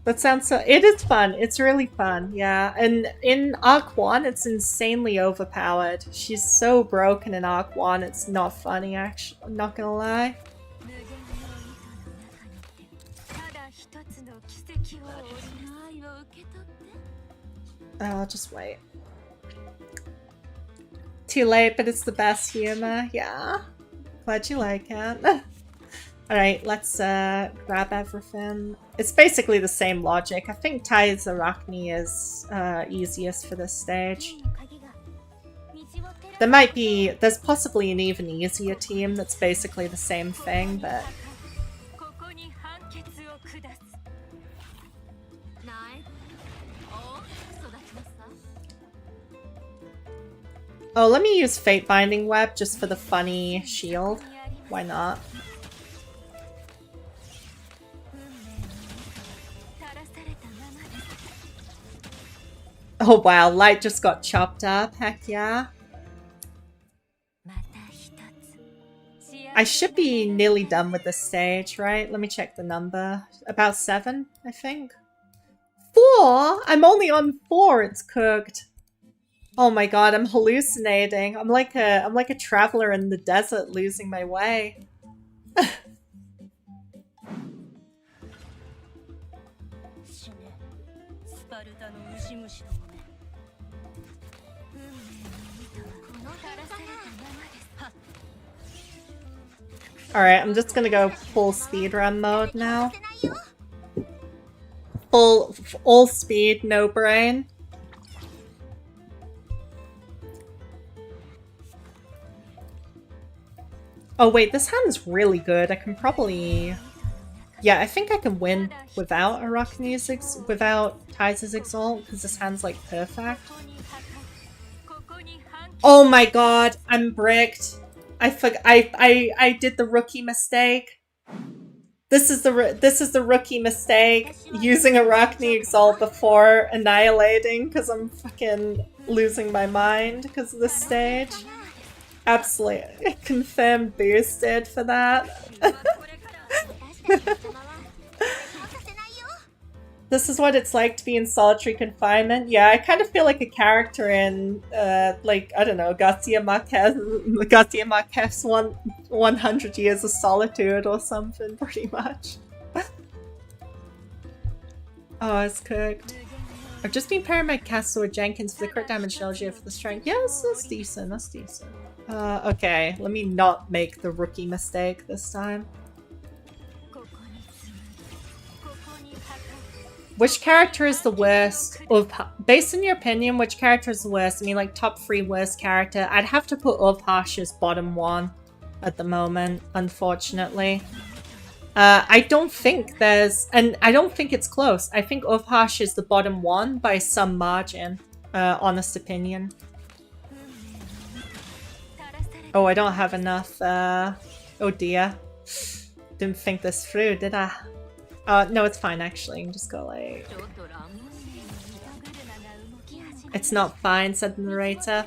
That sounds so... It is fun. It's really fun, yeah. And in Arc 1, it's insanely overpowered. She's so broken in Arc 1, it's not funny, actually. I'm not gonna lie. I'll just wait. Too late, but it's the best humor. Yeah. Glad you like it. Alright, let's grab everything. It's basically the same logic. I think Tides Arachne is easiest for this stage. There's possibly an even easier team that's basically the same thing, but... Oh, let me use Fate Binding Web just for the funny shield. Why not? Oh wow, Light just got chopped up. Heck yeah. I should be nearly done with this stage, right? Let me check the number. About 7, I think. 4? I'm only on 4. It's cooked. Oh my god, I'm hallucinating. I'm like a traveler in the desert losing my way. Alright, I'm just gonna go full speedrun mode now. All speed, no brain. Oh wait, this hand's really good. I can probably... Yeah, I think I can win without without Tides' Exalt, because this hand's like perfect. Oh my god, I'm bricked. I did the rookie mistake. This is the rookie mistake, using Arachne Exalt before annihilating, because I'm fucking losing my mind because of this stage. Absolutely confirmed boosted for that. This is what it's like to be in solitary confinement. Yeah, I kind of feel like a character in, like, I don't know, Garcia Marquez's 100 Years of Solitude or something, pretty much. Oh, it's cooked. I've just been pairing my Castle with Jenkins for the crit damage Elgia for the strength. Yes, that's decent, that's decent. Okay, let me not make the rookie mistake this time. Which character is the worst? Based on your opinion, which character is the worst? I mean, like, top 3 worst character. I'd have to put Uvhash as bottom 1 at the moment, unfortunately. I don't think there's... And I don't think it's close. I think Uvhash is the bottom 1 by some margin. Honest opinion. Oh, I don't have enough... Oh dear. Didn't think this through, did I? No, it's fine actually. You can just go like... It's not fine, said the narrator.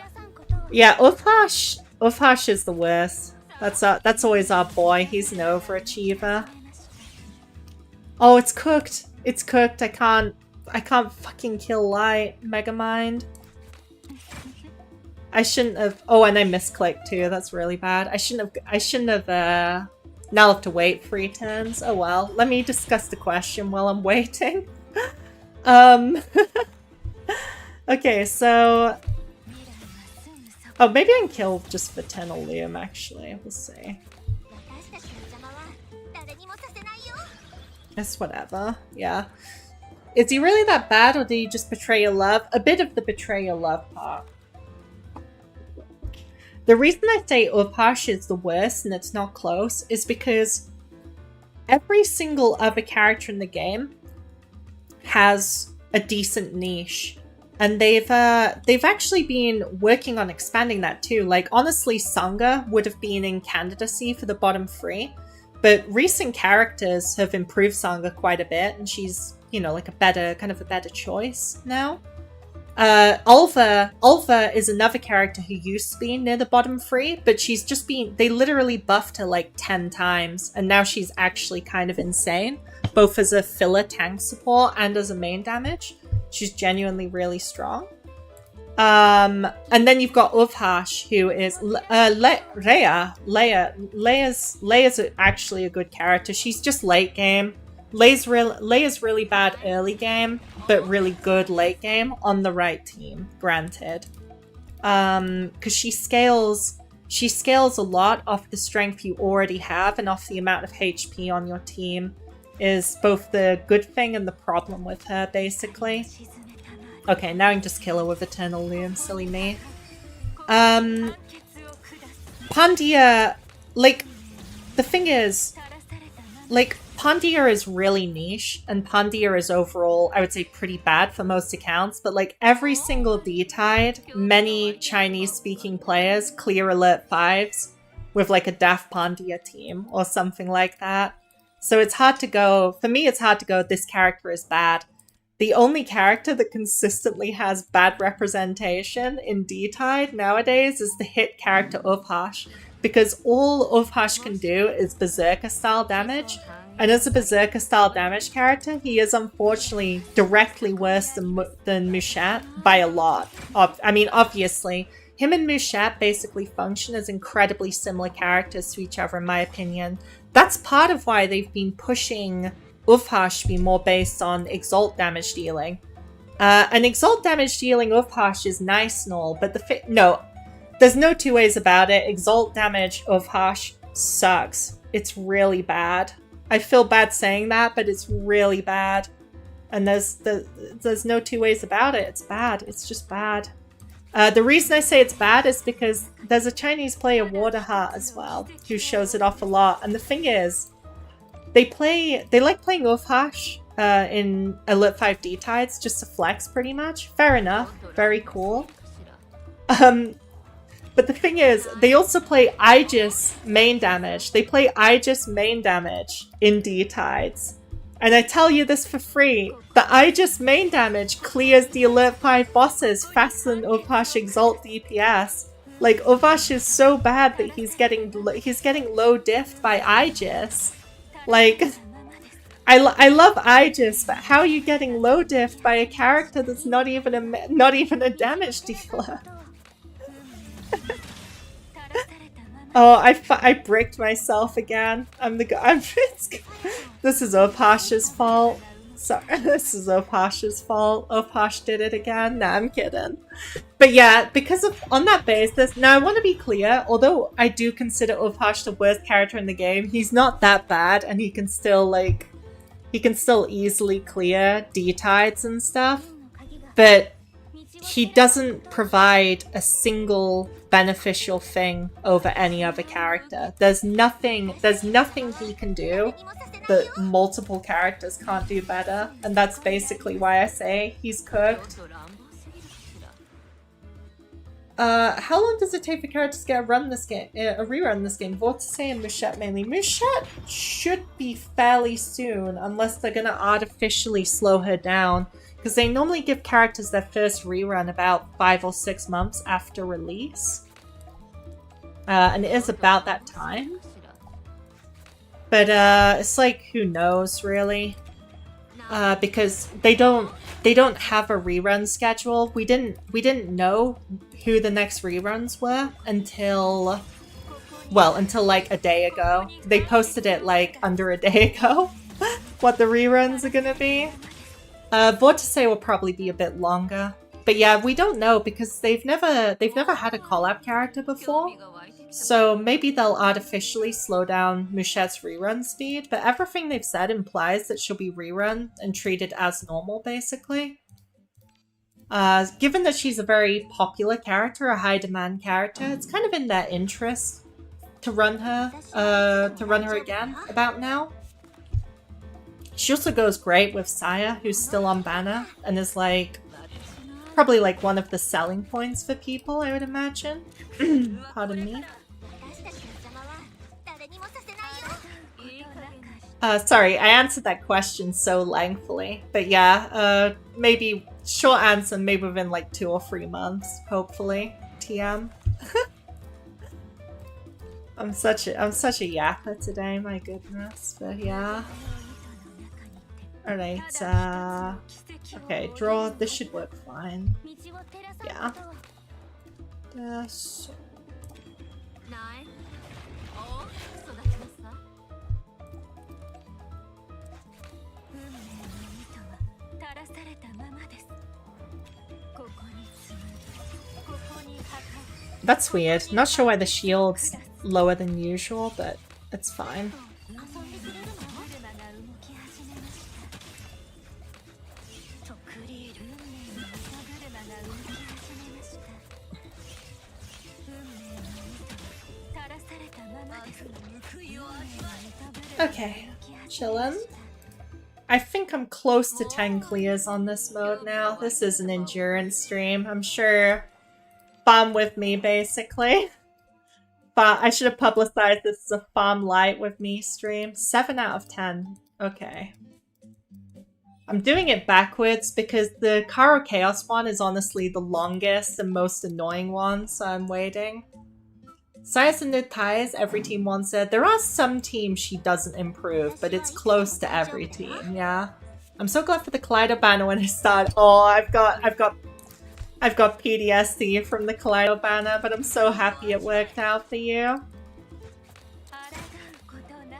Yeah, Uvhash is the worst. That's always our boy. He's an overachiever. Oh, it's cooked. It's cooked. I can't fucking kill Light. Megamind. I shouldn't have... Oh, and I misclicked too. That's really bad. I shouldn't have, now I'll have to wait 3 turns. Oh well. Let me discuss the question while I'm waiting. Okay, so... Oh, maybe I can kill just Eternal Liam, actually. We'll see. It's whatever. Yeah. Is he really that bad, or did he just betray your love? A bit of the betray your love part. The reason I say Uvhash is the worst and it's not close is because every single other character in the game has a decent niche. And they've actually been working on expanding that too. Like, honestly, Sangha would have been in candidacy for the bottom 3. But recent characters have improved Sangha quite a bit. And she's, you know, like kind of a better choice now. Ulva is another character who used to be near the bottom 3, but she's just been, they literally buffed her like 10 times, and now she's actually kind of insane, both as a filler tank support and as a main damage. She's genuinely really strong. And then you've got Uvhash, who is, Leia's actually a good character. She's just late game. Leia's really bad early game, but really good late game on the right team, granted. Because she scales a lot off the strength you already have and off the amount of HP on your team is both the good thing and the problem with her, basically. Okay, now I can just kill her with Eternal Loom, silly me. Pandia, like, the thing is, like, Pandia is really niche, and Pandia is overall, I would say, pretty bad for most accounts, but like every single D-Tide, many Chinese-speaking players clear Alert 5s with like a Daft Pandia team or something like that. So it's hard to go, for me it's hard to go, this character is bad. The only character that consistently has bad representation in D-Tide nowadays is the hit character Uvhash, because all Uvhash can do is Berserker-style damage. And as a Berserker-style damage character, he is unfortunately directly worse than Mushat by a lot. I mean, obviously, him and Mushat basically function as incredibly similar characters to each other, in my opinion. That's part of why they've been pushing Uvhash to be more based on Exalt damage dealing. And Exalt damage dealing Uvhash is nice and all, but no, there's no two ways about it. Exalt damage Uvhash sucks. It's really bad. I feel bad saying that, but it's really bad. And there's no two ways about it. It's bad. It's just bad. The reason I say it's bad is because there's a Chinese player, Waterheart, as well, who shows it off a lot. And the thing is, they like playing Uvhash in Alert 5 D-Tides just to flex, pretty much. Fair enough. Very cool. But the thing is, they also play Aegis main damage. They play Aegis main damage in D-Tides. And I tell you this for free, the Aegis main damage clears the Alert 5 bosses faster than Uvhash Exalt DPS. Like, Uvhash is so bad that he's getting low diffed by Aegis. Like, I love Aegis, but how are you getting low diffed by a character that's not even a damage dealer? Oh, I bricked myself again. This is Opash's fault. Sorry, this is Opash's fault. Opash did it again. Nah, I'm kidding. But yeah, because of on that basis, now I want to be clear, although I do consider Opash the worst character in the game, he's not that bad and he can still easily clear D-tides and stuff. But he doesn't provide a single beneficial thing over any other character. There's nothing he can do that multiple characters can't do better, and that's basically why I say he's cooked. How long does it take for characters to get a rerun this game? Vortice and Mouchette mainly. Mouchette should be fairly soon, unless they're gonna artificially slow her down. Because they normally give characters their first rerun about 5 or 6 months after release. And it is about that time. But it's like, who knows, really? Because they don't have a rerun schedule. We didn't know who the next reruns were until like a day ago. They posted it like under a day ago. What the reruns are gonna be. Vortice will probably be a bit longer. But yeah, we don't know because they've never had a collab character before. So maybe they'll artificially slow down Mouchette's rerun speed, but everything they've said implies that she'll be rerun and treated as normal, basically. Given that she's a very popular character, a high demand character, it's kind of in their interest to run her again about now. She also goes great with Saya, who's still on banner, and is like probably like one of the selling points for people, I would imagine. Pardon me. Sorry, I answered that question so lengthily. But yeah, maybe short answer, maybe within like 2 or 3 months, hopefully. TM. I'm such a yapper today, my goodness. But yeah. Alright, okay, draw. This should work fine. Yeah. That's weird. Not sure why the shield's lower than usual, but it's fine. Okay, chillin'. I think I'm close to 10 clears on this mode now. This is an endurance stream. I'm sure farm with me, basically. But I should have publicized this as a farm light with me stream. 7 out of 10. Okay. I'm doing it backwards because the Karo Chaos one is honestly the longest and most annoying one, so I'm waiting. Size and the ties, every team wants it. There are some teams she doesn't improve, but it's close to every team, yeah. I'm so glad for the Kaleido banner when I start. Oh, I've got PTSD from the Kaleido banner, but I'm so happy it worked out for you.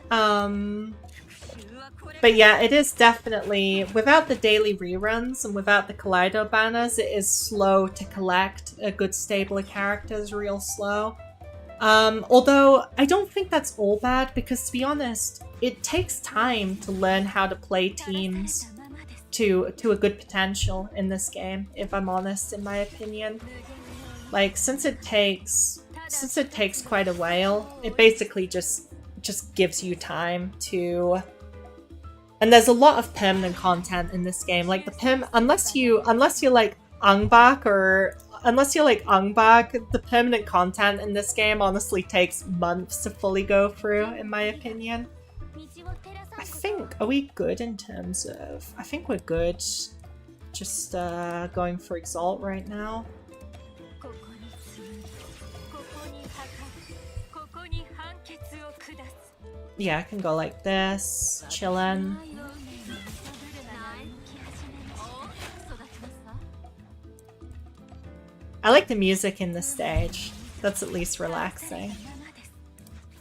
But yeah, it is definitely, without the daily reruns and without the Kaleido banners, it is slow to collect a good stable of characters, real slow. Although I don't think that's all bad because, to be honest, it takes time to learn how to play teams to a good potential in this game, if I'm honest, in my opinion. Like, since it takes quite a while, it basically just gives you time to... And there's a lot of permanent content in this game. Like, unless you're like Angbak or... Unless you're like Angbak, the permanent content in this game honestly takes months to fully go through, in my opinion. I think, are we good in terms of... I think we're good. Just going for Exalt right now. Yeah, I can go like this, chillin'. I like the music in this stage. That's at least relaxing.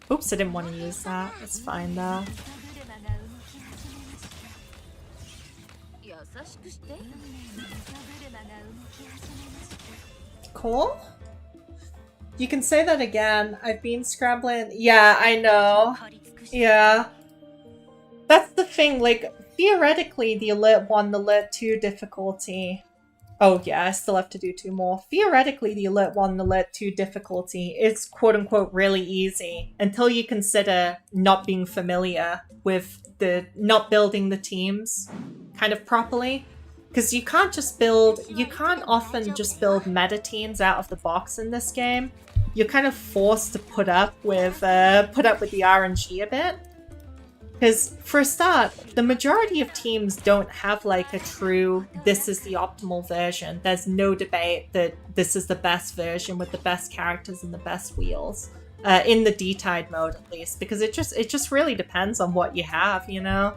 Oops, I didn't want to use that. It's fine though. Cool. You can say that again. I've been scrambling. Yeah, I know. Yeah. That's the thing, like, theoretically the Elite 1, the Elite 2 difficulty... Oh yeah, I still have to do 2 more. Theoretically, the Elite 1, the Elite 2 difficulty is quote-unquote really easy until you consider not being familiar with the... not building the teams kind of properly. Because you can't often just build meta teams out of the box in this game. You're kind of forced to put up with the RNG a bit. Because for a start, the majority of teams don't have like a true, this is the optimal version. There's no debate that this is the best version with the best characters and the best wheels. In the D-Tide mode at least. Because it just really depends on what you have, you know?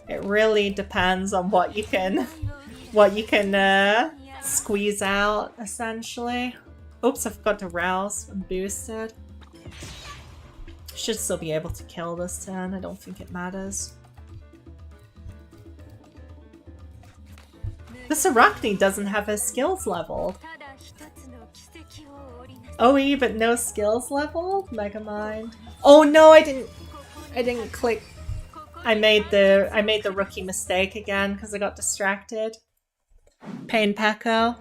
It really depends on what you can squeeze out, essentially. Oops, I forgot to rouse and boosted. Should still be able to kill this turn. I don't think it matters. This Arachne doesn't have her skills leveled. OE, but no skills leveled? Megamind. Oh no, I didn't click. I made the rookie mistake again because I got distracted. Pain Pecco.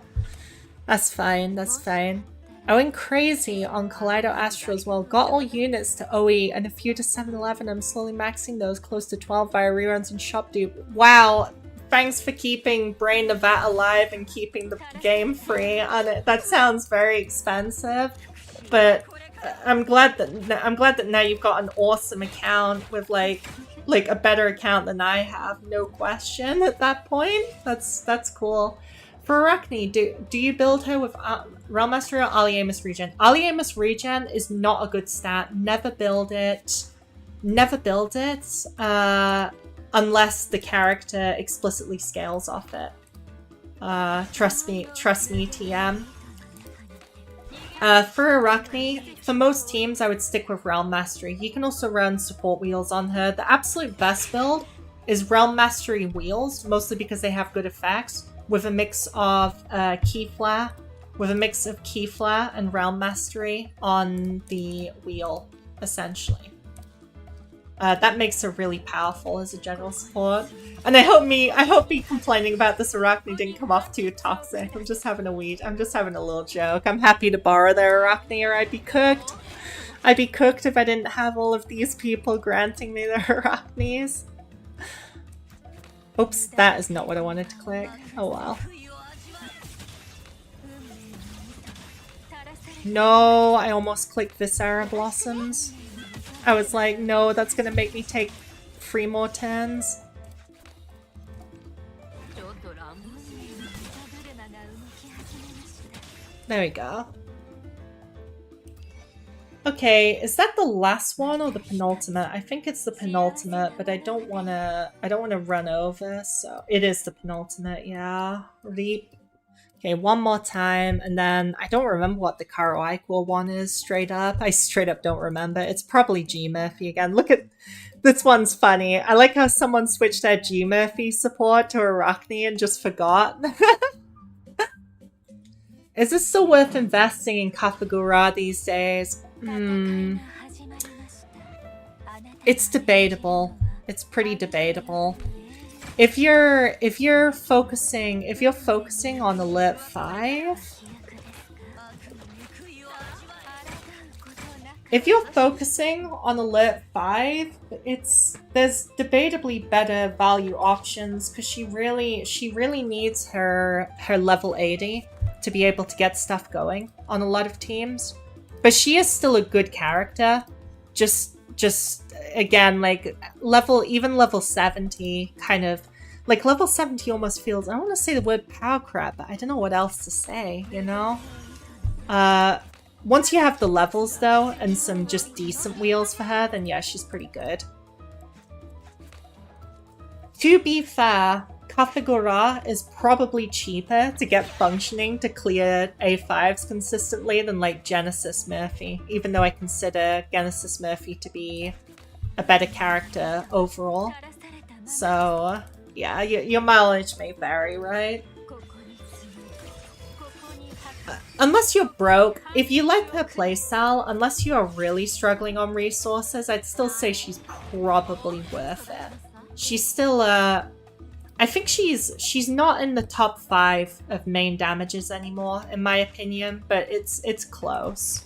That's fine, that's fine. I went crazy on Kaleido Astro as well. Got all units to OE and a few to 7-11. I'm slowly maxing those close to 12 via reruns and shop dupe. Wow, thanks for keeping Brain the Vat alive and keeping the game free on it. That sounds very expensive, but I'm glad that now you've got an awesome account with like a better account than I have, no question at that point. That's cool. For Arachne, do you build her with Realm Mastery or Aliemus Regen? Aliemus Regen is not a good stat. Never build it. Never build it unless the character explicitly scales off it. Trust me, TM. For Arachne, for most teams, I would stick with Realm Mastery. You can also run support wheels on her. The absolute best build is Realm Mastery wheels, mostly because they have good effects, with a mix of Keyflare, and Realm Mastery on the wheel, essentially. That makes her really powerful as a general support. And I hope me complaining about this Arachne didn't come off too toxic. I'm just having a little joke. I'm happy to borrow their Arachne or I'd be cooked. I'd be cooked if I didn't have all of these people granting me their Arachnes. Oops, that is not what I wanted to click. Oh well. No, I almost clicked Viscera Blossoms. I was like, no, that's gonna make me take 3 more turns. There we go. Okay, is that the last one or the penultimate? I think it's the penultimate, but I don't wanna run over, so it is the penultimate, yeah. Reap. Okay, one more time, and then I don't remember what the Karo Aikwa one is straight up. I straight up don't remember. It's probably G Murphy again. Look at this one's funny. I like how someone switched their G Murphy support to Arachne and just forgot. Is this still worth investing in Kafagura these days? It's debatable. It's pretty debatable. If you're focusing on the Lit 5, there's debatably better value options because she really needs her level 80 to be able to get stuff going on a lot of teams. But she is still a good character. Just again, like level 70 kind of, like level 70 almost feels, I want to say the word power crap, but I don't know what else to say, you know? Once you have the levels though, and some just decent wheels for her, then yeah, she's pretty good. To be fair, Kafigura is probably cheaper to get functioning to clear A5s consistently than like Genesis Murphy, even though I consider Genesis Murphy to be a better character overall. So yeah, your mileage may vary, right? Unless you're broke, if you like her playstyle, unless you are really struggling on resources, I'd still say she's probably worth it. She's still I think she's not in the top 5 of main damages anymore, in my opinion, but it's close.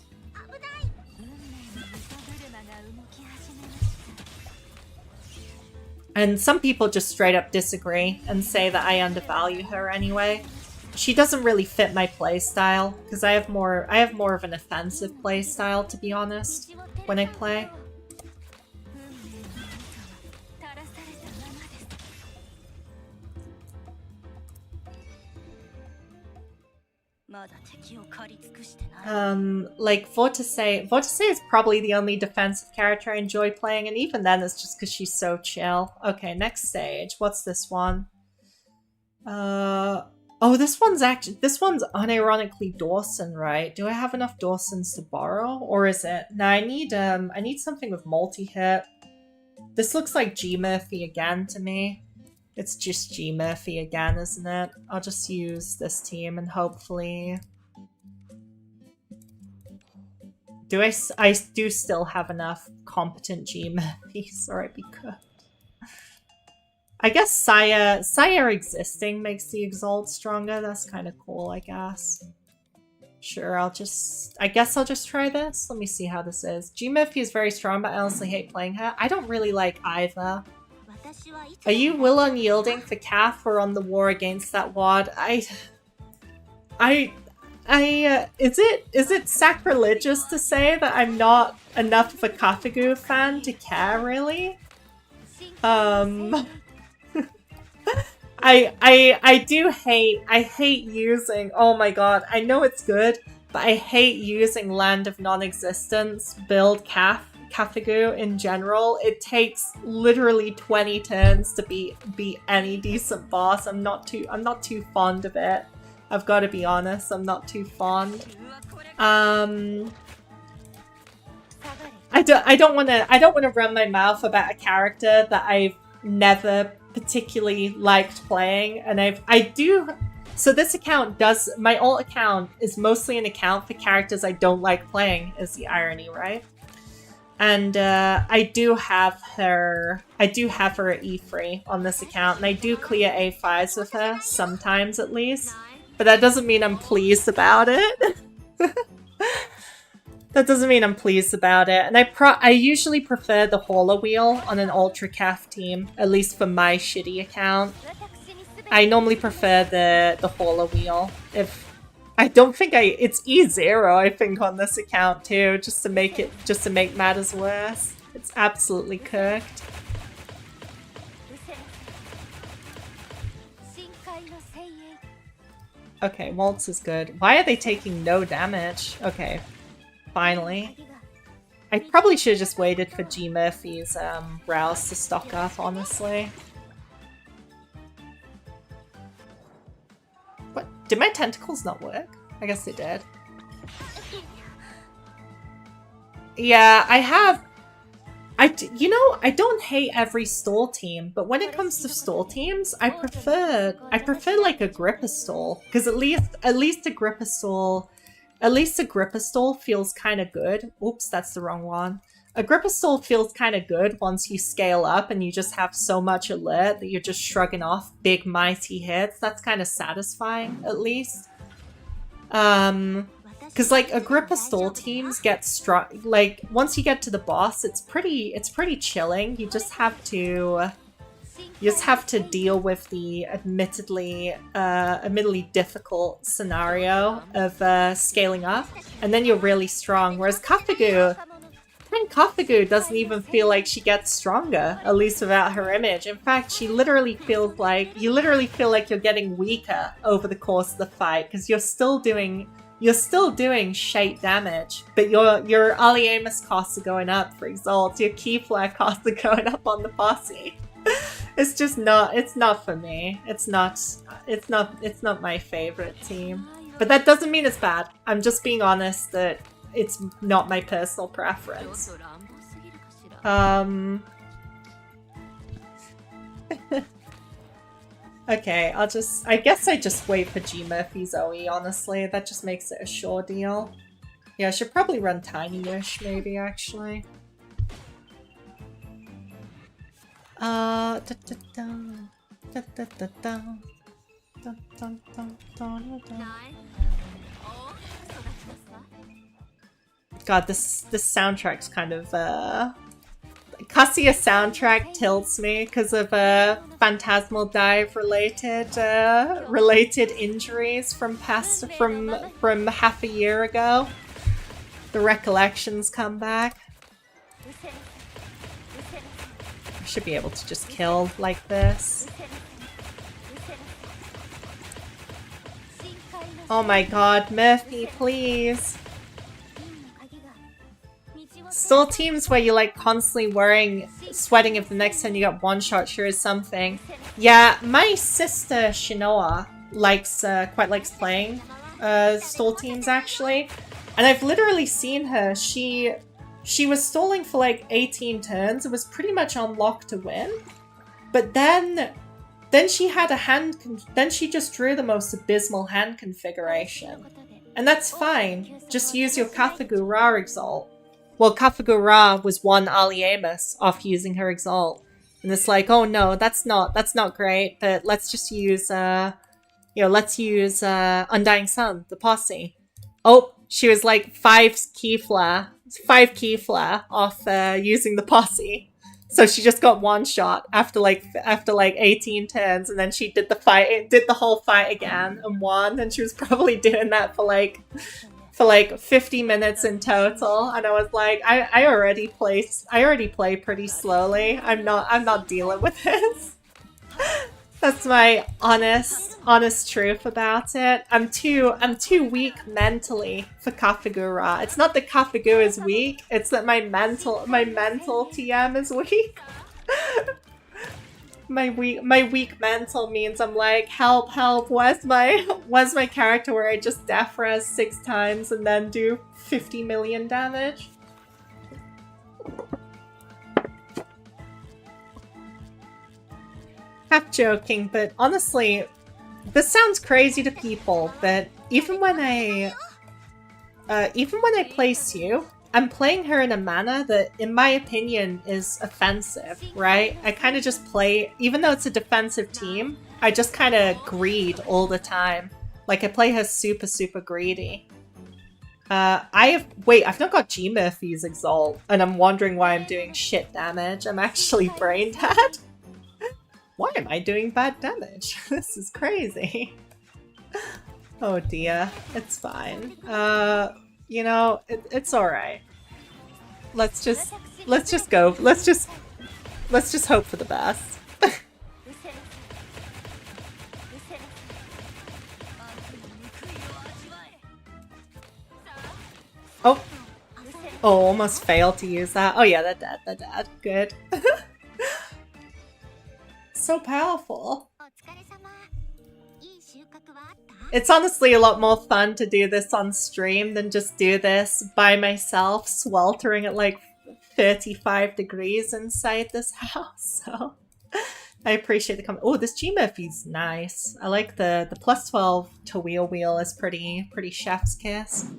And some people just straight up disagree and say that I undervalue her anyway. She doesn't really fit my playstyle because I have more of an offensive playstyle, to be honest, when I play. Like Vortise is probably the only defensive character I enjoy playing, and even then it's just because she's so chill. Okay, next stage. What's this one? Oh, this one's unironically Dawson, right? Do I have enough Dawsons to borrow, or is it? No, I need something with multi-hit. This looks like G Murphy again to me. It's just G Murphy again, isn't it? I'll just use this team and hopefully... I do still have enough competent G Murphys, or I'd be cooked. I guess Saya existing makes the Exalt stronger. That's kind of cool, I guess. Sure, I guess I'll just try this. Let me see how this is. G Murphy is very strong, but I honestly hate playing her. I don't really like either. Are you will unyielding for Calf or on the war against that wad? Is it sacrilegious to say that I'm not enough of a Kafugu fan to care, really? I hate using, oh my god, I know it's good, but I hate using Land of Non-Existence build Kafugu in general. It takes literally 20 turns to beat any decent boss. I'm not too fond of it. I've got to be honest, I'm not too fond. I don't want to run my mouth about a character that I've never particularly liked playing, and I do. So this account my alt account is mostly an account for characters I don't like playing, is the irony, right? And I do have her at E3 on this account, and I do clear A5s with her sometimes at least. But that doesn't mean I'm pleased about it. That doesn't mean I'm pleased about it. And I usually prefer the Hauler Wheel on an Ultra Calf team, at least for my shitty account. I normally prefer the Hauler Wheel. It's E0, I think, on this account too, just to make matters worse. It's absolutely cooked. Okay, Waltz is good. Why are they taking no damage? Okay, finally. I probably should have just waited for G Murphy's Rouse to stock up, honestly. What? Did my tentacles not work? I guess they did. Yeah, I don't hate every stall team, but when it comes to stall teams, I prefer like a gripper stall, because at least a gripper stall feels kind of good. Oops, that's the wrong one. A gripper stall feels kind of good once you scale up and you just have so much alert that you're just shrugging off big mighty hits. That's kind of satisfying, at least. Because like a gripper stall teams get strong. Like once you get to the boss, it's pretty chilling. You just have to deal with the admittedly difficult scenario of scaling up, and then you're really strong. Whereas Kafugu doesn't even feel like she gets stronger, at least without her image. In fact, you literally feel like you're getting weaker over the course of the fight, because you're still doing shape damage, but your Aliemus costs are going up for Exalt, your key flare costs are going up on the posse. It's just not, it's not for me. It's not my favorite team. But that doesn't mean it's bad. I'm just being honest that it's not my personal preference. Okay, I guess I just wait for G Murphy Zoe, honestly. That just makes it a sure deal. Yeah, I should probably run Tiny-ish, maybe, actually. God, this soundtrack's kind of, Cassia soundtrack tilts me because of Phantasmal Dive related injuries from half a year ago. The recollections come back. I should be able to just kill like this. Oh my god, Murphy, please. Still teams where you're like constantly sweating if the next time you got one shot sure is something. Yeah, my sister Shinoa quite likes playing stall teams actually. And I've literally seen her. She was stalling for like 18 turns and was pretty much on lock to win. But then she had then she just drew the most abysmal hand configuration. And that's fine. Just use your Kathagu Ra Exalt. Well, Kathagu Ra was one Ali Amos off using her Exalt. And it's like, oh no, that's not great, but let's just use let's use Undying Sun, the posse. Oh, she was like 5 key flare off using the posse. So she just got one shot after like 18 turns, and then she did the whole fight again and won, and she was probably doing that for like 50 minutes in total, and I was like, I already play pretty slowly. I'm not dealing with this. That's my honest truth about it. I'm too weak mentally for Kathagu Ra. It's not that Kathagu is weak, it's that my mental TM is weak. My weak mental means I'm like, help, where's my character where I just def res 6 times and then do 50 million damage? Half joking, but honestly, this sounds crazy to people, but even when I play Sue, I'm playing her in a manner that, in my opinion, is offensive, right? I kind of just play, even though it's a defensive team, I just kind of greed all the time. Like, I play her super, super greedy. I've not got G Murphy's Exalt, and I'm wondering why I'm doing shit damage. I'm actually brain dead. Why am I doing bad damage? This is crazy. Oh dear, it's fine. You know, it's alright. Let's just hope for the best. Oh, almost failed to use that. Oh yeah, they're dead. Good. So powerful. It's honestly a lot more fun to do this on stream than just do this by myself, sweltering at like 35 degrees inside this house. So I appreciate the comment. Oh, this G Murphy's nice. I like the plus 12 to wheel is pretty chef's kiss.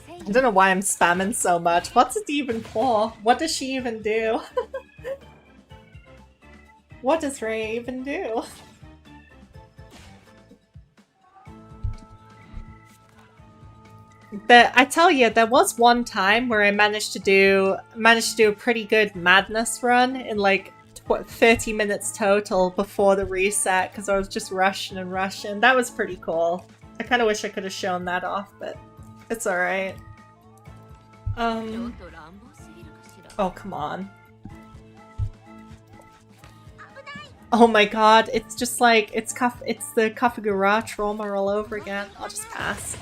I don't know why I'm spamming so much. What's it even for? What does she even do? What does Ray even do? But I tell you, there was one time where I managed to do a pretty good madness run in like 30 minutes total before the reset because I was just rushing. That was pretty cool. I kind of wish I could have shown that off, but it's alright. Oh, come on. Oh my god, it's just like, it's the Kafugura trauma all over again. I'll just pass.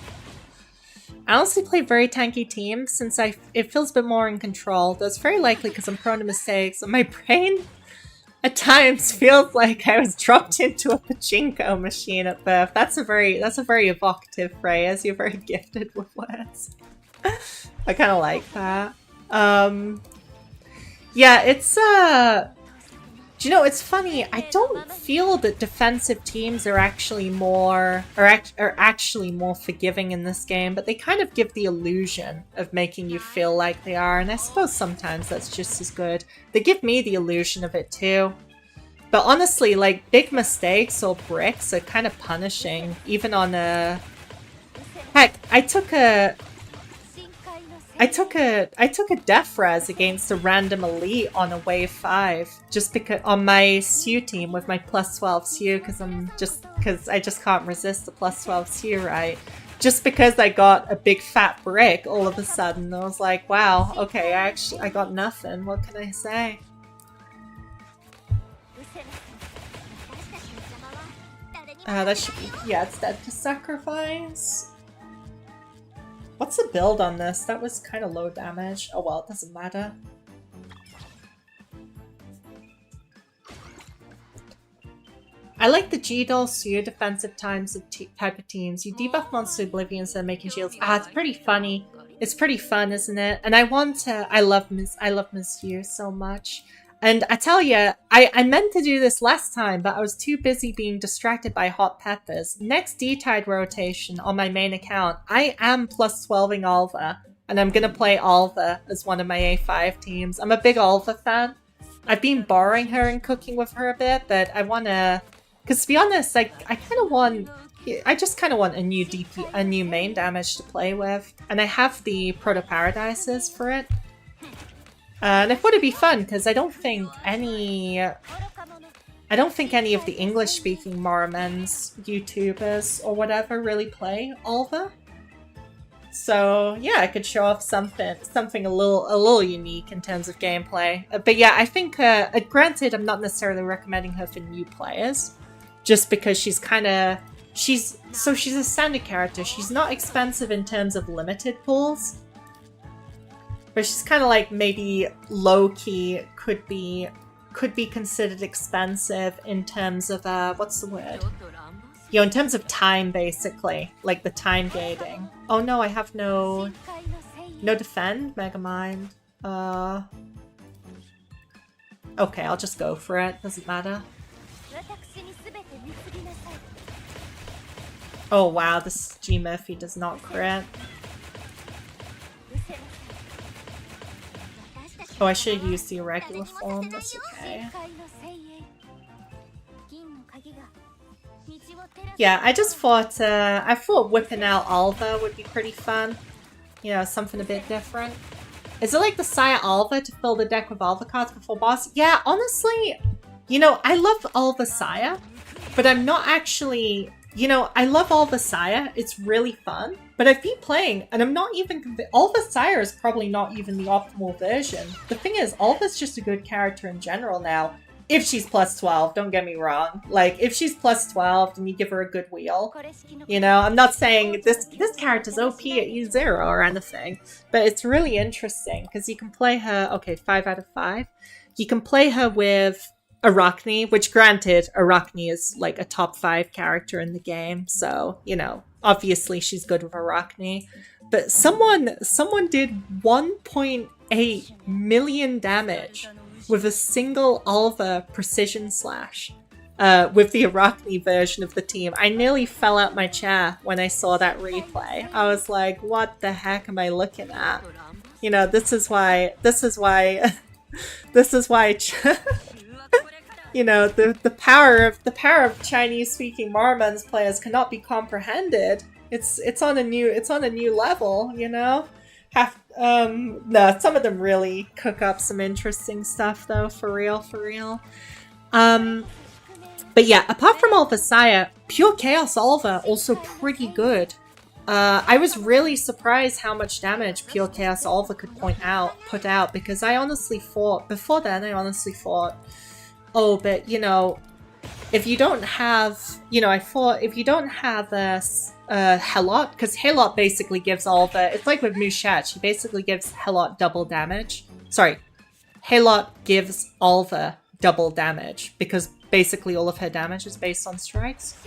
I honestly play very tanky teams since it feels a bit more in control. That's very likely because I'm prone to mistakes, and my brain at times feels like I was dropped into a pachinko machine at birth. That's a very evocative phrase. You're very gifted with words. I kind of like that. Yeah, it's do you know, it's funny, I don't feel that defensive teams are actually more forgiving in this game, but they kind of give the illusion of making you feel like they are, and I suppose sometimes that's just as good. They give me the illusion of it too. But honestly, like, big mistakes or bricks are kind of punishing, even on a... Heck, I took a death res against a random elite on a wave 5 just because on my SU team with my plus 12 SU because I just can't resist the plus 12 SU, right? Just because I got a big fat brick all of a sudden, I was like, wow, okay, I got nothing. What can I say? That should be, yeah, it's dead to sacrifice. What's the build on this? That was kind of low damage. Oh well, it doesn't matter. I like the G-Doll Suyo defensive type of teams. You debuff monster oblivion instead of making shields. Ah, it's pretty funny. It's pretty fun, isn't it? And I love Ms. Yu so much. And I tell you, I meant to do this last time, but I was too busy being distracted by hot peppers. Next D-Tide rotation on my main account, I am plus 12ing Alva, and I'm gonna play Alva as one of my A5 teams. I'm a big Alva fan. I've been borrowing her and cooking with her a bit, but I wanna... Because to be honest, I just kind of want a new main damage to play with, and I have the Proto Paradises for it. And I thought it'd be fun because I don't think any of the English-speaking Morimens YouTubers or whatever really play Alva. So yeah, I could show off something a little unique in terms of gameplay. But yeah, I think granted, I'm not necessarily recommending her for new players, just because she's a standard character. She's not expensive in terms of limited pools. But she's kind of like maybe low-key could be considered expensive in terms of what's the word? You know, in terms of time, basically, like the time gating. Oh no, I have no defend, Megamind. Okay, I'll just go for it. Doesn't matter. Oh wow, this G Murphy does not crit. Oh, I should have used the irregular form, that's okay. Yeah, I thought whipping out Alva would be pretty fun. You know, something a bit different. Is it like the Saya Alva to fill the deck with Alva cards before boss? Yeah, honestly, you know, I love Alva Saya, but I'm not actually... You know, I love Alva Saya, it's really fun, but I've been playing, and I'm not even convinced. Alva Saya is probably not even the optimal version. The thing is, Alva's just a good character in general now. If she's plus 12, don't get me wrong. Like, if she's plus 12 and you give her a good wheel, you know, I'm not saying this character's OP at E0 or anything, but it's really interesting, because you can play her, okay, 5 out of 5. You can play her with Arachne, which granted, Arachne is like a top 5 character in the game, so, you know, obviously she's good with Arachne. But someone did 1.8 million damage with a single Alva precision slash with the Arachne version of the team. I nearly fell out my chair when I saw that replay. I was like, what the heck am I looking at? You know, this is why you know, the power of Chinese-speaking Morimens players cannot be comprehended. It's on a new level, you know. No, some of them really cook up some interesting stuff though, for real. But yeah, apart from Alva Saya, Pure Chaos Alva also pretty good. I was really surprised how much damage Pure Chaos Alva could put out, because I honestly thought, before then, oh, but you know, if you don't have, I thought if you don't have a Helot, because Helot basically gives Alva, it's like with Mushat, she basically gives Helot double damage. Sorry, Helot gives Alva double damage, because basically all of her damage is based on strikes.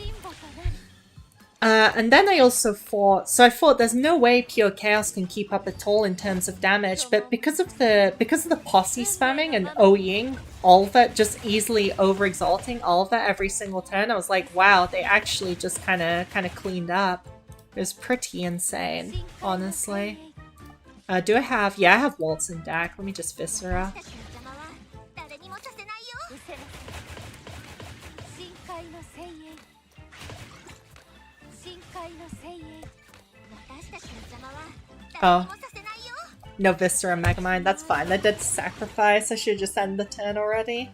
And then I also thought, I thought there's no way Pure Chaos can keep up at all in terms of damage, but because of the posse spamming and OEing Alva, just easily over-exalting Alva every single turn, I was like, wow, they actually just kind of cleaned up. It was pretty insane, honestly. Do I have... Yeah, I have Waltz and Dak. Let me just Viscera. Oh. No Viscera Megamind, that's fine. I did sacrifice, I should just end the turn already.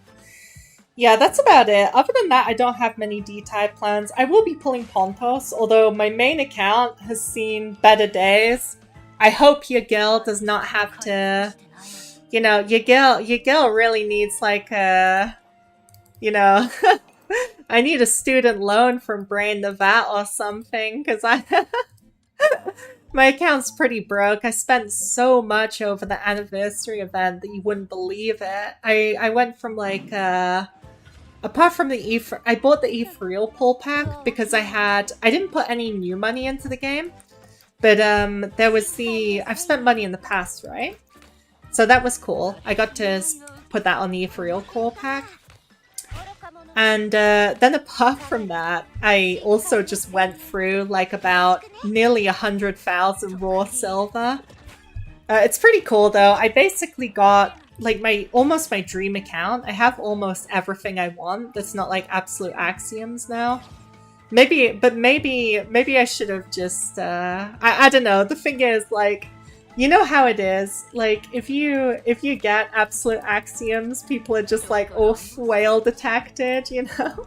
Yeah, that's about it. Other than that, I don't have many D-type plans. I will be pulling Pontos, although my main account has seen better days. I hope your girl does not have to... You know, your girl really needs like a... You know... I need a student loan from Brain the Vat or something, because my account's pretty broke. I spent so much over the anniversary event that you wouldn't believe it. I went from like, apart from the I bought the Ethereal pull pack because I didn't put any new money into the game. But there was I've spent money in the past, right? So that was cool. I got to put that on the Ethereal pull pack. And then apart from that, I also just went through like about nearly 100,000 raw silver. It's pretty cool though. I basically got like almost my dream account. I have almost everything I want that's not like absolute axioms now. Maybe I should have just I don't know. The thing is, like, you know how it is. Like, if you get absolute axioms, people are just like, oof, whale detected, you know?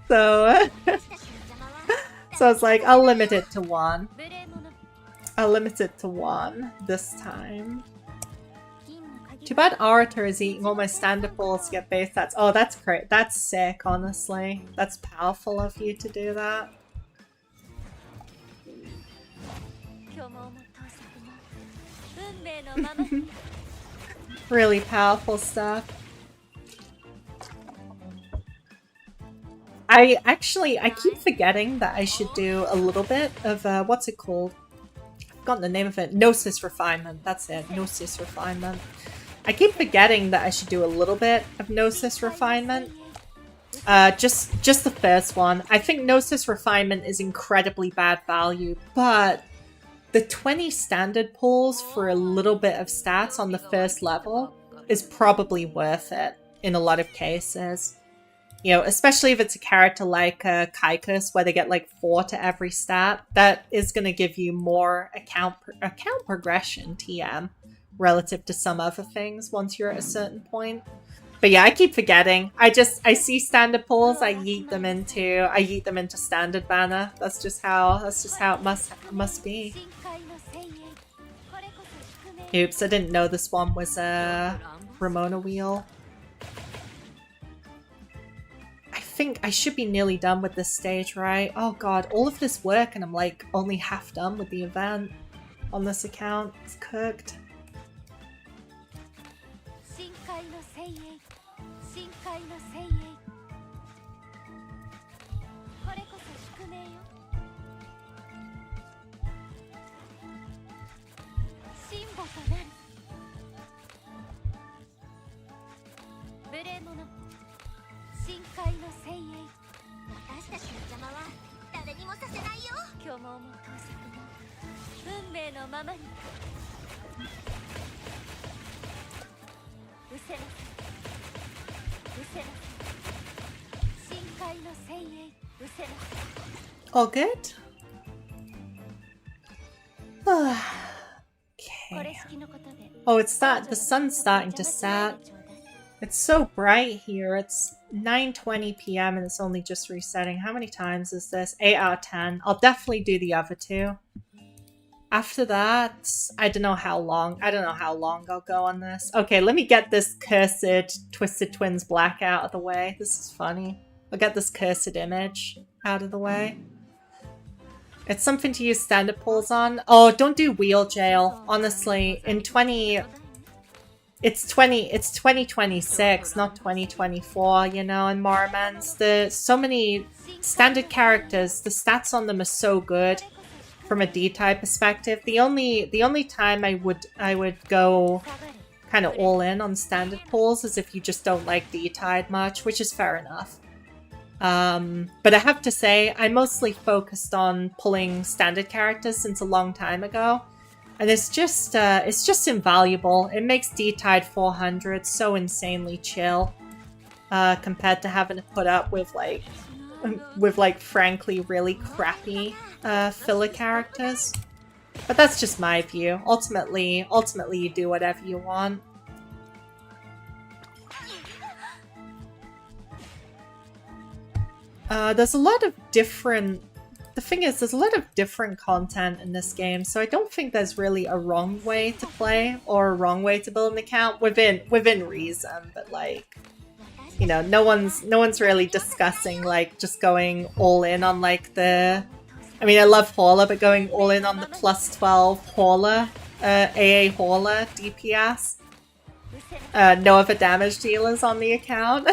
So so I was like, I'll limit it to 1. I'll limit it to 1 this time. Too bad Orator is eating all my standard balls to get base stats. Oh, that's great. That's sick, honestly. That's powerful of you to do that. Really powerful stuff. I keep forgetting that I should do a little bit of, what's it called? I've forgotten the name of it. Gnosis Refinement. That's it. Gnosis Refinement. I keep forgetting that I should do a little bit of Gnosis Refinement. Just the first one. I think Gnosis Refinement is incredibly bad value, but the 20 standard pulls for a little bit of stats on the first level is probably worth it in a lot of cases. You know, especially if it's a character like Kaikus, where they get like 4 to every stat. That is going to give you more account progression, TM, relative to some other things once you're at a certain point. But yeah, I keep forgetting. I see standard pulls, I yeet them into standard banner. That's just how it must be. Oops, I didn't know this one was a Ramona wheel. I think I should be nearly done with this stage, right? Oh god, all of this work and I'm like only half done with the event on this account. It's cooked. All good? Okay. Oh, the sun's starting to set. It's so bright here. It's 9:20 p.m. and it's only just resetting. How many times is this? 8 out of 10. I'll definitely do the other two. After that, I don't know how long. I don't know how long I'll go on this. Okay, let me get this cursed Twisted Twins black out of the way. This is funny. I'll get this cursed image out of the way. It's something to use standard pulls on. Oh, don't do wheel jail. Honestly, in it's 2026, not 2024, you know, in Morimens. There's so many standard characters, the stats on them are so good from a D-type perspective. The only time I would go kind of all in on standard pulls is if you just don't like D-type much, which is fair enough. But I have to say, I mostly focused on pulling standard characters since a long time ago. And it's just invaluable. It makes D-Tide 400 so insanely chill, compared to having to put up with like frankly really crappy filler characters. But that's just my view. Ultimately you do whatever you want. There's a lot of different. The thing is, there's a lot of different content in this game, so I don't think there's really a wrong way to play or a wrong way to build an account within reason. But like, you know, no one's really discussing like just going all in on like the. I mean, I love Hauler, but going all in on the plus 12 Hauler, AA Hauler DPS. No other damage dealers on the account.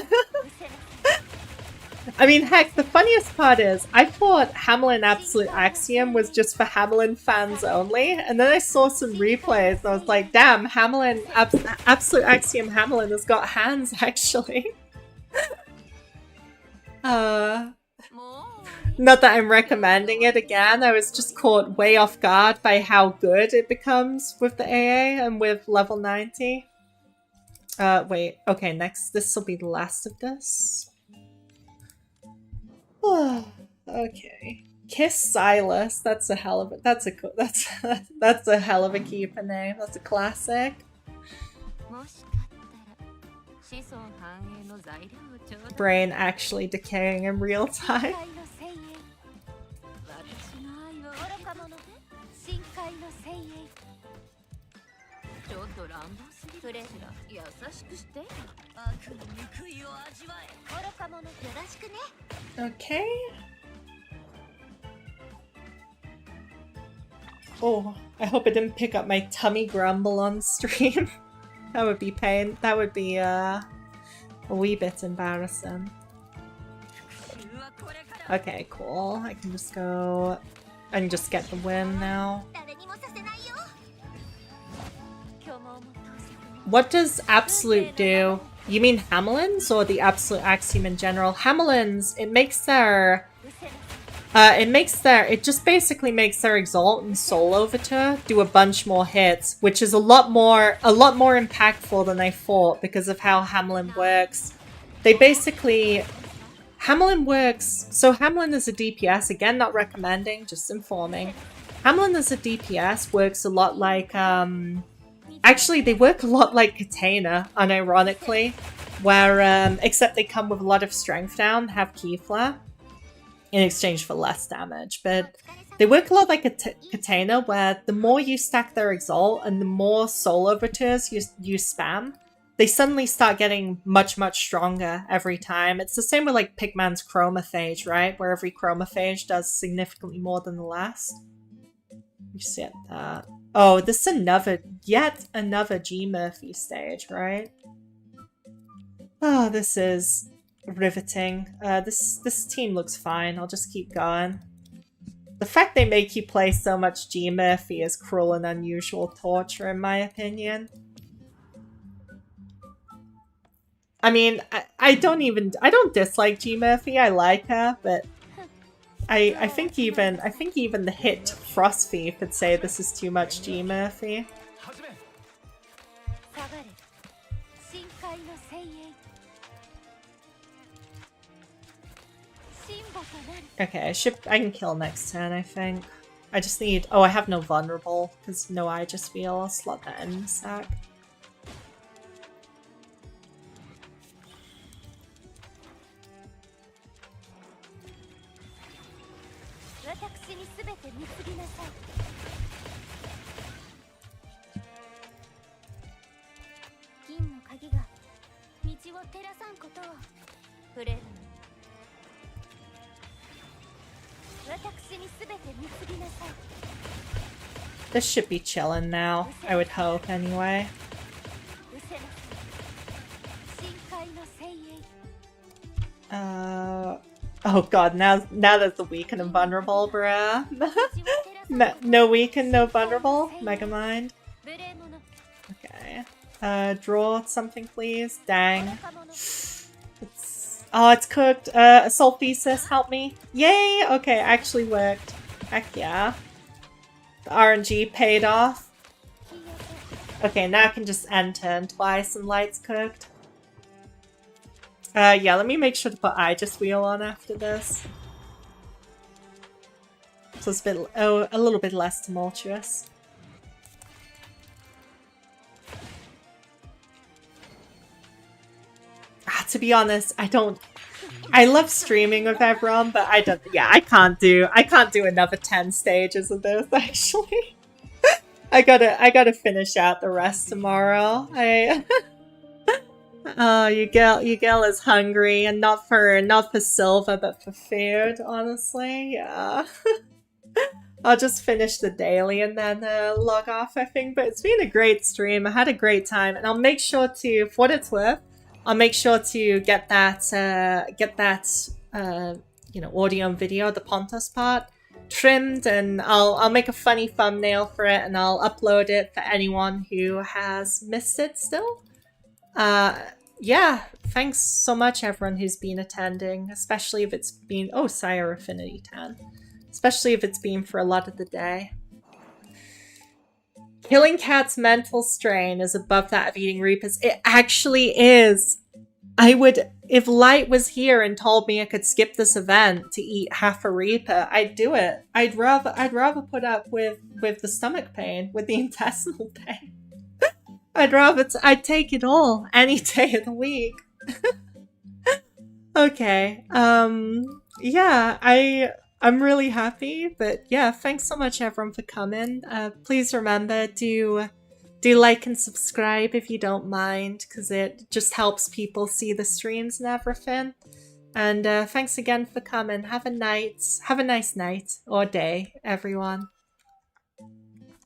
I mean, heck, the funniest part is, I thought Hamelin Absolute Axiom was just for Hamelin fans only, and then I saw some replays, and I was like, damn, Hamelin, Absolute Axiom Hamelin has got hands, actually. Not that I'm recommending it again, I was just caught way off guard by how good it becomes with the AA and with level 90. Wait, okay, next, this will be the last of this. Okay. Kiss Silas. That's a hell of a that's a hell of a keeper name. That's a classic. Brain actually decaying in real time. Okay. Oh, I hope it didn't pick up my tummy grumble on stream. That would be pain. That would be a wee bit embarrassing. Okay, cool. I can just go and just get the win now. What does Absolute do? You mean Hamelin's or the Absolute Axiom in general? Hamelin's, it just basically makes their Exalt and Soul Overture do a bunch more hits, which is a lot more impactful than I thought because of how Hamelin works. They basically, Hamelin works, so Hamelin is a DPS, again not recommending, just informing. Hamelin as a DPS works a lot like, actually, they work a lot like Katana, unironically, where, except they come with a lot of strength down, have Keyflare, in exchange for less damage. But they work a lot like a Katana, where the more you stack their Exalt and the more Soul Overtures you spam, they suddenly start getting much, much stronger every time. It's the same with like Pigman's Chromophage, right? Where every Chromophage does significantly more than the last. You see that. Oh, this is yet another G Murphy stage, right? Oh, this is riveting. This team looks fine. I'll just keep going. The fact they make you play so much G Murphy is cruel and unusual torture, in my opinion. I mean, I don't dislike G Murphy. I like her, but I think even the hit Frost Thief would say this is too much G Murphy. Okay, I can kill next turn, I think. I just need... Oh, I have no vulnerable, because no I just feel. I'll slot that in the sack. This should be chillin' now, I would hope, anyway. Oh god, now that's the weaken and vulnerable, bruh. No weaken, no vulnerable. Megamind. Okay. Draw something, please. Dang. It's cooked. Assault Thesis, help me. Yay! Okay, actually worked. Heck yeah. The RNG paid off. Okay, now I can just end turn twice and light's cooked. Yeah, let me make sure to put Aegis Wheel on after this. So it's a little bit less tumultuous. To be honest, I love streaming with everyone, but I can't do another 10 stages of this, actually. I gotta finish out the rest tomorrow. You girl is hungry, and not for silver, but for food, honestly. Yeah. I'll just finish the daily and then log off, I think. But it's been a great stream. I had a great time, and I'll make sure to, for what it's worth, I'll make sure to get that audio and video, the Pontos part, trimmed, and I'll make a funny thumbnail for it, and I'll upload it for anyone who has missed it still. Yeah, thanks so much everyone who's been attending, especially if it's been, oh, Sire Affinity 10. Especially if it's been for a lot of the day. Killing Cat's mental strain is above that of eating Reapers. It actually is. If Light was here and told me I could skip this event to eat half a Reaper, I'd do it. I'd rather put up with the stomach pain, with the intestinal pain. I'd take it all any day of the week. Okay. Yeah, I'm really happy, but yeah, thanks so much everyone for coming. Please remember to like and subscribe if you don't mind, because it just helps people see the streams and everything. And thanks again for coming. Have a nice night or day, everyone.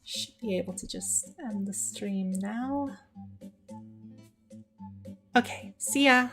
Should be able to just end the stream now. Okay, see ya!